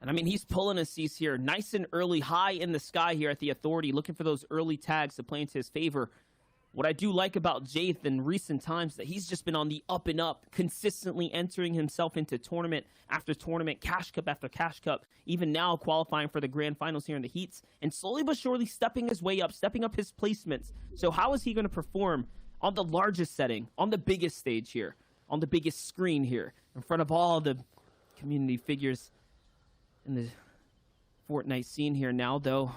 And I mean, he's pulling a cease here, nice and early, high in the sky here at the Authority, looking for those early tags to play into his favor. What I do like about Jaith in recent times, that he's just been on the up and up, consistently entering himself into tournament after tournament, Cash Cup after Cash Cup, even now qualifying for the grand finals here in the heats, and slowly but surely stepping his way up, stepping up his placements. So how is he going to perform on the largest setting, on the biggest stage here, on the biggest screen here, in front of all the community figures in the Fortnite scene here now, though?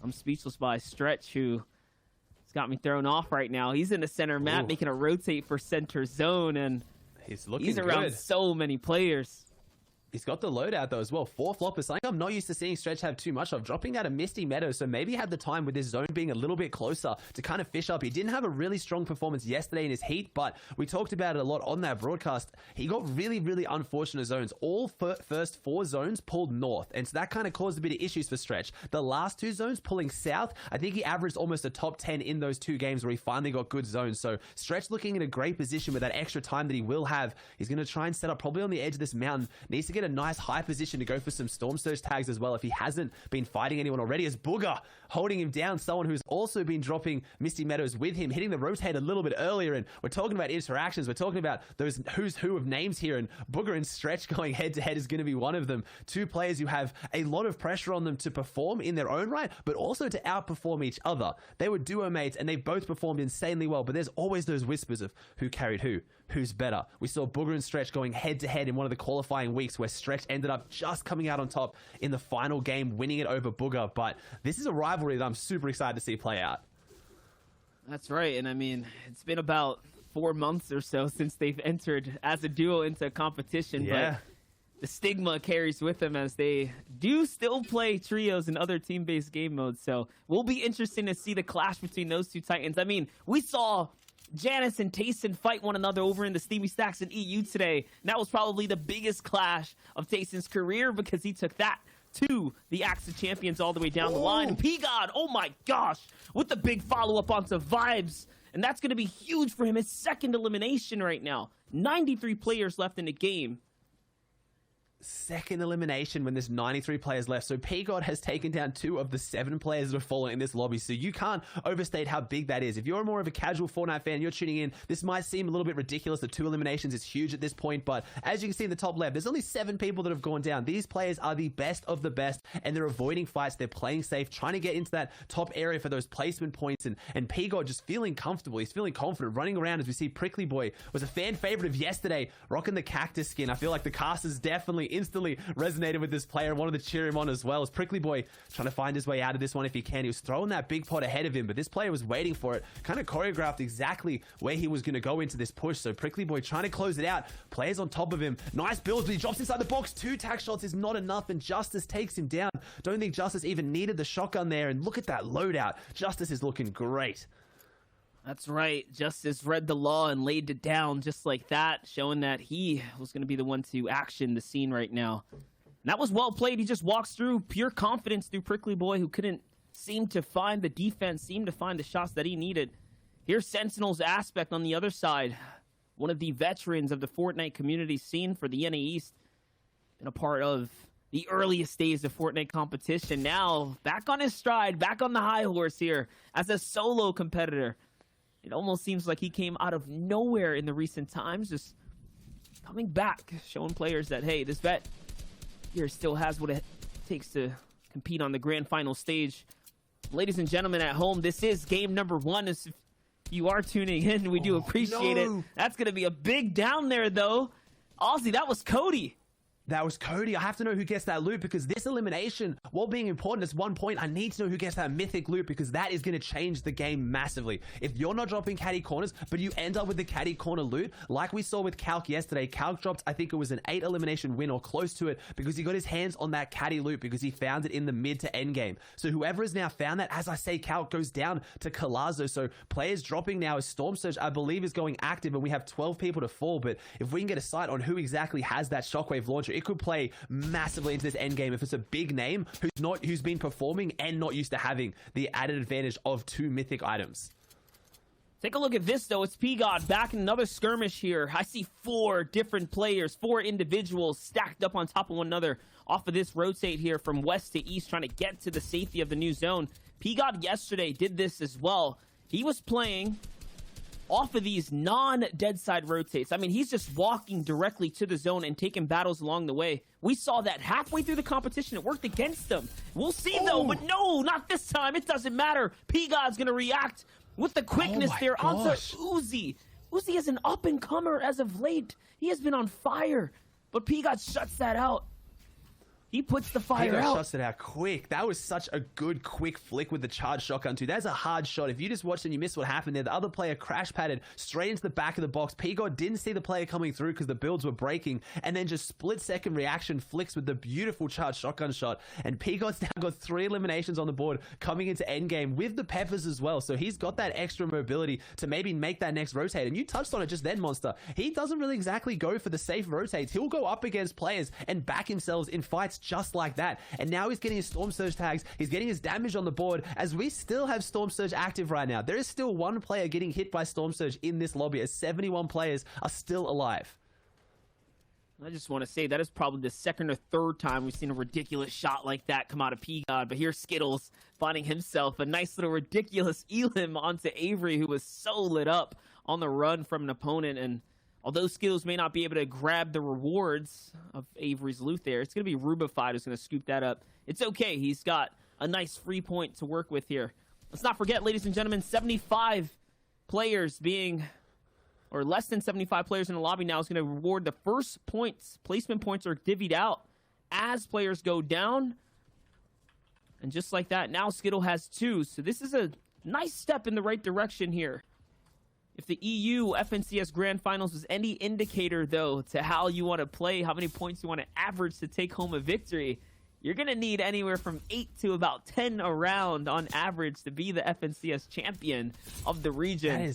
I'm speechless by Stretch, who it's got me thrown off right now. He's in the center map, making a rotate for center zone, and he's around good. So many players. He's got the loadout, though, as well. 4 floppers, something I'm not used to seeing Stretch have too much of. Dropping out a Misty Meadow, so maybe he had the time with his zone being a little bit closer to kind of fish up. He didn't have a really strong performance yesterday in his heat, but we talked about it a lot on that broadcast. He got really, really unfortunate zones. All first 4 zones pulled north, and so that kind of caused a bit of issues for Stretch. The last 2 zones pulling south, I think he averaged almost a top 10 in those 2 games where he finally got good zones. So Stretch looking in a great position with that extra time that he will have. He's going to try and set up probably on the edge of this mountain. Needs to get a nice high position to go for some Storm Surge tags as well if he hasn't been fighting anyone already, as Booga holding him down, someone who's also been dropping Misty Meadows with him, hitting the rotate a little bit earlier. And we're talking about interactions, we're talking about those who's who of names here, and Booga and Stretch going head to head is going to be one of them. 2 players who have a lot of pressure on them to perform in their own right, but also to outperform each other. They were duo mates and they both performed insanely well, but there's always those whispers of who carried who's better. We saw Booga and Stretch going head to head in one of the qualifying weeks, where Stretch ended up just coming out on top in the final game, winning it over Booga. But this is a rivalry that I'm super excited to see play out. That's right. And I mean, it's been about 4 months or so since they've entered as a duo into competition. Yeah. But the stigma carries with them as they do still play trios and other team-based game modes. So we'll be interesting to see the clash between those two titans. I mean, we saw Janice and Tayson fight one another over in the Steamy Stacks in EU today. And that was probably the biggest clash of Tayson's career because he took that to the Axe of Champions all the way down the line. And P-God, oh my gosh, with the big follow-up onto Vibes. And that's going to be huge for him. His second elimination right now. 93 players left in the game. Second elimination when there's 93 players left. So P-God has taken down 2 of the 7 players that have fallen in this lobby. So you can't overstate how big that is. If you're more of a casual Fortnite fan, you're tuning in, this might seem a little bit ridiculous. The 2 eliminations is huge at this point. But as you can see in the top left, there's only 7 people that have gone down. These players are the best of the best, and they're avoiding fights. They're playing safe, trying to get into that top area for those placement points. And P-God just feeling comfortable. He's feeling confident, running around as we see Prickly Boy was a fan favorite of yesterday, rocking the cactus skin. I feel like the casters definitely instantly resonated with this player and wanted to cheer him on as well. As Prickly Boy trying to find his way out of this one if he can. He was throwing that big pot ahead of him, but this player was waiting for it, kind of choreographed exactly where he was going to go into this push. So Prickly Boy trying to close it out. Players on top of him. Nice builds, but he drops inside the box. 2 tack shots is not enough, and Justice takes him down. Don't think Justice even needed the shotgun there, and look at that loadout. Justice is looking great. That's right. Justice read the law and laid it down just like that, showing that he was going to be the one to action the scene right now. And that was well played. He just walks through pure confidence through Prickly Boy, who couldn't seem to find the defense, seem to find the shots that he needed. Here's Sentinel's Aspect on the other side. One of the veterans of the Fortnite community scene for the NA East, and a part of the earliest days of Fortnite competition. Now, back on his stride, back on the high horse here as a solo competitor. It almost seems like he came out of nowhere in the recent times, just coming back, showing players that, hey, this vet here still has what it takes to compete on the grand final stage. Ladies and gentlemen at home, this is game number 1. If you are tuning in, we do appreciate it. That's going to be a big down there, though. Aussie, that was Cody. That was Cody. I have to know who gets that loot because this elimination, while being important, at one point, I need to know who gets that mythic loot because that is going to change the game massively. If you're not dropping caddy corners, but you end up with the caddy corner loot, like we saw with Calc yesterday, Calc dropped, I think it was an 8 elimination win or close to it because he got his hands on that caddy loot because he found it in the mid to end game. So whoever has now found that, as I say, Calc goes down to Colazo. So players dropping now as Storm Surge, I believe, is going active and we have 12 people to fall. But if we can get a sight on who exactly has that shockwave launcher, it could play massively into this end game if it's a big name who's been performing and not used to having the added advantage of 2 mythic items. Take a look at this, though. It's P-God back in another skirmish here. I see 4 different players, 4 individuals stacked up on top of one another off of this rotate here from west to east, trying to get to the safety of the new zone. P-God yesterday did this as well. He was playing off of these non-dead side rotates. I mean, he's just walking directly to the zone and taking battles along the way. We saw that halfway through the competition. It worked against them. We'll see, though, but no, not this time. It doesn't matter. P-God's going to react with the quickness there onto Uzi. Uzi is an up-and-comer as of late. He has been on fire, but P-God shuts that out. He puts the fire out. Shuts it out quick. That was such a good, quick flick with the charged shotgun, too. That's a hard shot. If you just watched and you missed what happened there, the other player crash padded straight into the back of the box. P-God didn't see the player coming through because the builds were breaking, and then just split-second reaction flicks with the beautiful charged shotgun shot. And P-God's now got 3 eliminations on the board coming into endgame with the peppers as well. So he's got that extra mobility to maybe make that next rotate. And you touched on it just then, Monster. He doesn't really exactly go for the safe rotates. He'll go up against players and back himself in fights just like that. And now he's getting his Storm Surge tags. He's getting his damage on the board as we still have Storm Surge active right now. There is still 1 player getting hit by Storm Surge in this lobby as 71 players are still alive. I just want to say that is probably the 2nd or 3rd time we've seen a ridiculous shot like that come out of P-God. But here's Skittles finding himself a nice little ridiculous elim onto Avery, who was so lit up on the run from an opponent. And although Skittles may not be able to grab the rewards of Avery's loot there, it's going to be Rubified who's going to scoop that up. It's okay. He's got a nice free point to work with here. Let's not forget, ladies and gentlemen, 75 players being, or less than 75 players in the lobby now is going to reward the first points. Placement points are divvied out as players go down. And just like that, now Skittle has 2. So this is a Nice step in the right direction here. If the EU FNCS Grand Finals was any indicator, though, to how you want to play, how many points you want to average to take home a victory, you're going to need anywhere from 8 to about 10 around on average to be the FNCS champion of the region.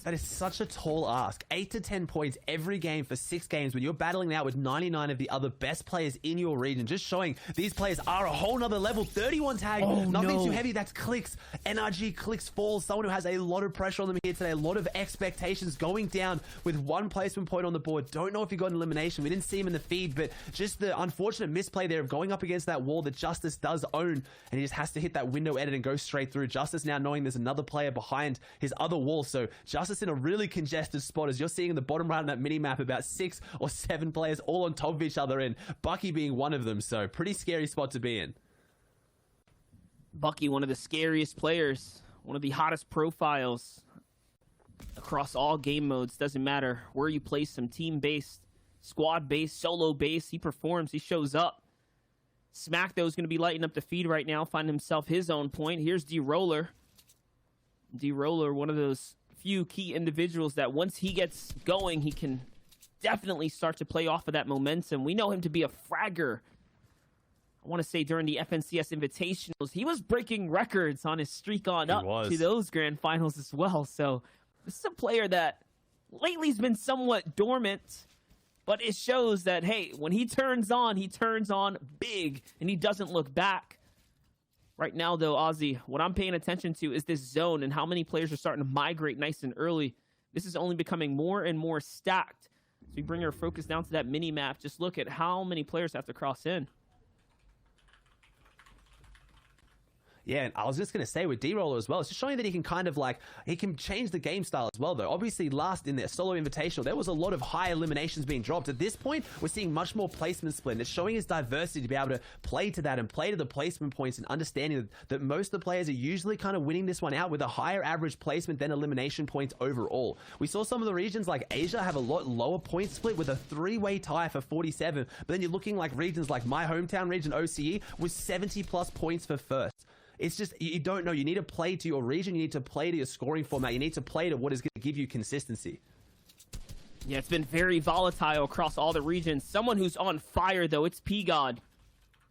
That is such a tall ask. 8 to 10 points every game for 6 games when you're battling now with 99 of the other best players in your region. Just showing these players are a whole nother level. 31 tag, nothing too heavy. That's Clicks. NRG Clicks falls. Someone who has a lot of pressure on them here today. A lot of expectations going down with 1 placement point on the board. Don't know if he got an elimination. We didn't see him in the feed, but just the unfortunate misplay there of going up against that wall that Justice does own, and he just has to hit that window edit and go straight through. Justice now knowing there's another player behind his other wall, so Justice in a really congested spot, as you're seeing in the bottom right of that mini map, about 6 or 7 players all on top of each other, and Bucky being one of them, so pretty scary spot to be in. Bucky, one of the scariest players, one of the hottest profiles across all game modes. Doesn't matter where you place him, team-based, squad-based, solo-based, he performs, he shows up. Smack, though, is going to be lighting up the feed right now, find himself his own point. Here's D-Roller. D-Roller, one of those few key individuals that once he gets going, he can definitely start to play off of that momentum. We know him to be a fragger. I want to say during the FNCS Invitationals, he was breaking records on his streak on up to those grand finals as well. So this is a player that lately has been somewhat dormant, but it shows that, hey, when he turns on big, and he doesn't look back. Right now, though, Ozzy, what I'm paying attention to is this zone and how many players are starting to migrate nice and early. This is only becoming more and more stacked. So we bring our focus down to that mini map. Just look at how many players have to cross in. Yeah, and I was just going to say with D-Roller as well, it's just showing that he can kind of like, he can change the game style as well, though. Obviously, last in their solo invitational, there was a lot of high eliminations being dropped. At this point, we're seeing much more placement split, and it's showing his diversity to be able to play to that and play to the placement points, and understanding that most of the players are usually kind of winning this one out with a higher average placement than elimination points overall. We saw some of the regions like Asia have a lot lower point split with a 3-way tie for 47, but then you're looking like regions like my hometown region, OCE, with 70 plus points for first. It's just, you don't know. You need to play to your region. You need to play to your scoring format. You need to play to what is going to give you consistency. Yeah, it's been very volatile across all the regions. Someone who's on fire, though, it's P-God.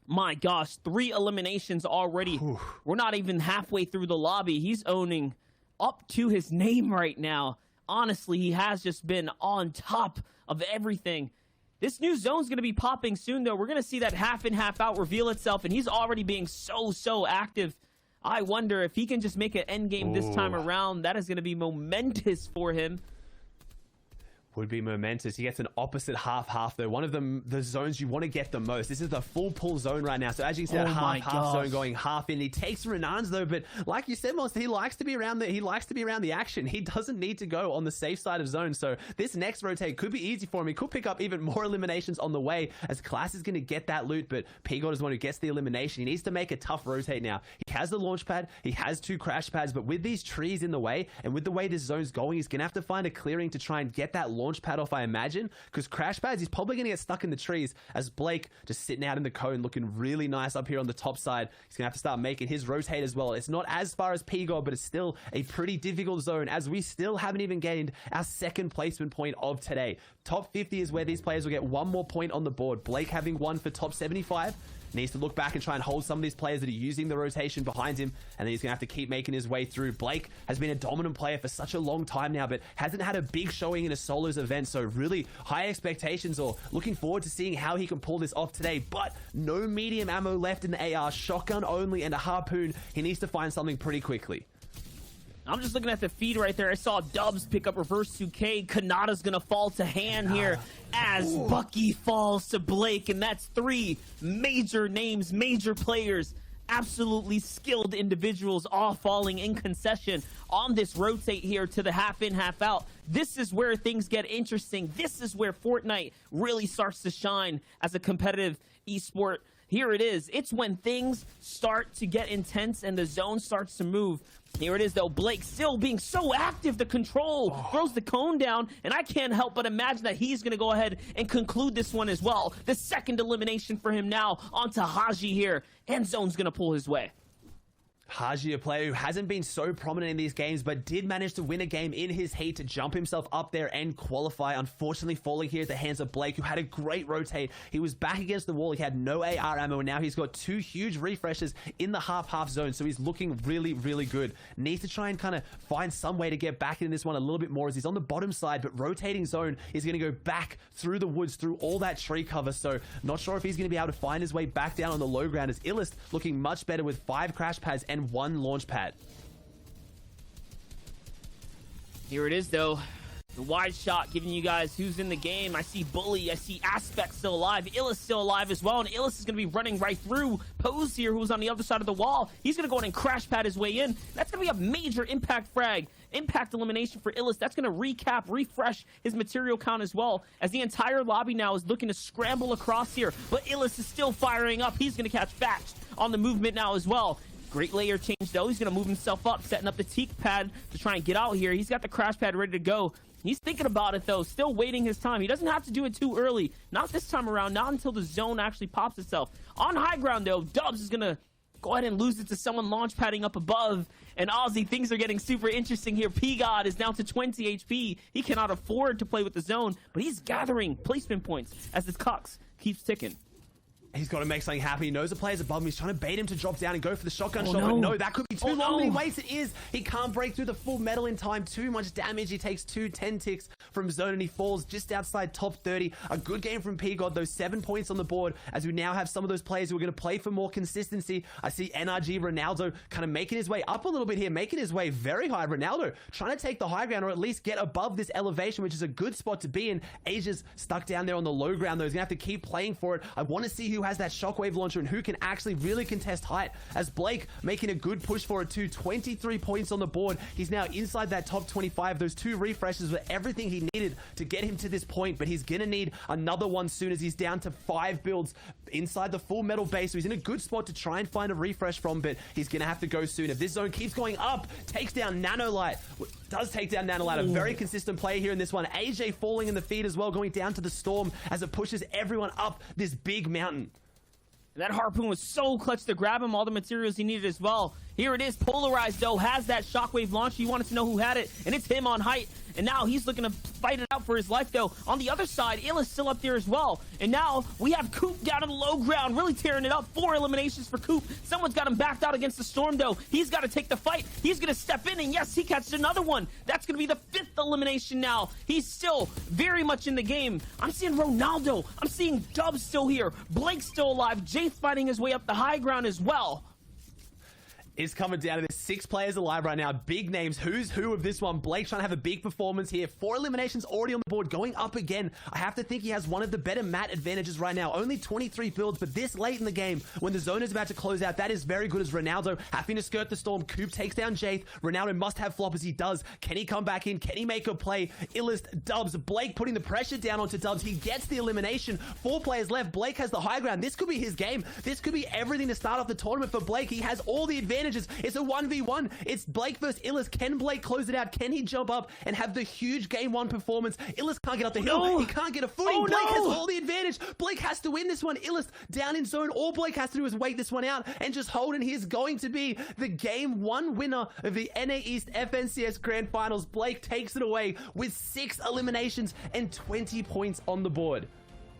My gosh, 3 eliminations already. We're not even halfway through the lobby. He's owning up to his name right now. Honestly, he has just been on top of everything. This new zone's going to be popping soon, though. We're going to see that half in, half out reveal itself, and he's already being so active. I wonder if he can just make an end game this time around. That is going to be momentous for him. Would be momentous. He gets an opposite half, though. One of them, the zones you want to get the most. This is the full pull zone right now. So as you can see, that half zone going half in. He takes Renan's, though, but like you said, Monster, he likes to be around the action. He doesn't need to go on the safe side of zone. So this next rotate could be easy for him. He could pick up even more eliminations on the way, as Class is going to get that loot, but P-God is the one who gets the elimination. He needs to make a tough rotate now. He has the launch pad, he has 2 crash pads, but with these trees in the way, and with the way this zone's going, he's going to have to find a clearing to try and get that launch pad off, I imagine, because crash pads, he's probably going to get stuck in the trees, as Blake just sitting out in the cone looking really nice up here on the top side. He's going to have to start making his rotate as well. It's not as far as P-God, but it's still a pretty difficult zone, as we still haven't even gained our 2nd placement point of today. Top 50 is where these players will get 1 more point on the board. Blake having 1 for top 75. Needs to look back and try and hold some of these players that are using the rotation behind him, and then he's going to have to keep making his way through. Blake has been a dominant player for such a long time now, but hasn't had a big showing in a solos event, so really high expectations, or looking forward to seeing how he can pull this off today. But no medium ammo left in the AR, shotgun only, and a harpoon. He needs to find something pretty quickly. I'm just looking at the feed right there. I saw Dubs pick up reverse 2K. Kanata's going to fall to hand here as Bucky falls to Blake. And that's 3 major names, major players, absolutely skilled individuals all falling in concession on this rotate here to the half in, half out. This is where things get interesting. This is where Fortnite really starts to shine as a competitive esport. Here it is. It's when things start to get intense and the zone starts to move. Here it is, though. Blake still being so active. The control throws the cone down, and I can't help but imagine that he's going to go ahead and conclude this one as well. The 2nd elimination for him now onto Haji here, and zone's going to pull his way. Haji, a player who hasn't been so prominent in these games, but did manage to win a game in his heat to jump himself up there and qualify. Unfortunately, falling here at the hands of Blake, who had a great rotate. He was back against the wall. He had no AR ammo, and now he's got 2 huge refreshes in the half-half zone, so he's looking really, really good. Needs to try and kind of find some way to get back in this one a little bit more, as he's on the bottom side, but rotating zone is going to go back through the woods, through all that tree cover, so not sure if he's going to be able to find his way back down on the low ground, as Illust looking much better with 5 crash pads and 1 launch pad. Here it is, though. The wide shot giving you guys who's in the game. I see Bully. I see Aspect still alive. Illus still alive as well. And Illus is going to be running right through Pose here, who's on the other side of the wall. He's going to go in and crash pad his way in. That's going to be a major impact frag. Impact elimination for Illus. That's going to recap, refresh his material count as well, as the entire lobby now is looking to scramble across here. But Illus is still firing up. He's going to catch Batch on the movement now as well. Great layer change, though. He's going to move himself up, setting up the teak pad to try and get out here. He's got the crash pad ready to go. He's thinking about it, though, still waiting his time. He doesn't have to do it too early. Not this time around, not until the zone actually pops itself. On high ground, though, Dubs is going to go ahead and lose it to someone launch padding up above. And Ozzy, things are getting super interesting here. P-God is down to 20 HP. He cannot afford to play with the zone, but he's gathering placement points as this Cox keeps ticking. He's got to make something happen. He knows the player's above him. He's trying to bait him to drop down and go for the shotgun shot. But no, that could be too long. When he waits, it is. He can't break through the full metal in time. Too much damage. He takes 2 10 ticks from zone, and he falls just outside top 30. A good game from P-God, those 7 points on the board, as we now have some of those players who are going to play for more consistency. I see NRG Ronaldo kind of making his way up a little bit here, making his way very high. Ronaldo trying to take the high ground, or at least get above this elevation, which is a good spot to be in. Asia's stuck down there on the low ground, though. He's going to have to keep playing for it. I want to see who has that shockwave launcher and who can actually really contest height, as Blake making a good push for it too. 23 points on the board. He's now inside that top 25. Those 2 refreshes were everything he needed to get him to this point, but he's gonna need another one soon, as he's down to 5 builds inside the full metal base. So he's in a good spot to try and find a refresh from, but he's gonna have to go soon. If this zone keeps going up, takes down Nanolite. Does take down Nanolite, a very consistent player here in this one. AJ falling in the feed as well, going down to the Storm as it pushes everyone up this big mountain. That harpoon was so clutch to grab him all the materials he needed as well. Here it is. Polarized, though, has that shockwave launch. You wanted to know who had it, and it's him on height. And now he's looking to fight it out for his life, though. On the other side, Illa's still up there as well. And now we have Coop down on the low ground, really tearing it up. 4 eliminations for Coop. Someone's got him backed out against the Storm, though. He's got to take the fight. He's going to step in, and yes, he catches another one. That's going to be the 5th elimination now. He's still very much in the game. I'm seeing Ronaldo. I'm seeing Dubs still here. Blake's still alive. Jace fighting his way up the high ground as well. Is coming down to this. 6 players alive right now. Big names. Who's who of this one? Blake trying to have a big performance here. 4 eliminations already on the board. Going up again. I have to think he has one of the better mat advantages right now. Only 23 builds, but this late in the game, when the zone is about to close out, that is very good, as Ronaldo having to skirt the Storm. Coop takes down Jaith. Ronaldo must have flop, as he does. Can he come back in? Can he make a play? Illust, Dubs. Blake putting the pressure down onto Dubs. He gets the elimination. 4 players left. Blake has the high ground. This could be his game. This could be everything to start off the tournament for Blake. He has all the advantages. It's a 1v1. It's Blake versus Illust. Can Blake close it out? Can he jump up and have the huge game 1 performance? Illust can't get up the hill. He can't get a footing. Blake has all the advantage. Blake has to win this one. Illust down in zone. All Blake has to do is wait this one out and just hold, and he is going to be the game 1 winner of the NA East FNCS Grand Finals. Blake takes it away with 6 eliminations and 20 points on the board.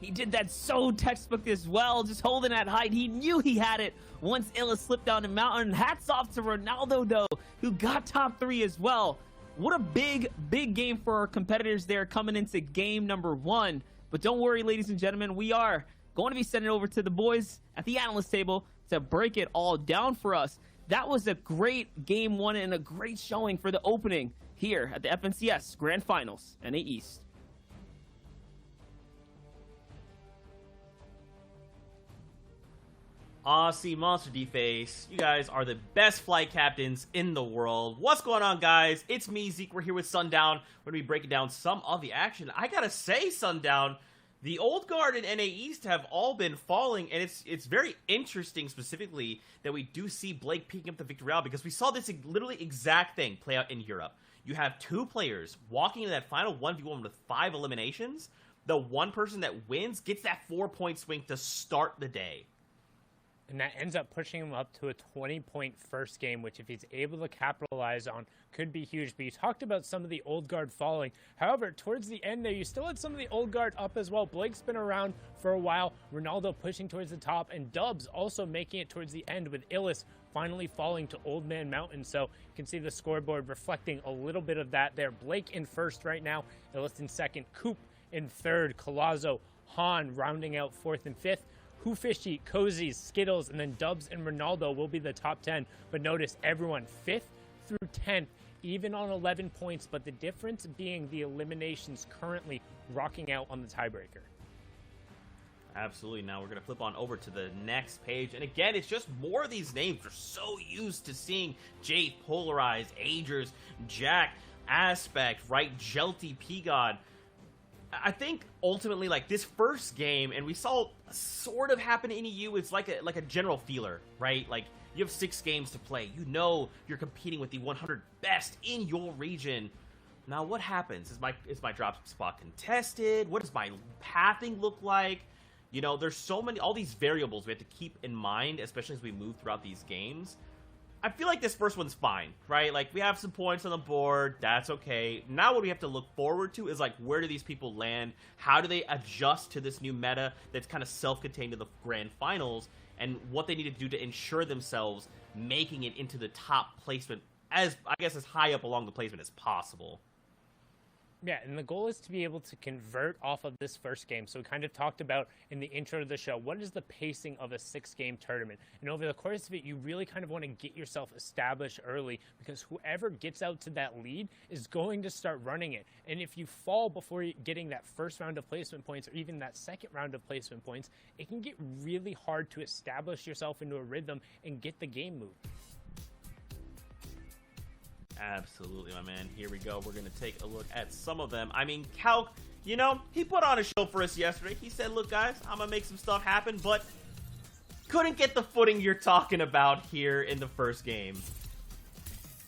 He did that so textbook as well, just holding that height. He knew he had it once Illa slipped down the mountain. Hats off to Ronaldo, though, who got top 3 as well. What a big, big game for our competitors there coming into game number 1. But don't worry, ladies and gentlemen, we are going to be sending it over to the boys at the analyst table to break it all down for us. That was a great game 1 and a great showing for the opening here at the FNCS Grand Finals, NA East. Aussie Monster D-Face, you guys are the best flight captains in the world. What's going on, guys? It's me, Zeke. We're here with Sundown. We're going to be breaking down some of the action. I gotta say, Sundown, the old guard and NA East have all been falling, and it's very interesting specifically that we do see Blake picking up the Victory Royale, because we saw this literally exact thing play out in Europe. You have 2 players walking into that final 1v1 with 5 eliminations. The one person that wins gets that 4-point swing to start the day. And that ends up pushing him up to a 20-point first game, which if he's able to capitalize on, could be huge. But you talked about some of the old guard falling. However, towards the end there, you still had some of the old guard up as well. Blake's been around for a while. Ronaldo pushing towards the top, and Dubs also making it towards the end, with Illis finally falling to Old Man Mountain. So you can see the scoreboard reflecting a little bit of that there. Blake in first right now, Illis in second, Coop in third, Colazzo, Han rounding out fourth and fifth. Hoofishy, Cozies, Skittles, and then Dubs and Ronaldo will be the top 10. But notice everyone 5th through 10th, even on 11 points, but the difference being the eliminations currently rocking out on the tiebreaker. Absolutely. Now we're going to flip on over to the next page. And again, it's just more of these names. We're so used to seeing Jade, Polarized, Agers, Jack, Aspect, right? Jelty, P-God. I think ultimately, like, this first game, and we saw sort of happen in EU, it's like a general feeler, right? Like, you have 6 games to play. You know you're competing with the 100 best in your region. Now, what happens? Is my drop spot contested? What does my pathing look like? You know, there's so many, all these variables we have to keep in mind, especially as we move throughout these games. I feel like this first one's fine, right? Like, we have some points on the board. That's okay. Now what we have to look forward to is, like, where do these people land? How do they adjust to this new meta that's kind of self-contained to the grand finals? And what they need to do to ensure themselves making it into the top placement, as, I guess, as high up along the placement as possible. Yeah, and the goal is to be able to convert off of this first game. So we kind of talked about in the intro to the show, what is the pacing of a 6-game tournament? And over the course of it, you really kind of want to get yourself established early, because whoever gets out to that lead is going to start running it. And if you fall before getting that first round of placement points, or even that second round of placement points, it can get really hard to establish yourself into a rhythm and get the game moving. Absolutely, my man. Here we go. We're going to take a look at some of them. I mean, Calc, you know, he put on a show for us yesterday. He said, look, guys, I'm going to make some stuff happen, but couldn't get the footing you're talking about here in the first game.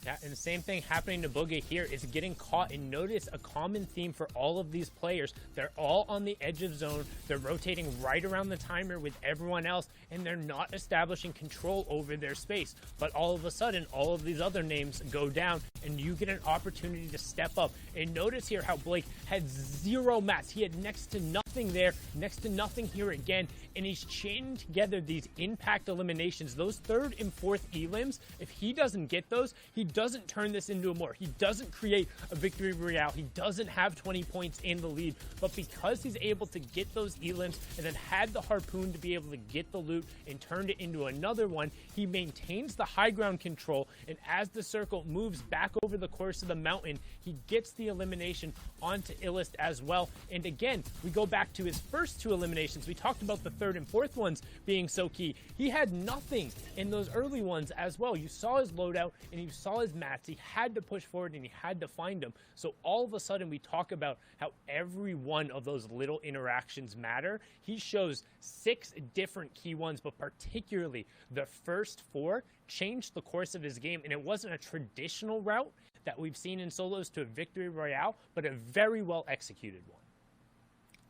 Yeah, and the same thing happening to Boogie here is getting caught. And notice a common theme for all of these players. They're all on the edge of zone. They're rotating right around the timer with everyone else, and they're not establishing control over their space. But all of a sudden, all of these other names go down, and you get an opportunity to step up. And notice here how Blake had 0 mats. He had next to nothing there, next to nothing here again, and he's chaining together these impact eliminations. Those 3rd and 4th elims, if he doesn't get those, he doesn't turn this into a more. He doesn't create a victory royale. He doesn't have 20 points in the lead. But because he's able to get those elims and then had the harpoon to be able to get the loot and turned it into another one, he maintains the high ground control. And as the circle moves back over the course of the mountain, he gets the elimination onto Illist as well. And again, we go back to his first 2 eliminations. We talked about the 3rd and 4th ones being so key. He had nothing in those early ones as well. You saw his loadout and you saw his mats. He had to push forward and he had to find them. So all of a sudden we talk about how every one of those little interactions matter. He shows 6 different key ones, but particularly the first 4 changed the course of his game. And it wasn't a traditional route that we've seen in solos to a victory royale, but a very well executed one.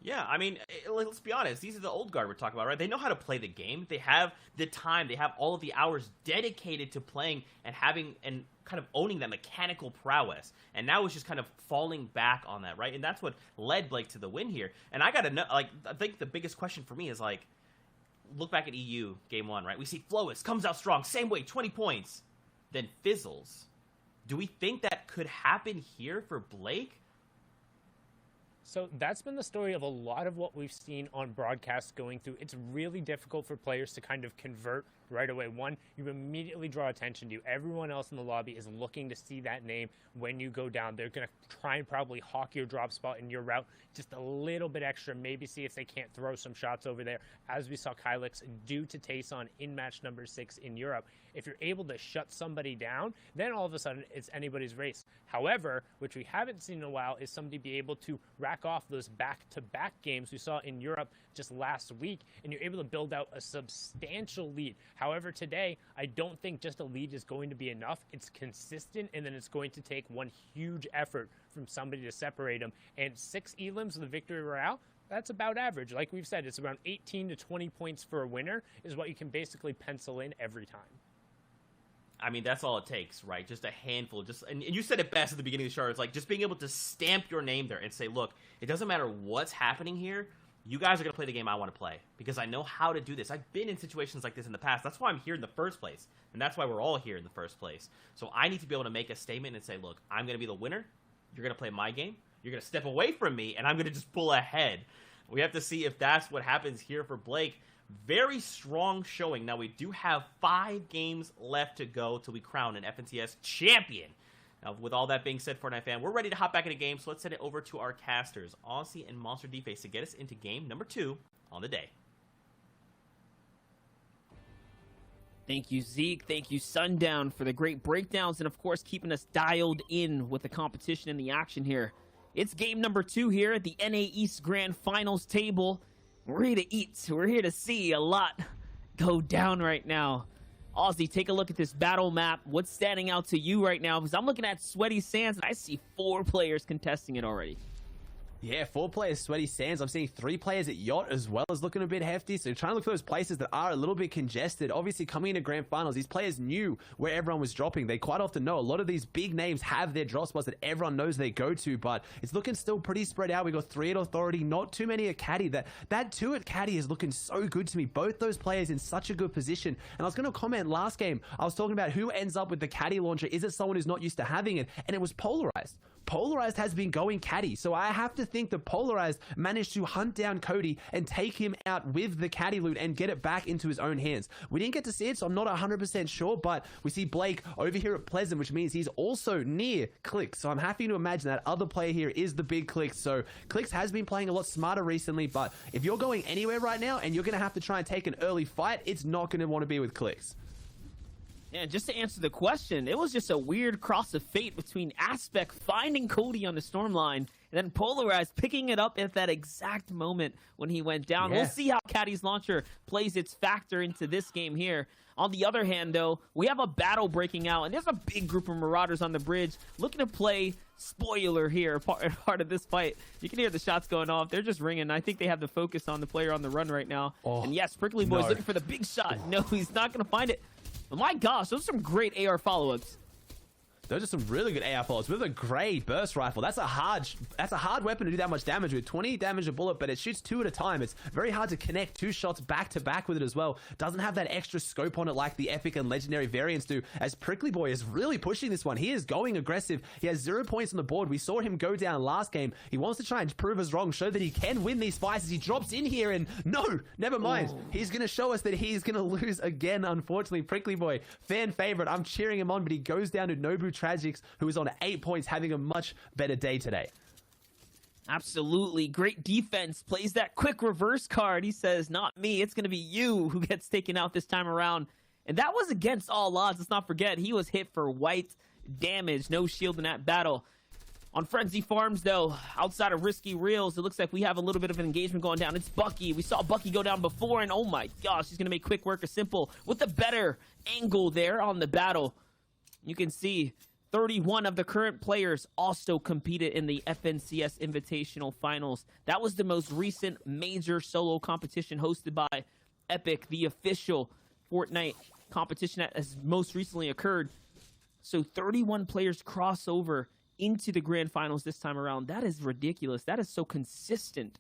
Yeah, I mean, let's be honest. These are the old guard we're talking about, right? They know how to play the game. They have the time. They have all of the hours dedicated to playing and having and kind of owning that mechanical prowess. And now it's just kind of falling back on that, right? And that's what led Blake to the win here. And I gotta know, like, I think the biggest question for me is, like, look back at EU game 1, right? We see Flois comes out strong, same way, 20 points, then fizzles. Do we think that could happen here for Blake? So that's been the story of a lot of what we've seen on broadcasts going through. It's really difficult for players to kind of convert right away. One, you immediately draw attention to you. Everyone else in the lobby is looking to see that name when you go down. They're going to try and probably hawk your drop spot in your route just a little bit extra, maybe see if they can't throw some shots over there, as we saw Kylix do to Tayson in match number 6 in Europe. If you're able to shut somebody down, then all of a sudden it's anybody's race. However, which we haven't seen in a while, is somebody be able to rack off those back-to-back games we saw in Europe just last week, and you're able to build out a substantial lead. However, today, I don't think just a lead is going to be enough. It's consistent, and then it's going to take one huge effort from somebody to separate them. And 6 elims of the victory royale, that's about average. Like we've said, it's around 18 to 20 points for a winner is what you can basically pencil in every time. I mean, that's all it takes, right? Just a handful. And you said it best at the beginning of the show. It's like just being able to stamp your name there and say, look, it doesn't matter what's happening here. You guys are going to play the game I want to play because I know how to do this. I've been in situations like this in the past. That's why I'm here in the first place. And that's why we're all here in the first place. So I need to be able to make a statement and say, look, I'm going to be the winner. You're going to play my game. You're going to step away from me, and I'm going to just pull ahead. We have to see if that's what happens here for Blake. Very strong showing. Now, we do have 5 games left to go till we crown an FNCS champion. Now, with all that being said, Fortnite fan, we're ready to hop back into game, so let's send it over to our casters, Aussie and Monster Deface, to get us into game number 2 on the day. Thank you, Zeke. Thank you, Sundown, for the great breakdowns and, of course, keeping us dialed in with the competition and the action here. It's game number 2 here at the NA East Grand Finals table. We're here to eat. We're here to see a lot go down right now. Aussie, take a look at this battle map. What's standing out to you right now? Because I'm looking at Sweaty Sands, and I see 4 players contesting it already. Yeah, 4 players, Sweaty Sands. I'm seeing 3 players at Yacht as well as looking a bit hefty. So trying to look for those places that are a little bit congested. Obviously, coming into Grand Finals, these players knew where everyone was dropping. They quite often know. A lot of these big names have their drop spots that everyone knows they go to, but it's looking still pretty spread out. We got 3 at Authority, not too many at Caddy. That 2 at Caddy is looking so good to me. Both those players in such a good position. And I was going to comment last game, I was talking about who ends up with the Caddy launcher. Is it someone who's not used to having it? And it was Polarized. Polarized has been going Caddy, so I have to think that Polarized managed to hunt down Cody and take him out with the Caddy loot and get it back into his own hands. We didn't get to see it, so I'm not 100% sure, but we see Blake over here at Pleasant, which means he's also near Clicks, so I'm happy to imagine that other player here is the big Clicks. So Clicks has been playing a lot smarter recently, but if you're going anywhere right now and you're going to have to try and take an early fight, it's not going to want to be with Clicks. Yeah, just to answer the question, it was just a weird cross of fate between Aspect finding Cody on the storm line and then Polarized picking it up at that exact moment when he went down. Yeah. We'll see how Caddy's launcher plays its factor into this game here. On the other hand, though, we have a battle breaking out, and there's a big group of Marauders on the bridge looking to play spoiler here, part of this fight. You can hear the shots going off. They're just ringing. I think they have the focus on the player on the run right now. Oh, and yes, Prickly Boy's looking for the big shot. No, he's not going to find it. Oh my gosh, those are some great AR follow-ups. Those are some really good AR follows with a gray burst rifle. That's a hard weapon to do that much damage with. 20 damage a bullet, but it shoots 2 at a time. It's very hard to connect 2 shots back to back with it as well. Doesn't have that extra scope on it like the epic and legendary variants do, as Prickly Boy is really pushing this one. He is going aggressive. He has 0 points on the board. We saw him go down last game. He wants to try and prove us wrong, show that he can win these fights as he drops in here, and no, never mind. Ooh. He's going to show us that he's going to lose again, unfortunately. Prickly Boy, fan favorite. I'm cheering him on, but he goes down to Nobu Tragics, who is on 8 points, having a much better day today. Absolutely. Great defense. Plays that quick reverse card. He says, not me. It's going to be you who gets taken out this time around. And that was against all odds. Let's not forget, he was hit for white damage. No shield in that battle. On Frenzy Farms, though, outside of Risky Reels, it looks like we have a little bit of an engagement going down. It's Bucky. We saw Bucky go down before, and oh my gosh, he's going to make quick work of Simple with a better angle there on the battle. You can see 31 of the current players also competed in the FNCS Invitational Finals. That was the most recent major solo competition hosted by Epic, the official Fortnite competition that has most recently occurred. So 31 players cross over into the grand finals this time around. That is ridiculous. That is so consistent.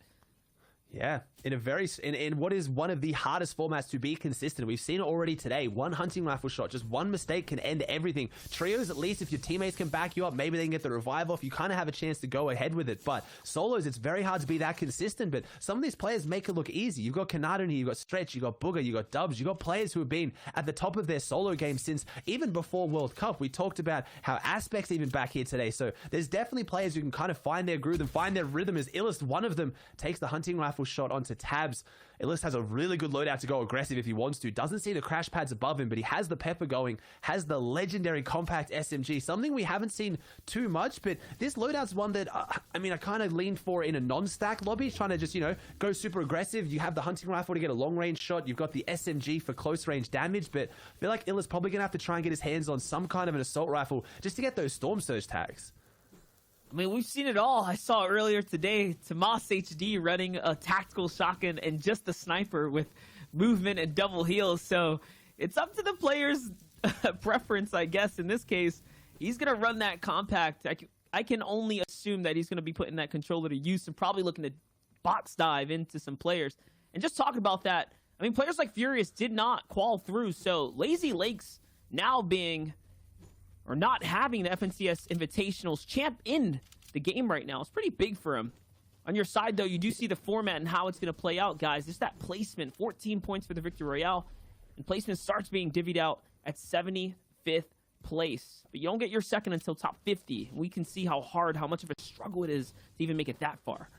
Yeah, in what is one of the hardest formats to be consistent. We've seen it already today. One hunting rifle shot, just one mistake can end everything. Trios, at least if your teammates can back you up, maybe they can get the revive off. You kind of have a chance to go ahead with it. But solos, it's very hard to be that consistent. But some of these players make it look easy. You've got Kanata here, you've got Stretch, you've got Booger, you've got Dubs, you've got players who have been at the top of their solo game since even before World Cup. We talked about how Aspect's even back here today. So there's definitely players who can kind of find their groove and find their rhythm. As Illest, one of them, takes the hunting rifle shot onto Tabs. Illest has a really good loadout to go aggressive if he wants to. Doesn't see the crash pads above him, but he has the pepper going, has the legendary compact SMG, something we haven't seen too much, but this loadout's one that, I kind of leaned for in a non-stack lobby, trying to just, go super aggressive. You have the hunting rifle to get a long-range shot. You've got the SMG for close-range damage, but I feel like Illest probably going to have to try and get his hands on some kind of an assault rifle just to get those Storm Surge tags. I mean, we've seen it all. I saw earlier today, Tomas HD running a tactical shotgun and just the sniper with movement and double heals. So it's up to the player's preference, I guess. In this case, he's going to run that compact. I can only assume that he's going to be putting that controller to use and probably looking to box dive into some players. And just talking about that, I mean, players like Furious did not qual through. So Lazy Lakes now being, or not having the FNCS Invitationals champ in the game right now is pretty big for him. On your side, though, you do see the format and how it's going to play out, guys. Just that placement, 14 points for the Victory Royale. And placement starts being divvied out at 75th place. But you don't get your second until top 50. We can see how much of a struggle it is to even make it that far.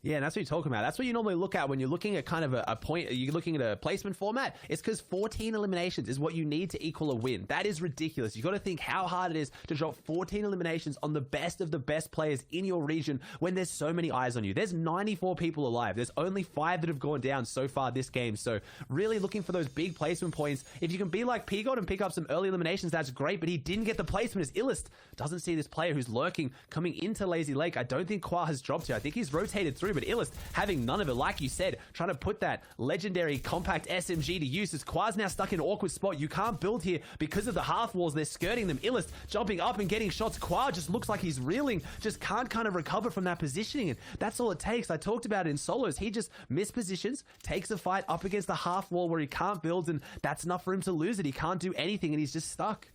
Yeah, and that's what you're talking about. That's what you normally look at when you're looking at kind of a point, you're looking at a placement format. It's because 14 eliminations is what you need to equal a win. That is ridiculous. You got to think how hard it is to drop 14 eliminations on the best of the best players in your region when there's so many eyes on you. There's 94 people alive. There's only 5 that have gone down so far this game. So really looking for those big placement points. If you can be like P-God and pick up some early eliminations, that's great, but he didn't get the placement as Illest. Doesn't see this player who's lurking coming into Lazy Lake. I don't think Qua has dropped here. I think he's rotated through, but Illest having none of it, like you said, trying to put that legendary compact SMG to use as Qua's now stuck in an awkward spot. You can't build here because of the half walls. They're skirting them. Illest jumping up and getting shots. Qua just looks like he's reeling, just can't kind of recover from that positioning, and that's all it takes. I talked about it in solos. He just mispositions, takes a fight up against the half wall where he can't build, and that's enough for him to lose it. He can't do anything, and he's just stuck.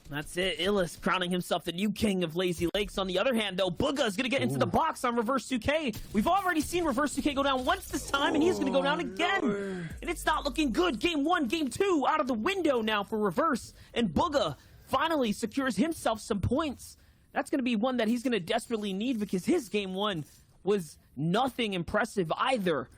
That's it. Illest crowning himself the new king of Lazy Lakes. On the other hand, though, Booga's going to get into the box on Reverse 2K. We've already seen Reverse 2K go down once this time, and he's going to go down again. And it's not looking good. Game 1, Game 2 out of the window now for Reverse. And Booga finally secures himself some points. That's going to be one that he's going to desperately need because his Game 1 was nothing impressive either.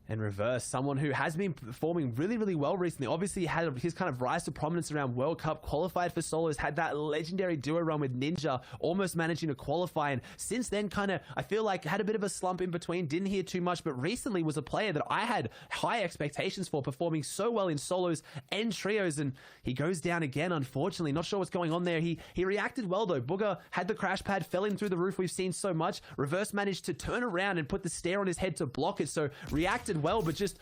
And Reverse, someone who has been performing really, really well recently. Obviously, had his kind of rise to prominence around World Cup, qualified for solos, had that legendary duo run with Ninja, almost managing to qualify. And since then, kind of, I feel like had a bit of a slump in between, didn't hear too much, but recently was a player that I had high expectations for, performing so well in solos and trios. And he goes down again, unfortunately. Not sure what's going on there. He reacted well, though. Booga had the crash pad, fell in through the roof. We've seen so much. Reverse managed to turn around and put the stare on his head to block it. So reacted well, but just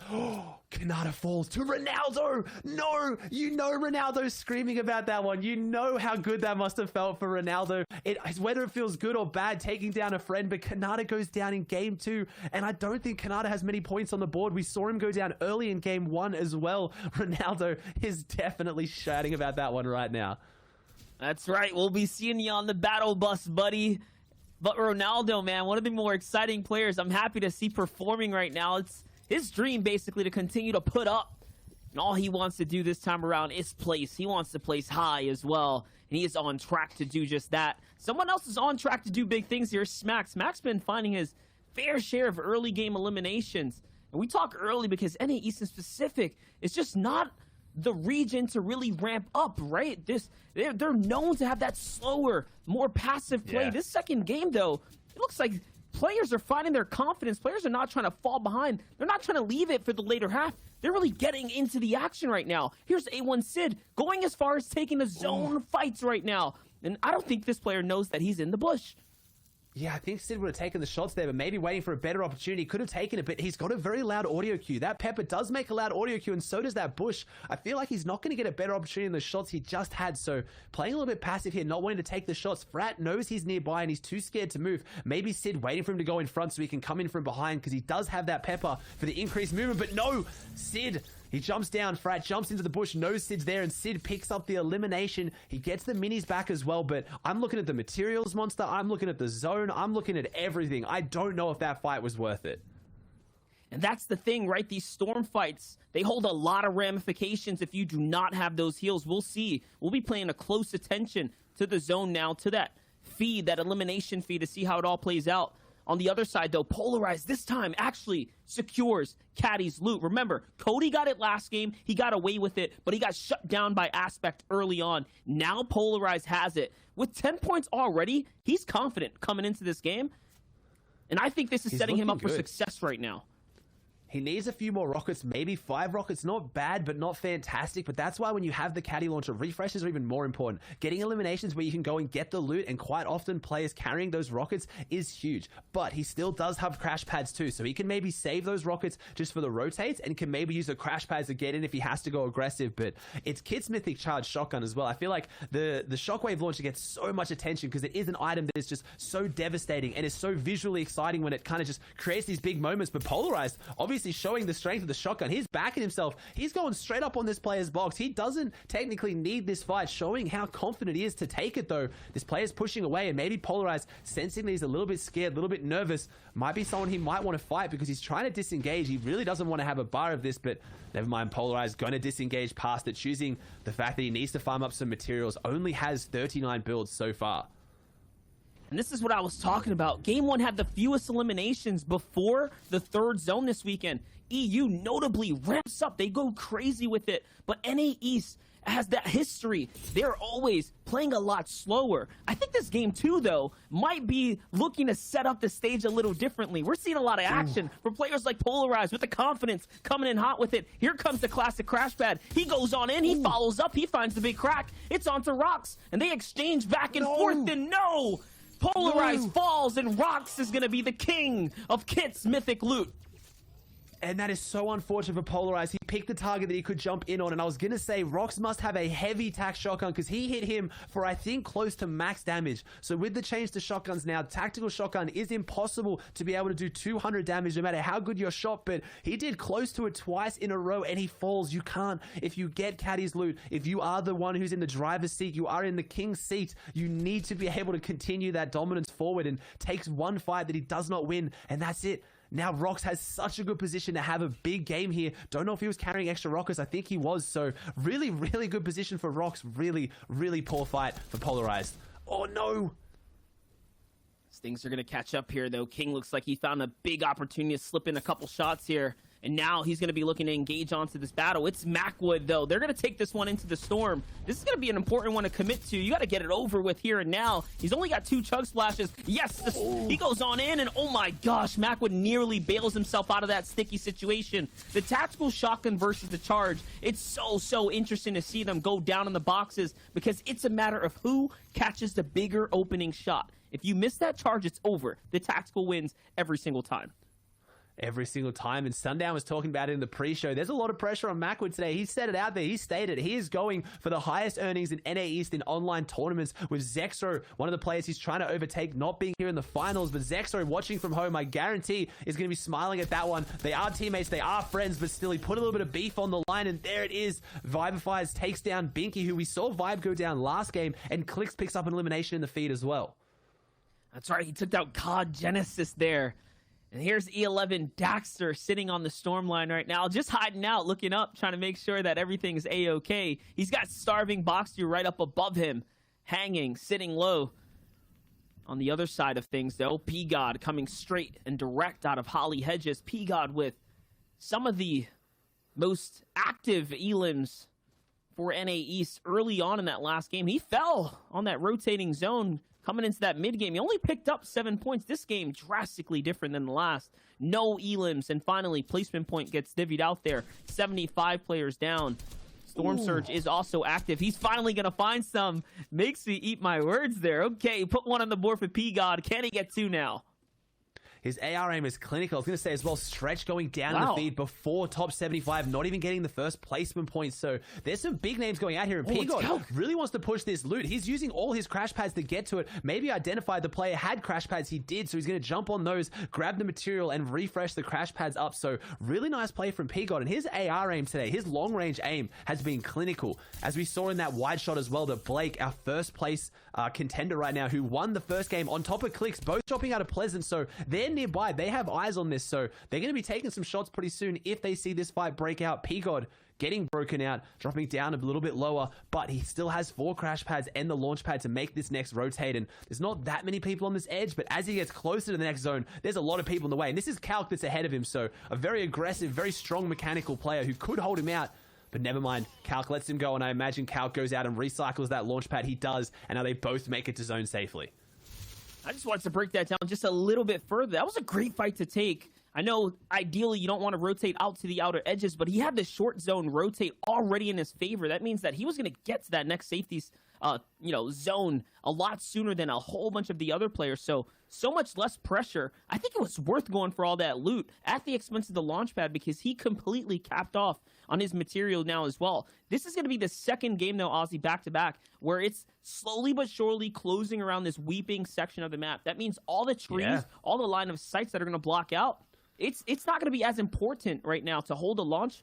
Kanata falls to Ronaldo. No, you know Ronaldo's screaming about that one. You know how good that must have felt for Ronaldo. Whether it feels good or bad taking down a friend, but Kanata goes down in game 2, and I don't think Kanata has many points on the board. We saw him go down early in game 1 as well. Ronaldo is definitely shouting about that one right now. That's right. We'll be seeing you on the battle bus, buddy. But Ronaldo, man, one of the more exciting players I'm happy to see performing right now. It's his dream, basically, to continue to put up. And all he wants to do this time around is place. He wants to place high as well. And he is on track to do just that. Someone else is on track to do big things here. Smack. Smack's been finding his fair share of early game eliminations. And we talk early because NA East in specific is just not the region to really ramp up, right? They're known to have that slower, more passive play. Yeah. This second game, though, it looks like players are finding their confidence. Players are not trying to fall behind. They're not trying to leave it for the later half. They're really getting into the action right now. Here's A1 Sid going as far as taking the zone fights right now. And I don't think this player knows that he's in the bush. Yeah, I think Sid would have taken the shots there, but maybe waiting for a better opportunity. Could have taken it, but he's got a very loud audio cue. That Pepper does make a loud audio cue, and so does that Bush. I feel like he's not going to get a better opportunity in the shots he just had, so playing a little bit passive here, not wanting to take the shots. Frat knows he's nearby, and he's too scared to move. Maybe Sid waiting for him to go in front so he can come in from behind, because he does have that Pepper for the increased movement, but no! Sid... He jumps down, Frat jumps into the bush, knows Sid's there, and Sid picks up the elimination. He gets the minis back as well, but I'm looking at the materials monster, I'm looking at the zone, I'm looking at everything. I don't know if that fight was worth it. And that's the thing, right? These storm fights, they hold a lot of ramifications if you do not have those heals. We'll see. We'll be paying a close attention to the zone now, to that feed, that elimination feed, to see how it all plays out. On the other side, though, Polarized this time actually secures Caddy's loot. Remember, Cody got it last game. He got away with it, but he got shut down by Aspect early on. Now Polarized has it. With 10 points already, he's confident coming into this game. And I think this is setting him up for success right now. He needs a few more rockets, maybe 5 rockets. Not bad, but not fantastic. But that's why when you have the caddy launcher, refreshes are even more important. Getting eliminations where you can go and get the loot, and quite often players carrying those rockets is huge. But he still does have crash pads too, so he can maybe save those rockets just for the rotates and can maybe use the crash pads to get in if he has to go aggressive. But it's Kit's Mythic Charge Shotgun as well. I feel like the Shockwave launcher gets so much attention because it is an item that is just so devastating and is so visually exciting when it kind of just creates these big moments. But Polarized, obviously showing the strength of the shotgun. He's backing himself. He's going straight up on this player's box. He doesn't technically need this fight, showing how confident he is to take it though. This player's pushing away, and maybe Polarized, sensing that he's a little bit scared, a little bit nervous, might be someone he might want to fight because he's trying to disengage. He really doesn't want to have a bar of this, but never mind. Polarized going to disengage past it, choosing the fact that he needs to farm up some materials. Only has 39 builds so far. And this is what I was talking about. Game 1 had the fewest eliminations before the 3rd zone this weekend. EU notably ramps up. They go crazy with it. But NA East has that history. They're always playing a lot slower. I think this game 2, though, might be looking to set up the stage a little differently. We're seeing a lot of action from players like Polarized with the confidence coming in hot with it. Here comes the classic crash pad. He goes on in. He follows up. He finds the big crack. It's onto Rocks, and they exchange back and forth, and Polarized falls, and Rocks is going to be the king of Kit's mythic loot. And that is so unfortunate for Polarized. He picked the target that he could jump in on, and I was going to say Rocks must have a heavy tac shotgun because he hit him for, I think, close to max damage. So with the change to shotguns now, tactical shotgun is impossible to be able to do 200 damage no matter how good your shot, but he did close to it twice in a row, and he falls. You can't. If you get Caddy's loot, if you are the one who's in the driver's seat, you are in the king's seat, you need to be able to continue that dominance forward, and takes one fight that he does not win, and that's it. Now Rocks has such a good position to have a big game here. Don't know if he was carrying extra rockets. I think he was. So really, really good position for Rocks. Really, really poor fight for Polarized. Oh no. Things are going to catch up here, though. King looks like he found a big opportunity to slip in a couple shots here. And now he's going to be looking to engage onto this battle. It's Macwood, though. They're going to take this one into the storm. This is going to be an important one to commit to. You got to get it over with here and now. He's only got 2 chug splashes. Yes, he goes on in, and oh my gosh, Macwood nearly bails himself out of that sticky situation. The tactical shotgun versus the charge. It's so interesting to see them go down in the boxes because it's a matter of who catches the bigger opening shot. If you miss that charge, it's over. The tactical wins every single time. Every single time. And Sundown was talking about it in the pre-show. There's a lot of pressure on Macwood today. He said it out there. He stated he is going for the highest earnings in NA East in online tournaments, with Zexro, one of the players he's trying to overtake, not being here in the finals. But Zexro, watching from home, I guarantee is going to be smiling at that one. They are teammates, they are friends, but still he put a little bit of beef on the line, and there it is. Vibifiers takes down Binky, who we saw Vibe go down last game, and Clicks picks up an elimination in the feed as well. That's right, he took out COD Genesis there. And here's E11 Daxter sitting on the storm line right now, just hiding out, looking up, trying to make sure that everything's A-okay. He's got Starving Boxer right up above him, hanging, sitting low. On the other side of things, though, P-God coming straight and direct out of Holly Hedges. P-God with some of the most active elims for NA East early on in that last game. He fell on that rotating zone coming into that mid game. He only picked up 7 points. This game drastically different than the last. No elims, and finally placement point gets divvied out there. 75 players down. Storm Surge is also active. He's finally going to find some. Makes me eat my words there. Okay, put one on the board for P-God. Can he get 2 now? His AR aim is clinical. I was going to say as well, Stretch going down in the feed before top 75, not even getting the first placement point. So there's some big names going out here. And P-God really wants to push this loot. He's using all his crash pads to get to it. Maybe identified the player had crash pads. He did. So he's going to jump on those, grab the material, and refresh the crash pads up. So really nice play from P-God. And his AR aim today, his long range aim has been clinical. As we saw in that wide shot as well, that Blake, our first place contender right now, who won the first game on top of Clicks, both dropping out of Pleasant. So they're nearby. They have eyes on this, so they're going to be taking some shots pretty soon if they see this fight break out. P-God getting broken out, dropping down a little bit lower, but he still has 4 crash pads and the launch pad to make this next rotate, and there's not that many people on this edge, but as he gets closer to the next zone, there's a lot of people in the way, and this is Calc that's ahead of him, so a very aggressive, very strong mechanical player who could hold him out. But never mind, Calc lets him go, and I imagine Calc goes out and recycles that launch pad. He does, and now they both make it to zone safely. I just wanted to break that down just a little bit further. That was a great fight to take. I know ideally you don't want to rotate out to the outer edges, but he had the short zone rotate already in his favor. That means that he was going to get to that next safety's zone a lot sooner than a whole bunch of the other players. So much less pressure. I think it was worth going for all that loot at the expense of the launch pad because he completely capped off on his material now as well. This is going to be the second game, though, Ozzy, back-to-back, where it's slowly but surely closing around this weeping section of the map. That means all the trees, all the line of sights that are going to block out, it's not going to be as important right now to hold a launch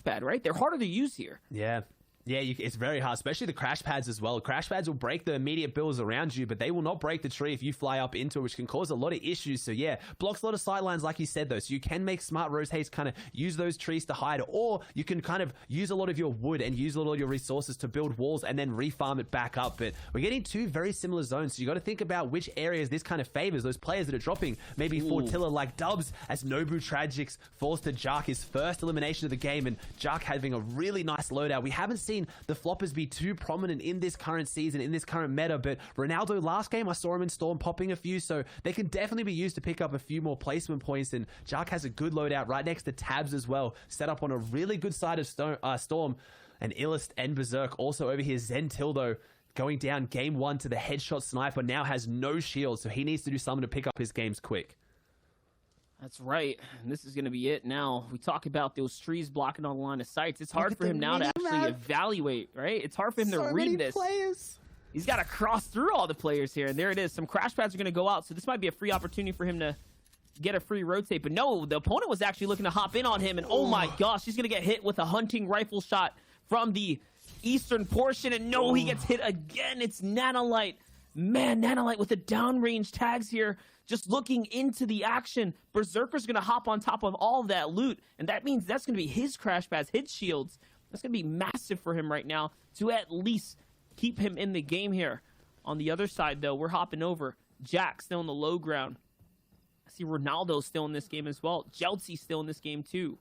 pad, right? They're harder to use here. Yeah. Yeah, it's very hard, especially the crash pads as well. Crash pads will break the immediate buildings around you, but they will not break the tree if you fly up into it, which can cause a lot of issues. So yeah, blocks a lot of sightlines, like you said, though. So you can make smart rotates, kind of use those trees to hide, or you can kind of use a lot of your wood and use a lot of your resources to build walls and then refarm it back up. But we're getting two very similar zones, so you got to think about which areas this kind of favors those players that are dropping. Maybe Fortilla like Dubs, as Nobu Tragics falls to Jark, his first elimination of the game, and Jark having a really nice loadout. We haven't seen the floppers be too prominent in this current season, in this current meta, but Ronaldo last game I saw him in Storm popping a few, so they can definitely be used to pick up a few more placement points. And Jark has a good loadout right next to Tabs as well, set up on a really good side of Storm. And Illust and Berserk also over here. Zentildo going down game one to the headshot sniper, now has no shield, so he needs to do something to pick up his games quick. That's right. And this is going to be it now. We talk about those trees blocking all the line of sights. It's hard for him now to actually evaluate, right? It's hard for him to read this. He's got to cross through all the players here. And there it is. Some crash pads are going to go out. So this might be a free opportunity for him to get a free rotate. But no, the opponent was actually looking to hop in on him. And oh my gosh, he's going to get hit with a hunting rifle shot from the eastern portion. And no, he gets hit again. It's Nanolite. Man, Nanolite with the downrange tags here. Just looking into the action. Berserker's going to hop on top of all of that loot. And that means that's going to be his crash pads, his shields. That's going to be massive for him right now to at least keep him in the game here. On the other side, though, we're hopping over. Jack still in the low ground. I see Ronaldo still in this game as well. Jeltzy still in this game, too.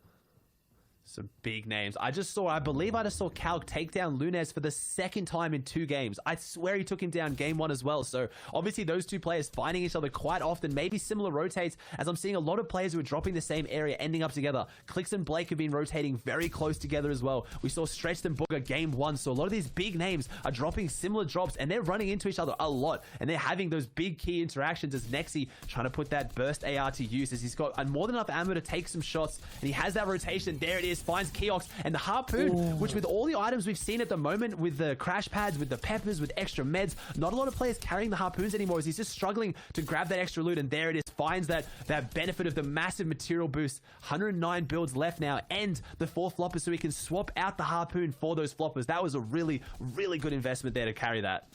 Some big names. I believe I just saw Calc take down Lunez for the second time in 2 games. I swear he took him down game 1 as well. So obviously those two players finding each other quite often, maybe similar rotates, as I'm seeing a lot of players who are dropping the same area ending up together. Clicks and Blake have been rotating very close together as well. We saw Stretched and Booger game 1. So a lot of these big names are dropping similar drops and they're running into each other a lot. And they're having those big key interactions as Nexi trying to put that burst AR to use, as he's got more than enough ammo to take some shots. And he has that rotation. There it is. Finds Keox and the Harpoon, which with all the items we've seen at the moment, with the crash pads, with the peppers, with extra meds, not a lot of players carrying the Harpoons anymore, as he's just struggling to grab that extra loot. And there it is. Finds that benefit of the massive material boost. 109 builds left now, and the 4 floppers, so he can swap out the Harpoon for those floppers. That was a really, really good investment there to carry that.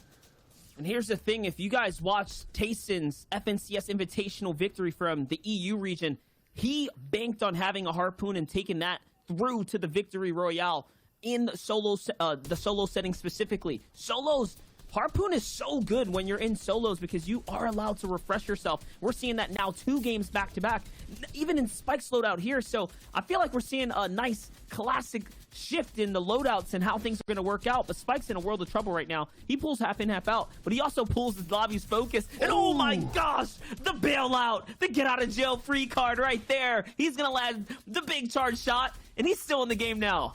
And here's the thing. If you guys watched Tayson's FNCS Invitational victory from the EU region, he banked on having a Harpoon and taking that through to the Victory Royale in the solo setting specifically. Solos, Harpoon is so good when you're in solos because you are allowed to refresh yourself. We're seeing that now 2 games back to back, even in Spike's loadout here. So I feel like we're seeing a nice classic shift in the loadouts and how things are going to work out. But Spike's in a world of trouble right now. He pulls half in, half out, but he also pulls his lobby's focus. And oh my gosh, the bailout, the get out of jail free card right there. He's going to land the big charge shot, and he's still in the game now.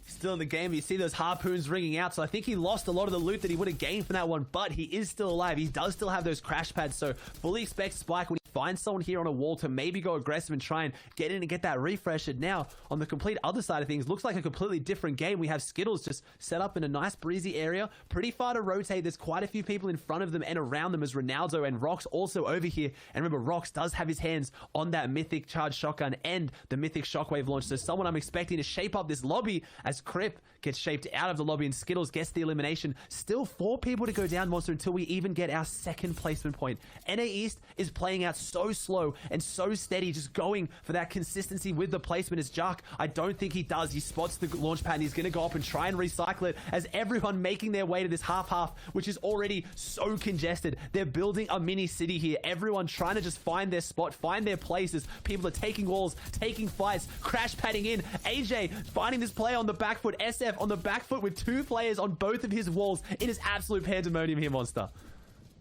Still in the game. You see those Harpoons ringing out, so I think he lost a lot of the loot that he would have gained from that one, but he is still alive. He does still have those crash pads, so fully expect Spike, when he finds someone here on a wall, to maybe go aggressive and try and get in and get that refresh. And now on the complete other side of things, looks like a completely different game. We have Skittles just set up in a nice breezy area, pretty far to rotate. There's quite a few people in front of them and around them, as Ronaldo and Rox also over here. And remember, Rox does have his hands on that mythic charge shotgun and the mythic shockwave launch, so someone I'm expecting to shape up this lobby, as Crip gets shaped out of the lobby and Skittles gets the elimination. Still 4 people to go down, Monster, until we even get our second placement point. NA East is playing out so slow and so steady, just going for that consistency with the placement. As Jark, I don't think he does. He spots the launch pad and he's going to go up and try and recycle it, as everyone making their way to this half-half, which is already so congested. They're building a mini city here. Everyone trying to just find their spot, find their places. People are taking walls, taking fights, crash padding in. AJ finding this play on the back foot. SF on the back foot with 2 players on both of his walls. It is absolute pandemonium here, Monster.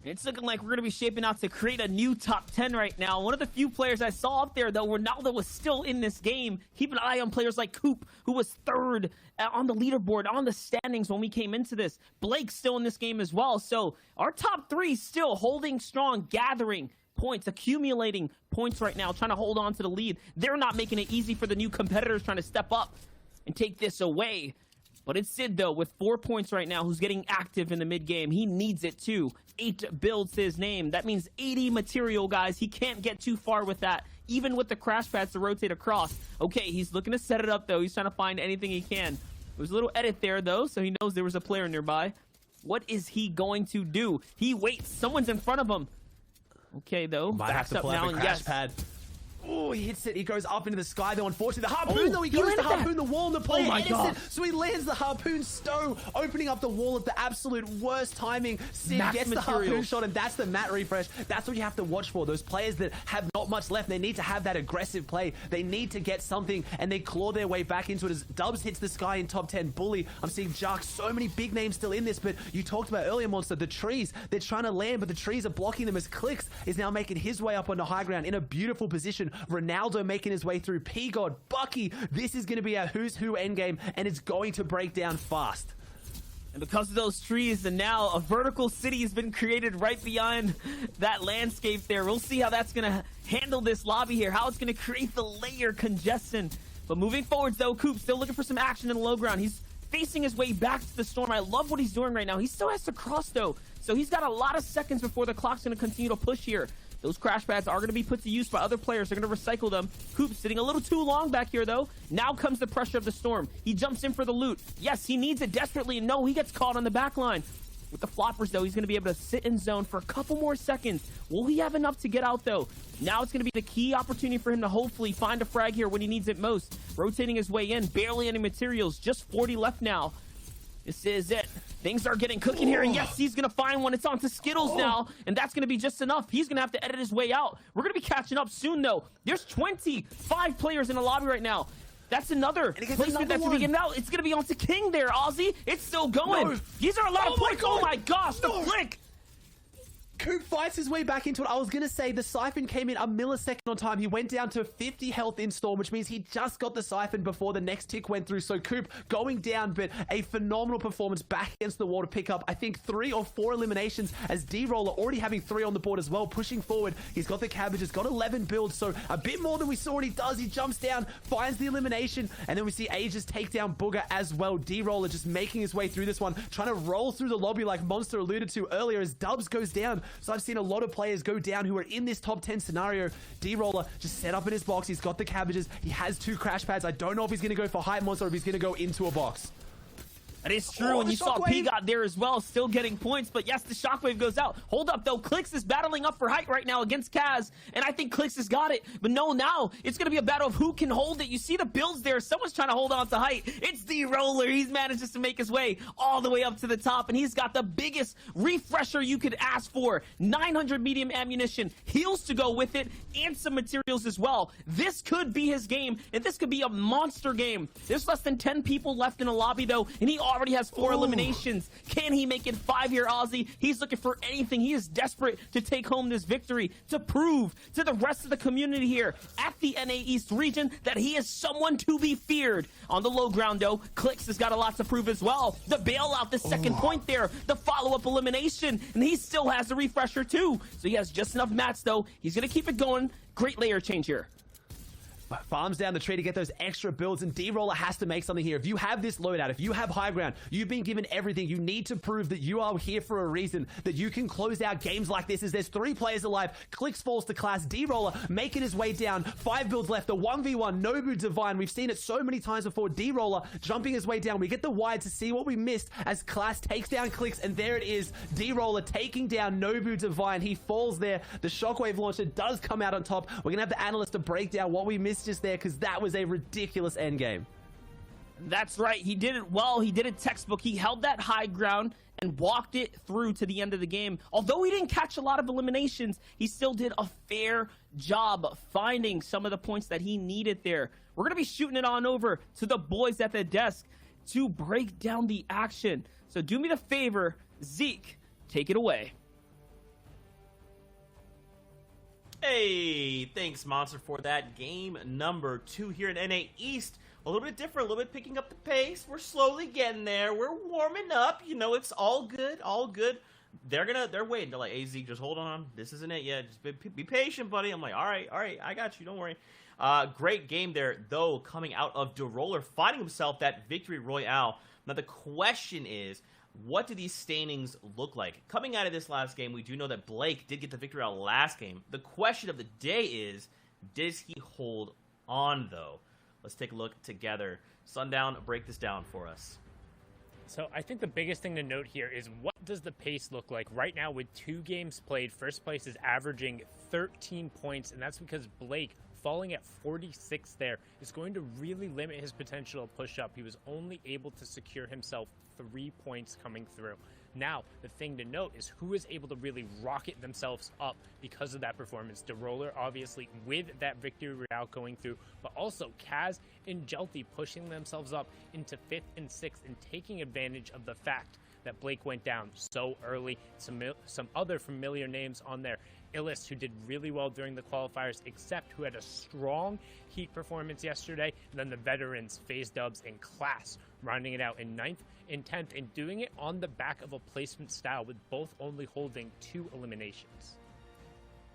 It's looking like we're going to be shaping out to create a new top 10 right now. One of the few players I saw up there, though, Ronaldo was still in this game. Keep an eye on players like Coop, who was third on the leaderboard, on the standings when we came into this. Blake's still in this game as well. So our top 3 still holding strong, gathering points, accumulating points right now, trying to hold on to the lead. They're not making it easy for the new competitors trying to step up and take this away. But it's Sid, though, with 4 points right now, who's getting active in the mid-game. He needs it, too. 8 builds his name. That means 80 material, guys. He can't get too far with that, even with the crash pads to rotate across. Okay, he's looking to set it up, though. He's trying to find anything he can. There's a little edit there, though, so he knows there was a player nearby. What is he going to do? He waits. Someone's in front of him. Okay, though. Might have to pull out the crash pad. Oh, he hits it. He goes up into the sky, though. Unfortunately, the harpoon, though, he goes to harpoon the wall, and the player innocent. So he lands the harpoon stow, opening up the wall at the absolute worst timing. Sid gets the harpoon shot, and that's the mat refresh. That's what you have to watch for. Those players that have not much left, they need to have that aggressive play. They need to get something, and they claw their way back into it as Dubs hits the sky in top 10. Bully, I'm seeing Jark, so many big names still in this, but you talked about earlier, Monster, the trees. They're trying to land, but the trees are blocking them as Clicks is now making his way up onto high ground in a beautiful position. Ronaldo making his way through. P-God, Bucky, this is going to be our who's who endgame, and it's going to break down fast. And because of those trees, and now a vertical city has been created right beyond that landscape there. We'll see how that's going to handle this lobby here, how it's going to create the layer congestion. But moving forwards, though, Coop still looking for some action in the low ground. He's facing his way back to the storm. I love what he's doing right now. He still has to cross, though, so he's got a lot of seconds before the clock's going to continue to push here. Those crash pads are going to be put to use by other players. They're going to recycle them. Coop sitting a little too long back here, though. Now comes the pressure of the storm. He jumps in for the loot. Yes, he needs it desperately. And no, he gets caught on the back line. With the floppers, though, he's going to be able to sit in zone for a couple more seconds. Will he have enough to get out, though? Now it's going to be the key opportunity for him to hopefully find a frag here when he needs it most. Rotating his way in. Barely any materials. Just 40 left now. This is it. Things are getting cooking here, and yes, he's going to find one. It's on to Skittles now, and that's going to be just enough. He's going to have to edit his way out. We're going to be catching up soon, though. There's 25 players in the lobby right now. That's another placement that's going to be getting out. It's going to be on to King there, Ozzy. It's still going. No. These are a lot of points. Oh, my gosh, the flick. Coop fights his way back into it. I was going to say the Siphon came in a millisecond on time. He went down to 50 health in Storm, which means he just got the Siphon before the next tick went through. So Coop going down, but a phenomenal performance back against the wall to pick up, I think, 3 or 4 eliminations as D-Roller already having 3 on the board as well, pushing forward. He's got the cabbages, got 11 builds, so a bit more than we saw what he does. He jumps down, finds the elimination, and then we see Aegis take down Booger as well. D-Roller just making his way through this one, trying to roll through the lobby like Monster alluded to earlier as Dubs goes down. So I've seen a lot of players go down who are in this top 10 scenario. D-Roller just set up in his box. He's got the cabbages. He has 2 crash pads. I don't know if he's going to go for Hype Monster or if he's going to go into a box. That is true, and you saw P-God there as well, still getting points, but yes, the Shockwave goes out. Hold up, though. Clicks is battling up for height right now against Kaz, and I think Clicks has got it, but no, now it's going to be a battle of who can hold it. You see the builds there. Someone's trying to hold on to height. It's D-Roller. He's managed to make his way all the way up to the top, and he's got the biggest refresher you could ask for. 900 medium ammunition, heals to go with it, and some materials as well. This could be his game, and this could be a monster game. There's less than 10 people left in the lobby, though, and he already has 4 eliminations. Can he make it 5 here, Ozzy? He's looking for anything. He is desperate to take home this victory, to prove to the rest of the community here at the NA East region that he is someone to be feared. On the low ground, though, Clicks has got a lot to prove as well. The bailout, the second point there, the follow-up elimination, and he still has the refresher too. So he has just enough mats, though. He's going to keep it going. Great layer change here. Farms down the tree to get those extra builds, and D-Roller has to make something here. If you have this loadout, if you have high ground, you've been given everything, you need to prove that you are here for a reason, that you can close out games like this as there's 3 players alive. Clicks falls to Class. D-Roller making his way down. 5 builds left. The 1v1, Nobu Divine. We've seen it so many times before. D-Roller jumping his way down. We get the wide to see what we missed as Class takes down Clicks, and there it is. D-Roller taking down Nobu Divine. He falls there. The Shockwave launcher does come out on top. We're going to have the analyst to break down what we missed just there, because that was a ridiculous endgame. That's right. He did it well. He did it textbook. He held that high ground and walked it through to the end of the game. Although he didn't catch a lot of eliminations, he still did a fair job finding some of the points that he needed there. We're going to be shooting it on over to the boys at the desk to break down the action. So do me the favor, Zeke, take it away. Hey, thanks, Monster, for that. Game number 2 here in NA East. A little bit different, a little bit picking up the pace. We're slowly getting there. We're warming up. You know, it's all good, all good. They're waiting. They're like, AZ, just hold on. This isn't it yet. Just be patient, buddy. I'm like, all right, I got you. Don't worry. Great game there, though, coming out of DeRoller, finding himself that victory royale. Now, the question is, what do these standings look like? Coming out of this last game, we do know that Blake did get the victory royale last game. The question of the day is, does he hold on, though? Let's take a look together. Sundown, break this down for us. So I think the biggest thing to note here is, what does the pace look like? Right now, with 2 games played, first place is averaging 13 points, and that's because Blake, falling at 46 there, is going to really limit his potential to push up. He was only able to secure himself 3 points coming through. Now, the thing to note is who is able to really rocket themselves up because of that performance. DeRoller, obviously, with that victory royale going through, but also Kaz and Jelty pushing themselves up into 5th and 6th and taking advantage of the fact that Blake went down so early. Some other familiar names on there. Illis, who did really well during the qualifiers, except who had a strong heat performance yesterday, and then the veterans, FaZe Dubs and Class, rounding it out in 9th and 10th, and doing it on the back of a placement style, with both only holding 2 eliminations.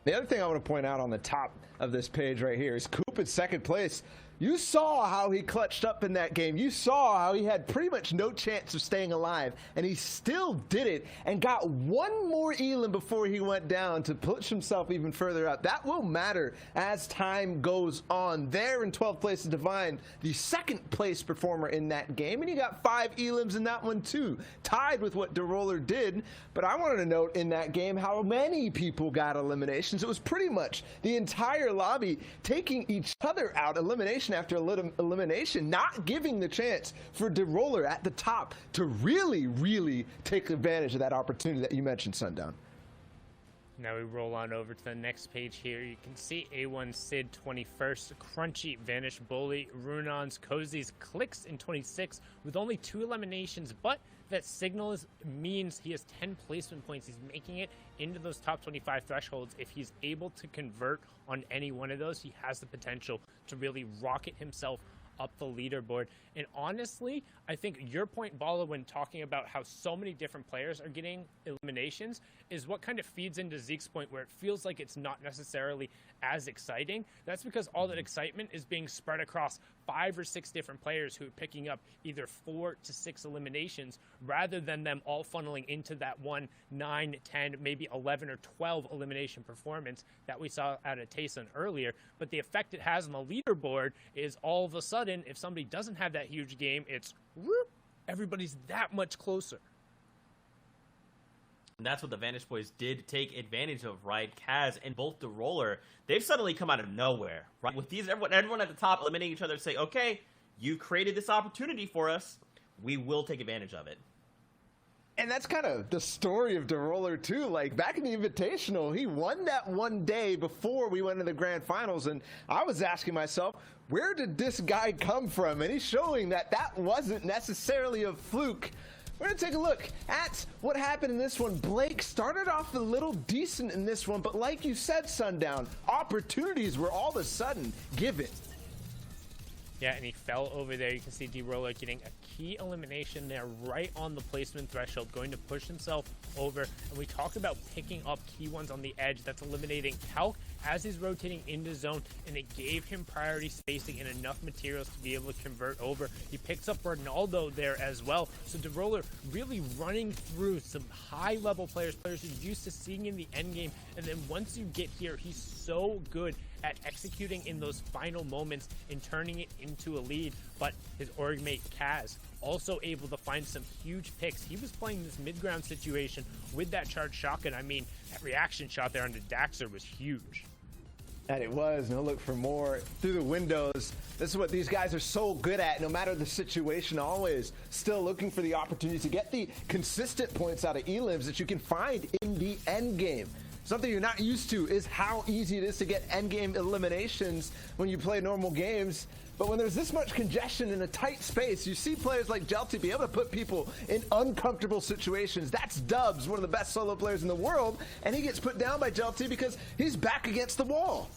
The other thing I want to point out on the top of this page right here is Coop in 2nd place. You saw how he clutched up in that game. You saw how he had pretty much no chance of staying alive, and he still did it and got 1 more elim before he went down to push himself even further up. That will matter as time goes on. There in 12th place is Divine, the 2nd place performer in that game, and he got 5 elims in that one too, tied with what DeRoller did. But I wanted to note in that game how many people got eliminations. It was pretty much the entire lobby taking each other out, elimination after elimination, not giving the chance for DeRoller at the top to really take advantage of that opportunity that you mentioned, Sundown. Now we roll on over to the next page here. You can see A1 Sid 21st, Crunchy, Vanish Bully, Runons, Cozy's, Clicks in 26 with only 2 eliminations, but that signal means he has 10 placement points. He's making it into those top 25 thresholds. If he's able to convert on any one of those, he has the potential to really rocket himself up the leaderboard. And honestly, I think your point, Bala, when talking about how so many different players are getting eliminations, is what kind of feeds into Zeke's point, where it feels like it's not necessarily as exciting. That's because all that excitement is being spread across 5 or 6 different players who are picking up either 4 to 6 eliminations, rather than them all funneling into that 1, 9, 10, maybe 11 or 12 elimination performance that we saw out of Tayson earlier. But the effect it has on the leaderboard is, all of a sudden, if somebody doesn't have that huge game, it's whoop, everybody's that much closer. And that's what the Vanish Boys did take advantage of, right? Kaz and both DeRoller, they've suddenly come out of nowhere, right? With these, everyone at the top eliminating each other, say, okay, you created this opportunity for us, we will take advantage of it. And that's kind of the story of DeRoller too. Like, back in the Invitational, he won that one day before we went to the Grand Finals, and I was asking myself, where did this guy come from? And he's showing that that wasn't necessarily a fluke. We're going to take a look at what happened in this one. Blake started off a little decent in this one, but like you said, Sundown, opportunities were all of a sudden given. Yeah, and he fell over there. You can see DeRoller getting a key elimination there right on the placement threshold, going to push himself over. And we talked about picking up key ones on the edge. That's eliminating Calc as he's rotating into zone, and it gave him priority spacing and enough materials to be able to convert over. He picks up Ronaldo there as well. So DeRoller really running through some high-level players you're used to seeing in the end game. And then once you get here, he's so good at executing in those final moments and turning it into a lead. But his org mate Kaz also able to find some huge picks. He was playing this mid-ground situation with that charged shotgun. I mean, that reaction shot there on the Daxter was huge. And it was. No look for more through the windows. This is what these guys are so good at, no matter the situation, always still looking for the opportunity to get the consistent points out of elims that you can find in the end game. something you're not used to is how easy it is to get endgame eliminations when you play normal games. But when there's this much congestion in a tight space, you see players like Jelty be able to put people in uncomfortable situations. That's Dubs, one of the best solo players in the world, and he gets put down by Jelty because he's back against the wall.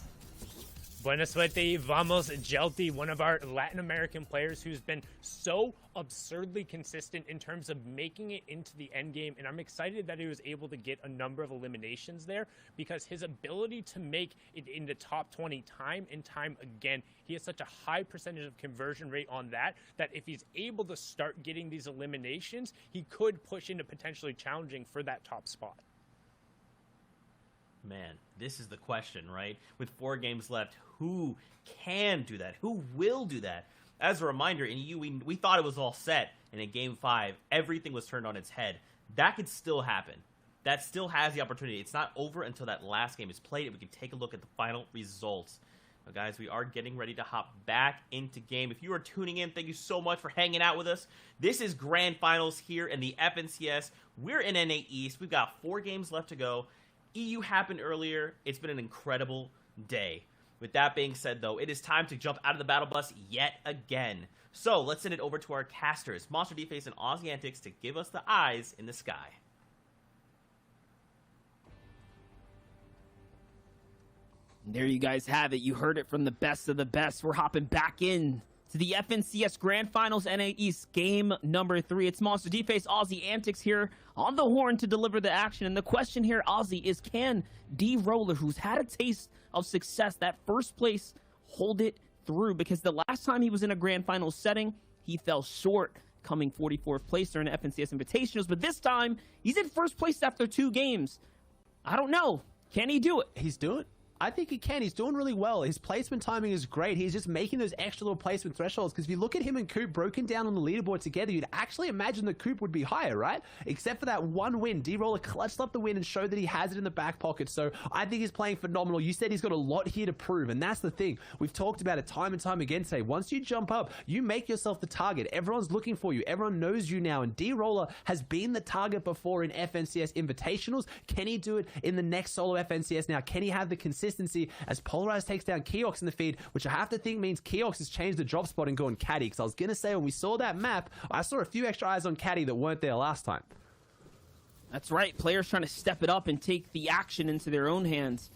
Buena suerte, vamos, Jelty, one of our Latin American players who's been so absurdly consistent in terms of making it into the end game, and I'm excited that he was able to get a number of eliminations there because his ability to make it in the top 20 time and time again, he has such a high percentage of conversion rate on that if he's able to start getting these eliminations, he could push into potentially challenging for that top spot. Man, this is the question, right? With 4 games left, who can do that? Who will do that? As a reminder, in EU, we thought it was all set, and in Game 5, everything was turned on its head. That could still happen. That still has the opportunity. It's not over until that last game is played, and we can take a look at the final results. But guys, we are getting ready to hop back into game. If you are tuning in, thank you so much for hanging out with us. This is Grand Finals here in the FNCS. We're in NA East. We've got 4 games left to go. EU happened earlier. It's been an incredible day. With that being said, though, it is time to jump out of the battle bus yet again. So let's send it over to our casters, Monster D-Face and Aussie Antics, to give us the eyes in the sky. There you guys have it. You heard it from the best of the best. We're hopping back in to the FNCS Grand Finals NA East game number 3. It's Monster D-Face, Aussie Antics here on the horn to deliver the action. And the question here, Aussie, is can D-Roller, who's had a taste of success, that first place, hold it through? Because the last time he was in a Grand Finals setting, he fell short, coming 44th place during the FNCS Invitationals. But this time, he's in first place after 2 games. I don't know. Can he do it? He's doing it. I think he can. He's doing really well. His placement timing is great. He's just making those extra little placement thresholds, because if you look at him and Coop broken down on the leaderboard together, you'd actually imagine that Coop would be higher, right? Except for that one win. D-Roller clutched up the win and showed that he has it in the back pocket. So I think he's playing phenomenal. You said he's got a lot here to prove, and that's the thing. We've talked about it time and time again today. Once you jump up, you make yourself the target. Everyone's looking for you. Everyone knows you now, and D-Roller has been the target before in FNCS Invitationals. Can he do it in the next solo FNCS now? Can he have the consistency as Polarized takes down Keox in the feed, which I have to think means Keox has changed the drop spot and gone Caddy, because I was going to say when we saw that map, I saw a few extra eyes on Caddy that weren't there last time. That's right. Players trying to step it up and take the action into their own hands.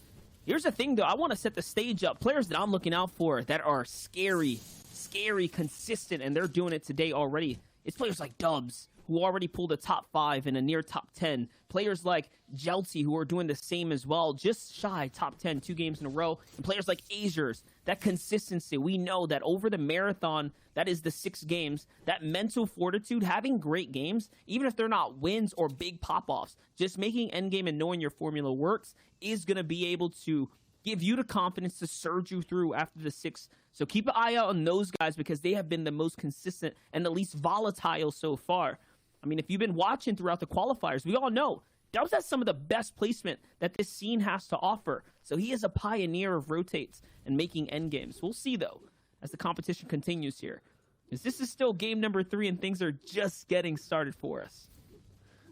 Here's the thing, though. I want to set the stage up. Players that I'm looking out for that are scary, consistent, and they're doing it today already. It's players like Dubs, who already pulled a top 5 and a near top 10. Players like Jelty, who are doing the same as well, just shy top 10 2 games in a row. And players like Azers, that consistency. We know that over the marathon, that is the 6 games, that mental fortitude, having great games, even if they're not wins or big pop-offs, just making endgame and knowing your formula works is going to be able to give you the confidence to surge you through after the 6. So keep an eye out on those guys, because they have been the most consistent and the least volatile so far. I mean, if you've been watching throughout the qualifiers, we all know Dubs has some of the best placement that this scene has to offer. So he is a pioneer of rotates and making endgames. We'll see, though, as the competition continues here, because this is still game number 3 and things are just getting started for us.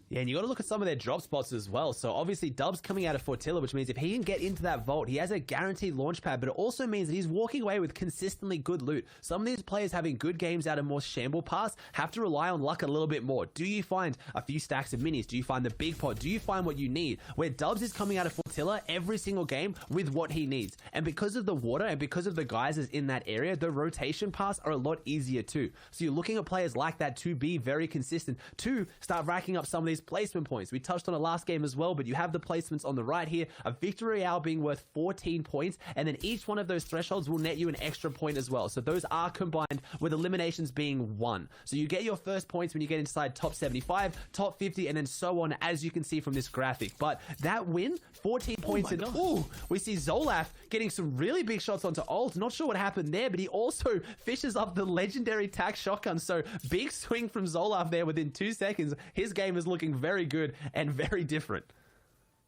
Yeah, and you got to look at some of their drop spots as well. So obviously Dubs coming out of Fortilla, which means if he can get into that vault, he has a guaranteed launch pad, but it also means that he's walking away with consistently good loot. Some of these players having good games out of more shamble pass have to rely on luck a little bit more. Do you find a few stacks of minis? Do you find the big pot? Do you find what you need? Where Dubs is coming out of Fortilla every single game with what he needs. And because of the water and because of the guys in that area, the rotation pass are a lot easier too. So you're looking at players like that to be very consistent, to start racking up some of these placement points. We touched on it last game as well, but you have the placements on the right here. A Victory Royale being worth 14 points, and then each one of those thresholds will net you an extra point as well. So those are combined with eliminations being 1. So you get your first points when you get inside top 75, top 50, and then so on, as you can see from this graphic. But that win, 14 points, and ooh, we see Zolaf getting some really big shots onto ult. Not sure what happened there, but he also fishes up the legendary tac shotgun. So big swing from Zolaf there within 2 seconds. His game is looking very good and very different.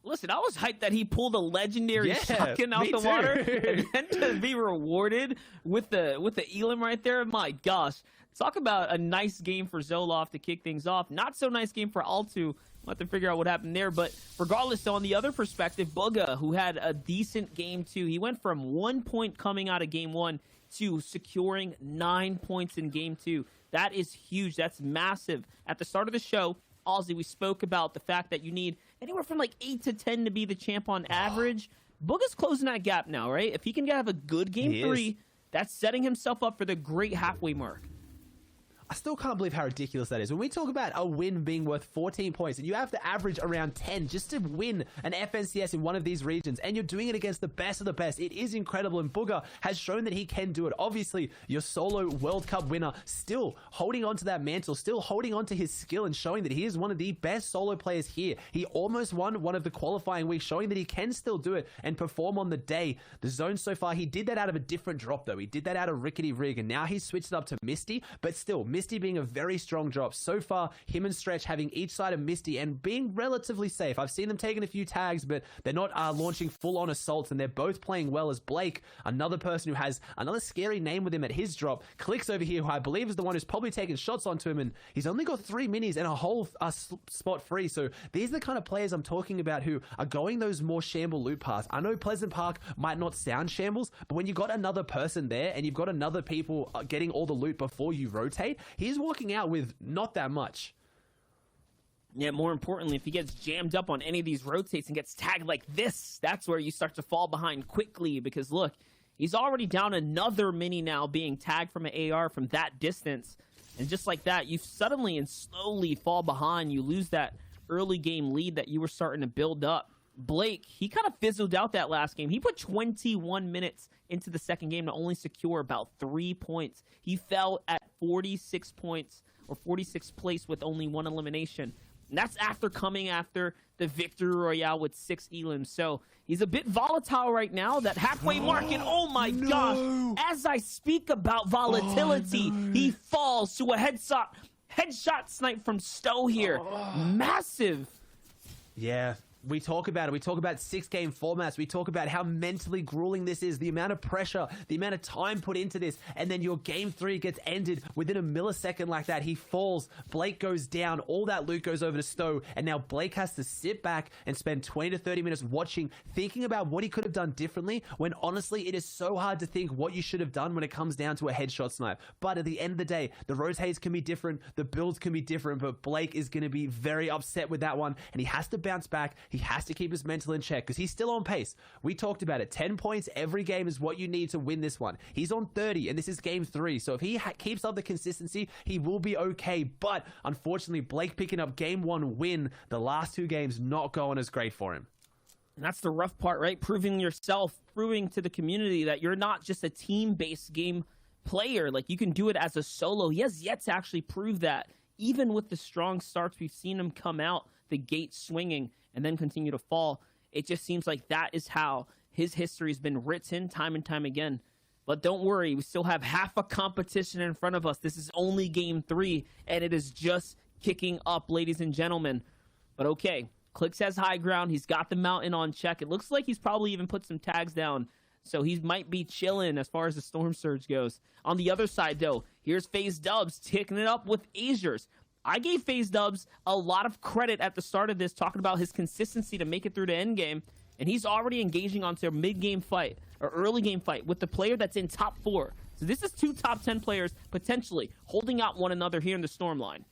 Listen, I was hyped that he pulled a legendary shotgun out the water, and then to be rewarded with the Elam right there. My gosh, talk about a nice game for Zoloft to kick things off. Not so nice game for Altu We'll have to figure out what happened there. But regardless, though, on the other perspective, Bugha, who had a decent game 2, he went from 1 point coming out of game 1 to securing 9 points in game 2. That is huge. That's massive. At the start of the show, Ozzy, we spoke about the fact that you need anywhere from like 8 to 10 to be the champ on average. Bugha's closing that gap now, right? If he can have a good game 3, that's setting himself up for the great halfway mark. I still can't believe how ridiculous that is. When we talk about a win being worth 14 points and you have to average around 10 just to win an FNCS in one of these regions, and you're doing it against the best of the best, it is incredible. And Bugha has shown that he can do it. Obviously, your solo World Cup winner, still holding on to that mantle, still holding on to his skill and showing that he is one of the best solo players here. He almost won one of the qualifying weeks, showing that he can still do it and perform on the day. The zone so far, he did that out of a different drop though. He did that out of Rickety Rig, and now he's switched it up to Misty, but still, Misty being a very strong drop. So far, him and Stretch having each side of Misty and being relatively safe. I've seen them taking a few tags, but they're not launching full-on assaults, and they're both playing well. As Blake, another person who has another scary name with him at his drop, Clicks over here, who I believe is the one who's probably taking shots onto him, and he's only got 3 minis and a whole spot free. So these are the kind of players I'm talking about who are going those more shamble loot paths. I know Pleasant Park might not sound shambles, but when you've got another person there and you've got another people getting all the loot before you rotate, he's walking out with not that much. Yeah, more importantly, if he gets jammed up on any of these rotates and gets tagged like this, that's where you start to fall behind quickly, because look, he's already down another mini now being tagged from an AR from that distance. And just like that, you suddenly and slowly fall behind. You lose that early game lead that you were starting to build up. Blake, he kind of fizzled out that last game. He put 21 minutes into the second game to only secure about 3 points. He fell at 46 points, or 46th place with only 1 elimination. And that's after coming after the Victory Royale with 6 elims. So he's a bit volatile right now, that halfway mark, and oh my gosh, as I speak about volatility, he falls to a headshot snipe from Stowe here. Massive. Yeah. We talk about it. We talk about 6-game formats. We talk about how mentally grueling this is, the amount of pressure, the amount of time put into this, and then your game 3 gets ended within a millisecond like that. He falls, Blake goes down, all that loot goes over to Stowe, and now Blake has to sit back and spend 20 to 30 minutes watching, thinking about what he could have done differently, when honestly it is so hard to think what you should have done when it comes down to a headshot snipe. But at the end of the day, the rotates can be different, the builds can be different, but Blake is going to be very upset with that one, and he has to bounce back. He has to keep his mental in check because he's still on pace. We talked about it. 10 points every game is what you need to win this one. He's on 30, and this is game 3. So if he keeps up the consistency, he will be okay. But unfortunately, Blake picking up game 1 win, the last 2 games not going as great for him. And that's the rough part, right? Proving yourself, proving to the community that you're not just a team-based game player. Like, you can do it as a solo. He has yet to actually prove that. Even with the strong starts, we've seen him come out the gate swinging and then continue to fall. It just seems like that is how his history has been written time and time again. But don't worry, we still have half a competition in front of us. This is only game 3, and it is just kicking up, ladies and gentlemen. But okay, Clicks has high ground. He's got the mountain on check. It looks like he's probably even put some tags down, so he might be chilling as far as the Storm Surge goes. On the other side, though, here's FaZe Dubs taking it up with Azures. I gave FaZe Dubs a lot of credit at the start of this, talking about his consistency to make it through the end game, and he's already engaging onto a mid-game fight, or early game fight, with the player that's in top 4. So this is 2 top 10 players, potentially, holding out one another here in the Storm line.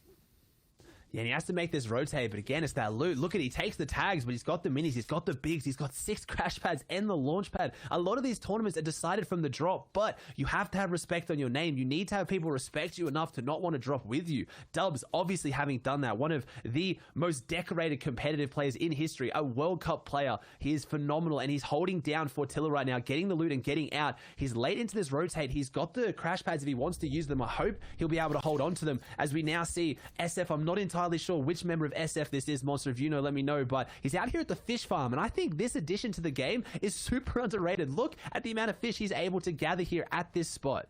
Yeah, and he has to make this rotate, but again, it's that loot. Look at, he takes the tags, but he's got the minis, he's got the bigs, he's got 6 crash pads and the launch pad. A lot of these tournaments are decided from the drop, but you have to have respect on your name. You need to have people respect you enough to not want to drop with you. Dubs, obviously having done that, one of the most decorated competitive players in history, a World Cup player. He is phenomenal, and he's holding down Fortilla right now, getting the loot and getting out. He's late into this rotate. He's got the crash pads if he wants to use them. I hope he'll be able to hold on to them, as we now see SF. I'm not entirely sure which member of SF this is. Monster, if you know, let me know, but he's out here at the fish farm, and I think this addition to the game is super underrated. Look at the amount of fish he's able to gather here at this spot.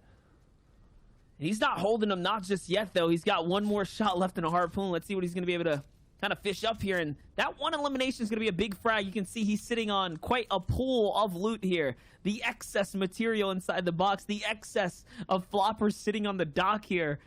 He's not holding them, not just yet, though. He's got one more shot left in a harpoon. Let's see what he's going to be able to kind of fish up here, and that one elimination is going to be a big frag. You can see he's sitting on quite a pool of loot here. The excess material inside the box, the excess of floppers sitting on the dock here.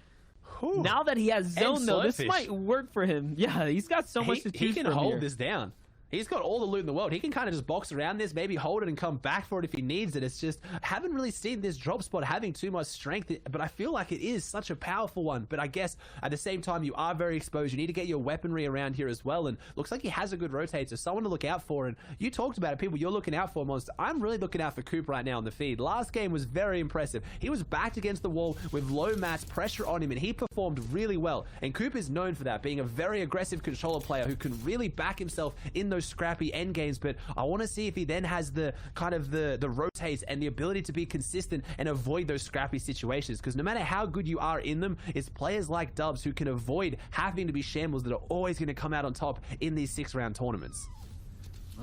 Now that he has zone, though, this might work for him. Yeah, he's got so much to choose from. He can hold this down. He's got all the loot in the world. He can kind of just box around this, maybe hold it and come back for it if he needs it. It's just, I haven't really seen this drop spot having too much strength, but I feel like it is such a powerful one. But I guess at the same time, you are very exposed. You need to get your weaponry around here as well. And looks like he has a good rotate, so someone to look out for. And you talked about it, people you're looking out for, Monster. I'm really looking out for Coop right now on the feed. Last game was very impressive. He was backed against the wall with low mats, pressure on him, and he performed really well. And Coop is known for that, being a very aggressive controller player who can really back himself in those scrappy end games. But I want to see if he then has the kind of the rotates and the ability to be consistent and avoid those scrappy situations, because no matter how good you are in them, it's players like Dubs who can avoid having to be shambles that are always going to come out on top in these 6-round tournaments.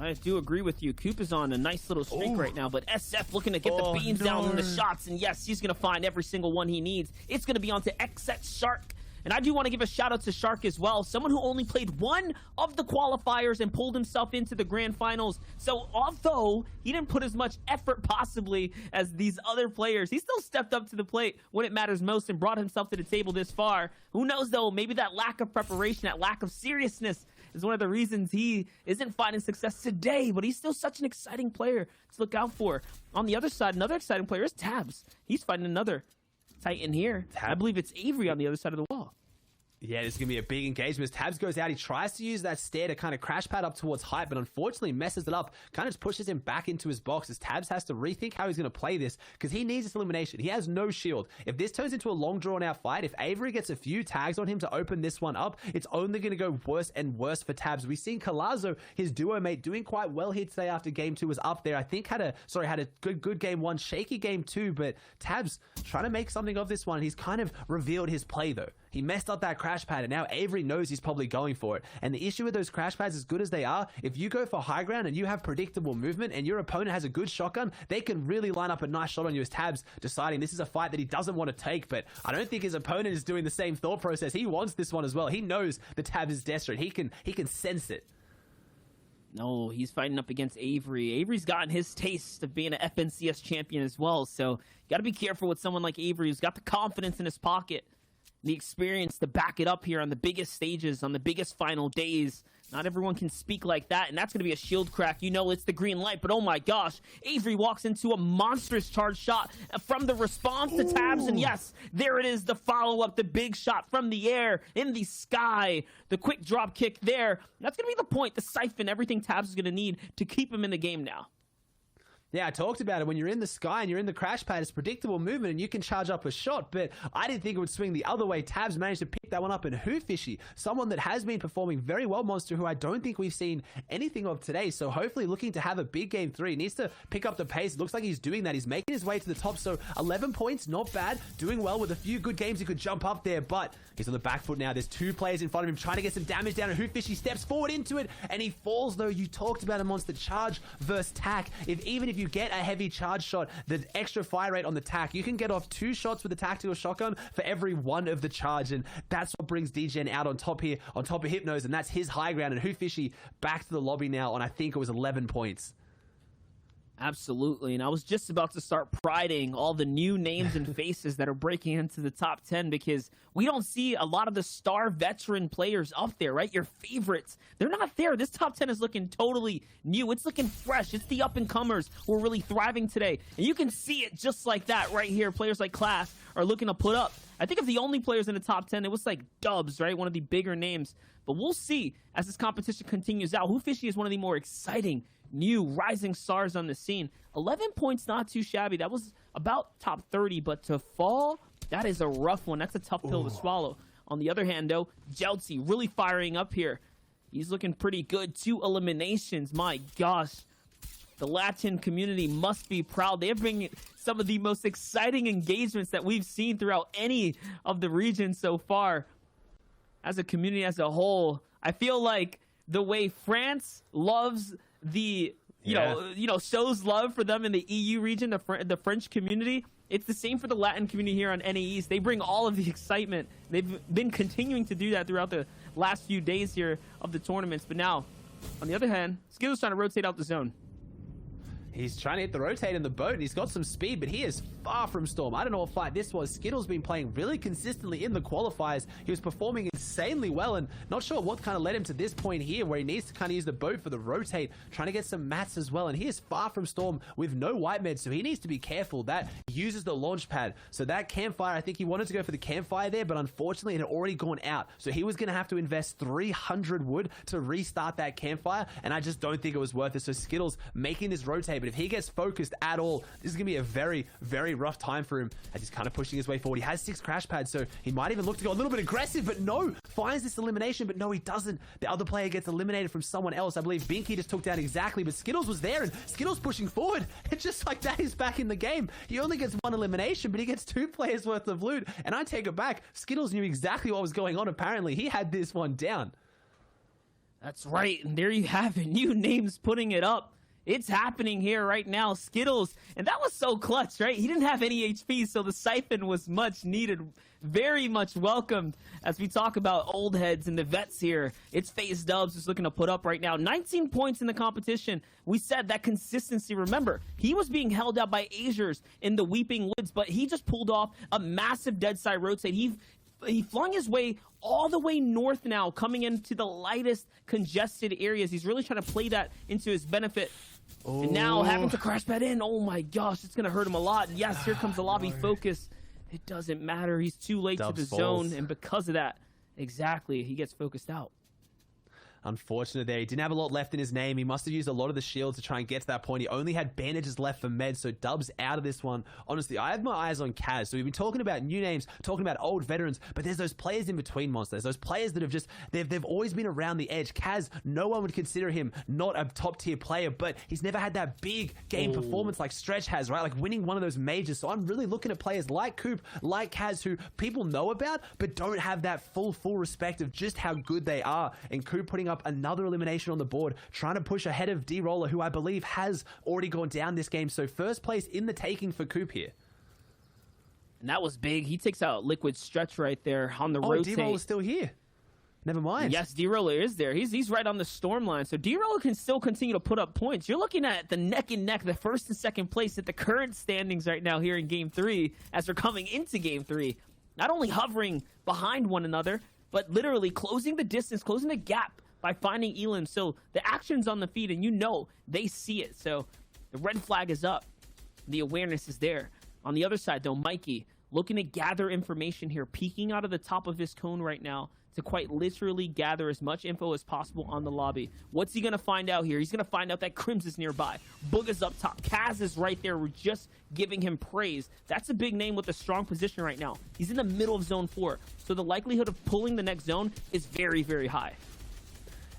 I do agree with you. Coop is on a nice little streak right now, but SF looking to get the beams down in the shots, and yes, he's going to find every single one he needs. It's going to be onto XX Shark. And I do want to give a shout out to Shark as well, someone who only played one of the qualifiers and pulled himself into the grand finals. So although he didn't put as much effort possibly as these other players, he still stepped up to the plate when it matters most and brought himself to the table this far. Who knows though, maybe that lack of preparation, that lack of seriousness is one of the reasons he isn't finding success today, but he's still such an exciting player to look out for. On the other side, another exciting player is Tabs. He's fighting another Titan here. I believe it's Avery on the other side of the wall. Yeah, this is going to be a big engagement. As Tabs goes out, he tries to use that stair to kind of crash pad up towards Hype, but unfortunately messes it up. Kind of just pushes him back into his box as Tabs has to rethink how he's going to play this, because he needs this elimination. He has no shield. If this turns into a long drawn-out fight, if Avery gets a few tags on him to open this one up, it's only going to go worse and worse for Tabs. We've seen Colazo, his duo mate, doing quite well here today after game 2 was up there. I think had a good game 1, shaky game 2, but Tabs trying to make something of this one. He's kind of revealed his play though. He messed up that crash pad, and now Avery knows he's probably going for it. And the issue with those crash pads, as good as they are, if you go for high ground and you have predictable movement and your opponent has a good shotgun, they can really line up a nice shot on you as Tabs deciding this is a fight that he doesn't want to take. But I don't think his opponent is doing the same thought process. He wants this one as well. He knows the Tabs is desperate. He can sense it. No, he's fighting up against Avery. Avery's gotten his taste of being an FNCS champion as well, so you got to be careful with someone like Avery who's got the confidence in his pocket, the experience to back it up here on the biggest stages, on the biggest final days. Not everyone can speak like that, and that's going to be a shield crack. You know it's the green light, but oh my gosh, Avery walks into a monstrous charge shot from the response to Tabs, and yes, there it is, the follow-up, the big shot from the air, in the sky, the quick drop kick there. That's going to be the point, the siphon, everything Tabs is going to need to keep him in the game now. Yeah, I talked about it. When you're in the sky and you're in the crash pad, it's predictable movement and you can charge up a shot, but I didn't think it would swing the other way. Tabs managed to pick that one up, and Fishy, someone that has been performing very well, Monster, who I don't think we've seen anything of today, so hopefully looking to have a big game 3. Needs to pick up the pace. It looks like he's doing that. He's making his way to the top, so 11 points, not bad. Doing well with a few good games. He could jump up there, but he's on the back foot now. There's 2 players in front of him trying to get some damage down, and Fishy steps forward into it, and he falls, though. You talked about a Monster charge versus tack. Even if you get a heavy charge shot, the extra fire rate on the tack, you can get off 2 shots with the tactical shotgun for every 1 of the charge, and that's what brings DGen out on top here, on top of Hypnos, and that's his high ground. And Fishy back to the lobby now on, I think it was 11 points. Absolutely, and I was just about to start priding all the new names and faces that are breaking into the top 10, because we don't see a lot of the star veteran players up there, right? Your favorites, they're not there. This top 10 is looking totally new. It's looking fresh. It's the up-and-comers who are really thriving today, and you can see it just like that right here. Players like Class are looking to put up. I think of the only players in the top 10, it was like Dubs, right? One of the bigger names, but we'll see as this competition continues out. Fishy is one of the more exciting new rising stars on the scene. 11 points, not too shabby. That was about top 30, but to fall, that is a rough one. That's a tough pill to swallow. On the other hand, though, Jeltzy really firing up here. He's looking pretty good. 2 eliminations. My gosh, the Latin community must be proud. They're bringing some of the most exciting engagements that we've seen throughout any of the regions so far. As a community as a whole, I feel like the way France loves the shows love for them in the EU region, the French community, it's the same for the Latin community here on NA East. They bring all of the excitement. They've been continuing to do that throughout the last few days here of the tournaments. But now, on the other hand, Skill's trying to rotate out the zone. He's trying to hit the rotate in the boat, and he's got some speed, but he is far from Storm. I don't know what fight this was. Skittles been playing really consistently in the qualifiers. He was performing insanely well, and not sure what kind of led him to this point here where he needs to kind of use the boat for the rotate, trying to get some mats as well. And he is far from Storm with no white med, so he needs to be careful. That uses the launch pad. So that campfire, I think he wanted to go for the campfire there, but unfortunately it had already gone out. So he was going to have to invest 300 wood to restart that campfire, and I just don't think it was worth it. So Skittles making this rotate, but if he gets focused at all, this is going to be a very, very rough time for him as he's kind of pushing his way forward. He has 6 crash pads, so he might even look to go a little bit aggressive, but no, finds this elimination, but no, he doesn't. The other player gets eliminated from someone else. I believe Binky just took down exactly, but Skittles was there, and Skittles pushing forward. It's just like that, he's back in the game. He only gets 1 elimination, but he gets 2 players worth of loot, and I take it back. Skittles knew exactly what was going on. Apparently, he had this one down. That's right, and there you have it. New names putting it up. It's happening here right now. Skittles, and that was so clutch, right? He didn't have any HP, so the siphon was much needed, very much welcomed. As we talk about old heads and the vets here, it's FaZe Dubs who's looking to put up right now 19 points in the competition. We said that consistency. Remember, he was being held out by Azers in the Weeping Woods, but he just pulled off a massive dead side rotate. He flung his way all the way north now, coming into the lightest congested areas. He's really trying to play that into his benefit. Oh. And now having to crash pad in, oh my gosh, it's going to hurt him a lot. And yes, here comes the lobby focus. It doesn't matter. He's too late to the zone, and because of that, exactly, he gets focused out. Unfortunate there. He didn't have a lot left in his name. He must have used a lot of the shields to try and get to that point. He only had bandages left for med, so Dubs out of this one. Honestly, I have my eyes on Kaz. So we've been talking about new names, talking about old veterans, but there's those players in between, Monsters. Those players that have just, they've always been around the edge. Kaz, no one would consider him not a top tier player, but he's never had that big game performance like Stretch has, right? Like winning one of those majors. So I'm really looking at players like Coop, like Kaz, who people know about, but don't have that full respect of just how good they are. And Coop putting up another elimination on the board, trying to push ahead of D-Roller, who I believe has already gone down this game. So first place in the taking for Coop here. And that was big. He takes out Liquid Stretch right there on the rotate. D-Roller's still here. Never mind. Yes, D-Roller is there. He's right on the storm line. So D-Roller can still continue to put up points. You're looking at the neck and neck, the first and second place at the current standings right now here in Game 3 as we're coming into Game 3. Not only hovering behind one another, but literally closing the distance, closing the gap by finding Elam. So the action's on the feed, and you know they see it. So the red flag is up. The awareness is there. On the other side, though, Mikey looking to gather information here, peeking out of the top of his cone right now to quite literally gather as much info as possible on the lobby. What's he going to find out here? He's going to find out that Crims is nearby. Booga's up top. Kaz is right there. We're just giving him praise. That's a big name with a strong position right now. He's in the middle of zone 4. So the likelihood of pulling the next zone is very, very high.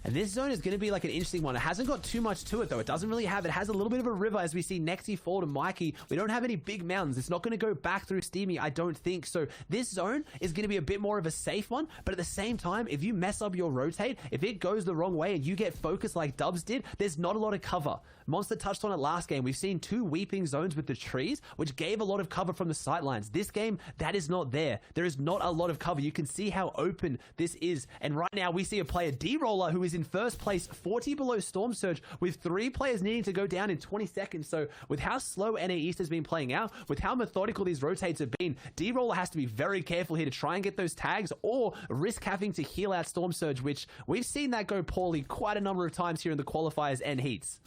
And this zone is going to be like an interesting one. It hasn't got too much to it, though. It doesn't really have, it has a little bit of a river as we see Nexy fall to Mikey. We don't have any big mountains. It's not going to go back through Steamy, I don't think. So this zone is going to be a bit more of a safe one. But at the same time, if you mess up your rotate, if it goes the wrong way and you get focused like Dubs did, there's not a lot of cover. Monster touched on it last game. We've seen 2 weeping zones with the trees, which gave a lot of cover from the sightlines. This game, that is not there. There is not a lot of cover. You can see how open this is. And right now, we see a player, D-Roller, who is in first place, 40 below Storm Surge, with 3 players needing to go down in 20 seconds. So with how slow NA East has been playing out, with how methodical these rotates have been, D-Roller has to be very careful here to try and get those tags or risk having to heal out Storm Surge, which we've seen that go poorly quite a number of times here in the qualifiers and heats.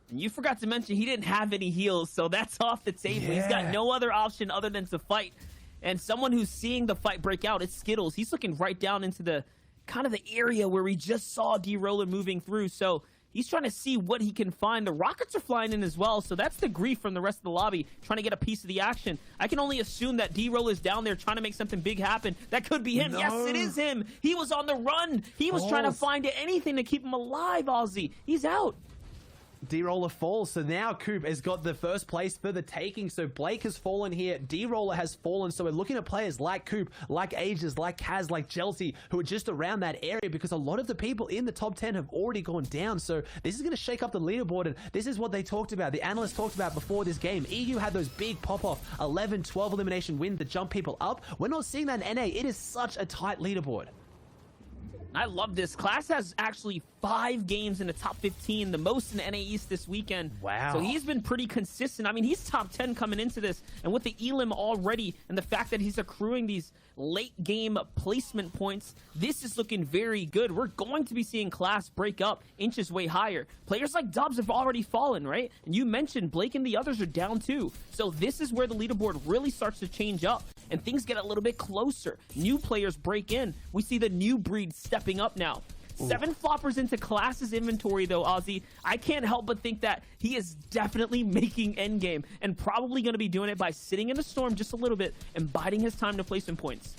You forgot to mention he didn't have any heals, so that's off the table. Yeah. He's got no other option other than to fight. And someone who's seeing the fight break out, it's Skittles. He's looking right down into the kind of the area where we just saw D-Roller moving through. So he's trying to see what he can find. The rockets are flying in as well, so that's the grief from the rest of the lobby, trying to get a piece of the action. I can only assume that D-Roller's down there trying to make something big happen. That could be him. No. Yes, it is him. He was on the run. He was trying to find anything to keep him alive, Ozzy. He's out. D-Roller falls, so now Coop has got the first place for the taking. So Blake has fallen here, D-Roller has fallen, so we're looking at players like Coop, like Ages, like Kaz, like Chelsea, who are just around that area because a lot of the people in the top 10 have already gone down. So this is going to shake up the leaderboard, and this is what they talked about, the analysts talked about before this game. EU had those big pop-off 11, 12 elimination wins that jump people up. We're not seeing that in NA. It is such a tight leaderboard. I love this. Class has actually 5 games in the top 15, the most in the NA East this weekend. Wow. So he's been pretty consistent. I mean, he's top 10 coming into this, and with the elim already, and the fact that he's accruing these late game placement points, this is looking very good. We're going to be seeing Class break up inches way higher. Players like Dubs have already fallen, right? And you mentioned Blake and the others are down too. So this is where the leaderboard really starts to change up, and things get a little bit closer. New players break in. We see the new breed stepping up now. 7 floppers into Class's inventory, though, Ozzy. I can't help but think that he is definitely making endgame, and probably going to be doing it by sitting in the storm just a little bit and biding his time to placement points.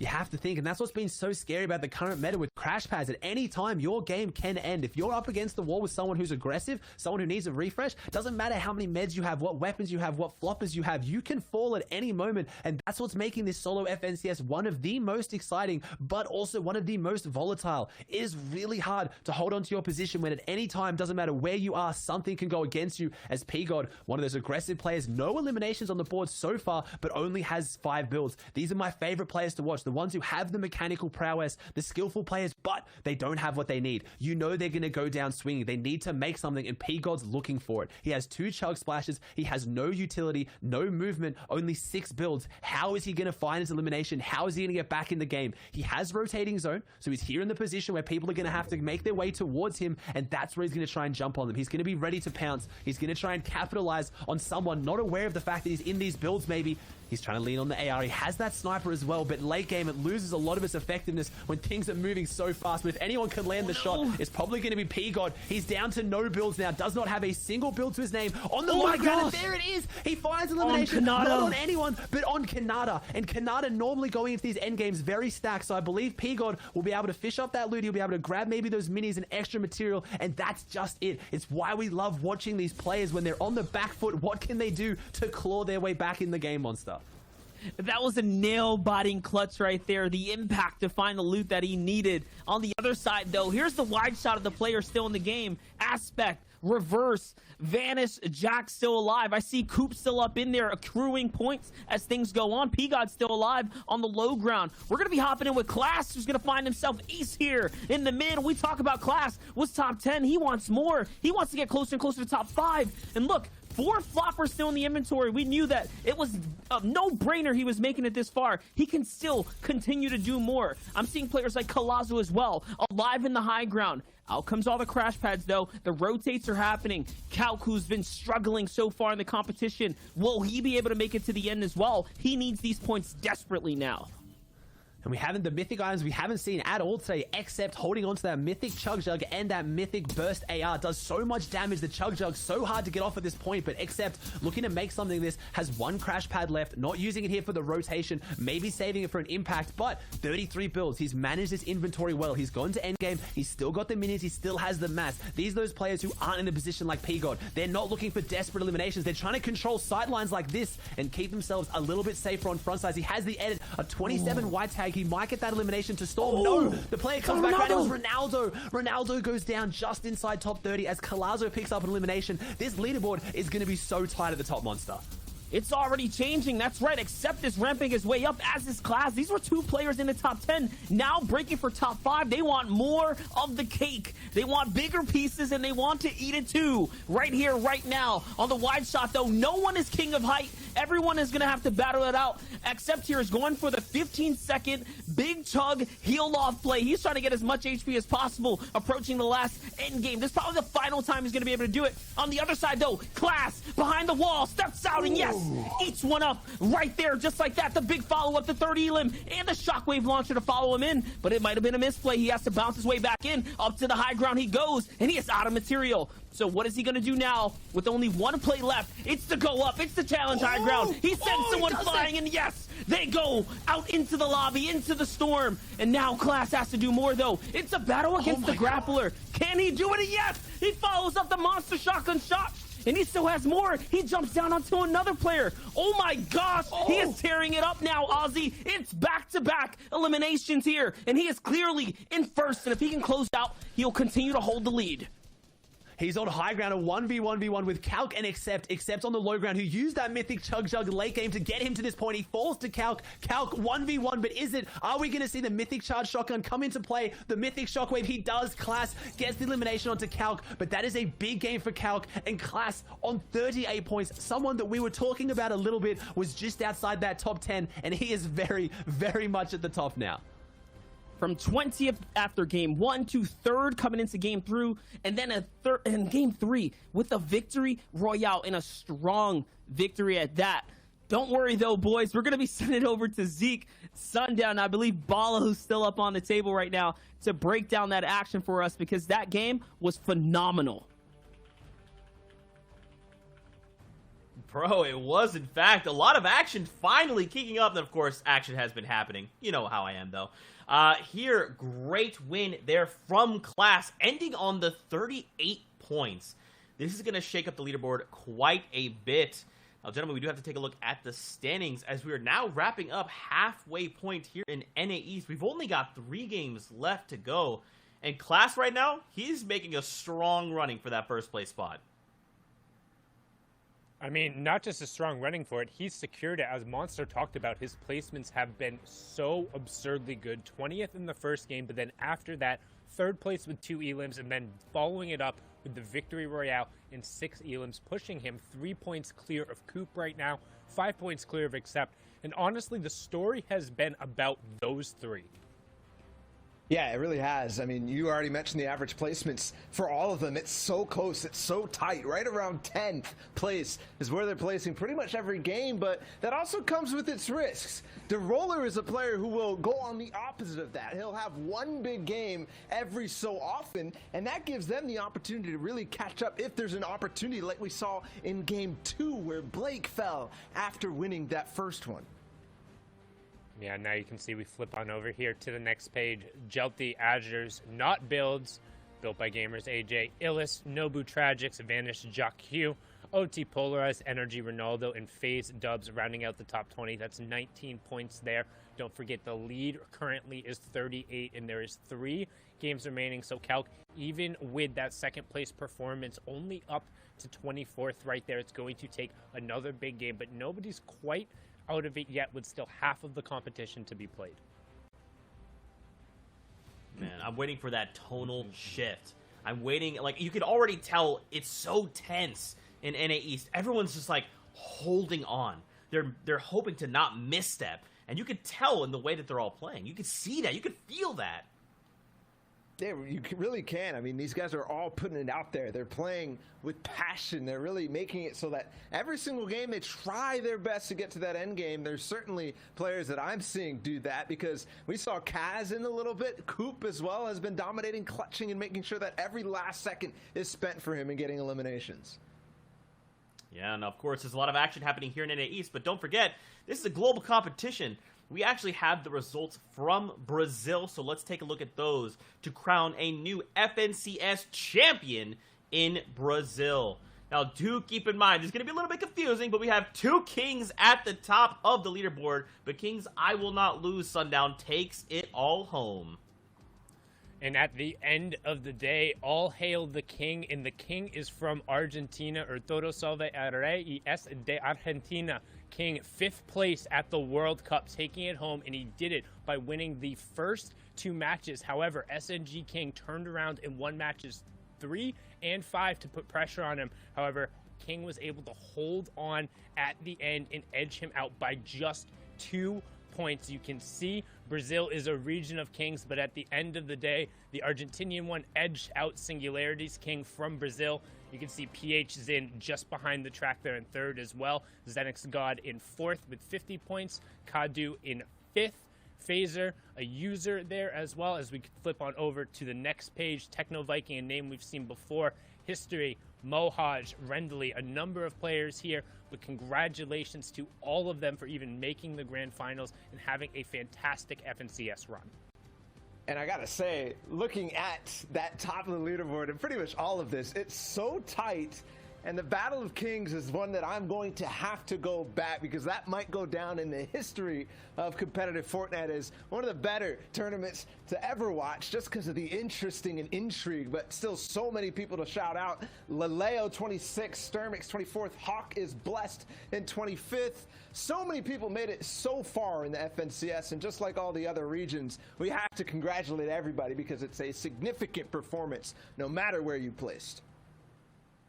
You have to think, and that's what's been so scary about the current meta with crash pads. At any time, your game can end. If you're up against the wall with someone who's aggressive, someone who needs a refresh, doesn't matter how many meds you have, what weapons you have, what floppers you have, you can fall at any moment, and that's what's making this solo FNCS one of the most exciting, but also one of the most volatile. It is really hard to hold on to your position when at any time, doesn't matter where you are, something can go against you. As P-God, one of those aggressive players, no eliminations on the board so far, but only has 5 builds. These are my favorite players to watch. The ones who have the mechanical prowess, the skillful players, but they don't have what they need. You know they're going to go down swinging. They need to make something, and P-God's looking for it. He has 2 chug splashes. He has no utility, no movement, only 6 builds. How is he going to find his elimination? How is he going to get back in the game? He has rotating zone, so he's here in the position where people are going to have to make their way towards him, and that's where he's going to try and jump on them. He's going to be ready to pounce. He's going to try and capitalize on someone not aware of the fact that he's in these builds maybe. He's trying to lean on the AR. He has that sniper as well, but late game, it loses a lot of its effectiveness when things are moving so fast. But if anyone can land the shot, it's probably going to be P-God. He's down to no builds now. Does not have a single build to his name. On the low ground, and there it is. He finds elimination. Not on anyone, but on Kanata. And Kanata normally going into these end games very stacked. So I believe P-God will be able to fish up that loot. He'll be able to grab maybe those minis and extra material. And that's just it. It's why we love watching these players when they're on the back foot. What can they do to claw their way back in the game, Monster? That was a nail-biting clutch right there. The impact to find the loot that he needed. On the other side, though, here's the wide shot of the player still in the game. Aspect, Reverse, Vanish, Jack still alive. I see Coop still up in there accruing points as things go on. P-God still alive on the low ground. We're going to be hopping in with Class, who's going to find himself Ace here in the mid. We talk about Class was top 10. He wants more. He wants to get closer and closer to top 5. And look, 4 floppers still in the inventory. We knew that it was a no-brainer he was making it this far. He can still continue to do more. I'm seeing players like Kalazo as well, alive in the high ground. Out comes all the crash pads, though. The rotates are happening. Calc, who's been struggling so far in the competition, will he be able to make it to the end as well? He needs these points desperately now. And we haven't, the mythic items we haven't seen at all today, except holding on to that mythic Chug Jug and that mythic Burst AR. Does so much damage. The Chug Jug so hard to get off at this point, but except looking to make something of this, has 1 crash pad left, not using it here for the rotation, maybe saving it for an impact, but 33 builds. He's managed his inventory well. He's gone to endgame. He's still got the minis. He still has the mass. These are those players who aren't in a position like P-God. They're not looking for desperate eliminations. They're trying to control sidelines like this and keep themselves a little bit safer on front sides. He has the edit, a 27 white tag. He might get that elimination to Storm. No, the player comes back right now. It was Ronaldo. Ronaldo goes down just inside top 30 as Kalazo picks up an elimination. This leaderboard is going to be so tight at the top, Monster. It's already changing. That's right. Accept is ramping his way up as is Class. These were 2 players in the top 10. Now breaking for top 5. They want more of the cake. They want bigger pieces, and they want to eat it too. Right here, right now. On the wide shot, though, no one is king of height. Everyone is going to have to battle it out. Accept here is going for the 15-second big chug heal off play. He's trying to get as much HP as possible, approaching the last end game. This is probably the final time he's going to be able to do it. On the other side, though, Class behind the wall steps out, and yes, eats one up right there, just like that. The big follow-up, the 30 elim, and the shockwave launcher to follow him in, but it might have been a misplay. He has to bounce his way back in. Up to the high ground he goes, and he is out of material. So what is he going to do now with only 1 play left? It's to go up. It's the challenge high ground. He sends someone flying, and yes, they go out into the lobby, into the storm. And now Class has to do more, though. It's a battle against the grappler. Can he do it? Yes! He follows up the monster shotgun shot. And he still has more. He jumps down onto another player. Oh my gosh, he is tearing it up now, Ozzy. It's back-to-back eliminations here, and he is clearly in first. And if he can close out, he'll continue to hold the lead. He's on high ground, a 1v1v1 with Calc and Accept on the low ground, who used that mythic Chug Jug late game to get him to this point. He falls to Calc. Calc 1v1, but are we going to see the mythic charge shotgun come into play? The mythic shockwave, he does. Class gets the elimination onto Calc, but that is a big game for Calc, and Class on 38 points. Someone that we were talking about a little bit was just outside that top 10, and he is very, very much at the top now. From 20th after game 1 to 3rd coming into game 3, and then a third in game 3 with a victory royale, and a strong victory at that. Don't worry though, boys, we're gonna be sending it over to Zeke Sundown. I believe Bala, who's still up on the table right now, to break down that action for us, because that game was phenomenal. Bro, it was, in fact, a lot of action finally kicking up. And, of course, action has been happening. You know how I am, though. Here, great win there from Class, ending on the 38 points. This is going to shake up the leaderboard quite a bit. Now, gentlemen, we do have to take a look at the standings, as we are now wrapping up halfway point here in NA East. We've only got 3 games left to go. And Class right now, he's making a strong running for that first place spot. I mean, not just a strong running for it, he's secured it. As Monster talked about, his placements have been so absurdly good. 20th in the first game, but then after that, 3rd place with 2 elims, and then following it up with the Victory Royale in 6 elims, pushing him 3 points clear of Coop right now, 5 points clear of Accept. And honestly, the story has been about those 3. Yeah, it really has. I mean, you already mentioned the average placements for all of them. It's so close. It's so tight. Right around 10th place is where they're placing pretty much every game, but that also comes with its risks. The Roller is a player who will go on the opposite of that. He'll have one big game every so often, and that gives them the opportunity to really catch up if there's an opportunity, like we saw in game 2 where Blake fell after winning that first one. Yeah, now you can see we flip on over here to the next page. Jelty, Azures, Not Builds, built by gamers AJ, Illis, Nobu Tragics, Vanish, Jock Q, OT Polarized, Energy Ronaldo, and FaZe Dubs rounding out the top 20. That's 19 points there. Don't forget the lead currently is 38, and there is 3 games remaining. So Calc, even with that second place performance, only up to 24th right there. It's going to take another big game, but nobody's quite out of it yet, with still half of the competition to be played. Man, I'm waiting for that tonal shift. I'm waiting, like, you can already tell it's so tense in NA East. Everyone's just like holding on. They're hoping to not misstep, and you could tell in the way that they're all playing. You could see that. You could feel that. Yeah, you really can. I mean, these guys are all putting it out there. They're playing with passion. They're really making it so that every single game they try their best to get to that end game. There's certainly players that I'm seeing do that, because we saw Kaz in a little bit. Coop as well has been dominating, clutching, and making sure that every last second is spent for him and getting eliminations. Yeah, and of course, there's a lot of action happening here in NA East, but don't forget, this is a global competition. We actually have the results from Brazil, so let's take a look at those to crown a new FNCS champion in Brazil. Now, do keep in mind, it's going to be a little bit confusing, but we have 2 Kings at the top of the leaderboard. But Kings, I Will Not Lose Sundown takes it all home. And at the end of the day, all hail the king, and the king is from Argentina, or Todo Salve el Rey y es de Argentina. King, 5th place at the World Cup, taking it home, and he did it by winning the first 2 matches. However, SNG King turned around and won matches 3 and 5 to put pressure on him. However, King was able to hold on at the end and edge him out by just 2 points. You can see Brazil is a region of kings, but at the end of the day, the Argentinian one edged out Singularity's King from Brazil. You can see PH is in just behind the track there in 3rd as well. Zenix God in 4th with 50 points. Kadu in 5th. Phaser, a user there as well. As we flip on over to the next page, Techno Viking, a name we've seen before. History, Mohaj, Rendley, a number of players here, but congratulations to all of them for even making the grand finals and having a fantastic FNCS run. And I gotta say, looking at that top of the leaderboard and pretty much all of this, it's so tight And the Battle of Kings is one that I'm going to have to go back, because that might go down in the history of competitive Fortnite as one of the better tournaments to ever watch, just because of the interesting and intrigue, but still so many people to shout out. Laleo 26th, Sturmix 24th, Hawk is blessed in 25th. So many people made it so far in the FNCS, and just like all the other regions, we have to congratulate everybody because it's a significant performance no matter where you placed.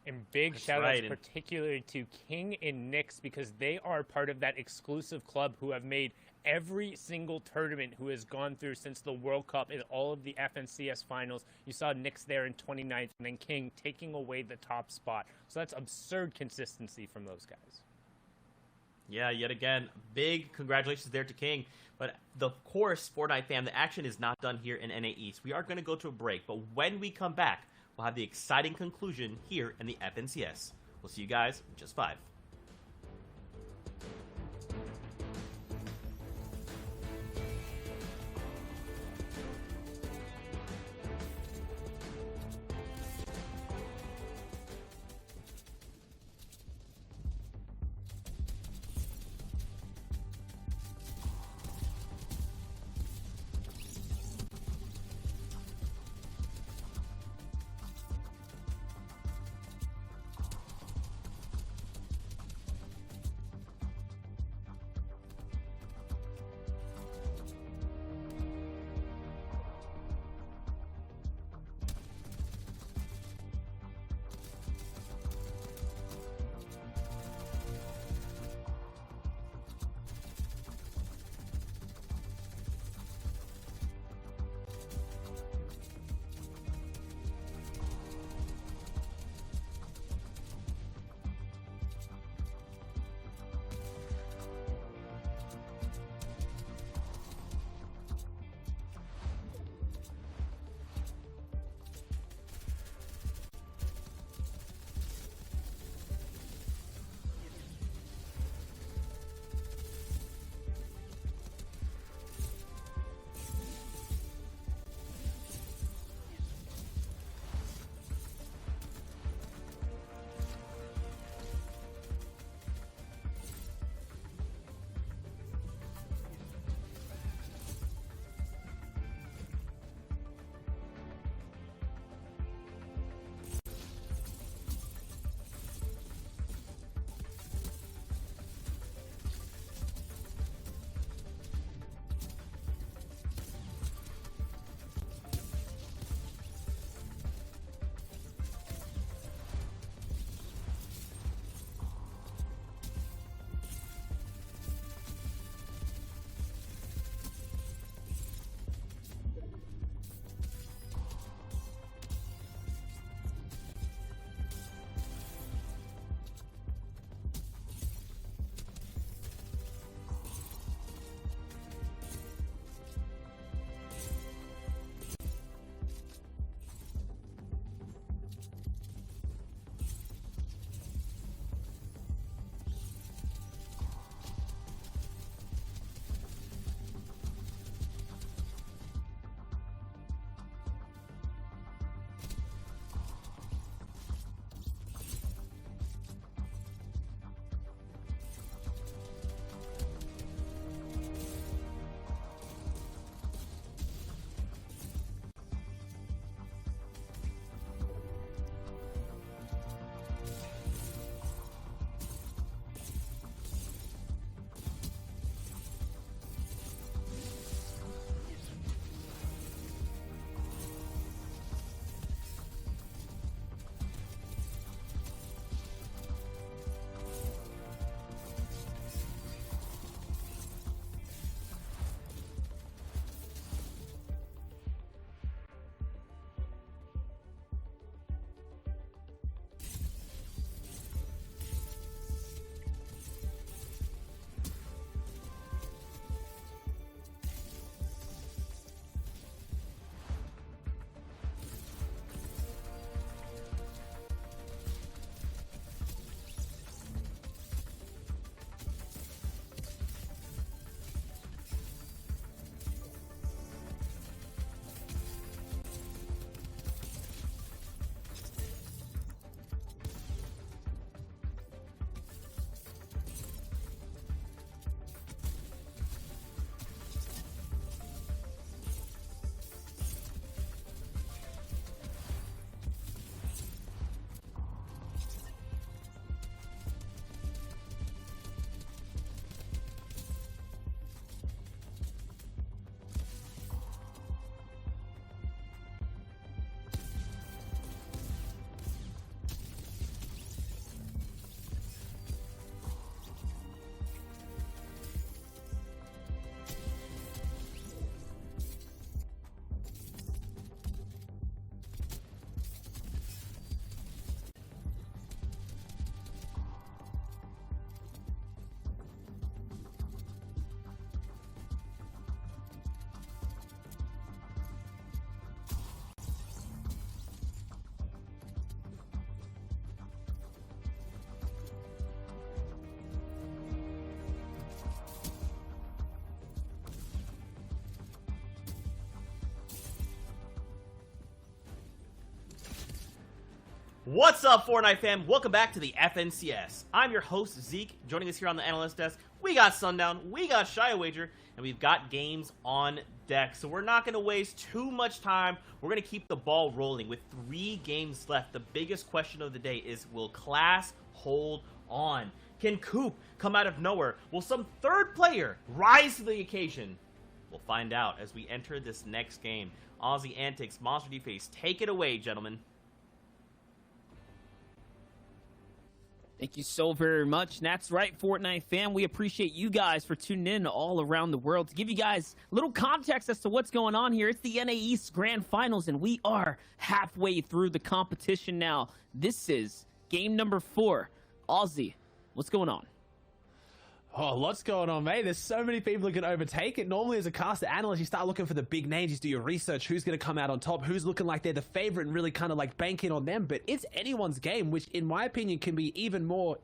And big shout outs particularly to King and Nyx, because they are part of that exclusive club who have made every single tournament who has gone through since the World Cup and all of the FNCS finals. You saw Nyx there in 29th, and then King taking away the top spot. So that's absurd consistency from those guys. Yeah, yet again, big congratulations there to King. But of course, Fortnite fam, the action is not done here in NA East. We are going to go to a break, but when we come back, we'll have the exciting conclusion here in the FNCS. We'll see you guys in just 5. What's up, Fortnite fam? Welcome back to the FNCS. I'm your host, Zeke. Joining us here on the analyst desk, we got Sundown, we got Shy Wager, and we've got games on deck. So we're not going to waste too much time. We're going to keep the ball rolling with 3 games left. The biggest question of the day is, will Class hold on? Can Coop come out of nowhere? Will some third player rise to the occasion? We'll find out as we enter this next game. Aussie Antics, Monster D-Face, take it away, gentlemen. Thank you so very much. And that's right, Fortnite fam. We appreciate you guys for tuning in all around the world. To give you guys a little context as to what's going on here, it's the NA East Grand Finals, and we are halfway through the competition now. This is game number 4. Aussie, what's going on? Oh, lots going on, mate. There's so many people who can overtake it. Normally, as a caster analyst, you start looking for the big names. You do your research. Who's going to come out on top? Who's looking like they're the favorite and really kind of like bank in on them? But it's anyone's game, which in my opinion can be even more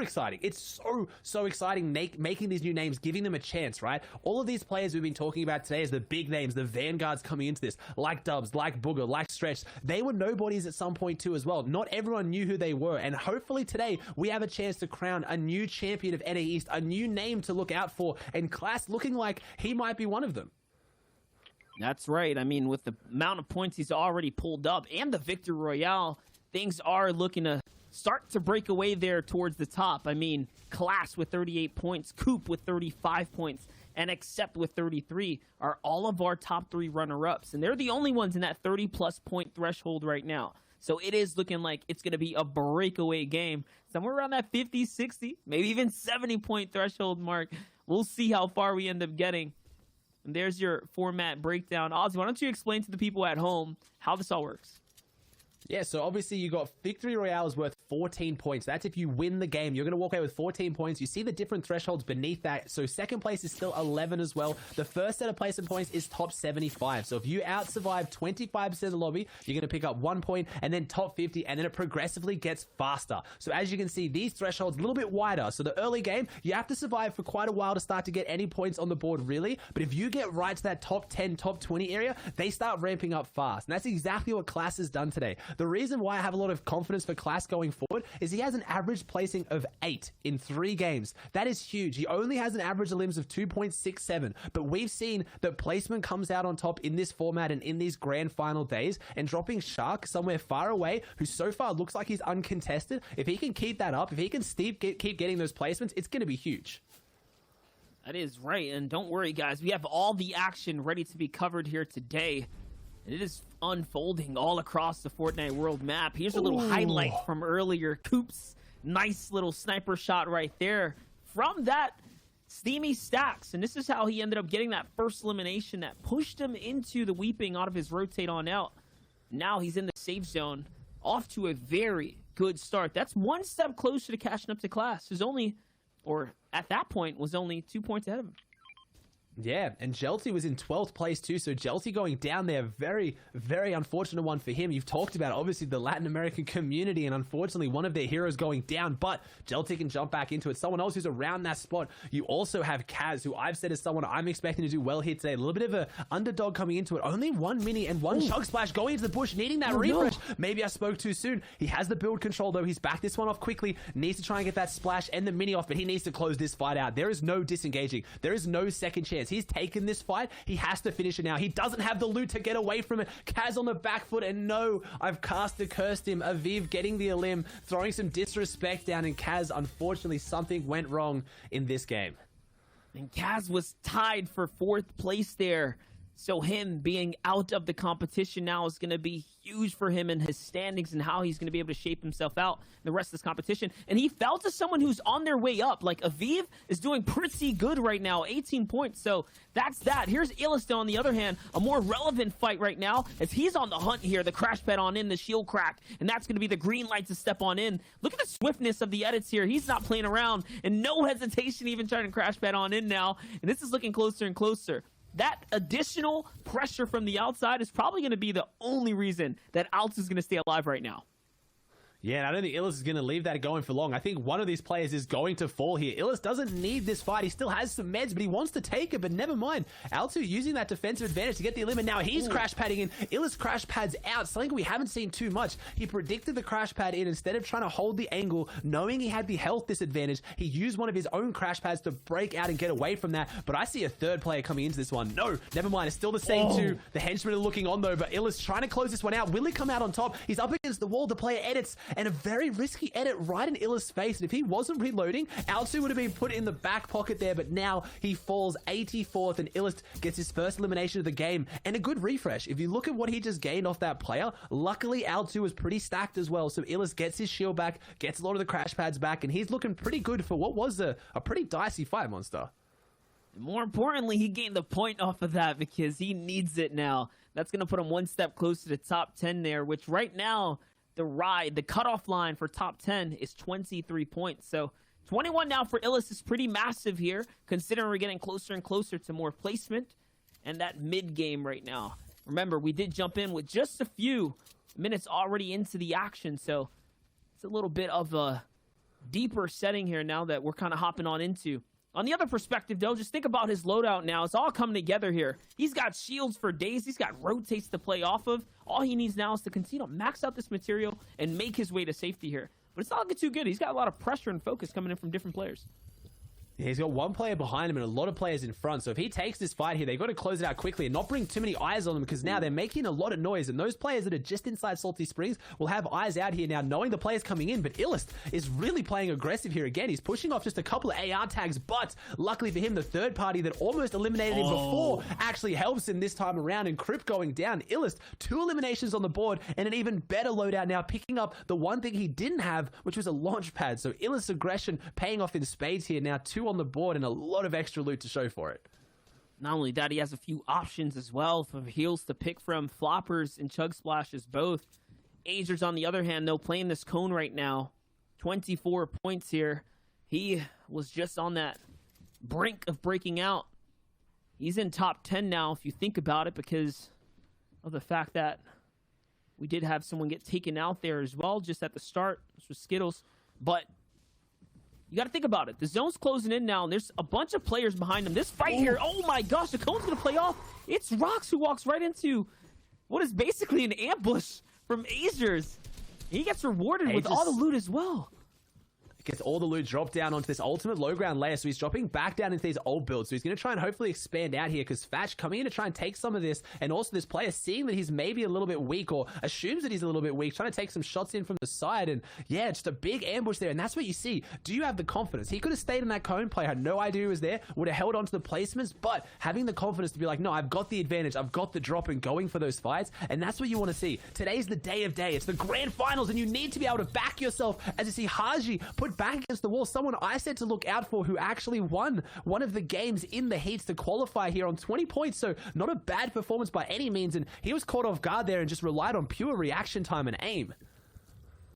exciting. It's so exciting making these new names, giving them a chance, right? All of these players we've been talking about today as the big names, the vanguards coming into this, like Dubs, like Booger, like Stretch. They were nobodies at some point too as well. Not everyone knew who they were. And hopefully today we have a chance to crown a new champion of NA East, a new name to look out for, and Class looking like he might be one of them. That's right. I mean, with the amount of points he's already pulled up and the Victory Royale, things are looking to start to break away there towards the top. I mean, Class with 38 points, Coop with 35 points, and Accept with 33 are all of our top 3 runner-ups, and they're the only ones in that 30-plus point threshold right now. So it is looking like it's going to be a breakaway game, somewhere around that 50, 60, maybe even 70-point threshold mark. We'll see how far we end up getting. And there's your format breakdown. Ozzy, why don't you explain to the people at home how this all works? Yeah, so obviously you got Victory Royale is worth 14 points. That's if you win the game. You're going to walk away with 14 points. You see the different thresholds beneath that. So second place is still 11 as well. The first set of placement points is top 75. So if you out-survive 25% of the lobby, you're going to pick up 1 point, and then top 50, and then it progressively gets faster. So as you can see, these thresholds a little bit wider. So the early game, you have to survive for quite a while to start to get any points on the board, really. But if you get right to that top 10, top 20 area, they start ramping up fast. And that's exactly what Class has done today. The reason why I have a lot of confidence for Class going forward is he has an average placing of 8 in 3 games. That is huge. He only has an average of limbs of 2.67, but we've seen that placement comes out on top in this format and in these grand final days, and dropping Shark somewhere far away, who so far looks like he's uncontested. If he can keep that up, if he can keep getting those placements, it's going to be huge. That is right, and don't worry, guys. We have all the action ready to be covered here today. It is unfolding all across the Fortnite world map. Here's a little highlight from earlier. Coop's nice little sniper shot right there from that steamy stacks. And this is how he ended up getting that first elimination that pushed him into the weeping out of his rotate on out. Now he's in the safe zone, off to a very good start. That's 1 step closer to catching up to Class, who's only, or at that point, was only 2 points ahead of him. Yeah, and Jelty was in 12th place too, so Jelty going down there, very, very unfortunate one for him. You've talked about, obviously, the Latin American community, and unfortunately, one of their heroes going down, but Jelty can jump back into it. Someone else who's around that spot, you also have Kaz, who I've said is someone I'm expecting to do well here today. A little bit of an underdog coming into it. Only 1 mini and 1 chug splash going into the bush, needing that refresh. No. Maybe I spoke too soon. He has the build control, though. He's backed this one off quickly, needs to try and get that splash and the mini off, but he needs to close this fight out. There is no disengaging. There is no second chance. He's taken this fight. He has to finish it now. He doesn't have the loot to get away from it. Kaz on the back foot, and no, I've cursed him. Aviv getting the elim, throwing some disrespect down, and Kaz, unfortunately, something went wrong in this game. And Kaz was tied for 4th place there. So him being out of the competition now is going to be huge for him and his standings and how he's going to be able to shape himself out in the rest of this competition. And he fell to someone who's on their way up. Like, Aviv is doing pretty good right now, 18 points. So that's that. Here's Illisto, on the other hand, a more relevant fight right now as he's on the hunt here. The crash pad on in, the shield crack, and that's going to be the green light to step on in. Look at the swiftness of the edits here. He's not playing around, and no hesitation even trying to crash pad on in now. And this is looking closer and closer. That additional pressure from the outside is probably going to be the only reason that Alts is going to stay alive right now. Yeah, and I don't think Illis is going to leave that going for long. I think one of these players is going to fall here. Illis doesn't need this fight. He still has some meds, but he wants to take it, but never mind. Altu using that defensive advantage to get the eliminate. Now he's crash padding in. Illis crash pads out, something we haven't seen too much. He predicted the crash pad in. Instead of trying to hold the angle, knowing he had the health disadvantage, he used one of his own crash pads to break out and get away from that. But I see a third player coming into this one. No, never mind. It's still the same two. The henchmen are looking on though, but Illis trying to close this one out. Will he come out on top? He's up against the wall. The player edits, and a very risky edit right in Illis' face. And if he wasn't reloading, Altu would have been put in the back pocket there, but now he falls 84th, and Illis gets his first elimination of the game, and a good refresh. If you look at what he just gained off that player, luckily Altu was pretty stacked as well, so Illis gets his shield back, gets a lot of the crash pads back, and he's looking pretty good for what was a pretty dicey fight, Monster. More importantly, he gained the point off of that because he needs it now. That's going to put him one step closer to top 10 there, which right now, the cutoff line for top 10 is 23 points. So 21 now for Illis is pretty massive here, considering we're getting closer and closer to more placement and that mid game right now. Remember, we did jump in with just a few minutes already into the action, so it's a little bit of a deeper setting here now that we're kind of hopping on into. On the other perspective, though, just think about his loadout now. It's all coming together here. He's got shields for days. He's got rotates to play off of. All he needs now is to continue to max out this material and make his way to safety here. But it's not looking too good. He's got a lot of pressure and focus coming in from different players. Yeah, he's got one player behind him and a lot of players in front. So if he takes this fight here, they've got to close it out quickly and not bring too many eyes on them, because now they're making a lot of noise. And those players that are just inside Salty Springs will have eyes out here now, knowing the players coming in. But Illis is really playing aggressive here again. He's pushing off just a couple of AR tags, but luckily for him, the third party that almost eliminated him before actually helps him this time around. And Crip going down. Illis, 2 eliminations on the board and an even better loadout now, picking up the one thing he didn't have, which was a launch pad. So Illis' aggression paying off in spades here now, 2 on the board and a lot of extra loot to show for it. Not only that, he has a few options as well for heals to pick from. Floppers and Chug Splashes both. Azers, on the other hand, though, playing this cone right now. 24 points here. He was just on that brink of breaking out. He's in top 10 now, if you think about it, because of the fact that we did have someone get taken out there as well, just at the start. This was Skittles. But you got to think about it. The zone's closing in now, and there's a bunch of players behind him. This fight here, oh my gosh, the cone's going to play off. It's Rox who walks right into what is basically an ambush from Azers. He gets rewarded with all the loot as well. Gets all the loot dropped down onto this ultimate low ground layer, so he's dropping back down into these old builds. So he's going to try and hopefully expand out here, because Fatch coming in to try and take some of this, and also this player seeing that he's maybe a little bit weak, or assumes that he's a little bit weak, trying to take some shots in from the side, and yeah, just a big ambush there. And that's what you see. Do you have the confidence? He could have stayed in that cone, player had no idea he was there, would have held onto the placements, but having the confidence to be like, no, I've got the advantage, I've got the drop, and going for those fights, and that's what you want to see. Today's the day of day. It's the grand finals, and you need to be able to back yourself, as you see Haji put back against the wall. Someone I said to look out for, who actually won one of the games in the heats to qualify here on 20 points. So not a bad performance by any means. And he was caught off guard there and just relied on pure reaction time and aim.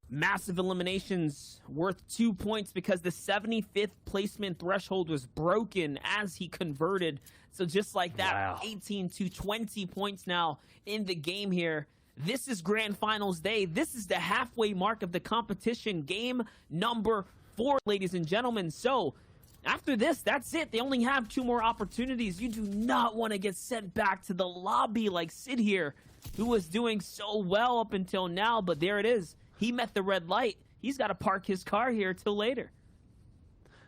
Massive eliminations worth 2 points because the 75th placement threshold was broken as he converted. So just like that, wow. 18 to 20 points now in the game here. This is Grand Finals Day. This is the halfway mark of the competition. Game number 4, ladies and gentlemen. So after this, that's it. They only have 2 more opportunities. You do not want to get sent back to the lobby like Sid here, who was doing so well up until now. But there it is. He met the red light. He's got to park his car here till later.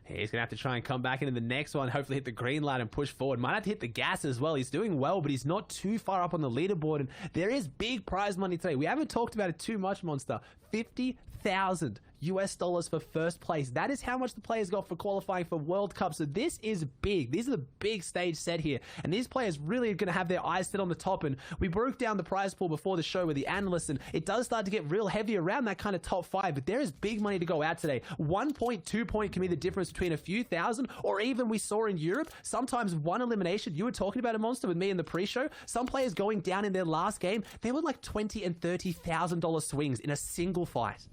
He's going to have to try and come back into the next one, hopefully hit the green light and push forward. Might have to hit the gas as well. He's doing well, but he's not too far up on the leaderboard. And there is big prize money today. We haven't talked about it too much, Monster. $50,000 US for first place. That is how much the players got for qualifying for World Cup. So this is big. These are the big stage set here. And these players really are going to have their eyes set on the top. And we broke down the prize pool before the show with the analysts, and it does start to get real heavy around that kind of top 5. But there is big money to go out today. 1 point, 2 point can be the difference between a few thousand, or even we saw in Europe, sometimes one elimination. You were talking about a Monster with me in the pre-show. Some players going down in their last game, they were like $20,000 and $30,000 swings in a single fight.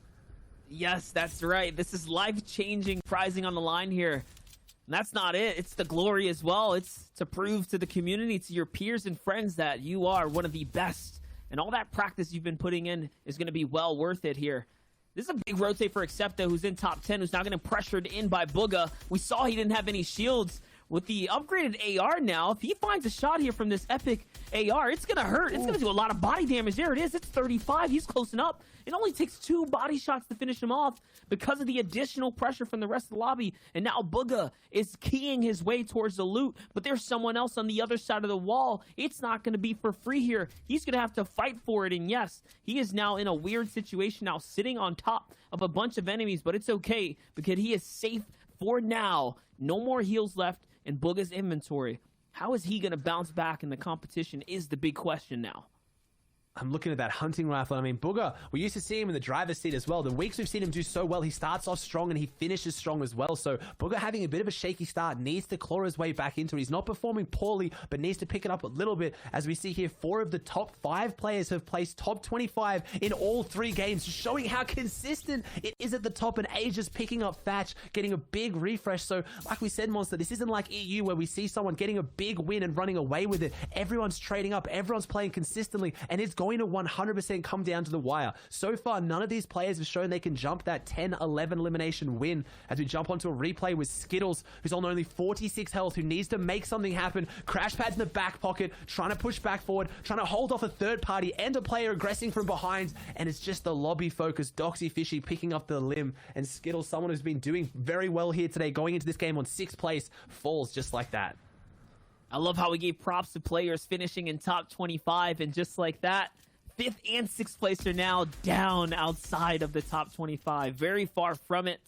Yes, that's right. This is life-changing prizing on the line here. And that's not it. It's the glory as well. It's to prove to the community, to your peers and friends, that you are one of the best. And all that practice you've been putting in is going to be well worth it here. This is a big rotate for Accepta, who's in top 10, who's now getting pressured in by Bugha. We saw he didn't have any shields. With the upgraded AR now, if he finds a shot here from this epic AR, it's going to hurt. It's going to do a lot of body damage. There it is. It's 35. He's closing up. It only takes 2 body shots to finish him off because of the additional pressure from the rest of the lobby. And now Bugha is keying his way towards the loot, but there's someone else on the other side of the wall. It's not going to be for free here. He's going to have to fight for it. And yes, he is now in a weird situation now, sitting on top of a bunch of enemies, but it's okay because he is safe for now. No more heals left in Bugha's inventory. How is he going to bounce back in the competition is the big question now. I'm looking at that hunting rifle. I mean, Bugha, we used to see him in the driver's seat as well. The weeks we've seen him do so well, he starts off strong and he finishes strong as well. So Bugha having a bit of a shaky start, needs to claw his way back into it. He's not performing poorly, but needs to pick it up a little bit. As we see here, 4 of the top 5 players have placed top 25 in all 3 games, showing how consistent it is at the top. And Age just picking up Thatch, getting a big refresh. So like we said, Monster, this isn't like EU where we see someone getting a big win and running away with it. Everyone's trading up, everyone's playing consistently, and it's going to 100% come down to the wire. So far, none of these players have shown they can jump that 10-11 elimination win. As we jump onto a replay with Skittles, who's on only 46 health, who needs to make something happen. Crash pads in the back pocket, trying to push back forward, trying to hold off a third party and a player aggressing from behind. And it's just the lobby focus. Doxy Fishy picking up the limb. And Skittles, someone who's been doing very well here today, going into this game on 6th place, falls just like that. I love how we gave props to players finishing in top 25, and just like that, 5th and 6th place are now down outside of the top 25. Very far from it,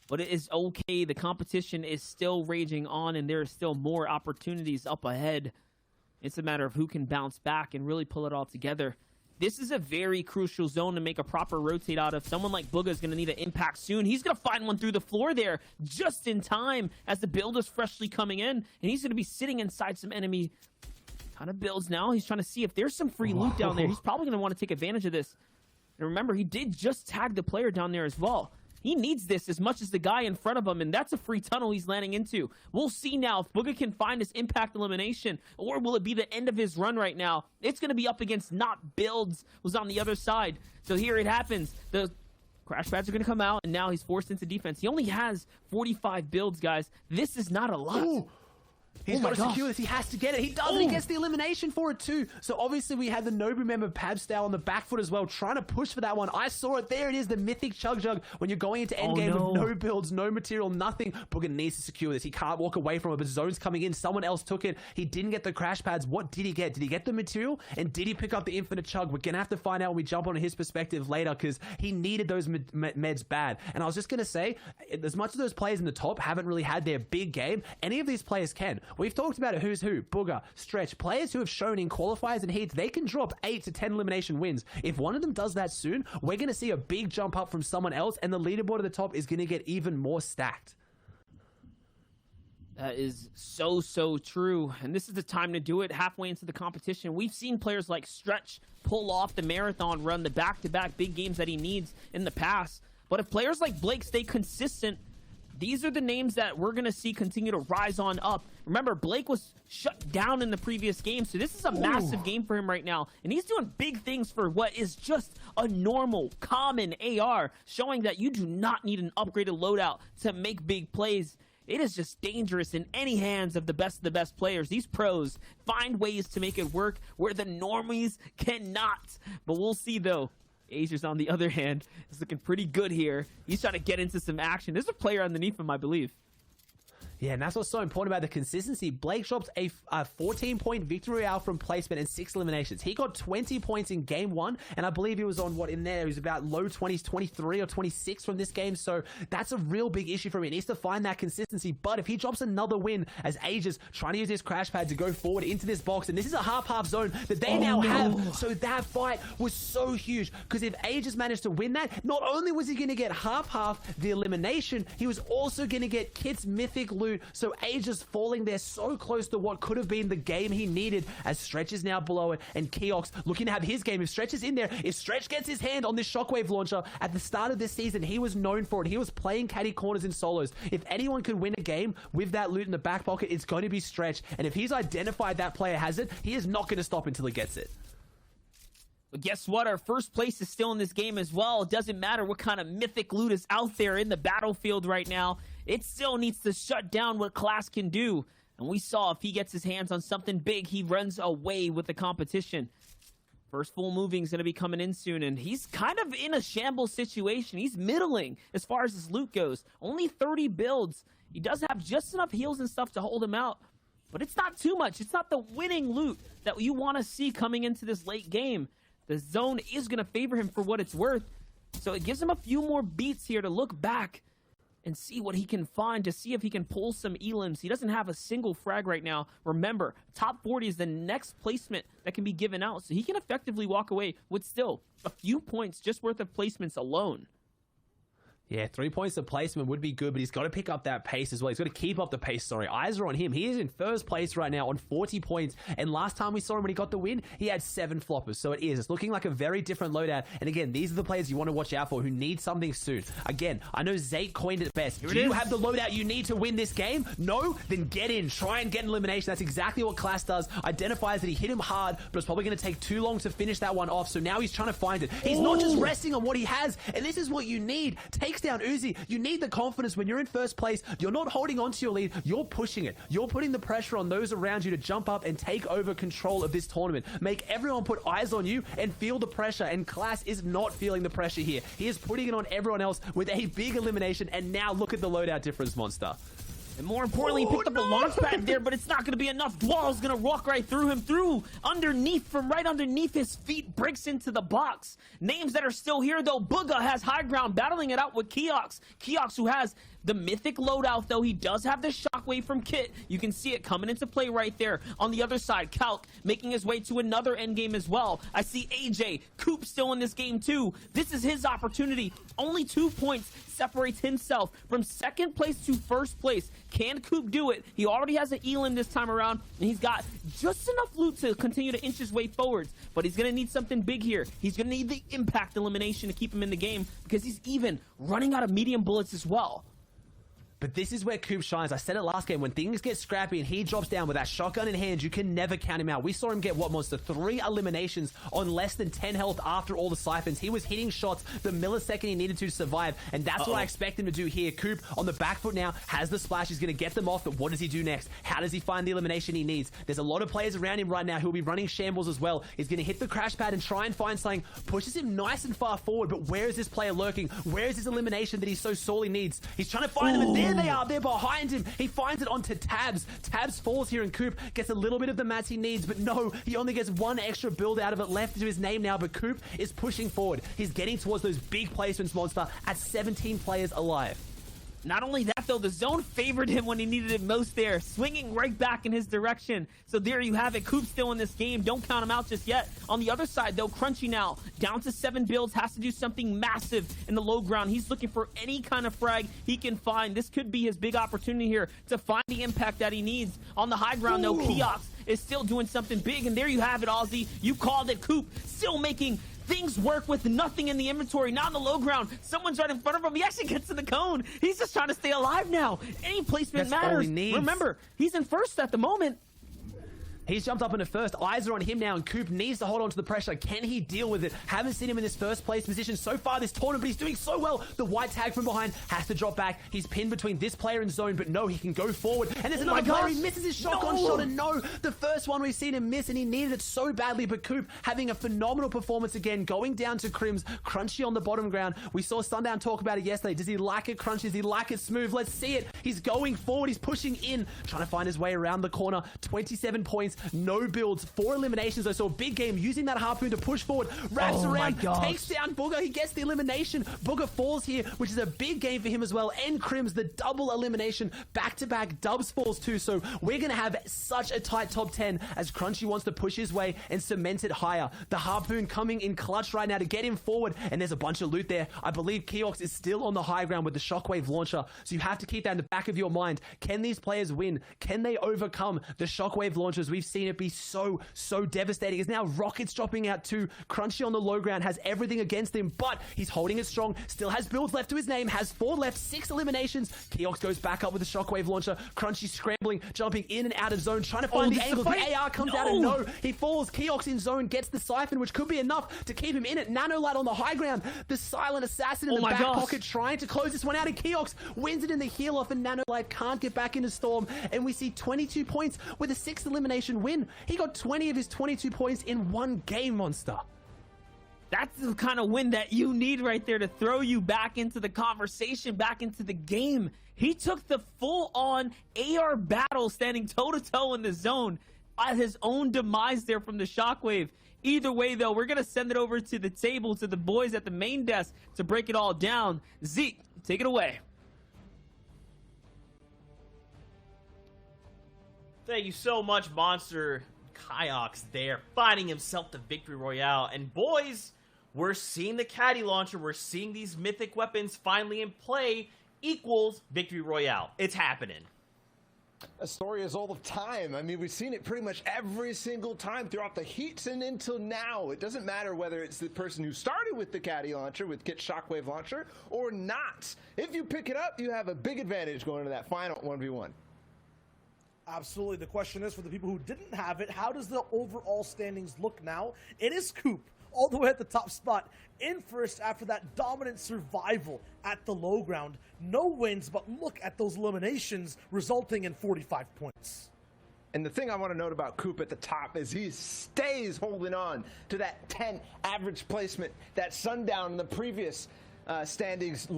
but it is okay. The competition is still raging on, and there are still more opportunities up ahead. It's a matter of who can bounce back and really pull it all together. This is a very crucial zone to make a proper rotate out of. Someone like Bugha is going to need an impact soon. He's going to find one through the floor there just in time as the build is freshly coming in, and he's going to be sitting inside some enemy kind of builds now. He's trying to see if there's some free loot down there. He's probably going to want to take advantage of this. And remember, he did just tag the player down there as well. He needs this as much as the guy in front of him, and that's a free tunnel he's landing into. We'll see now if Bugha can find his impact elimination, or will it be the end of his run right now? It's going to be up against Not Builds, who's on the other side. So here it happens. The crash pads are going to come out, and now he's forced into defense. He only has 45 builds, guys. This is not a lot. Ooh. He's got to secure this. He has to get it. He does, and he gets the elimination for it too. So obviously we had the Nobu member Pabstow on the back foot as well, trying to push for that one. I saw it. There it is, the mythic Chug Jug. When you're going into endgame with no builds, no material, nothing, Bugha needs to secure this. He can't walk away from it, but zone's coming in. Someone else took it. He didn't get the crash pads. What did he get? Did he get the material? And did he pick up the infinite Chug? We're going to have to find out when we jump on his perspective later, because he needed those meds bad. And I was just going to say, as much as those players in the top haven't really had their big game, any of these players can. We've talked about it. Who's who? Bugha, Stretch, players who have shown in qualifiers and heats, they can drop 8 to 10 elimination wins. If one of them does that soon, we're going to see a big jump up from someone else, and the leaderboard at the top is going to get even more stacked. That is so true, and this is the time to do it. Halfway into the competition, we've seen players like Stretch pull off the marathon run, the back-to-back big games that he needs in the past. But if players like Blake stay consistent, these are the names that we're going to see continue to rise on up. Remember, Blake was shut down in the previous game, so this is a massive game for him right now. And he's doing big things for what is just a normal, common AR, showing that you do not need an upgraded loadout to make big plays. It is just dangerous in any hands of the best players. These pros find ways to make it work where the normies cannot. But we'll see, though. Azer's, on the other hand, is looking pretty good here. He's trying to get into some action. There's a player underneath him, I believe. Yeah, and that's what's so important about the consistency. Blake drops a 14-point victory royale from placement and 6 eliminations. He got 20 points in game 1, and I believe he was on, in there? He was about low 20s, 23 or 26 from this game, so that's a real big issue for him. He needs to find that consistency, but if he drops another win as Aegis trying to use his crash pad to go forward into this box, and this is a half-half zone that they now have, so that fight was so huge, because if Aegis managed to win that, not only was he going to get half-half the elimination, he was also going to get Kit's mythic loot. So Aegis falling there so close to what could have been the game he needed, as Stretch is now below it, and Keox looking to have his game. If Stretch is in there, if Stretch gets his hand on this shockwave launcher, at the start of this season, he was known for it. He was playing caddy corners in solos. If anyone could win a game with that loot in the back pocket, it's going to be Stretch. And if he's identified that player has it, he is not going to stop until he gets it. But guess what? Our first place is still in this game as well. It doesn't matter what kind of mythic loot is out there in the battlefield right now. It still needs to shut down what Class can do. And we saw if he gets his hands on something big, he runs away with the competition. First full moving is going to be coming in soon, and he's kind of in a shambles situation. He's middling as far as his loot goes. Only 30 builds. He does have just enough heals and stuff to hold him out, but it's not too much. It's not the winning loot that you want to see coming into this late game. The zone is going to favor him for what it's worth, so it gives him a few more beats here to look back and see what he can find, to see if he can pull some elims. He doesn't have a single frag right now. Remember, top 40 is the next placement that can be given out, so he can effectively walk away with still a few points just worth of placements alone. Yeah, 3 points of placement would be good, but he's got to pick up that pace as well. He's got to keep up the pace, sorry. Eyes are on him. He is in first place right now on 40 points. And last time we saw him when he got the win, he had 7 floppers. So it is. It's looking like a very different loadout. And again, these are the players you want to watch out for who need something soon. Again, I know Zate coined it best. Do you have the loadout you need to win this game? No? Then get in. Try and get an elimination. That's exactly what Class does. Identifies that he hit him hard, but it's probably going to take too long to finish that one off. So now he's trying to find it. He's not just resting on what he has. And this is what you need. Takes down Uzi. You need the confidence when you're in first place. You're not holding on to your lead. You're pushing it. You're putting the pressure on those around you to jump up and take over control of this tournament. Make everyone put eyes on you and feel the pressure. And Class is not feeling the pressure here. He is putting it on everyone else with a big elimination. And now look at the loadout difference, Monster. And more importantly, he picked up a launch pad there, but it's not going to be enough. Dwal's going to walk right through him, from right underneath his feet, breaks into the box. Names that are still here, though. Booga has high ground, battling it out with Keox. Keox, who has the mythic loadout, though. He does have the shockwave from Kit. You can see it coming into play right there. On the other side, Calc making his way to another endgame as well. I see AJ, Coop still in this game, too. This is his opportunity. Only 2 points separates himself from second place to first place. Can Coop do it? He already has an Elam this time around, and he's got just enough loot to continue to inch his way forwards, but he's going to need something big here. He's going to need the impact elimination to keep him in the game, because he's even running out of medium bullets as well. But this is where Coop shines. I said it last game. When things get scrappy and he drops down with that shotgun in hand, you can never count him out. We saw him get, what, Monster? 3 eliminations on less than 10 health after all the siphons. He was hitting shots the millisecond he needed to survive, and that's what I expect him to do here. Coop on the back foot now, has the splash. He's going to get them off, but what does he do next? How does he find the elimination he needs? There's a lot of players around him right now who will be running shambles as well. He's going to hit the crash pad and try and find something. Pushes him nice and far forward, but where is this player lurking? Where is his elimination that he so sorely needs? He's trying to find them, and there they are. They're behind him. He finds it onto Tabs. Tabs falls here, and Coop gets a little bit of the mats he needs, but no, he only gets 1 extra build out of it left to his name now, but Coop is pushing forward. He's getting towards those big placements, Monster, at 17 players alive. Not only that, though, the zone favored him when he needed it most there, swinging right back in his direction. So there you have it. Coop still in this game. Don't count him out just yet. On the other side, though, Crunchy now down to 7 builds, has to do something massive in the low ground. He's looking for any kind of frag he can find. This could be his big opportunity here to find the impact that he needs. On the high ground, though, Keox is still doing something big. And there you have it, Ozzy. You called it. Coop still making things work with nothing in the inventory. Not in the low ground. Someone's right in front of him. He actually gets to the cone. He's just trying to stay alive now. Any placement matters. Remember, he's in first at the moment. He's jumped up into first. Eyes are on him now, and Coop needs to hold on to the pressure. Can he deal with it? Haven't seen him in this first place position so far this tournament, but he's doing so well. The white tag from behind has to drop back. He's pinned between this player and zone, but no, he can go forward. And there's another player. He misses his shotgun shot, and no, the first one we've seen him miss, and he needed it so badly. But Coop having a phenomenal performance again, going down to Crims. Crunchy on the bottom ground. We saw Sundown talk about it yesterday. Does he like it, Crunchy? Does he like it smooth? Let's see it. He's going forward. He's pushing in, trying to find his way around the corner. 27 points, no build. 4 eliminations though, so a big game, using that harpoon to push forward, wraps around, takes down Booger. He gets the elimination. Booger falls here, which is a big game for him as well. And Crims, the double elimination, back-to-back. Dubs falls too, so we're gonna have such a tight top 10 as Crunchy wants to push his way and cement it higher. The harpoon coming in clutch right now to get him forward, and there's a bunch of loot there. I believe Keox is still on the high ground with the shockwave launcher, so you have to keep that in the back of your mind. Can these players win? Can they overcome the shockwave launchers? We've we've seen it be so devastating. Is now Rockets dropping out to Crunchy on the low ground, has everything against him, but he's holding it strong, still has builds left to his name, has 4 left, 6 eliminations. Keox goes back up with the shockwave launcher. Crunchy scrambling, jumping in and out of zone, trying to find the angles. The AR comes out and no, he falls. Keox in zone gets the siphon, which could be enough to keep him in it. Nanolight on the high ground, the silent assassin in the back pocket trying to close this one out, and Keox wins it in the heal off, and Nanolight can't get back into Storm, and we see 22 points with a 6th elimination win. He got 20 of his 22 points in one game, Monster. That's the kind of win that you need right there to throw you back into the conversation, back into the game. He took the full-on AR battle, standing toe-to-toe in the zone at his own demise there from the shockwave. Either way, though, we're going to send it over to the table, to the boys at the main desk to break it all down. Zeke, take it away. Thank you so much, Monster. Keox there, finding himself the victory royale. And boys, we're seeing the caddy launcher, we're seeing these mythic weapons finally in play, equals victory royale. It's happening. A story as old of time. I mean, we've seen it pretty much every single time throughout the heats and until now. It doesn't matter whether it's the person who started with the caddy launcher, with Kit Shockwave launcher, or not. If you pick it up, you have a big advantage going into that final 1v1. Absolutely. The question is, for the people who didn't have it, how does the overall standings look now? It is Coop all the way at the top spot, in first after that dominant survival at the low ground. No wins, but look at those eliminations resulting in 45 points. And the thing I want to note about Coop at the top is he stays holding on to that 10 average placement that Sundown in the previous standings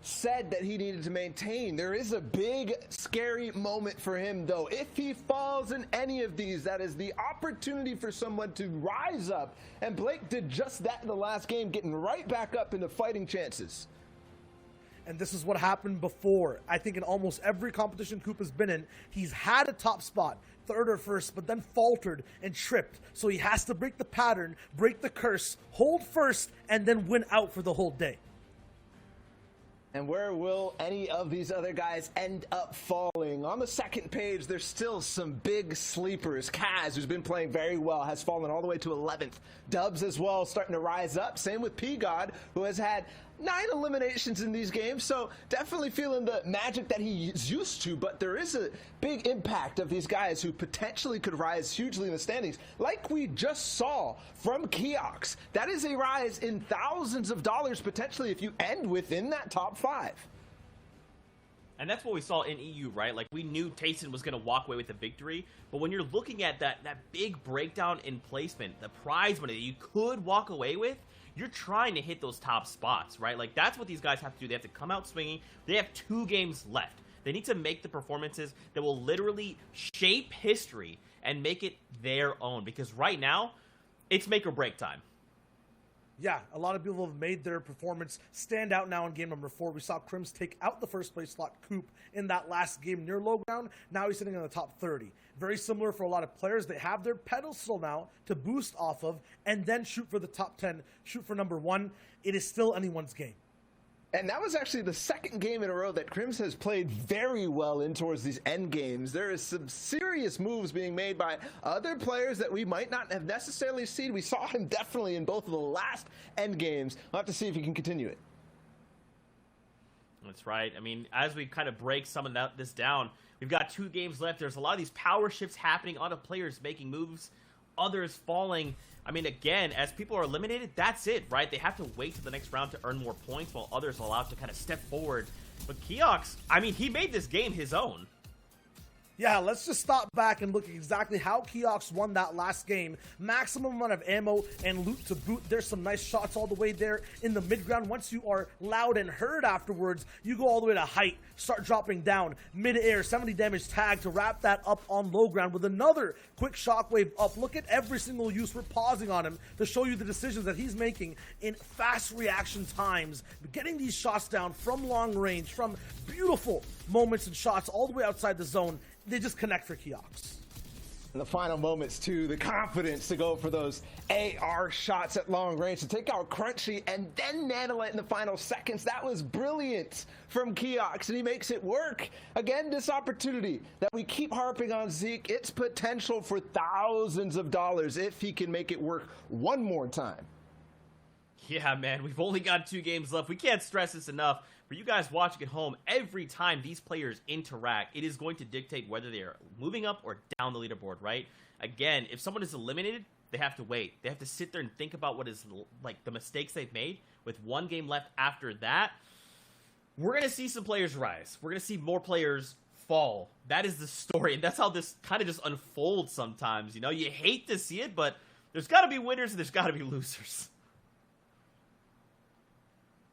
said that he needed to maintain. There is a big, scary moment for him, though. If he falls in any of these, that is the opportunity for someone to rise up. And Blake did just that in the last game, getting right back up into fighting chances. And this is what happened before. I think in almost every competition Coop has been in, he's had a top spot, 3rd or 1st, but then faltered and tripped. So he has to break the pattern, break the curse, hold first, and then win out for the whole day. And where will any of these other guys end up falling? On the second page, there's still some big sleepers. Kaz, who's been playing very well, has fallen all the way to 11th. Dubs as well, starting to rise up. Same with P-God, who has had 9 eliminations in these games, so definitely feeling the magic that he's used to, but there is a big impact of these guys who potentially could rise hugely in the standings, like we just saw from Keox. That is a rise in thousands of dollars potentially if you end within that top 5. And that's what we saw in EU, right? Like, we knew Tayson was going to walk away with the victory, but when you're looking at that big breakdown in placement, the prize money that you could walk away with, you're trying to hit those top spots, right? Like, that's what these guys have to do. They have to come out swinging. They have 2 games left. They need to make the performances that will literally shape history and make it their own, because right now, it's make or break time. Yeah, a lot of people have made their performance stand out now in game number 4. We saw Crims take out the first place slot Coop in that last game near low ground. Now he's sitting in the top 30. Very similar for a lot of players. They have their pedestal now to boost off of and then shoot for the top 10, shoot for number 1. It is still anyone's game. And that was actually the second game in a row that Crims has played very well in towards these end games. There is some serious moves being made by other players that we might not have necessarily seen. We saw him definitely in both of the last end games. We'll have to see if he can continue it. That's right. I mean, as we kind of break some of this down, we've got 2 games left. There's a lot of these power shifts happening, a lot of players making moves, others falling. I mean, again, as people are eliminated, that's it, right? They have to wait till the next round to earn more points while others are allowed to kind of step forward. But Keox, I mean, he made this game his own. Yeah, let's just stop back and look at exactly how Keox won that last game. Maximum amount of ammo and loot to boot. There's some nice shots all the way there in the mid-ground. Once you are loud and heard afterwards, you go all the way to height, start dropping down, mid-air, 70 damage tag to wrap that up on low ground with another quick shockwave up. Look at every single use. We're pausing on him to show you the decisions that he's making in fast reaction times, getting these shots down from long range, from beautiful moments and shots all the way outside the zone. They just connect for Keox. In the final moments, too, the confidence to go for those AR shots at long range, to take out Crunchy and then Nanolite in the final seconds. That was brilliant from Keox, and he makes it work. Again, this opportunity that we keep harping on Zeke, its potential for thousands of dollars if he can make it work one more time. Yeah, man, we've only got 2 games left. We can't stress this enough. For you guys watching at home, every time these players interact, it is going to dictate whether they are moving up or down the leaderboard, right? Again, if someone is eliminated, they have to wait. They have to sit there and think about what is like the mistakes they've made. With 1 game left after that, we're going to see some players rise. We're going to see more players fall. That is the story, and that's how this kind of just unfolds sometimes. You know, you hate to see it, but there's got to be winners and there's got to be losers.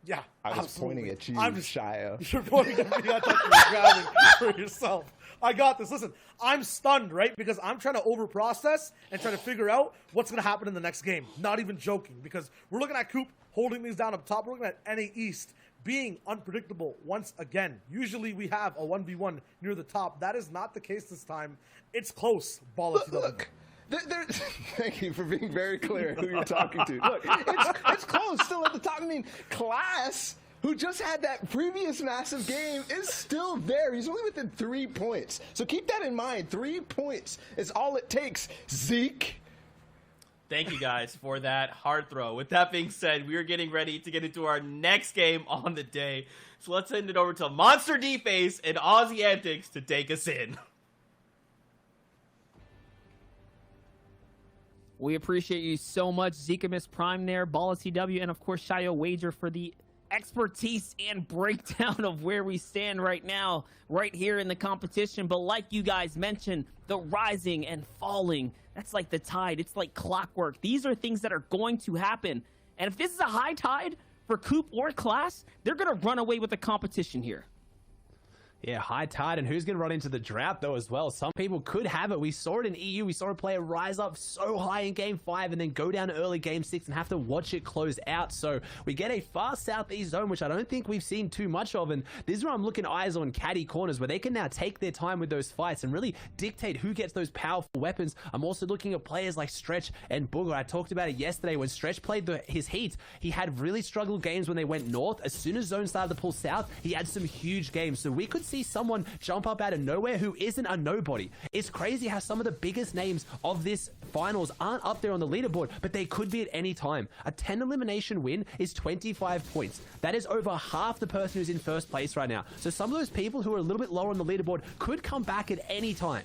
Yeah, I was pointing at you, Shia. You're pointing at me. I thought you were grabbing for yourself. I got this. Listen, I'm stunned, right? Because I'm trying to overprocess and trying to figure out what's going to happen in the next game. Not even joking, because we're looking at Coop holding these down up top. We're looking at NA East being unpredictable once again. Usually we have a 1v1 near the top. That is not the case this time. It's close. Look. Thank you for being very clear who you're talking to. Look, it's close, still at the top. I mean, Class, who just had that previous massive game, is still there. He's only within 3 points. So keep that in mind. 3 points is all it takes. Zeke. Thank you guys for that hard throw. With that being said, we are getting ready to get into our next game on the day. So let's send it over to Monster D-Face and Aussie Antics to take us in. We appreciate you so much, Zekamus Prime there, Balla TW, and of course Shio Wager for the expertise and breakdown of where we stand right now, right here in the competition. But like you guys mentioned, the rising and falling, that's like the tide. It's like clockwork. These are things that are going to happen. And if this is a high tide for Coop or Class, they're going to run away with the competition here. Yeah, high tide, and who's going to run into the drought, though, as well? Some people could have it. We saw it in EU. We saw a player rise up so high in Game 5 and then go down early Game 6 and have to watch it close out. So we get a far southeast zone, which I don't think we've seen too much of, and this is where I'm looking eyes on caddy corners, where they can now take their time with those fights and really dictate who gets those powerful weapons. I'm also looking at players like Stretch and Booger. I talked about it yesterday when Stretch played his heat. He had really struggled games when they went north. As soon as zone started to pull south, he had some huge games. So we could see someone jump up out of nowhere who isn't a nobody. It's crazy how some of the biggest names of this finals aren't up there on the leaderboard, but they could be at any time. A 10 elimination win is 25 points. That is over half the person who's in first place right now. So some of those people who are a little bit lower on the leaderboard could come back at any time.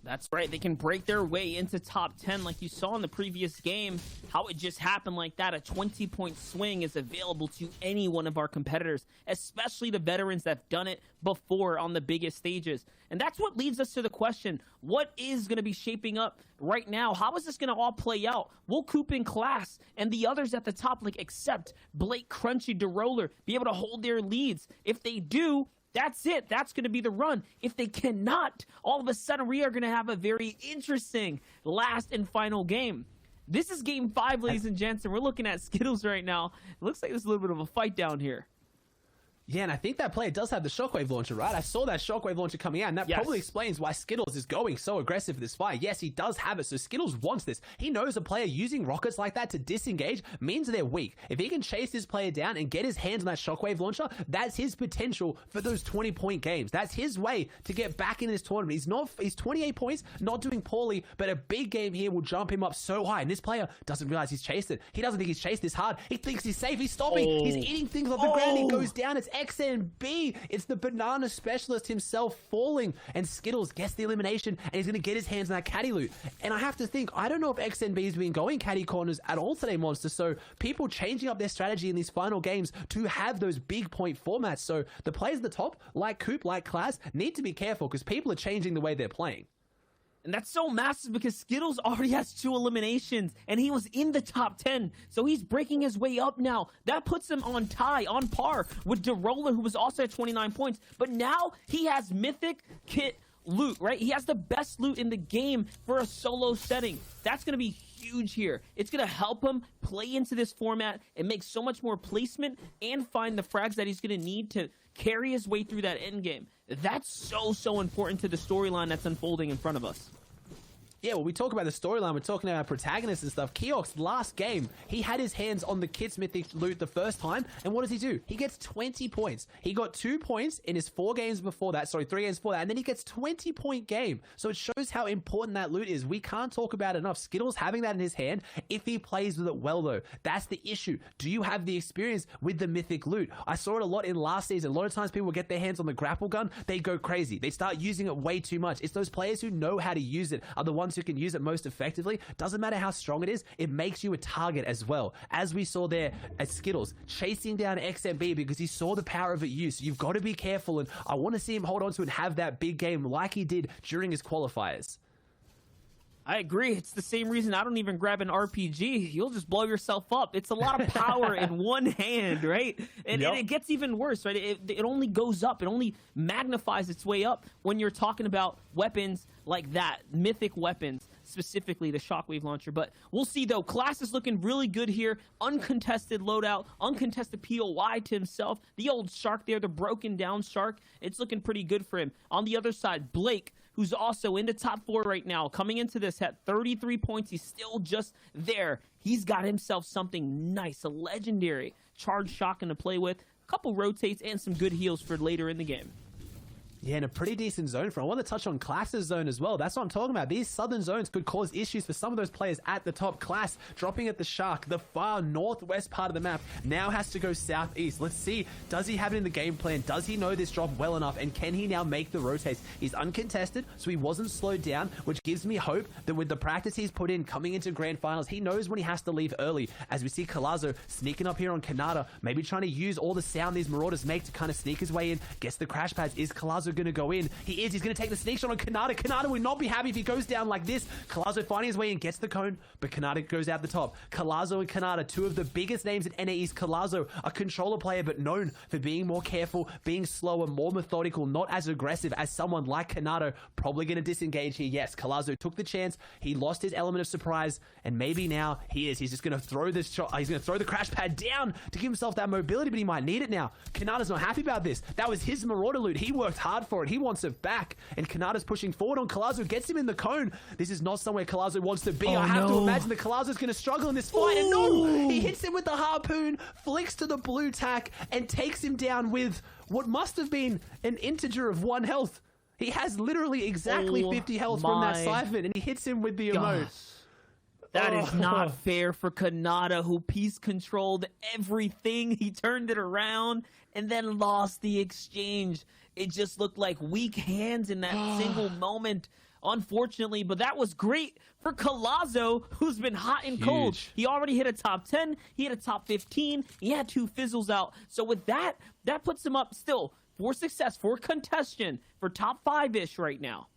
That's right. They can break their way into top 10 like you saw in the previous game. How it just happened like that. A 20-point swing is available to any one of our competitors, especially the veterans that have done it before on the biggest stages. And that's what leads us to the question, what is going to be shaping up right now? How is this going to all play out? Will Coop in Class and the others at the top, like Accept, Blake, Crunchy, DeRoller, be able to hold their leads? If they do, that's it. That's going to be the run. If they cannot, all of a sudden we are going to have a very interesting last and final game. This is Game 5, ladies and gents, and we're looking at Skittles right now. It looks like there's a little bit of a fight down here. Yeah, and I think that player does have the Shockwave launcher, right? I saw that Shockwave launcher coming out, and that probably explains why Skittles is going so aggressive for this fight. Yes, he does have it, so Skittles wants this. He knows a player using rockets like that to disengage means they're weak. If he can chase this player down and get his hands on that Shockwave launcher, that's his potential for those 20-point games. That's his way to get back into this tournament. He's 28 points, not doing poorly, but a big game here will jump him up so high, and this player doesn't realize he's chased it. He doesn't think he's chased this hard. He thinks he's safe. He's stopping. He's eating things off the ground. He goes down. It's XNB. It's the banana specialist himself falling, and Skittles gets the elimination, and he's going to get his hands on that caddy loot. And I have to think, I don't know if XNB has been going caddy corners at all today, Monster, so people changing up their strategy in these final games to have those big point formats. So the players at the top, like Coop, like Class, need to be careful because people are changing the way they're playing. And that's so massive because Skittles already has 2 eliminations and he was in the top 10. So he's breaking his way up now. That puts him on par with DeRoller, who was also at 29 points. But now he has Mythic Kit loot, right? He has the best loot in the game for a solo setting. That's going to be huge here. It's going to help him play into this format and make so much more placement and find the frags that he's going to need to carry his way through that end game. That's so important to the storyline that's unfolding in front of us. Yeah, well, we talk about the storyline, we're talking about protagonists and stuff. Keox, last game, he had his hands on the Kits Mythic loot the first time, and what does he do? He gets 20 points. He got 2 points in his 3 games before that, and then he gets 20-point game. So it shows how important that loot is. We can't talk about it enough. Skittles having that in his hand, if he plays with it well, though, that's the issue. Do you have the experience with the Mythic loot? I saw it a lot in last season. A lot of times people get their hands on the grapple gun, they go crazy. They start using it way too much. It's those players who know how to use it are the ones who can use it most effectively. Doesn't matter how strong it is, it makes you a target as well. As we saw there at Skittles, chasing down XMB because he saw the power of its use. You've got to be careful, and I want to see him hold on to and have that big game like he did during his qualifiers. I agree. It's the same reason I don't even grab an RPG. You'll just blow yourself up. It's a lot of power in one hand, right? And it gets even worse, right? It only goes up. It only magnifies its way up when you're talking about weapons like that, mythic weapons, specifically the Shockwave Launcher. But we'll see, though. Class is looking really good here. Uncontested loadout, uncontested POI to himself. The old Shark there, the broken down Shark. It's looking pretty good for him. On the other side, Blake, who's also in the top 4 right now, coming into this at 33 points. He's still just there. He's got himself something nice, a legendary charge shotgun to play with, a couple rotates, and some good heals for later in the game. Yeah, and a pretty decent zone for him. I want to touch on Class's zone as well. That's what I'm talking about. These southern zones could cause issues for some of those players at the top. Class dropping at the Shark, the far northwest part of the map, now has to go southeast. Let's see, does he have it in the game plan? Does he know this drop well enough? And can he now make the rotates? He's uncontested, so he wasn't slowed down, which gives me hope that with the practice he's put in coming into grand finals, he knows when he has to leave early. As we see Colazo sneaking up here on Kanata, maybe trying to use all the sound these Marauders make to kind of sneak his way in, gets the crash pads. Is Colazo going to go in? He is. He's going to take the sneak shot on Kanata. Kanata would not be happy if he goes down like this. Colazo finding his way in, gets the cone, but Kanata goes out the top. Colazo and Kanata, 2 of the biggest names in NA East. Colazo, a controller player, but known for being more careful, being slower, more methodical, not as aggressive as someone like Kanata. Probably going to disengage here. Yes, Colazo took the chance. He lost his element of surprise, and maybe now he is. He's just going to throw this shot. He's going to throw the crash pad down to give himself that mobility, but he might need it now. Kanata's not happy about this. That was his Marauder loot. He worked hard for it. He wants it back, and Kanata's pushing forward on Colazo, gets him in the cone. This is not somewhere Colazo wants to be. I have to imagine that Colazo's going to struggle in this fight, and no! He hits him with the harpoon, flicks to the blue tack, and takes him down with what must have been an integer of 1 health. He has literally exactly 50 health from that siphon, and he hits him with the emote. That is not fair for Kanata, who piece controlled everything. He turned it around and then lost the exchange. It just looked like weak hands in that single moment, unfortunately. But that was great for Colazo, who's been hot and cold. He already hit a top 10. He hit a top 15. He had 2 fizzles out. So with that, that puts him up still for success, for contention, for top 5-ish right now.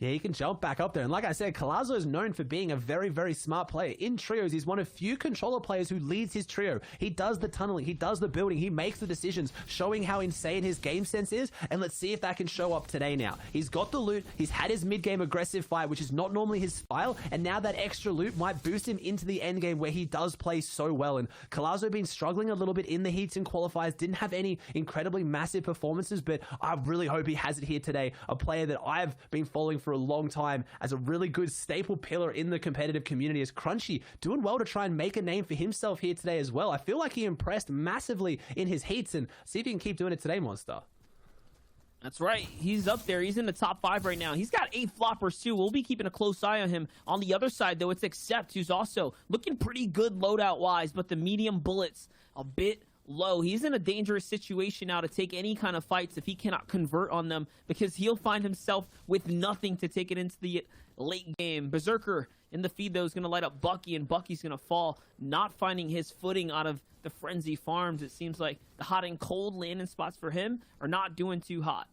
Yeah, he can jump back up there. And like I said, Colazo is known for being a very, very smart player. In trios, he's one of few controller players who leads his trio. He does the tunneling, he does the building, he makes the decisions, showing how insane his game sense is. And let's see if that can show up today now. He's got the loot, he's had his mid-game aggressive fight, which is not normally his style. And now that extra loot might boost him into the end game where he does play so well. And Colazo been struggling a little bit in the heats and qualifiers, didn't have any incredibly massive performances, but I really hope he has it here today. A player that I've been following for a long time as a really good staple pillar in the competitive community. Is Crunchy doing well to try and make a name for himself here today as well. I feel like he impressed massively in his heats, and see if he can keep doing it today, Monster. That's right. He's up there. He's in the top 5 right now. He's got 8 floppers too. We'll be keeping a close eye on him. On the other side, though, it's Accept, who's also looking pretty good loadout-wise, but the medium bullets a bit low. He's in a dangerous situation now to take any kind of fights if he cannot convert on them, because he'll find himself with nothing to take it into the late game. Berserker in the feed, though, is going to light up Bucky, and Bucky's going to fall, not finding his footing out of the Frenzy Farms. It seems like the hot and cold landing spots for him are not doing too hot.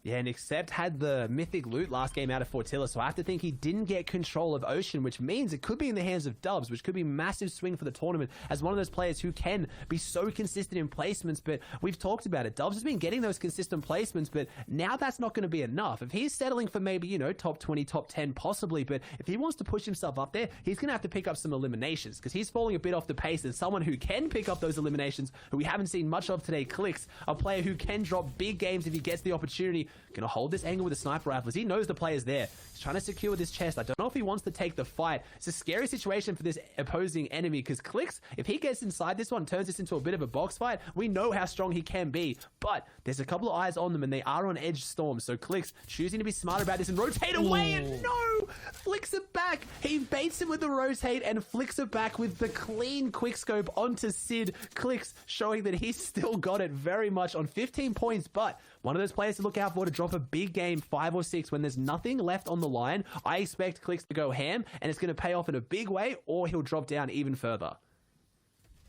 Yeah, and Accept had the mythic loot last game out of Fortilla, so I have to think he didn't get control of Ocean, which means it could be in the hands of Dubs, which could be a massive swing for the tournament as one of those players who can be so consistent in placements. But we've talked about it. Dubs has been getting those consistent placements, but now that's not going to be enough. If he's settling for maybe, top 20, top 10 possibly, but if he wants to push himself up there, he's going to have to pick up some eliminations, because he's falling a bit off the pace. And someone who can pick up those eliminations, who we haven't seen much of today, Clicks, a player who can drop big games if he gets the opportunity, Gonna hold this angle with the sniper rifles. He knows the player's there. He's trying to secure this chest. I don't know if he wants to take the fight. It's a scary situation for this opposing enemy because Clix, if he gets inside this one, turns this into a bit of a box fight, we know how strong he can be. But there's a couple of eyes on them and they are on edge Storm. So Clix choosing to be smart about this and rotate away, and no! Flicks it back. He baits him with the rotate and flicks it back with the clean quickscope onto Sid. Clix showing that he's still got it very much on 15 points, but one of those players to look out for to drop a big game 5 or 6 when there's nothing left on the line. I expect Clix to go ham and it's going to pay off in a big way, or he'll drop down even further.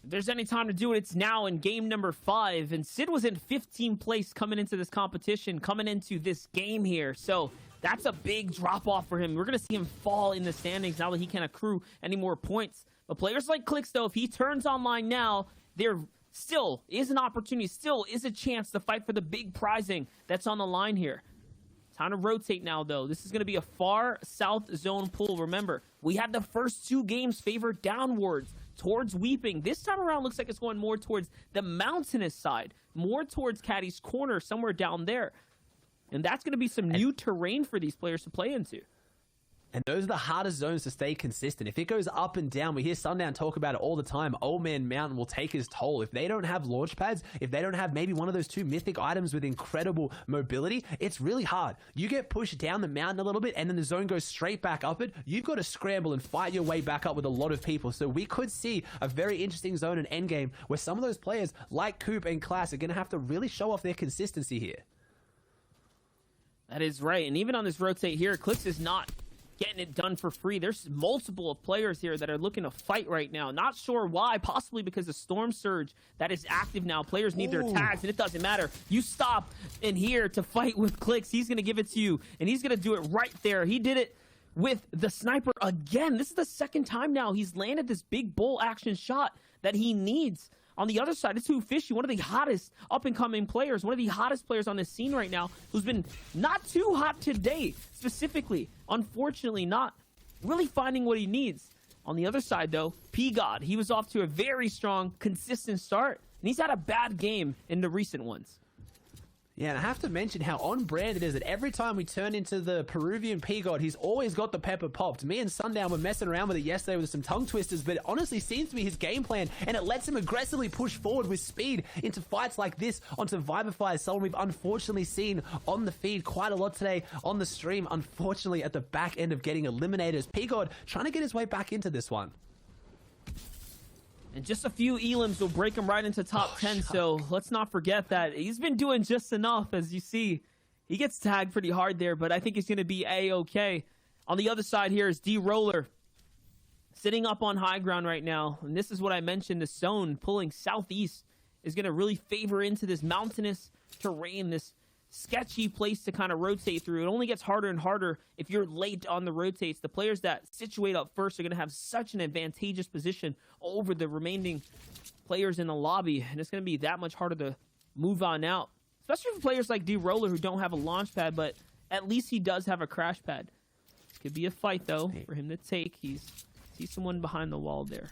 If there's any time to do it, it's now in game number 5. And Sid was in 15th place coming into this competition, coming into this game here. So that's a big drop off for him. We're going to see him fall in the standings now that he can't accrue any more points. But players like Clix, though, if he turns online now, there still is an opportunity, still is a chance to fight for the big prizing that's on the line here. Time to rotate now, though. This is going to be a far south zone pool. Remember, we had the first 2 games favored downwards towards Weeping. This time around looks like it's going more towards the mountainous side, more towards Caddy's Corner, somewhere down there. And that's going to be some new terrain for these players to play into. And those are the hardest zones to stay consistent. If it goes up and down, we hear Sundown talk about it all the time. Old Man Mountain will take his toll. If they don't have launch pads, if they don't have maybe one of those 2 mythic items with incredible mobility, it's really hard. You get pushed down the mountain a little bit and then the zone goes straight back up it. You've got to scramble and fight your way back up with a lot of people. So we could see a very interesting zone and endgame where some of those players like Coop and Class are going to have to really show off their consistency here. That is right. And even on this rotate here, Clix is not getting it done for free. There's multiple players here that are looking to fight right now. Not sure why, possibly because of Storm Surge that is active now. Players need their tags, and it doesn't matter. You stop in here to fight with Clix. He's going to give it to you, and he's going to do it right there. He did it with the sniper again. This is the second time now he's landed this big bull action shot that he needs. On the other side, it's Too Fishy, one of the hottest up-and-coming players, one of the hottest players on this scene right now, who's been not too hot today, specifically. Unfortunately, not really finding what he needs. On the other side, though, P-God, he was off to a very strong, consistent start, and he's had a bad game in the recent ones. Yeah, and I have to mention how on brand it is that every time we turn into the Peruvian P-God, he's always got the pepper popped. Me and Sundown were messing around with it yesterday with some tongue twisters, but it honestly seems to be his game plan, and it lets him aggressively push forward with speed into fights like this onto Vibify, someone we've unfortunately seen on the feed quite a lot today on the stream, unfortunately at the back end of getting eliminated. P-God trying to get his way back into this one. And just a few elims will break him right into top 10, so let's not forget that he's been doing just enough. As you see, he gets tagged pretty hard there, but I think he's going to be A-okay. On the other side here is D-Roller, sitting up on high ground right now. And this is what I mentioned, the zone pulling southeast is going to really favor into this mountainous terrain, this sketchy place to kind of rotate through. It only gets harder and harder if you're late on the rotates. The players that situate up first are going to have such an advantageous position over the remaining players in the lobby, and it's going to be that much harder to move on out, especially for players like D-Roller who don't have a launch pad, but at least he does have a crash pad. Could be a fight, though, for him to take. He's someone behind the wall there.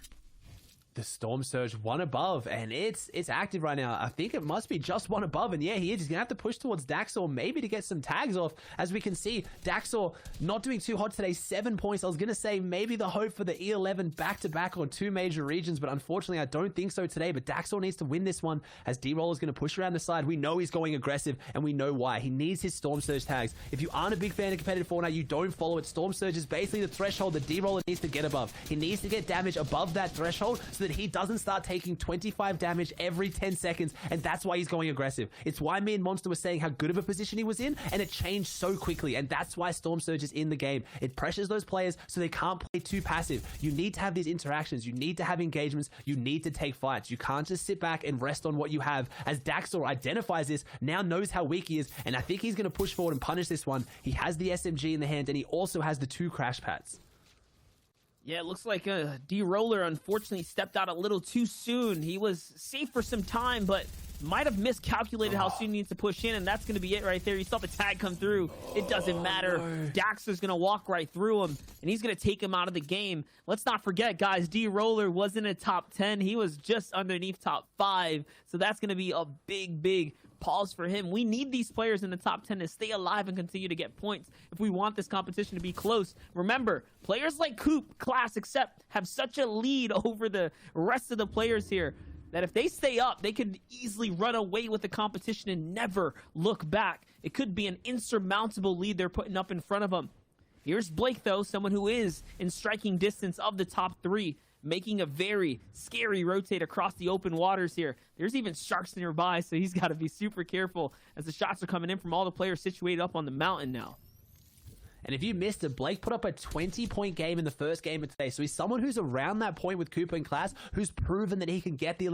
The Storm Surge one above, and it's active right now. I think it must be just one above, and yeah, he is. He's gonna have to push towards Daxor, maybe to get some tags off. As we can see, Daxor not doing too hot today, 7 points. I was gonna say maybe the hope for the E11 back-to-back on 2 major regions, but unfortunately I don't think so today. But Daxor needs to win this one, as D-Roller's gonna push around the side. We know he's going aggressive, and we know why. He needs his Storm Surge tags. If you aren't a big fan of competitive Fortnite, you don't follow it. Storm Surge is basically the threshold that D-Roller needs to get above. He needs to get damage above that threshold so that he doesn't start taking 25 damage every 10 seconds, and that's why he's going aggressive. It's why me and Monster were saying how good of a position he was in, and it changed so quickly, and that's why Storm Surge is in the game. It pressures those players so they can't play too passive. You need to have these interactions, you need to have engagements, you need to take fights. You can't just sit back and rest on what you have. As Daxor identifies this, now knows how weak he is, and I think he's going to push forward and punish this one. He has the SMG in the hand, and he also has the 2 crash pads. Yeah, it looks like D-Roller unfortunately stepped out a little too soon. He was safe for some time, but might have miscalculated how soon he needs to push in, and that's going to be it right there. You saw the tag come through. It doesn't matter. Daxor's going to walk right through him, and he's going to take him out of the game. Let's not forget, guys, D-Roller wasn't a top 10. He was just underneath top 5, so that's going to be a big, big pause for him. We need these players in the top 10 to stay alive and continue to get points if we want this competition to be close. Remember, players like Coop, Class, Accept have such a lead over the rest of the players here that if they stay up, they could easily run away with the competition and never look back. It could be an insurmountable lead they're putting up in front of them. Here's Blake, though, someone who is in striking distance of the top 3, making a very scary rotate across the open waters here. There's even sharks nearby, so he's got to be super careful as the shots are coming in from all the players situated up on the mountain now. And if you missed it, Blake put up a 20-point game in the first game of today. So he's someone who's around that point with Cooper and Class, who's proven that he can get the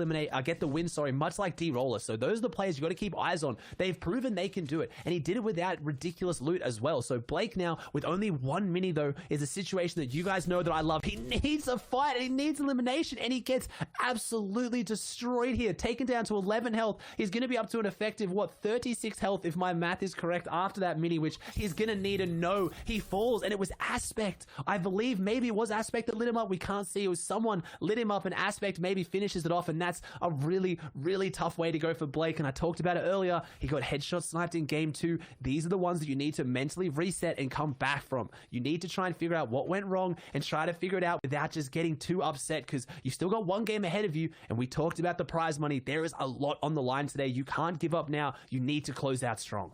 win, much like D-Roller. So those are the players you got to keep eyes on. They've proven they can do it, and he did it without ridiculous loot as well. So Blake now, with only 1 mini though, is a situation that you guys know that I love. He needs a fight, and he needs elimination, and he gets absolutely destroyed here, taken down to 11 health. He's going to be up to an effective, 36 health if my math is correct after that mini, which he's going to need a no. He falls, and it was Aspect. I believe maybe it was Aspect that lit him up. We can't see. It was someone lit him up, and Aspect maybe finishes it off, and that's a really, really tough way to go for Blake. And I talked about it earlier. He got headshot sniped in game 2. These are the ones that you need to mentally reset and come back from. You need to try and figure out what went wrong and try to figure it out without just getting too upset, because you still got 1 game ahead of you, and we talked about the prize money. There is a lot on the line today. You can't give up now. You need to close out strong.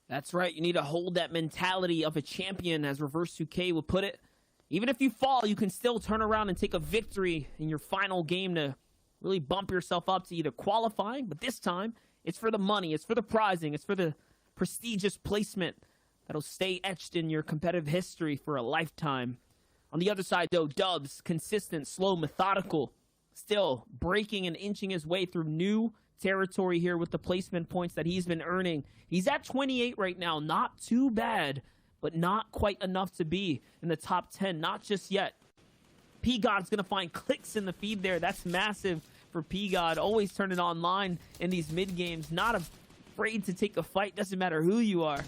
That's right. You need to hold that mentality of a champion, as Reverse 2K would put it. Even if you fall, you can still turn around and take a victory in your final game to really bump yourself up to either qualifying, but this time it's for the money, it's for the prizing, it's for the prestigious placement that'll stay etched in your competitive history for a lifetime. On the other side, though, Dubs, consistent, slow, methodical, still breaking and inching his way through new territory here with the placement points that he's been earning. He's at 28 right now. Not too bad, but not quite enough to be in the top 10. Not just yet. P-God's going to find clicks in the feed there. That's massive for P-God. Always turn it online in these mid-games. Not afraid to take a fight. Doesn't matter who you are.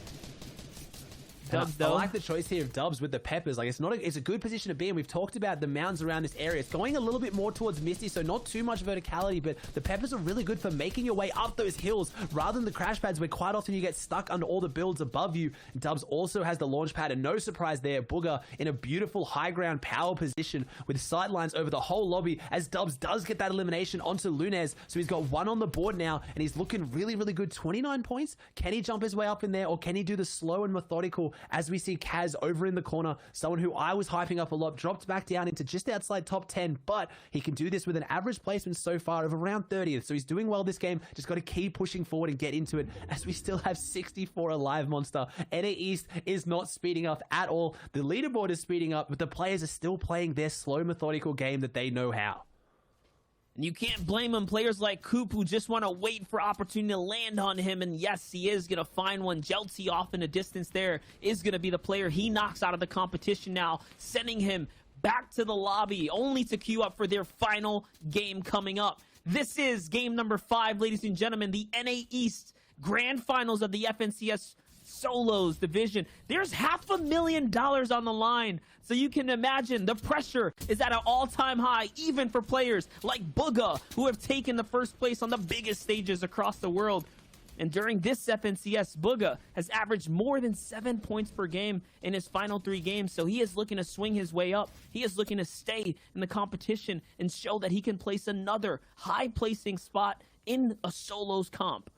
Dubs, I like the choice here of Dubs with the peppers. Like, it's a good position to be in. We've talked about the mounds around this area. It's going a little bit more towards Misty, so not too much verticality, but the peppers are really good for making your way up those hills rather than the crash pads where quite often you get stuck under all the builds above you. Dubs also has the launch pad, and no surprise there, Booger in a beautiful high ground power position with sight lines over the whole lobby as Dubs does get that elimination onto Lunez. So he's got 1 on the board now, and he's looking really, really good. 29 points. Can he jump his way up in there, or can he do the slow and methodical? As we see Kaz over in the corner, someone who I was hyping up a lot, dropped back down into just outside top 10, but he can do this with an average placement so far of around 30th. So he's doing well this game. Just got to keep pushing forward and get into it, as we still have 64 alive, Monster. NA East is not speeding up at all. The leaderboard is speeding up, but the players are still playing their slow, methodical game that they know how. And you can't blame him. Players like Coop who just want to wait for opportunity to land on him. And yes, he is going to find one. Jelty off in the distance there is going to be the player he knocks out of the competition now, sending him back to the lobby, only to queue up for their final game coming up. This is game number 5, ladies and gentlemen, the NA East Grand Finals of the FNCS Solos division. There's $500,000 on the line, so you can imagine the pressure is at an all-time high, even for players like Booga, who have taken the first place on the biggest stages across the world. And during this FNCS, Booga has averaged more than 7 points per game in his final 3 games, so he is looking to swing his way up. He is looking to stay in the competition and show that he can place another high-placing spot in a solos comp.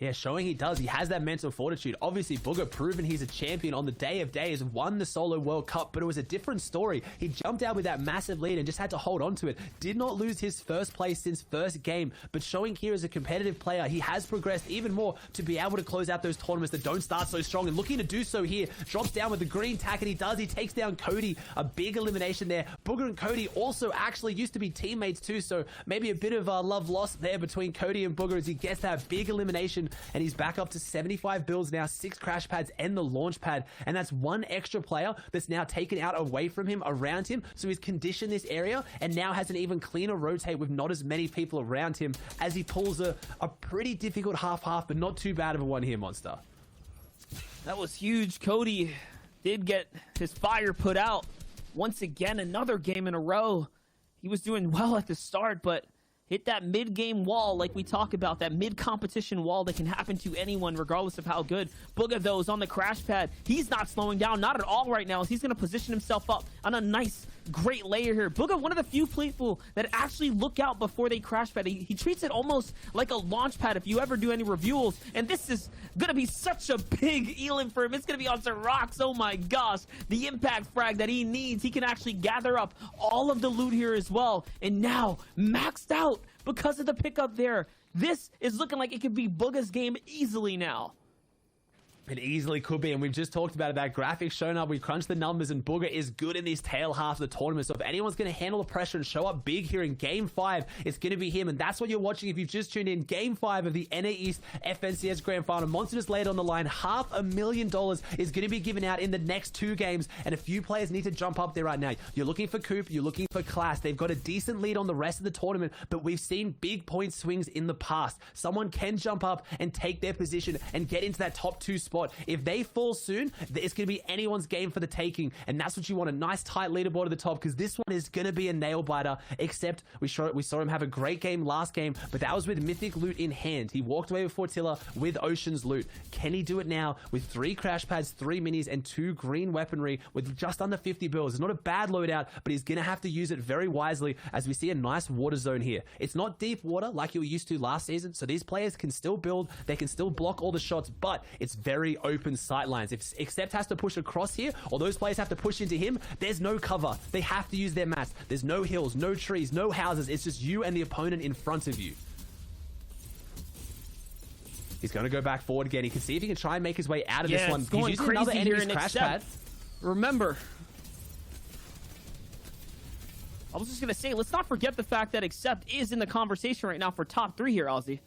Yeah, showing he does. He has that mental fortitude. Obviously, Booger proven he's a champion on the day of days, won the Solo World Cup, but it was a different story. He jumped out with that massive lead and just had to hold on to it. Did not lose his first place since first game, but showing here as a competitive player, he has progressed even more to be able to close out those tournaments that don't start so strong, and looking to do so here. Drops down with the green tack, and he does. He takes down Cody. A big elimination there. Booger and Cody also actually used to be teammates too, so maybe a bit of love lost there between Cody and Booger as he gets that big elimination. And he's back up to 75 builds now, 6 crash pads and the launch pad. And that's 1 extra player that's now taken out away from him, around him. So he's conditioned this area and now has an even cleaner rotate with not as many people around him as he pulls a pretty difficult half-half, but not too bad of a one here, Monster. That was huge. Cody did get his fire put out. Once again, another game in a row. He was doing well at the start, but hit that mid-game wall like we talk about, that mid-competition wall that can happen to anyone regardless of how good. Booga, though, is on the crash pad. He's not slowing down, not at all right now, as he's going to position himself up on a nice, great layer here. Booga, one of the few people that actually look out before they crash pad. He treats it almost like a launch pad if you ever do any reviewals, and this is going to be such a big elim for him. It's going to be on some rocks. Oh my gosh, the impact frag that he needs. He can actually gather up all of the loot here as well, and now maxed out because of the pickup there. This is looking like it could be Booga's game easily now. It easily could be, and we've just talked about that graphics shown up. We crunched the numbers, and Booga is good in this tail half of the tournament. So if anyone's going to handle the pressure and show up big here in Game 5, it's going to be him, and that's what you're watching if you've just tuned in. Game 5 of the NA East FNCS Grand Final. Monster just laid on the line. $500,000 is going to be given out in the next 2 games, and a few players need to jump up there right now. You're looking for Coop, you're looking for Class. They've got a decent lead on the rest of the tournament, but we've seen big point swings in the past. Someone can jump up and take their position and get into that top 2 spot. If they fall soon, it's going to be anyone's game for the taking, and that's what you want, a nice tight leaderboard at the top, because this one is going to be a nail biter, except we saw him have a great game last game, but that was with mythic loot in hand. He walked away with Fortilla with Ocean's loot. Can he do it now with 3 crash pads, 3 minis, and 2 green weaponry with just under 50 bills? It's not a bad loadout, but he's going to have to use it very wisely, as we see a nice water zone here. It's not deep water like you were used to last season, so these players can still build, they can still block all the shots, but it's very open sight lines. If Accept has to push across here, or those players have to push into him, there's no cover. They have to use their mats. There's no hills, no trees, no houses. It's just you and the opponent in front of you. He's going to go back forward again. He can see if he can try and make his way out of this one. It's going He's using another crazy here enemy's in crash Accept. pad. Remember, I was just going to say, let's not forget the fact that Accept is in the conversation right now for top 3 here, Ozzy.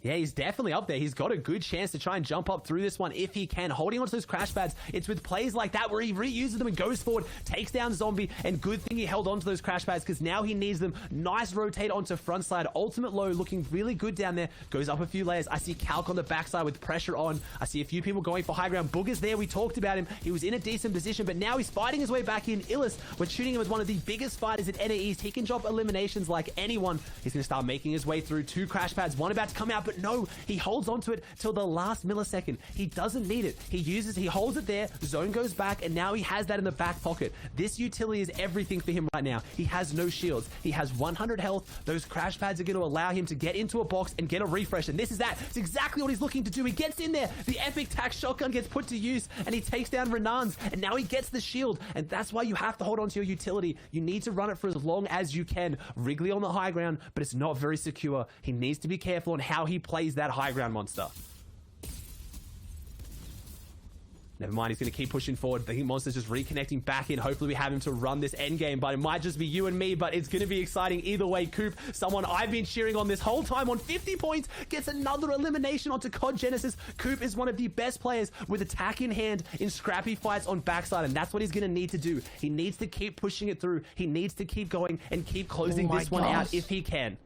Yeah, he's definitely up there. He's got a good chance to try and jump up through this one if he can. Holding onto those crash pads, it's with plays like that where he reuses them and goes forward, takes down Zombie, and good thing he held onto those crash pads because now he needs them. Nice rotate onto front side. Ultimate low looking really good down there. Goes up a few layers. I see Calc on the backside with pressure on. I see a few people going for high ground. Booger's there. We talked about him. He was in a decent position, but now he's fighting his way back in. Illis, we're shooting him as one of the biggest fighters at NA East. He can drop eliminations like anyone. He's going to start making his way through 2 crash pads. One about to come out, but no, he holds onto it till the last millisecond. He doesn't need it. He holds it there. Zone goes back, and now he has that in the back pocket. This utility is everything for him right now. He has no shields. He has 100 health. Those crash pads are going to allow him to get into a box and get a refresh, and this is that. It's exactly what he's looking to do. He gets in there. The epic tax shotgun gets put to use, and he takes down Renan's, and now he gets the shield, and that's why you have to hold on to your utility. You need to run it for as long as you can. Wrigley on the high ground, but it's not very secure. He needs to be careful on how he plays that high ground monster. Never mind, he's going to keep pushing forward. I think Monster's just reconnecting back in. Hopefully we have him to run this end game, but it might just be you and me, but it's going to be exciting either way. Coop, someone I've been cheering on this whole time, on 50 points, gets another elimination onto COD Genesis. Coop is one of the best players with attack in hand in scrappy fights on backside, and that's what he's going to need to do. He needs to keep pushing it through. He needs to keep going and keep closing this one out if he can.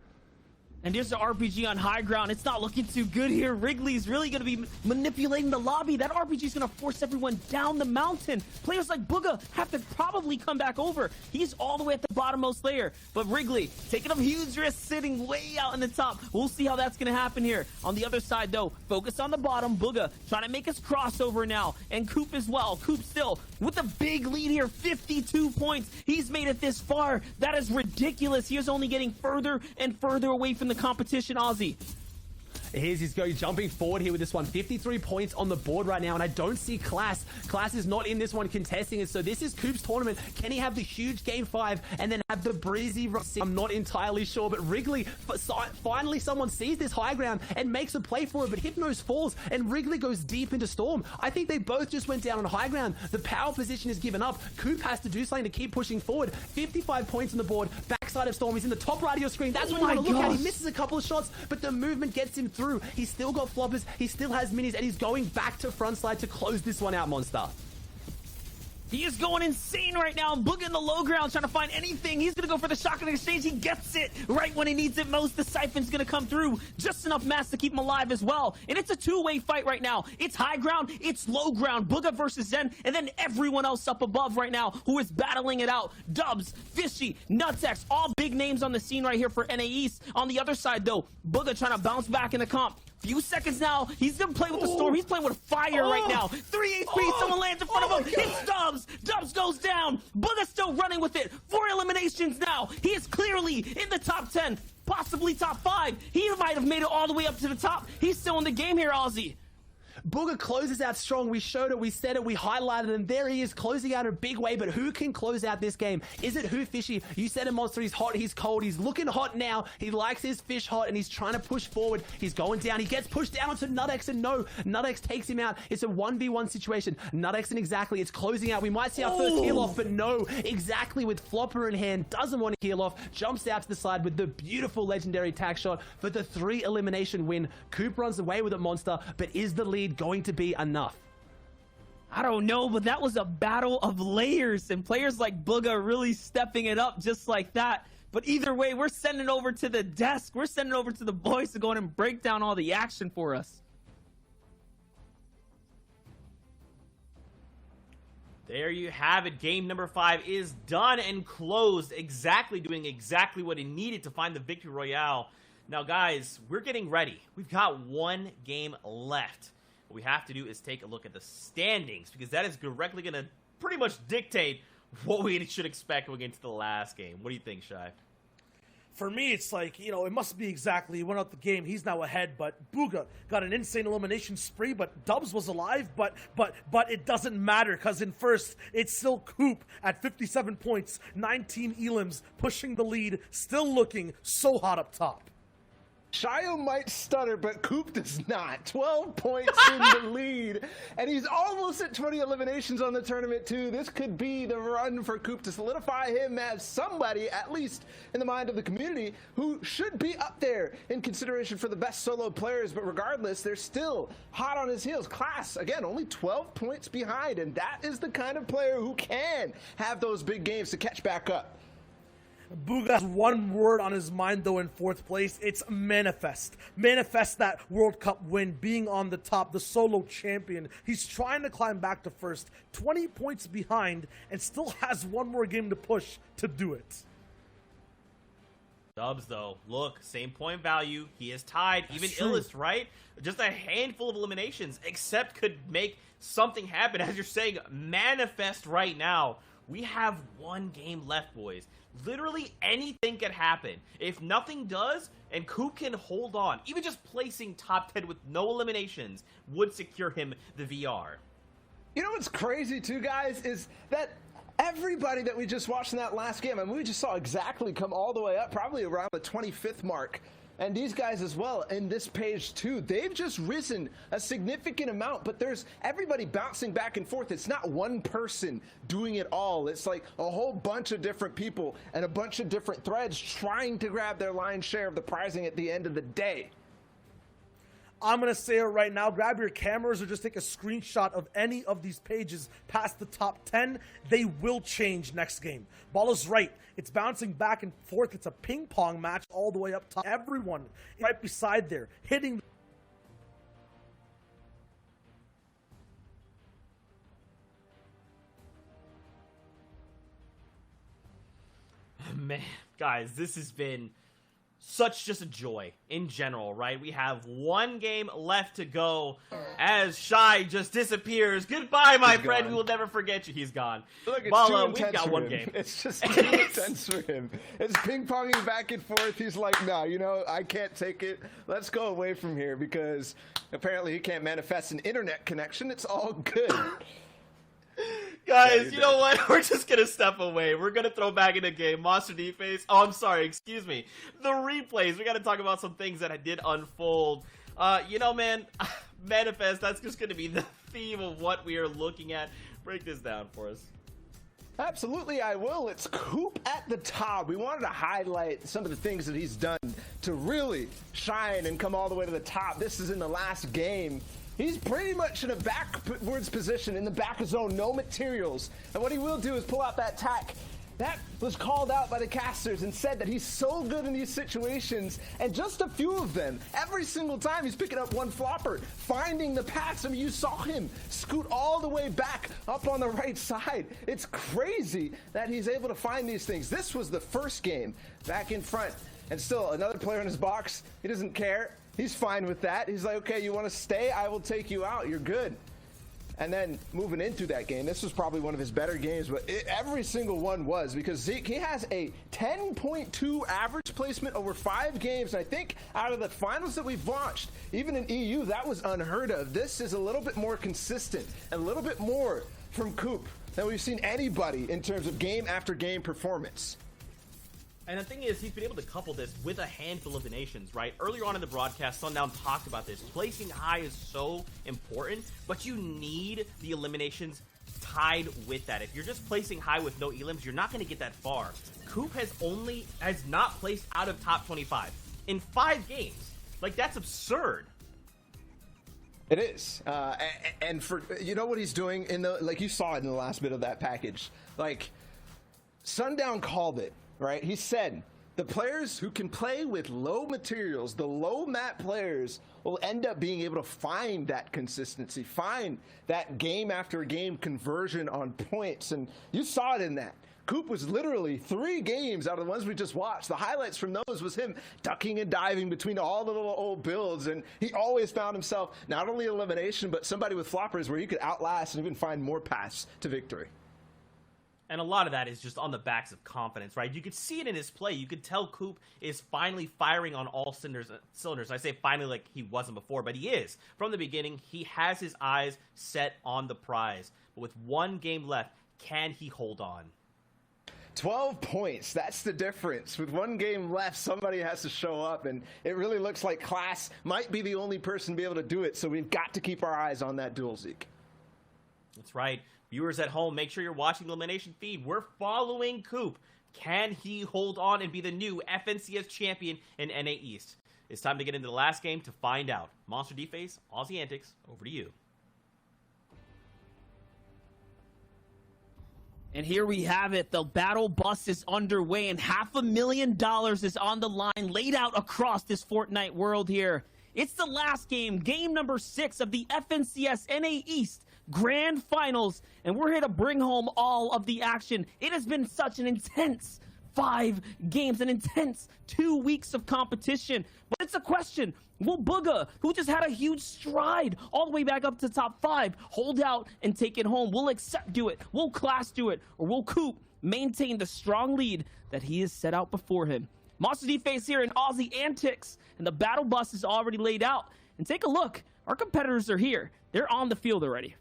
And there's the RPG on high ground. It's not looking too good here. Wrigley's really going to be manipulating the lobby. That RPG is going to force everyone down the mountain. Players like Booga have to probably come back over. He's all the way at the bottommost layer. But Wrigley taking a huge risk sitting way out in the top. We'll see how that's going to happen here. On the other side, though, focus on the bottom. Booga trying to make his crossover now. And Coop as well. Coop still with a big lead here. 52 points. He's made it this far. That is ridiculous. He is only getting further and further away from the competition, Ozzy. He's going jumping forward here with this one. 53 points on the board right now, and I don't see Class. Class is not in this one contesting it, so this is Coop's tournament. Can he have the huge game 5 and then have the breezy? I'm not entirely sure, but Wrigley, finally someone sees this high ground and makes a play for it, but Hypnos falls, and Wrigley goes deep into Storm. I think they both just went down on high ground. The power position is given up. Coop has to do something to keep pushing forward. 55 points on the board. Backside of Storm. He's in the top right of your screen. That's what you want to look at. He misses a couple of shots, but the movement gets him through. He's still got floppers, he still has minis, and he's going back to front side to close this one out, Monster. He is going insane right now. Booga in the low ground trying to find anything. He's going to go for the shotgun exchange. He gets it right when he needs it most. The siphon's going to come through. Just enough mass to keep him alive as well. And it's a two-way fight right now. It's high ground. It's low ground. Booga versus Zen. And then everyone else up above right now who is battling it out. Dubs, Fishy, Nutsex, all big names on the scene right here for NA East. On the other side, though, Booga trying to bounce back in the comp. Few seconds now. He's gonna play with the storm. He's playing with fire right now. 3 HP. Someone lands in front of him. It's Dubs. Dubs goes down. Booga's still running with it. 4 eliminations now. He is clearly in the top 10, possibly top 5. He might have made it all the way up to the top. He's still in the game here, Ozzy. Booga closes out strong. We showed it, we said it, we highlighted it, and there he is closing out in a big way. But who can close out this game? Is it who, Fishy? You said it, Monster. He's hot, he's cold, he's looking hot now. He likes his fish hot, and he's trying to push forward. He's going down. He gets pushed down to Nutsex, and no, Nutsex takes him out. It's a 1v1 situation. Nutsex and exactly, it's closing out. We might see our first heal off, but no, exactly with Flopper in hand, doesn't want to heal off, jumps out to the side with the beautiful legendary tack shot for the 3 elimination win. Coop runs away with it, Monster, but is the lead going to be enough? I don't know, but that was a battle of layers, and players like Booga really stepping it up just like that. But either way, we're sending over to the desk. We're sending over to the boys to go in and break down all the action for us. There you have it. Game number 5 is done and closed. Doing exactly what it needed to find the victory royale. Now, guys, we're getting ready. We've got 1 game left. What we have to do is take a look at the standings, because that is directly going to pretty much dictate what we should expect going into the last game. What do you think, Shai? For me, it's like, you know, it must be exactly, he went out the game, he's now ahead, but Booga got an insane elimination spree, but Dubs was alive, but it doesn't matter, because in first, it's still Coop at 57 points, 19 elims, pushing the lead, still looking so hot up top. Shio might stutter, but Coop does not. 12 points in the lead, and he's almost at 20 eliminations on the tournament, too. This could be the run for Coop to solidify him as somebody, at least in the mind of the community, who should be up there in consideration for the best solo players. But regardless, they're still hot on his heels. Class, again, only 12 points behind, and that is the kind of player who can have those big games to catch back up. Booga has one word on his mind, though, in 4th place. It's manifest. Manifest that World Cup win, being on the top, the solo champion. He's trying to climb back to first, 20 points behind, and still has 1 more game to push to do it. Dubs, though, look, same point value. He is tied. Even Illest, right? Just a handful of eliminations, except could make something happen. As you're saying, manifest right now. We have 1 game left, boys. Literally anything could happen. If nothing does, and Coop can hold on, even just placing top 10 with no eliminations would secure him the VR. You know what's crazy too, guys, is that everybody that we just watched in that last game, I mean, we just saw exactly come all the way up, probably around the 25th mark. And these guys as well in this page too, they've just risen a significant amount, but there's everybody bouncing back and forth. It's not one person doing it all. It's like a whole bunch of different people and a bunch of different threads trying to grab their lion's share of the prizing at the end of the day. I'm going to say it right now. Grab your cameras or just take a screenshot of any of these pages past the top 10. They will change next game. Ball is right. It's bouncing back and forth. It's a ping pong match all the way up top. Everyone right beside there hitting. Man, guys, this has been such just a joy in general, right? We have 1 game left to go as Shai just disappears. Goodbye, my friend. We will never forget you. He's gone. Look, it's Bala, too intense we've got for 1 him. game. It's just too intense for him. It's ping-ponging back and forth. He's like, no, you know, I can't take it. Let's go away from here, because apparently he can't manifest an internet connection. It's all good. Guys, you know what? We're just going to step away. We're going to throw back in the game. Monster D-Face. Oh, I'm sorry. Excuse me. The replays. We got to talk about some things that did unfold. You know, man, manifest, that's just going to be the theme of what we are looking at. Break this down for us. Absolutely, I will. It's Coop at the top. We wanted to highlight some of the things that he's done to really shine and come all the way to the top. This is in the last game. He's pretty much in a backwards position in the back zone, no materials. And what he will do is pull out that tack. That was called out by the casters and said that he's so good in these situations, and just a few of them, every single time he's picking up one flopper, finding the paths. I mean, you saw him scoot all the way back up on the right side. It's crazy that he's able to find these things. This was the first game back in front, and still another player in his box. He doesn't care. He's fine with that. He's like, okay, you want to stay? I will take you out. You're good. And then moving into that game, this was probably one of his better games, but every single one was, because Zeke, he has a 10.2 average placement over 5 games. And I think out of the finals that we've watched, even in EU, that was unheard of. This is a little bit more consistent, and a little bit more from Coop than we've seen anybody in terms of game after game performance. And the thing is, he's been able to couple this with a handful of eliminations, right? Earlier on in the broadcast, Sundown talked about this. Placing high is so important, but you need the eliminations tied with that. If you're just placing high with no elims, you're not going to get that far. Coop has not placed out of top 25 in 5 games. Like, that's absurd. It is. And for, you know what he's doing in the, like you saw it in the last bit of that package. Like, Sundown called it. Right? He said the players who can play with low materials, the low map players, will end up being able to find that consistency, find that game after game conversion on points. And you saw it in that. Coop was literally 3 games out of the ones we just watched. The highlights from those was him ducking and diving between all the little old builds. And he always found himself not only elimination, but somebody with floppers where you could outlast and even find more paths to victory. And a lot of that is just on the backs of confidence, right? You could see it in his play. You could tell Coop is finally firing on all cylinders. I say finally like he wasn't before, but he is. From the beginning, he has his eyes set on the prize. But with 1 game left, can he hold on? 12 points. That's the difference. With 1 game left, somebody has to show up, and it really looks like Class might be the only person to be able to do it, so we've got to keep our eyes on that duel, Zeke. That's right. Viewers at home, make sure you're watching the elimination feed. We're following Coop. Can he hold on and be the new FNCS champion in NA East? It's time to get into the last game to find out. Monster D-Face, Aussie Antics, over to you. And here we have it. The battle bus is underway, and $500,000 is on the line, laid out across this Fortnite world here. It's the last game, game number 6 of the FNCS NA East Grand Finals, and we're here to bring home all of the action. It has been such an intense 5 games, an intense 2 weeks of competition. But it's a question, will Booga, who just had a huge stride all the way back up to top 5, hold out and take it home? Will Accept do it? Will Class do it? Or will Coop maintain the strong lead that he has set out before him? Monster D-Face here in Aussie Antics, and the battle bus is already laid out. And take a look, our competitors are here. They're on the field already.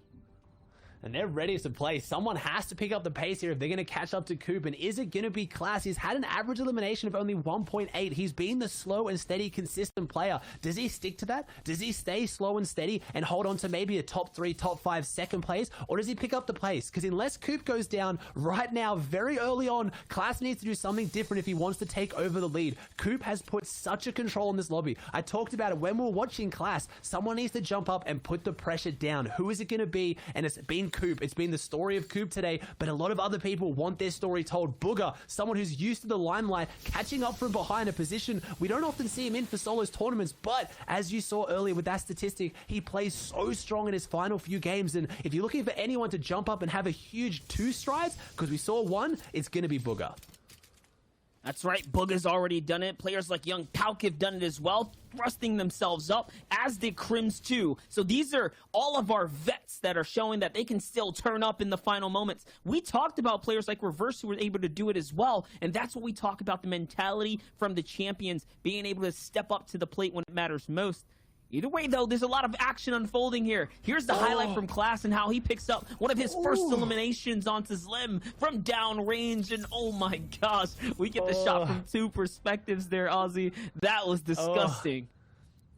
And they're ready to play. Someone has to pick up the pace here if they're going to catch up to Coop. And is it going to be Class? He's had an average elimination of only 1.8. He's been the slow and steady, consistent player. Does he stick to that? Does he stay slow and steady and hold on to maybe a top 3, top 5 second place? Or does he pick up the pace? Because unless Coop goes down right now, very early on, Class needs to do something different if he wants to take over the lead. Coop has put such a control in this lobby. I talked about it when we were watching Class. Someone needs to jump up and put the pressure down. Who is it going to be? And it's been Coop. It's been the story of Coop today, but a lot of other people want their story told. Booga, someone who's used to the limelight, catching up from behind, a position we don't often see him in for solos tournaments, but as you saw earlier with that statistic, he plays so strong in his final few games. And if you're looking for anyone to jump up and have a huge 2 strides, because we saw 1, it's going to be Booga. That's right, Booga's already done it. Players like Young Pauk have done it as well, thrusting themselves up, as did Crims too. So these are all of our vets that are showing that they can still turn up in the final moments. We talked about players like Reverse who were able to do it as well, and that's what we talk about, the mentality from the champions, being able to step up to the plate when it matters most. Either way, though, there's a lot of action unfolding here. Here's the highlight from Class and how he picks up one of his first eliminations onto Slim from downrange. And oh my gosh, we get the shot from 2 perspectives there, Aussie. That was disgusting.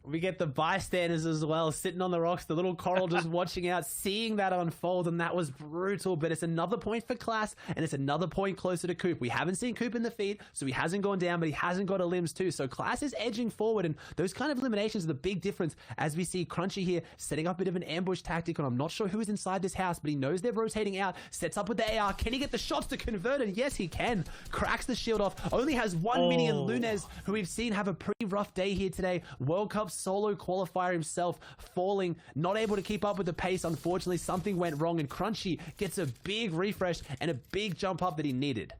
We get the bystanders as well, sitting on the rocks, the little coral just watching out, seeing that unfold, and that was brutal. But it's another point for Class, and it's another point closer to Coop. We haven't seen Coop in the feed, so he hasn't gone down, but he hasn't got a limbs too. So Class is edging forward, and those kind of eliminations are the big difference as we see Crunchy here setting up a bit of an ambush tactic, and I'm not sure who is inside this house, but he knows they're rotating out, sets up with the AR. Can he get the shots to convert? And yes, he can. Cracks the shield off, only has one minion, Lunez, who we've seen have a pretty rough day here today. World Cup solo qualifier himself, falling, not able to keep up with the pace. Unfortunately, something went wrong, and Crunchy gets a big refresh and a big jump up that he needed.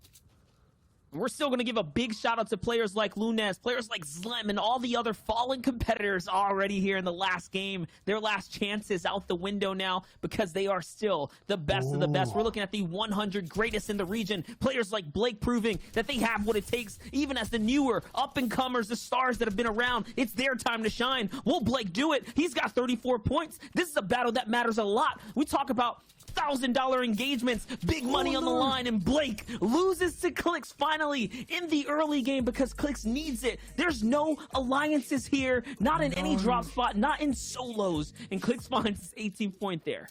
We're still going to give a big shout out to players like Lunez, players like Zlem, and all the other fallen competitors already here in the last game. Their last chances out the window now because they are still the best of the best. We're looking at the 100 greatest in the region. Players like Blake proving that they have what it takes, even as the newer up-and-comers, the stars that have been around. It's their time to shine. Will Blake do it? He's got 34 points. This is a battle that matters a lot. We talk about $1,000 engagements, big money on the line, and Blake loses to Clicks finally in the early game because Clicks needs it. There's no alliances here, not in any drop spot, not in solos, and Clicks finds his 18th point there.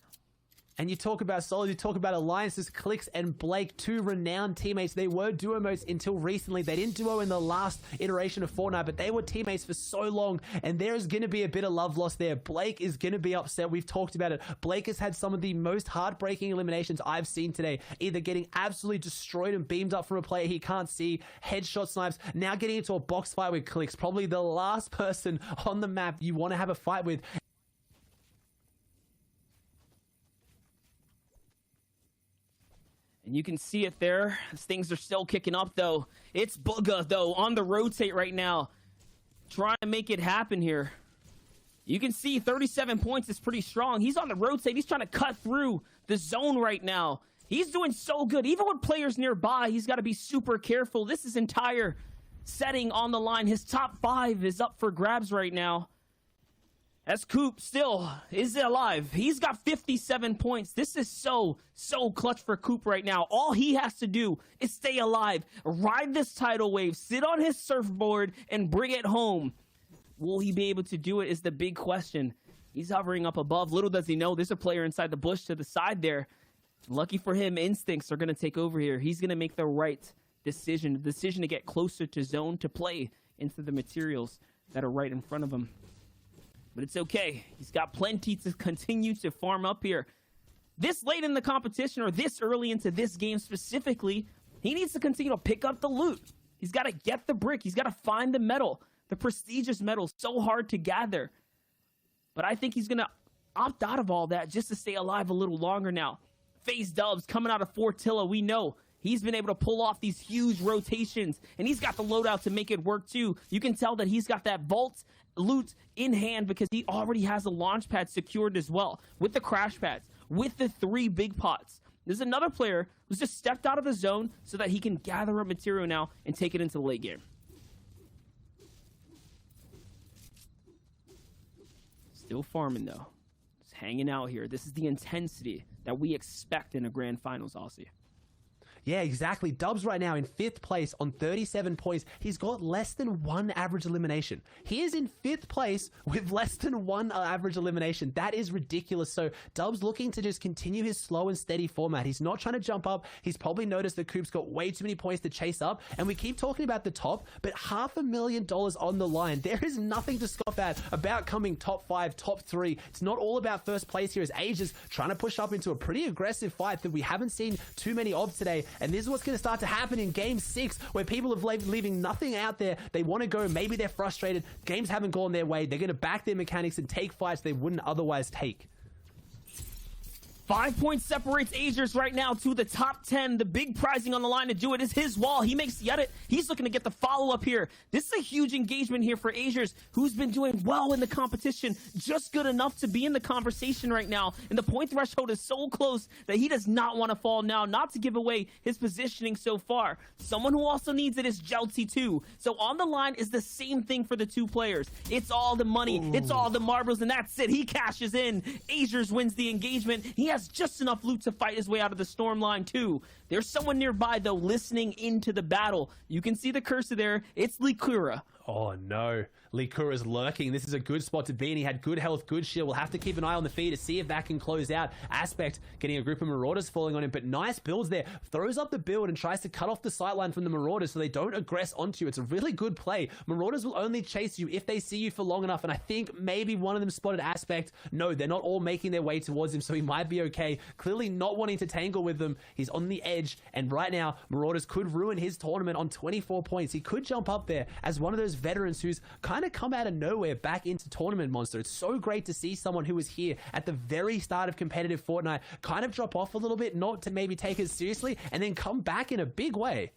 And you talk about solos, you talk about alliances, Clicks and Blake, two renowned teammates. They were duo modes until recently. They didn't duo in the last iteration of Fortnite, but they were teammates for so long, and there's going to be a bit of love lost there. Blake is going to be upset. We've talked about it. Blake has had some of the most heartbreaking eliminations I've seen today, either getting absolutely destroyed and beamed up from a player he can't see, headshot snipes, now getting into a box fight with Clicks, probably the last person on the map you want to have a fight with. And you can see it there. Things are still kicking up, though. It's Booga, though, on the rotate right now, trying to make it happen here. You can see 37 points is pretty strong. He's on the rotate. He's trying to cut through the zone right now. He's doing so good. Even with players nearby, he's got to be super careful. This is entire setting on the line. His top 5 is up for grabs right now. As Coop still is alive. He's got 57 points. This is so clutch for Coop right now. All he has to do is stay alive, ride this tidal wave, sit on his surfboard, and bring it home. Will he be able to do it is the big question. He's hovering up above. Little does he know, there's a player inside the bush to the side there. Lucky for him, instincts are going to take over here. He's going to make the right decision, the decision to get closer to zone, to play into the materials that are right in front of him. But it's okay. He's got plenty to continue to farm up here. This late in the competition, or this early into this game specifically, he needs to continue to pick up the loot. He's got to get the brick. He's got to find the medal. The prestigious medal, so hard to gather. But I think he's going to opt out of all that just to stay alive a little longer now. FaZe Dubs coming out of Fortilla, we know he's been able to pull off these huge rotations, and he's got the loadout to make it work too. You can tell that he's got that vault loot in hand because he already has a launch pad secured as well, with the crash pads, with the 3 big pots. There's another player who's just stepped out of the zone so that he can gather up material now and take it into the late game. Still farming though. Just hanging out here. This is the intensity that we expect in a grand finals, Aussie. Yeah, exactly. Dubs right now in 5th place on 37 points. He's got less than 1 average elimination. He is in 5th place with less than 1 average elimination. That is ridiculous. So Dubs looking to just continue his slow and steady format. He's not trying to jump up. He's probably noticed that Coop's got way too many points to chase up. And we keep talking about the top, but $500,000 on the line. There is nothing to scoff at about coming top 5, top 3. It's not all about first place here, as Ages trying to push up into a pretty aggressive fight that we haven't seen too many of today. And this is what's going to start to happen in Game 6, where people are leaving nothing out there. They want to go. Maybe they're frustrated. Games haven't gone their way. They're going to back their mechanics and take fights they wouldn't otherwise take. 5 points separates Agers right now to the top 10. The big prizing on the line to do it is his wall. He makes the edit. He's looking to get the follow-up here. This is a huge engagement here for Agers, who's been doing well in the competition, just good enough to be in the conversation right now. And the point threshold is so close that he does not want to fall now, not to give away his positioning so far. Someone who also needs it is Jelty too. So on the line is the same thing for the 2 players. It's all the money. It's all the marbles, and that's it. He cashes in. Agers wins the engagement. He has just enough loot to fight his way out of the storm line too. There's someone nearby though listening into the battle. You can see the cursor there. It's Likura. Oh no, Likura's lurking. This is a good spot to be in. He had good health, good shield. We'll have to keep an eye on the feed to see if that can close out. Aspect getting a group of Marauders falling on him, but nice builds there. Throws up the build and tries to cut off the sightline from the Marauders so they don't aggress onto you. It's a really good play. Marauders will only chase you if they see you for long enough, and I think maybe one of them spotted Aspect. No, they're not all making their way towards him, so he might be okay. Clearly not wanting to tangle with them. He's on the edge, and right now, Marauders could ruin his tournament on 24 points. He could jump up there as one of those veterans who's kind of come out of nowhere back into tournament monster. It's so great to see someone who was here at the very start of competitive Fortnite kind of drop off a little bit, not to maybe take it seriously, and then come back in a big way.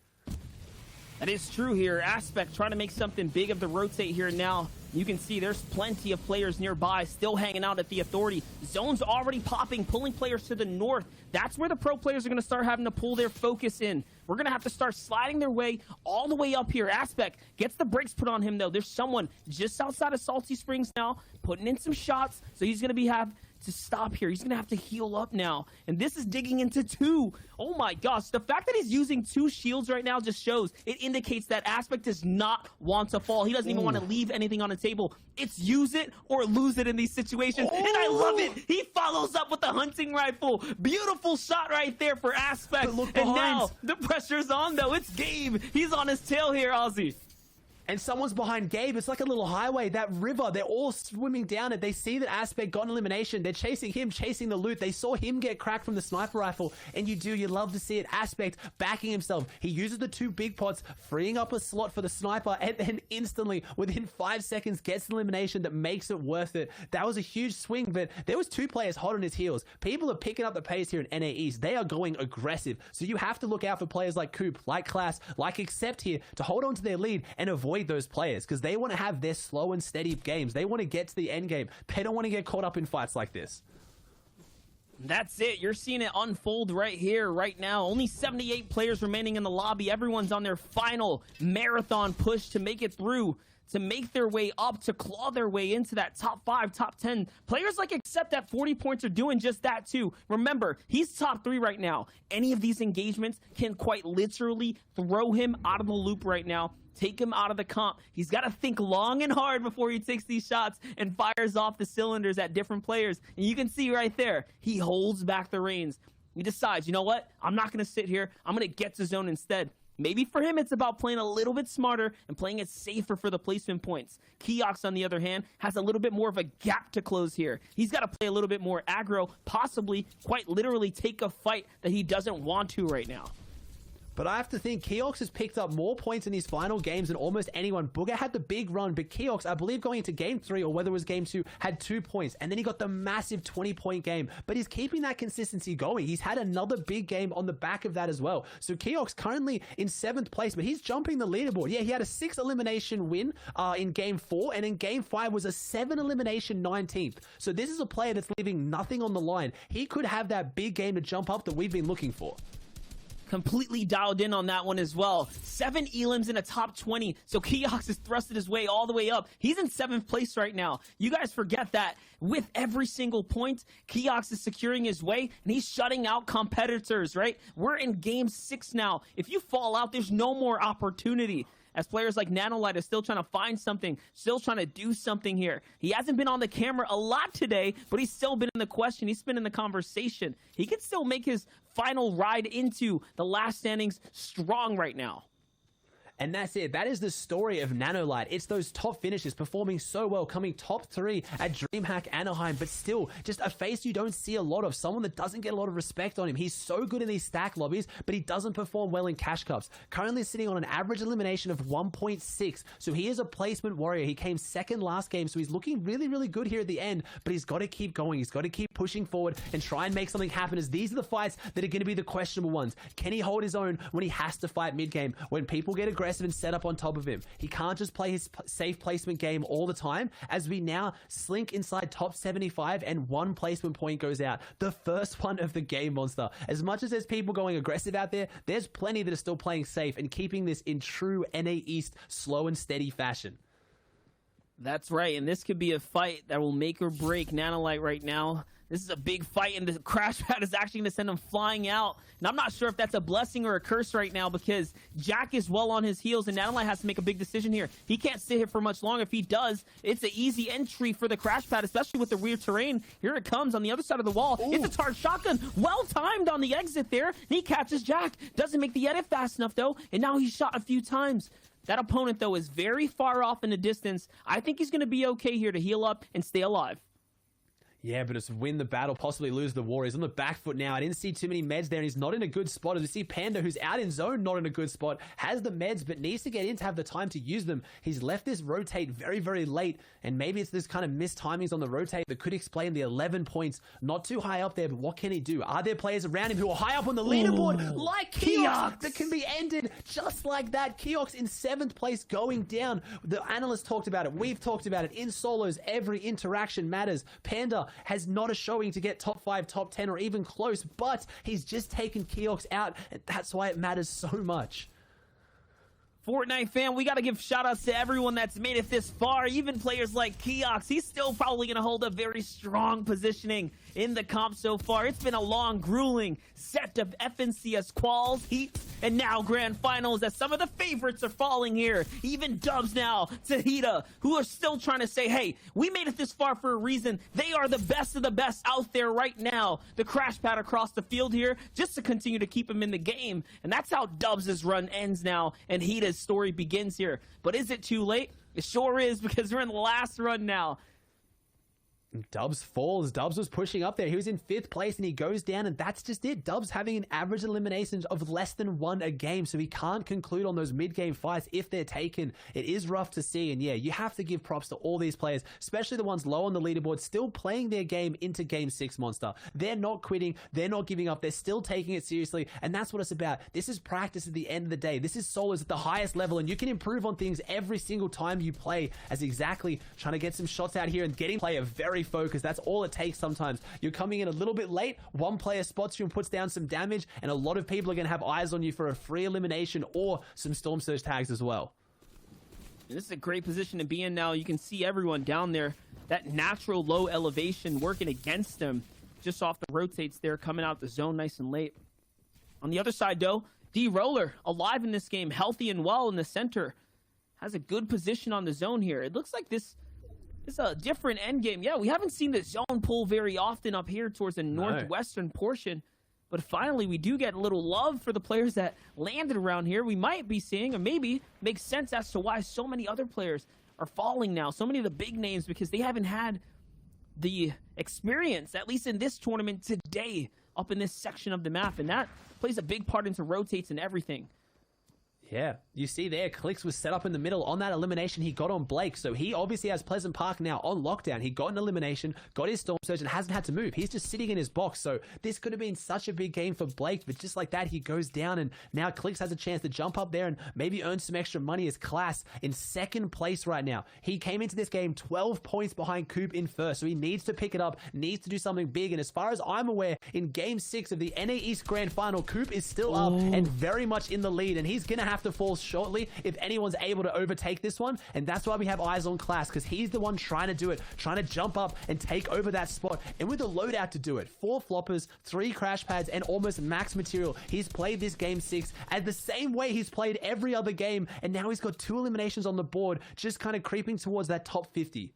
That is true here. Aspect trying to make something big of the rotate here now. You can see there's plenty of players nearby still hanging out at the Authority. Zone's already popping, pulling players to the north. That's where the pro players are going to start having to pull their focus in. We're going to have to start sliding their way all the way up here. Aspect gets the brakes put on him, though. There's someone just outside of Salty Springs now putting in some shots, so he's going to have to stop here. He's going to have to heal up now. And this is digging into 2. Oh my gosh. The fact that he's using 2 shields right now just shows, it indicates that Aspect does not want to fall. He doesn't even want to leave anything on the table. It's use it or lose it in these situations. And I love it. He follows up with the hunting rifle. Beautiful shot right there for Aspect. And now the pressure's on, though. It's Gabe. He's on his tail here, Ozzy. And someone's behind Gabe. It's like a little highway. That river, they're all swimming down it. They see that Aspect got an elimination. They're chasing him, chasing the loot. They saw him get cracked from the sniper rifle. And you love to see it. Aspect backing himself. He uses the 2 big pots, freeing up a slot for the sniper, and then instantly, within 5 seconds, gets an elimination that makes it worth it. That was a huge swing, but there was 2 players hot on his heels. People are picking up the pace here in NA East. They are going aggressive. So you have to look out for players like Coop, like Class, like Accept here to hold on to their lead and avoid those players, because they want to have their slow and steady games. They want to get to the end game. They don't want to get caught up in fights like this. That's it. You're seeing it unfold right here, right now. Only 78 players remaining in the lobby. Everyone's on their final marathon push to make it through, to make their way up, to claw their way into that top 5, top 10. Players like Accept at 40 points are doing just that too. Remember, he's top 3 right now. Any of these engagements can quite literally throw him out of the loop right now. Take him out of the comp. He's got to think long and hard before he takes these shots and fires off the cylinders at different players. And you can see right there, he holds back the reins. He decides, you know what? I'm not going to sit here. I'm going to get to zone instead. Maybe for him, it's about playing a little bit smarter and playing it safer for the placement points. Keox, on the other hand, has a little bit more of a gap to close here. He's got to play a little bit more aggro, possibly quite literally take a fight that he doesn't want to right now. But I have to think Keox has picked up more points in his final games than almost anyone. Booger had the big run, but Keox, I believe going into game 3 or whether it was game 2, had 2 points. And then he got the massive 20-point game. But he's keeping that consistency going. He's had another big game on the back of that as well. So Keox currently in 7th place, but he's jumping the leaderboard. Yeah, he had a 6 elimination win in game 4, and in game 5 was a 7 elimination 19th. So this is a player that's leaving nothing on the line. He could have that big game to jump up that we've been looking for. Completely dialed in on that one as well. 7 elims in a top 20. So Keox has thrusted his way all the way up. He's in 7th place right now. You guys forget that with every single point, Keox is securing his way and he's shutting out competitors, right? We're in game 6 now. If you fall out, there's no more opportunity. As players like Nanolight are still trying to find something, still trying to do something here. He hasn't been on the camera a lot today, but he's still been in the question. He's been in the conversation. He can still make his final ride into the last standings strong right now. And that's it. That is the story of Nanolight. It's those top finishes performing so well, coming top 3 at DreamHack Anaheim, but still just a face you don't see a lot of, someone that doesn't get a lot of respect on him. He's so good in these stack lobbies, but he doesn't perform well in cash cups. Currently sitting on an average elimination of 1.6, so he is a placement warrior. He came 2nd last game, so he's looking really, really good here at the end, but he's got to keep going. He's got to keep pushing forward and try and make something happen, as these are the fights that are going to be the questionable ones. Can he hold his own when he has to fight mid-game, when people get aggressive and set up on top of him? He can't just play his safe placement game all the time, as we now slink inside top 75 and 1 placement point goes out. The first one of the game, Monster. As much as there's people going aggressive out there, there's plenty that are still playing safe and keeping this in true NA East slow and steady fashion. That's right, and this could be a fight that will make or break Nanolight right now. This is a big fight, and the crash pad is actually going to send him flying out. And I'm not sure if that's a blessing or a curse right now, because Jack is well on his heels, and Nanolite has to make a big decision here. He can't stay here for much longer. If he does, it's an easy entry for the crash pad, especially with the rear terrain. Here it comes on the other side of the wall. Ooh. It's a charged shotgun. Well-timed on the exit there. And he catches Jack. Doesn't make the edit fast enough, though, and now he's shot a few times. That opponent, though, is very far off in the distance. I think he's going to be okay here to heal up and stay alive. Yeah, but it's win the battle, possibly lose the war. He's on the back foot now. I didn't see too many meds there, and he's not in a good spot. As we see Panda, who's out in zone, not in a good spot, has the meds, but needs to get in to have the time to use them. He's left this rotate very, very late, and maybe it's this kind of missed timings on the rotate that could explain the 11 points. Not too high up there, but what can he do? Are there players around him who are high up on the leaderboard, like Keox, that can be ended just like that? Keox in 7th place going down. The analysts talked about it. We've talked about it. In solos, every interaction matters. Panda has not a showing to get top 5, top 10, or even close, but he's just taken Keox out, and that's why it matters so much. Fortnite fan, we got to give shout-outs to everyone that's made it this far, even players like Keox. He's still probably going to hold a very strong positioning in the comp so far. It's been a long, grueling set of FNCS quals, heat, and now grand finals as some of the favorites are falling here. Even Dubs now, Tahita, who are still trying to say, hey, we made it this far for a reason. They are the best of the best out there right now. The crash pad across the field here just to continue to keep him in the game. And that's how Dubs' run ends now, and Hita's story begins here. But is it too late? It sure is, because we're in the last run now. Dubs falls. Dubs was pushing up there. He was in 5th place and he goes down, and that's just it. Dubs having an average elimination of less than 1 a game, so he can't conclude on those mid-game fights if they're taken. It is rough to see, and yeah, you have to give props to all these players, especially the ones low on the leaderboard, still playing their game into Game 6 Monster. They're not quitting. They're not giving up. They're still taking it seriously, and that's what it's about. This is practice at the end of the day. This is solos at the highest level, and you can improve on things every single time you play, as exactly trying to get some shots out here and getting player very focused. That's all it takes sometimes. You're coming in a little bit late, one player spots you and puts down some damage, and a lot of people are going to have eyes on you for a free elimination or some Storm Surge tags as well. And this is a great position to be in now. You can see everyone down there. That natural low elevation working against them just off the rotates there, coming out the zone nice and late. On the other side, though, D-Roller, alive in this game, healthy and well in the center. Has a good position on the zone here. It looks like this is a different end game. Yeah, we haven't seen the zone pull very often up here towards the northwestern portion. But finally, we do get a little love for the players that landed around here. We might be seeing, or maybe makes sense as to why so many other players are falling now. So many of the big names, because they haven't had the experience, at least in this tournament today, up in this section of the map. And that plays a big part into rotates and everything. Yeah, you see there, Clicks was set up in the middle on that elimination. He got on Blake, so he obviously has Pleasant Park now on lockdown. He got an elimination, got his Storm Surge, and hasn't had to move. He's just sitting in his box, so this could have been such a big game for Blake, but just like that, he goes down, and now Clicks has a chance to jump up there and maybe earn some extra money as Class in 2nd place right now. He came into this game 12 points behind Coop in 1st, so he needs to pick it up, needs to do something big, and as far as I'm aware, in Game 6 of the NA East Grand Final, Coop is still up and very much in the lead, and he's going to have to fall shortly if anyone's able to overtake this one, and that's why we have eyes on Class, because he's the one trying to do it, trying to jump up and take over that spot, and with a loadout to do it. 4 floppers, 3 crash pads, and almost max material. He's played this Game 6 as the same way he's played every other game, and now he's got 2 eliminations on the board, just kind of creeping towards that top 50.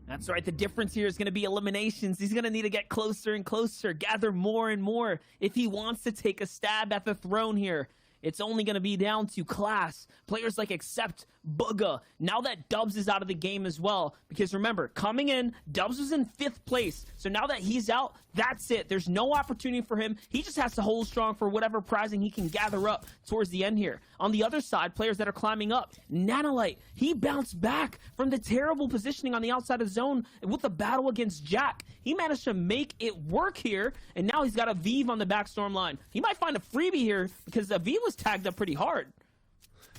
That's right. The difference here is going to be eliminations. He's going to need to get closer and closer, gather more and more if he wants to take a stab at the throne here. It's only going to be down to Class. Players like Accept, Bugga. Now that Dubs is out of the game as well. Because remember, coming in, Dubs was in 5th place. So now that he's out, that's it. There's no opportunity for him. He just has to hold strong for whatever prizing he can gather up towards the end here. On the other side, players that are climbing up. Nanolite, he bounced back from the terrible positioning on the outside of zone with the battle against Jack. He managed to make it work here, and now he's got a Vive on the backstorm line. He might find a freebie here because the Vive was tagged up pretty hard.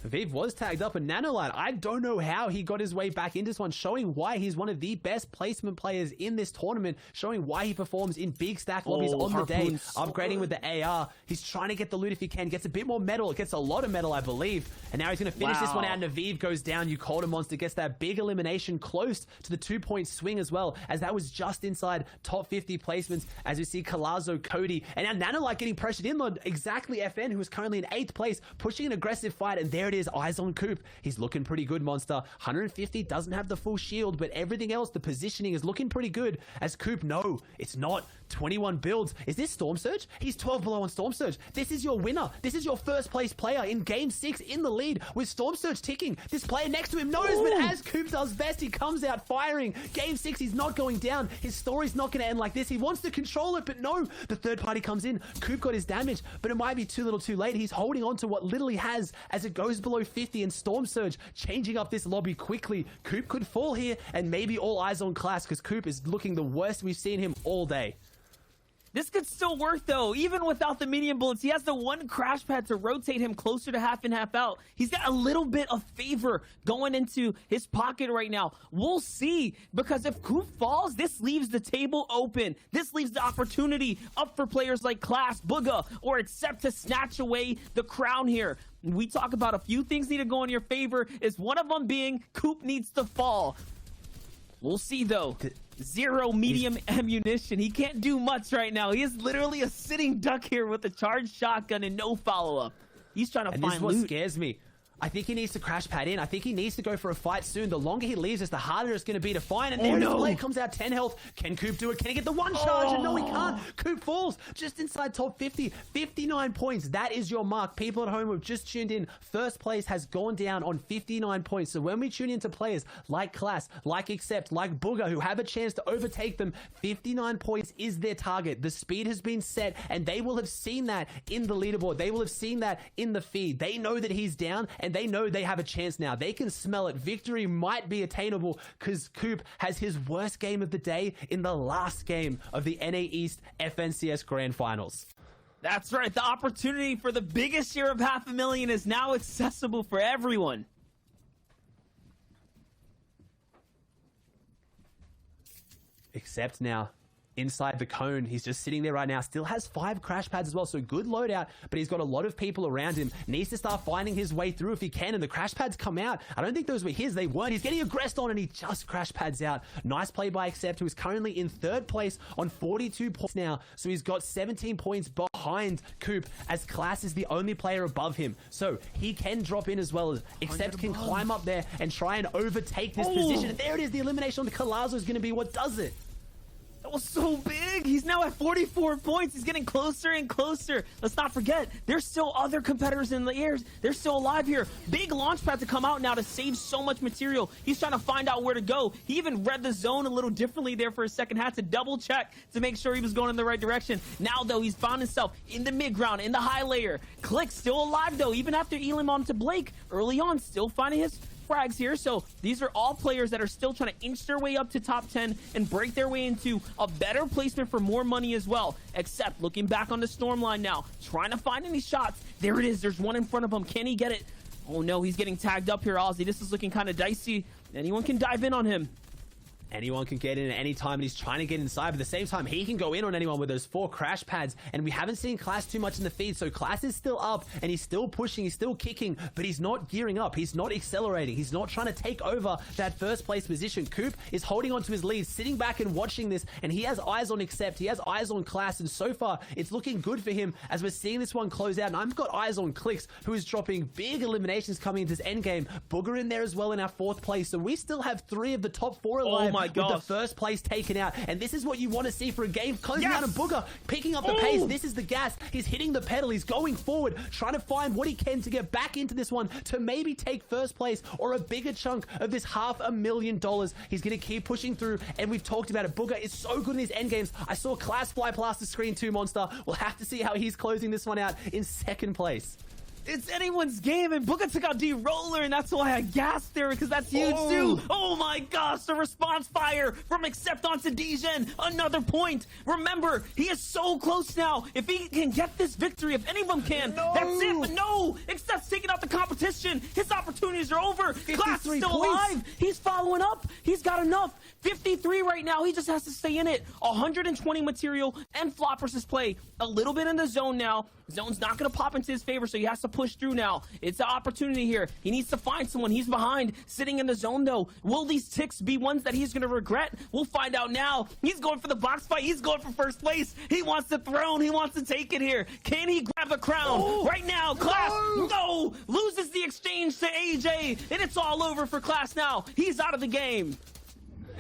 Viv was tagged up, and Nanolite, I don't know how he got his way back into this one, showing why he's one of the best placement players in this tournament, showing why he performs in big stack lobbies on the day, upgrading with the AR. He's trying to get the loot if he can, gets a bit more metal, gets a lot of metal, I believe, and now he's going to finish this one out, and Aviv goes down. You called a monster, gets that big elimination close to the 2-point swing as well, as that was just inside top 50 placements, as we see Colazo, Cody, and now Nanolite getting pressured in on exactly FN, who is currently in 8th place, pushing an aggressive fight, and there it is, eyes on Coop. He's looking pretty good, monster. 150, doesn't have the full shield, but everything else, the positioning is looking pretty good, as Coop, no, it's not. 21 builds. Is this Storm Surge? He's 12 below on Storm Surge. This is your winner. This is your first place player in Game 6 in the lead with Storm Surge ticking. This player next to him knows, but as Coop does best, he comes out firing. Game 6, he's not going down. His story's not going to end like this. He wants to control it, but no. The third party comes in. Coop got his damage, but it might be too little too late. He's holding on to what little he has as it goes below 50, and Storm Surge changing up this lobby quickly. Coop could fall here, and maybe all eyes on Class, because Coop is looking the worst we've seen him all day. This could still work, though. Even without the medium bullets, he has the one crash pad to rotate him closer to half and half out. He's got a little bit of favor going into his pocket right now. We'll see, because if Coop falls, this leaves the table open. This leaves the opportunity up for players like Class, Booga, or Accept to snatch away the crown here. We talk about a few things need to go in your favor, is one of them being Coop needs to fall. We'll see, though. 0 medium ammunition. He can't do much right now. He is literally a sitting duck here with a charged shotgun and no follow-up. He's trying to find loot. This is what scares me. I think he needs to crash pad in. I think he needs to go for a fight soon. The longer he leaves us, the harder it's going to be to find. And there his blade comes out, 10 health. Can Coop do it? Can he get the one charge? And no, he can't. Coop falls just inside top 50. 59 points. That is your mark. People at home who have just tuned in, first place has gone down on 59 points. So when we tune into players like Class, like Accept, like Booga, who have a chance to overtake them, 59 points is their target. The speed has been set, and they will have seen that in the leaderboard. They will have seen that in the feed. They know that he's down, and they know they have a chance now. They can smell it. Victory might be attainable, because Coop has his worst game of the day in the last game of the NA East FNCS Grand Finals. That's right. The opportunity for the biggest share of $500,000 is now accessible for everyone. Accept now. Inside the cone, he's just sitting there right now, still has 5 crash pads as well, so good loadout, but he's got a lot of people around him, needs to start finding his way through if he can, and the crash pads come out. I don't think those were his, they weren't. He's getting aggressed on, and he just crash pads out. Nice play by Accept, who is currently in 3rd place on 42 points now, so he's got 17 points behind Coop, as Class is the only player above him, so he can drop in as well. As Accept can climb up there and try and overtake this position, and there it is. The elimination on the Colazo is going to be what does it. That was so big. He's now at 44 points. He's getting closer and closer. Let's not forget, there's still other competitors in the airs. They're still alive here. Big launch pad to come out now to save so much material. He's trying to find out where to go. He even read the zone a little differently there for a second. Had to double check to make sure he was going in the right direction. Now, though, he's found himself in the mid ground, in the high layer. Click still alive, though, even after Elim onto Blake. Early on, still finding his frags here. So these are all players that are still trying to inch their way up to top 10 and break their way into a better placement for more money as well. Except looking back on the storm line now, trying to find any shots. There it is. There's one in front of him. Can he get it? Oh no, he's getting tagged up here, Ozzy. This is looking kind of dicey. Anyone can dive in on him. Anyone can get in at any time, and he's trying to get inside, but at the same time, he can go in on anyone with those 4 crash pads, and we haven't seen Class too much in the feed, so Class is still up, and he's still pushing, he's still kicking, but he's not gearing up, he's not accelerating, he's not trying to take over that first place position. Coop is holding on to his lead, sitting back and watching this, and he has eyes on Accept, he has eyes on Class, and so far, it's looking good for him as we're seeing this one close out, and I've got eyes on Clicks, who is dropping big eliminations coming into this endgame. Booger in there as well in our 4th place, so we still have 3 of the top 4 alive. Oh my gosh. With the first place taken out, and this is what you want to see for a game. Closing out and Booger picking up the pace. This is the gas. He's hitting the pedal. He's going forward, trying to find what he can to get back into this one to maybe take first place or a bigger chunk of this $500,000. He's going to keep pushing through, and we've talked about it. Booger is so good in his end games. I saw Class fly past the screen too, Monster. We'll have to see how he's closing this one out in 2nd place. It's anyone's game, and Booga took out D-Roller, and that's why I gasped there, because that's huge too. Oh my gosh, the response fire from Accept onto Degen. Another point. Remember, he is so close now. If he can get this victory, if anyone can, that's it. But no, Accept's taking out the competition. His opportunities are over. Class is still alive. He's following up. He's got enough. 53 right now. He just has to stay in it. 120 material and flop versus play. A little bit in the zone now. Zone's not going to pop into his favor, so he has to push through now. It's an opportunity here. He needs to find someone. He's behind, sitting in the zone, though. Will these ticks be ones that he's going to regret? We'll find out now. He's going for the box fight. He's going for first place. He wants the throne. He wants to take it here. Can he grab the crown? Right now, Class, no! Loses the exchange to AJ, and it's all over for Class now. He's out of the game.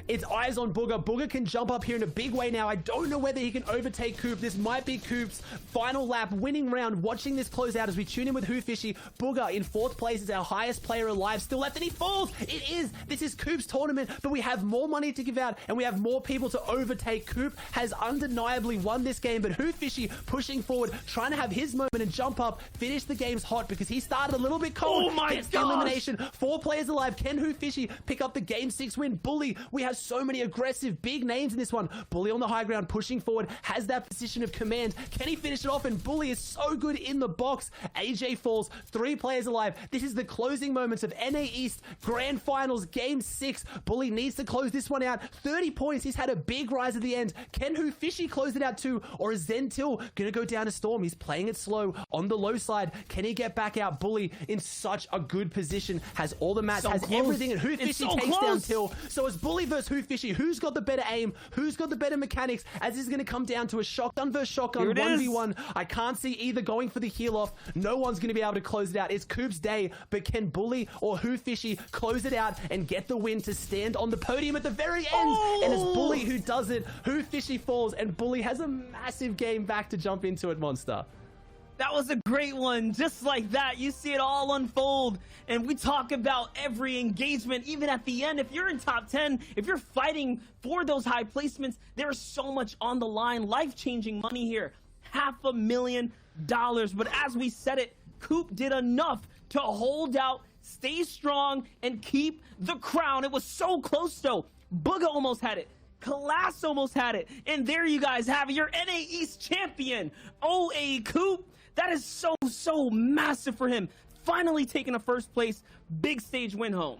It's eyes on Booga. Booga can jump up here in a big way now. I don't know whether he can overtake Coop. This might be Coop's final lap, winning round. Watching this close out as we tune in with Who Fishy. Booga in 4th place is our highest player alive. Still left, and he falls. It is. This is Coop's tournament, but we have more money to give out, and we have more people to overtake. Coop has undeniably won this game, but Who Fishy pushing forward, trying to have his moment and jump up, finish the games hot because he started a little bit cold. Oh my Gets the elimination. 4 players alive. Can Who Fishy pick up the game 6 win? Bully, we have so many aggressive big names in this one. Bully on the high ground, pushing forward, has that position of command. Can he finish it off? And Bully is so good in the box. AJ falls, 3 players alive. This is the closing moments of NA East Grand Finals Game 6. Bully needs to close this one out. 30 points. He's had a big rise at the end. Can Who Fishy close it out too? Or is Zentil gonna go down to Storm? He's playing it slow on the low side. Can he get back out? Bully in such a good position, has all the mats, has everything, and Who Fishy takes down Till. So it's Bully versus Who Fishy. Who's got the better aim? Who's got the better mechanics? As this is going to come down to a shotgun versus shotgun 1v1. I can't see either going for the heal off. No one's going to be able to close it out. It's Coop's day, but can Bully or Who Fishy close it out and get the win to stand on the podium at the very end? And it's Bully who does it. Who Fishy falls, and Bully has a massive game back to jump into it, Monster. That was a great one. Just like that, you see it all unfold. And we talk about every engagement, even at the end. If you're in top 10, if you're fighting for those high placements, there's so much on the line. Life-changing money here. $500,000. But as we said it, Coop did enough to hold out, stay strong, and keep the crown. It was so close, though. Booga almost had it. Class almost had it. And there you guys have it. Your NA East champion, OA Coop. That is so massive for him. Finally taking a first place, big stage win home.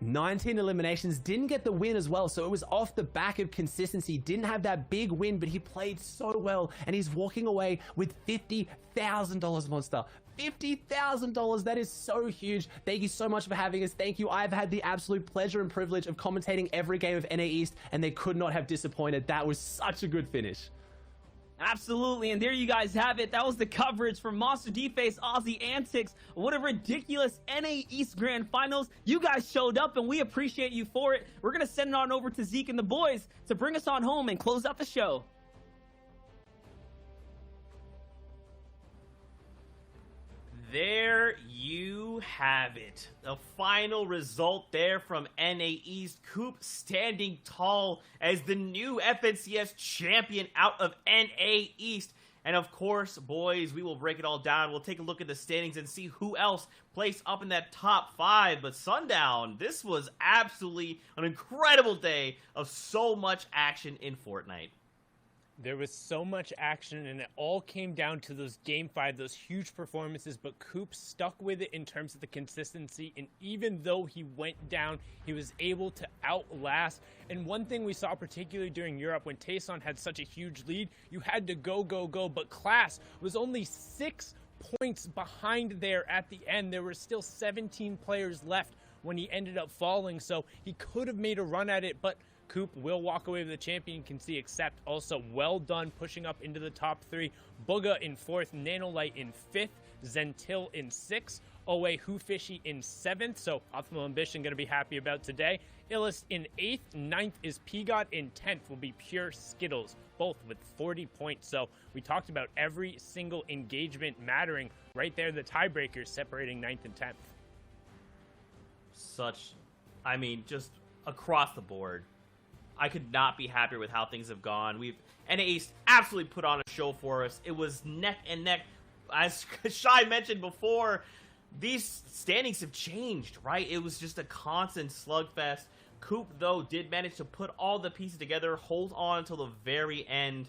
19 eliminations, didn't get the win as well, so it was off the back of consistency. Didn't have that big win, but he played so well, and he's walking away with $50,000, Monster. $50,000. That is so huge. Thank you so much for having us. Thank you. I've had the absolute pleasure and privilege of commentating every game of NA East, and they could not have disappointed. That was such a good finish. Absolutely, and there you guys have it. That was the coverage from Monster D-Face Aussie Antics. What a ridiculous NA East Grand Finals. You guys showed up, and we appreciate you for it. We're going to send it on over to Zeke and the boys to bring us on home and close out the show. There you have it. The final result there from NA East. Coop standing tall as the new FNCS champion out of NA East. And of course, boys, we will break it all down. We'll take a look at the standings and see who else placed up in that top 5. But Sundown, this was absolutely an incredible day of so much action in Fortnite. There was so much action, and it all came down to those Game 5, those huge performances, but Coop stuck with it in terms of the consistency, and even though he went down, he was able to outlast. And one thing we saw particularly during Europe, when Tayson had such a huge lead, you had to go, but Class was only 6 points behind there at the end. There were still 17 players left when he ended up falling, so he could have made a run at it, but Coop will walk away with the champion. You can see Accept also well done, pushing up into the top 3. Booga in 4th, Nanolite in 5th, Zentil in 6th, OA Who Fishy in 7th, so Optimal Ambition going to be happy about today. Illust in 8th, 9th is P-God, in 10th will be Pure Skittles, both with 40 points. So we talked about every single engagement mattering. Right there, the tiebreakers separating 9th and 10th. Just across the board. I could not be happier with how things have gone. NA East absolutely put on a show for us. It was neck and neck. as Shai mentioned before, these standings have changed, right? It was just a constant slugfest. Coop, though, did manage to put all the pieces together, hold on until the very end,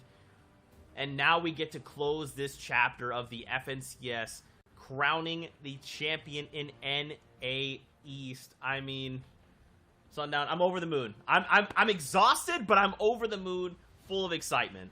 and now we get to close this chapter of the FNCS, crowning the champion in NA East. I mean, Sundown, I'm over the moon. I'm exhausted, but I'm over the moon, full of excitement.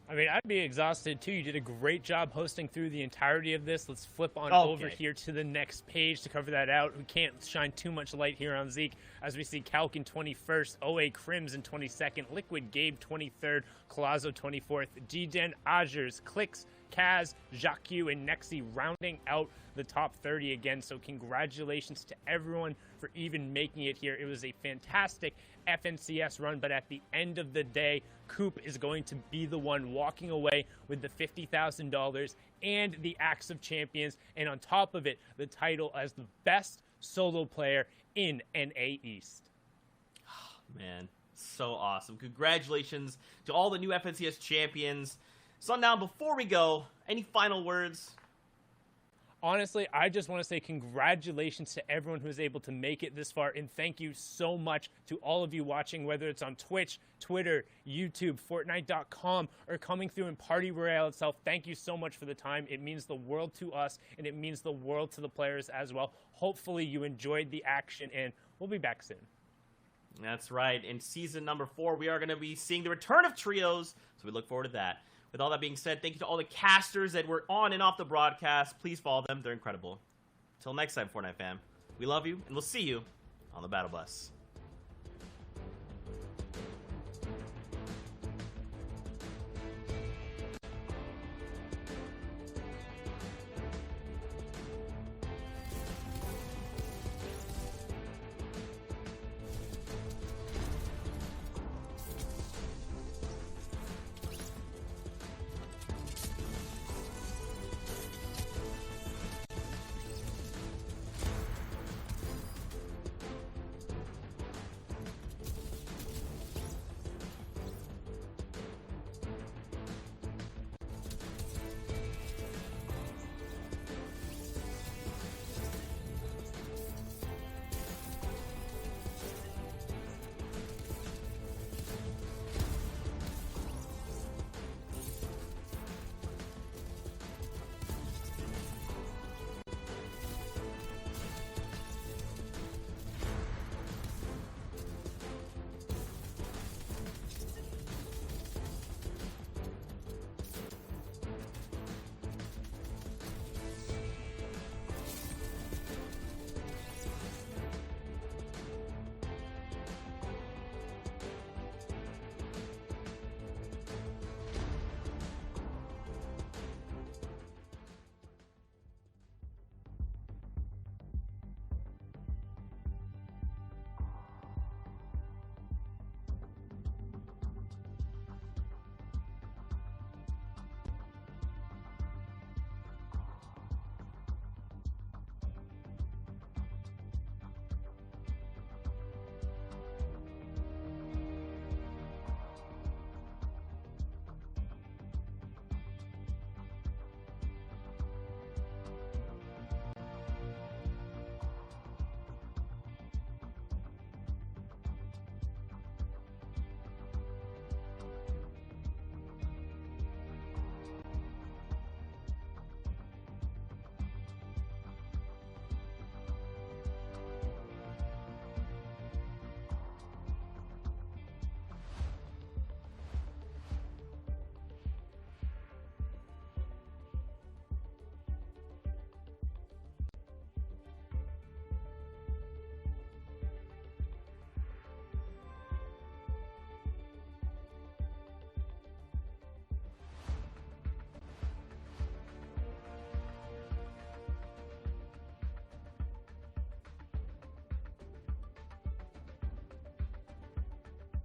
I mean, I'd be exhausted too. You did a great job hosting through the entirety of this. Let's flip on over here to the next page to cover that out. We can't shine too much light here on Zeke, as we see Calc in 21st, OA Crims in 22nd, Liquid Gabe 23rd, Colazo 24th, D-Den, Azures, Clicks, Kaz, Jacques, and Nexi rounding out the top 30 again. So congratulations to everyone for even making it here. It was a fantastic FNCS run, but at the end of the day, Coop is going to be the one walking away with the $50,000 and the Axe of Champions, and on top of it, the title as the best solo player in NA East. Man, so awesome. Congratulations to all the new FNCS champions. Sundown, before we go, any final words? Honestly, I just want to say congratulations to everyone who was able to make it this far, and thank you so much to all of you watching, whether it's on Twitch, Twitter, YouTube, Fortnite.com, or coming through in Party Royale itself. Thank you so much for the time. It means the world to us, and it means the world to the players as well. Hopefully you enjoyed the action, and we'll be back soon. That's right. In season number 4, we are going to be seeing the return of trios, so we look forward to that. With all that being said, thank you to all the casters that were on and off the broadcast. Please follow them. They're incredible. Until next time, Fortnite fam, we love you, and we'll see you on the Battle Bus.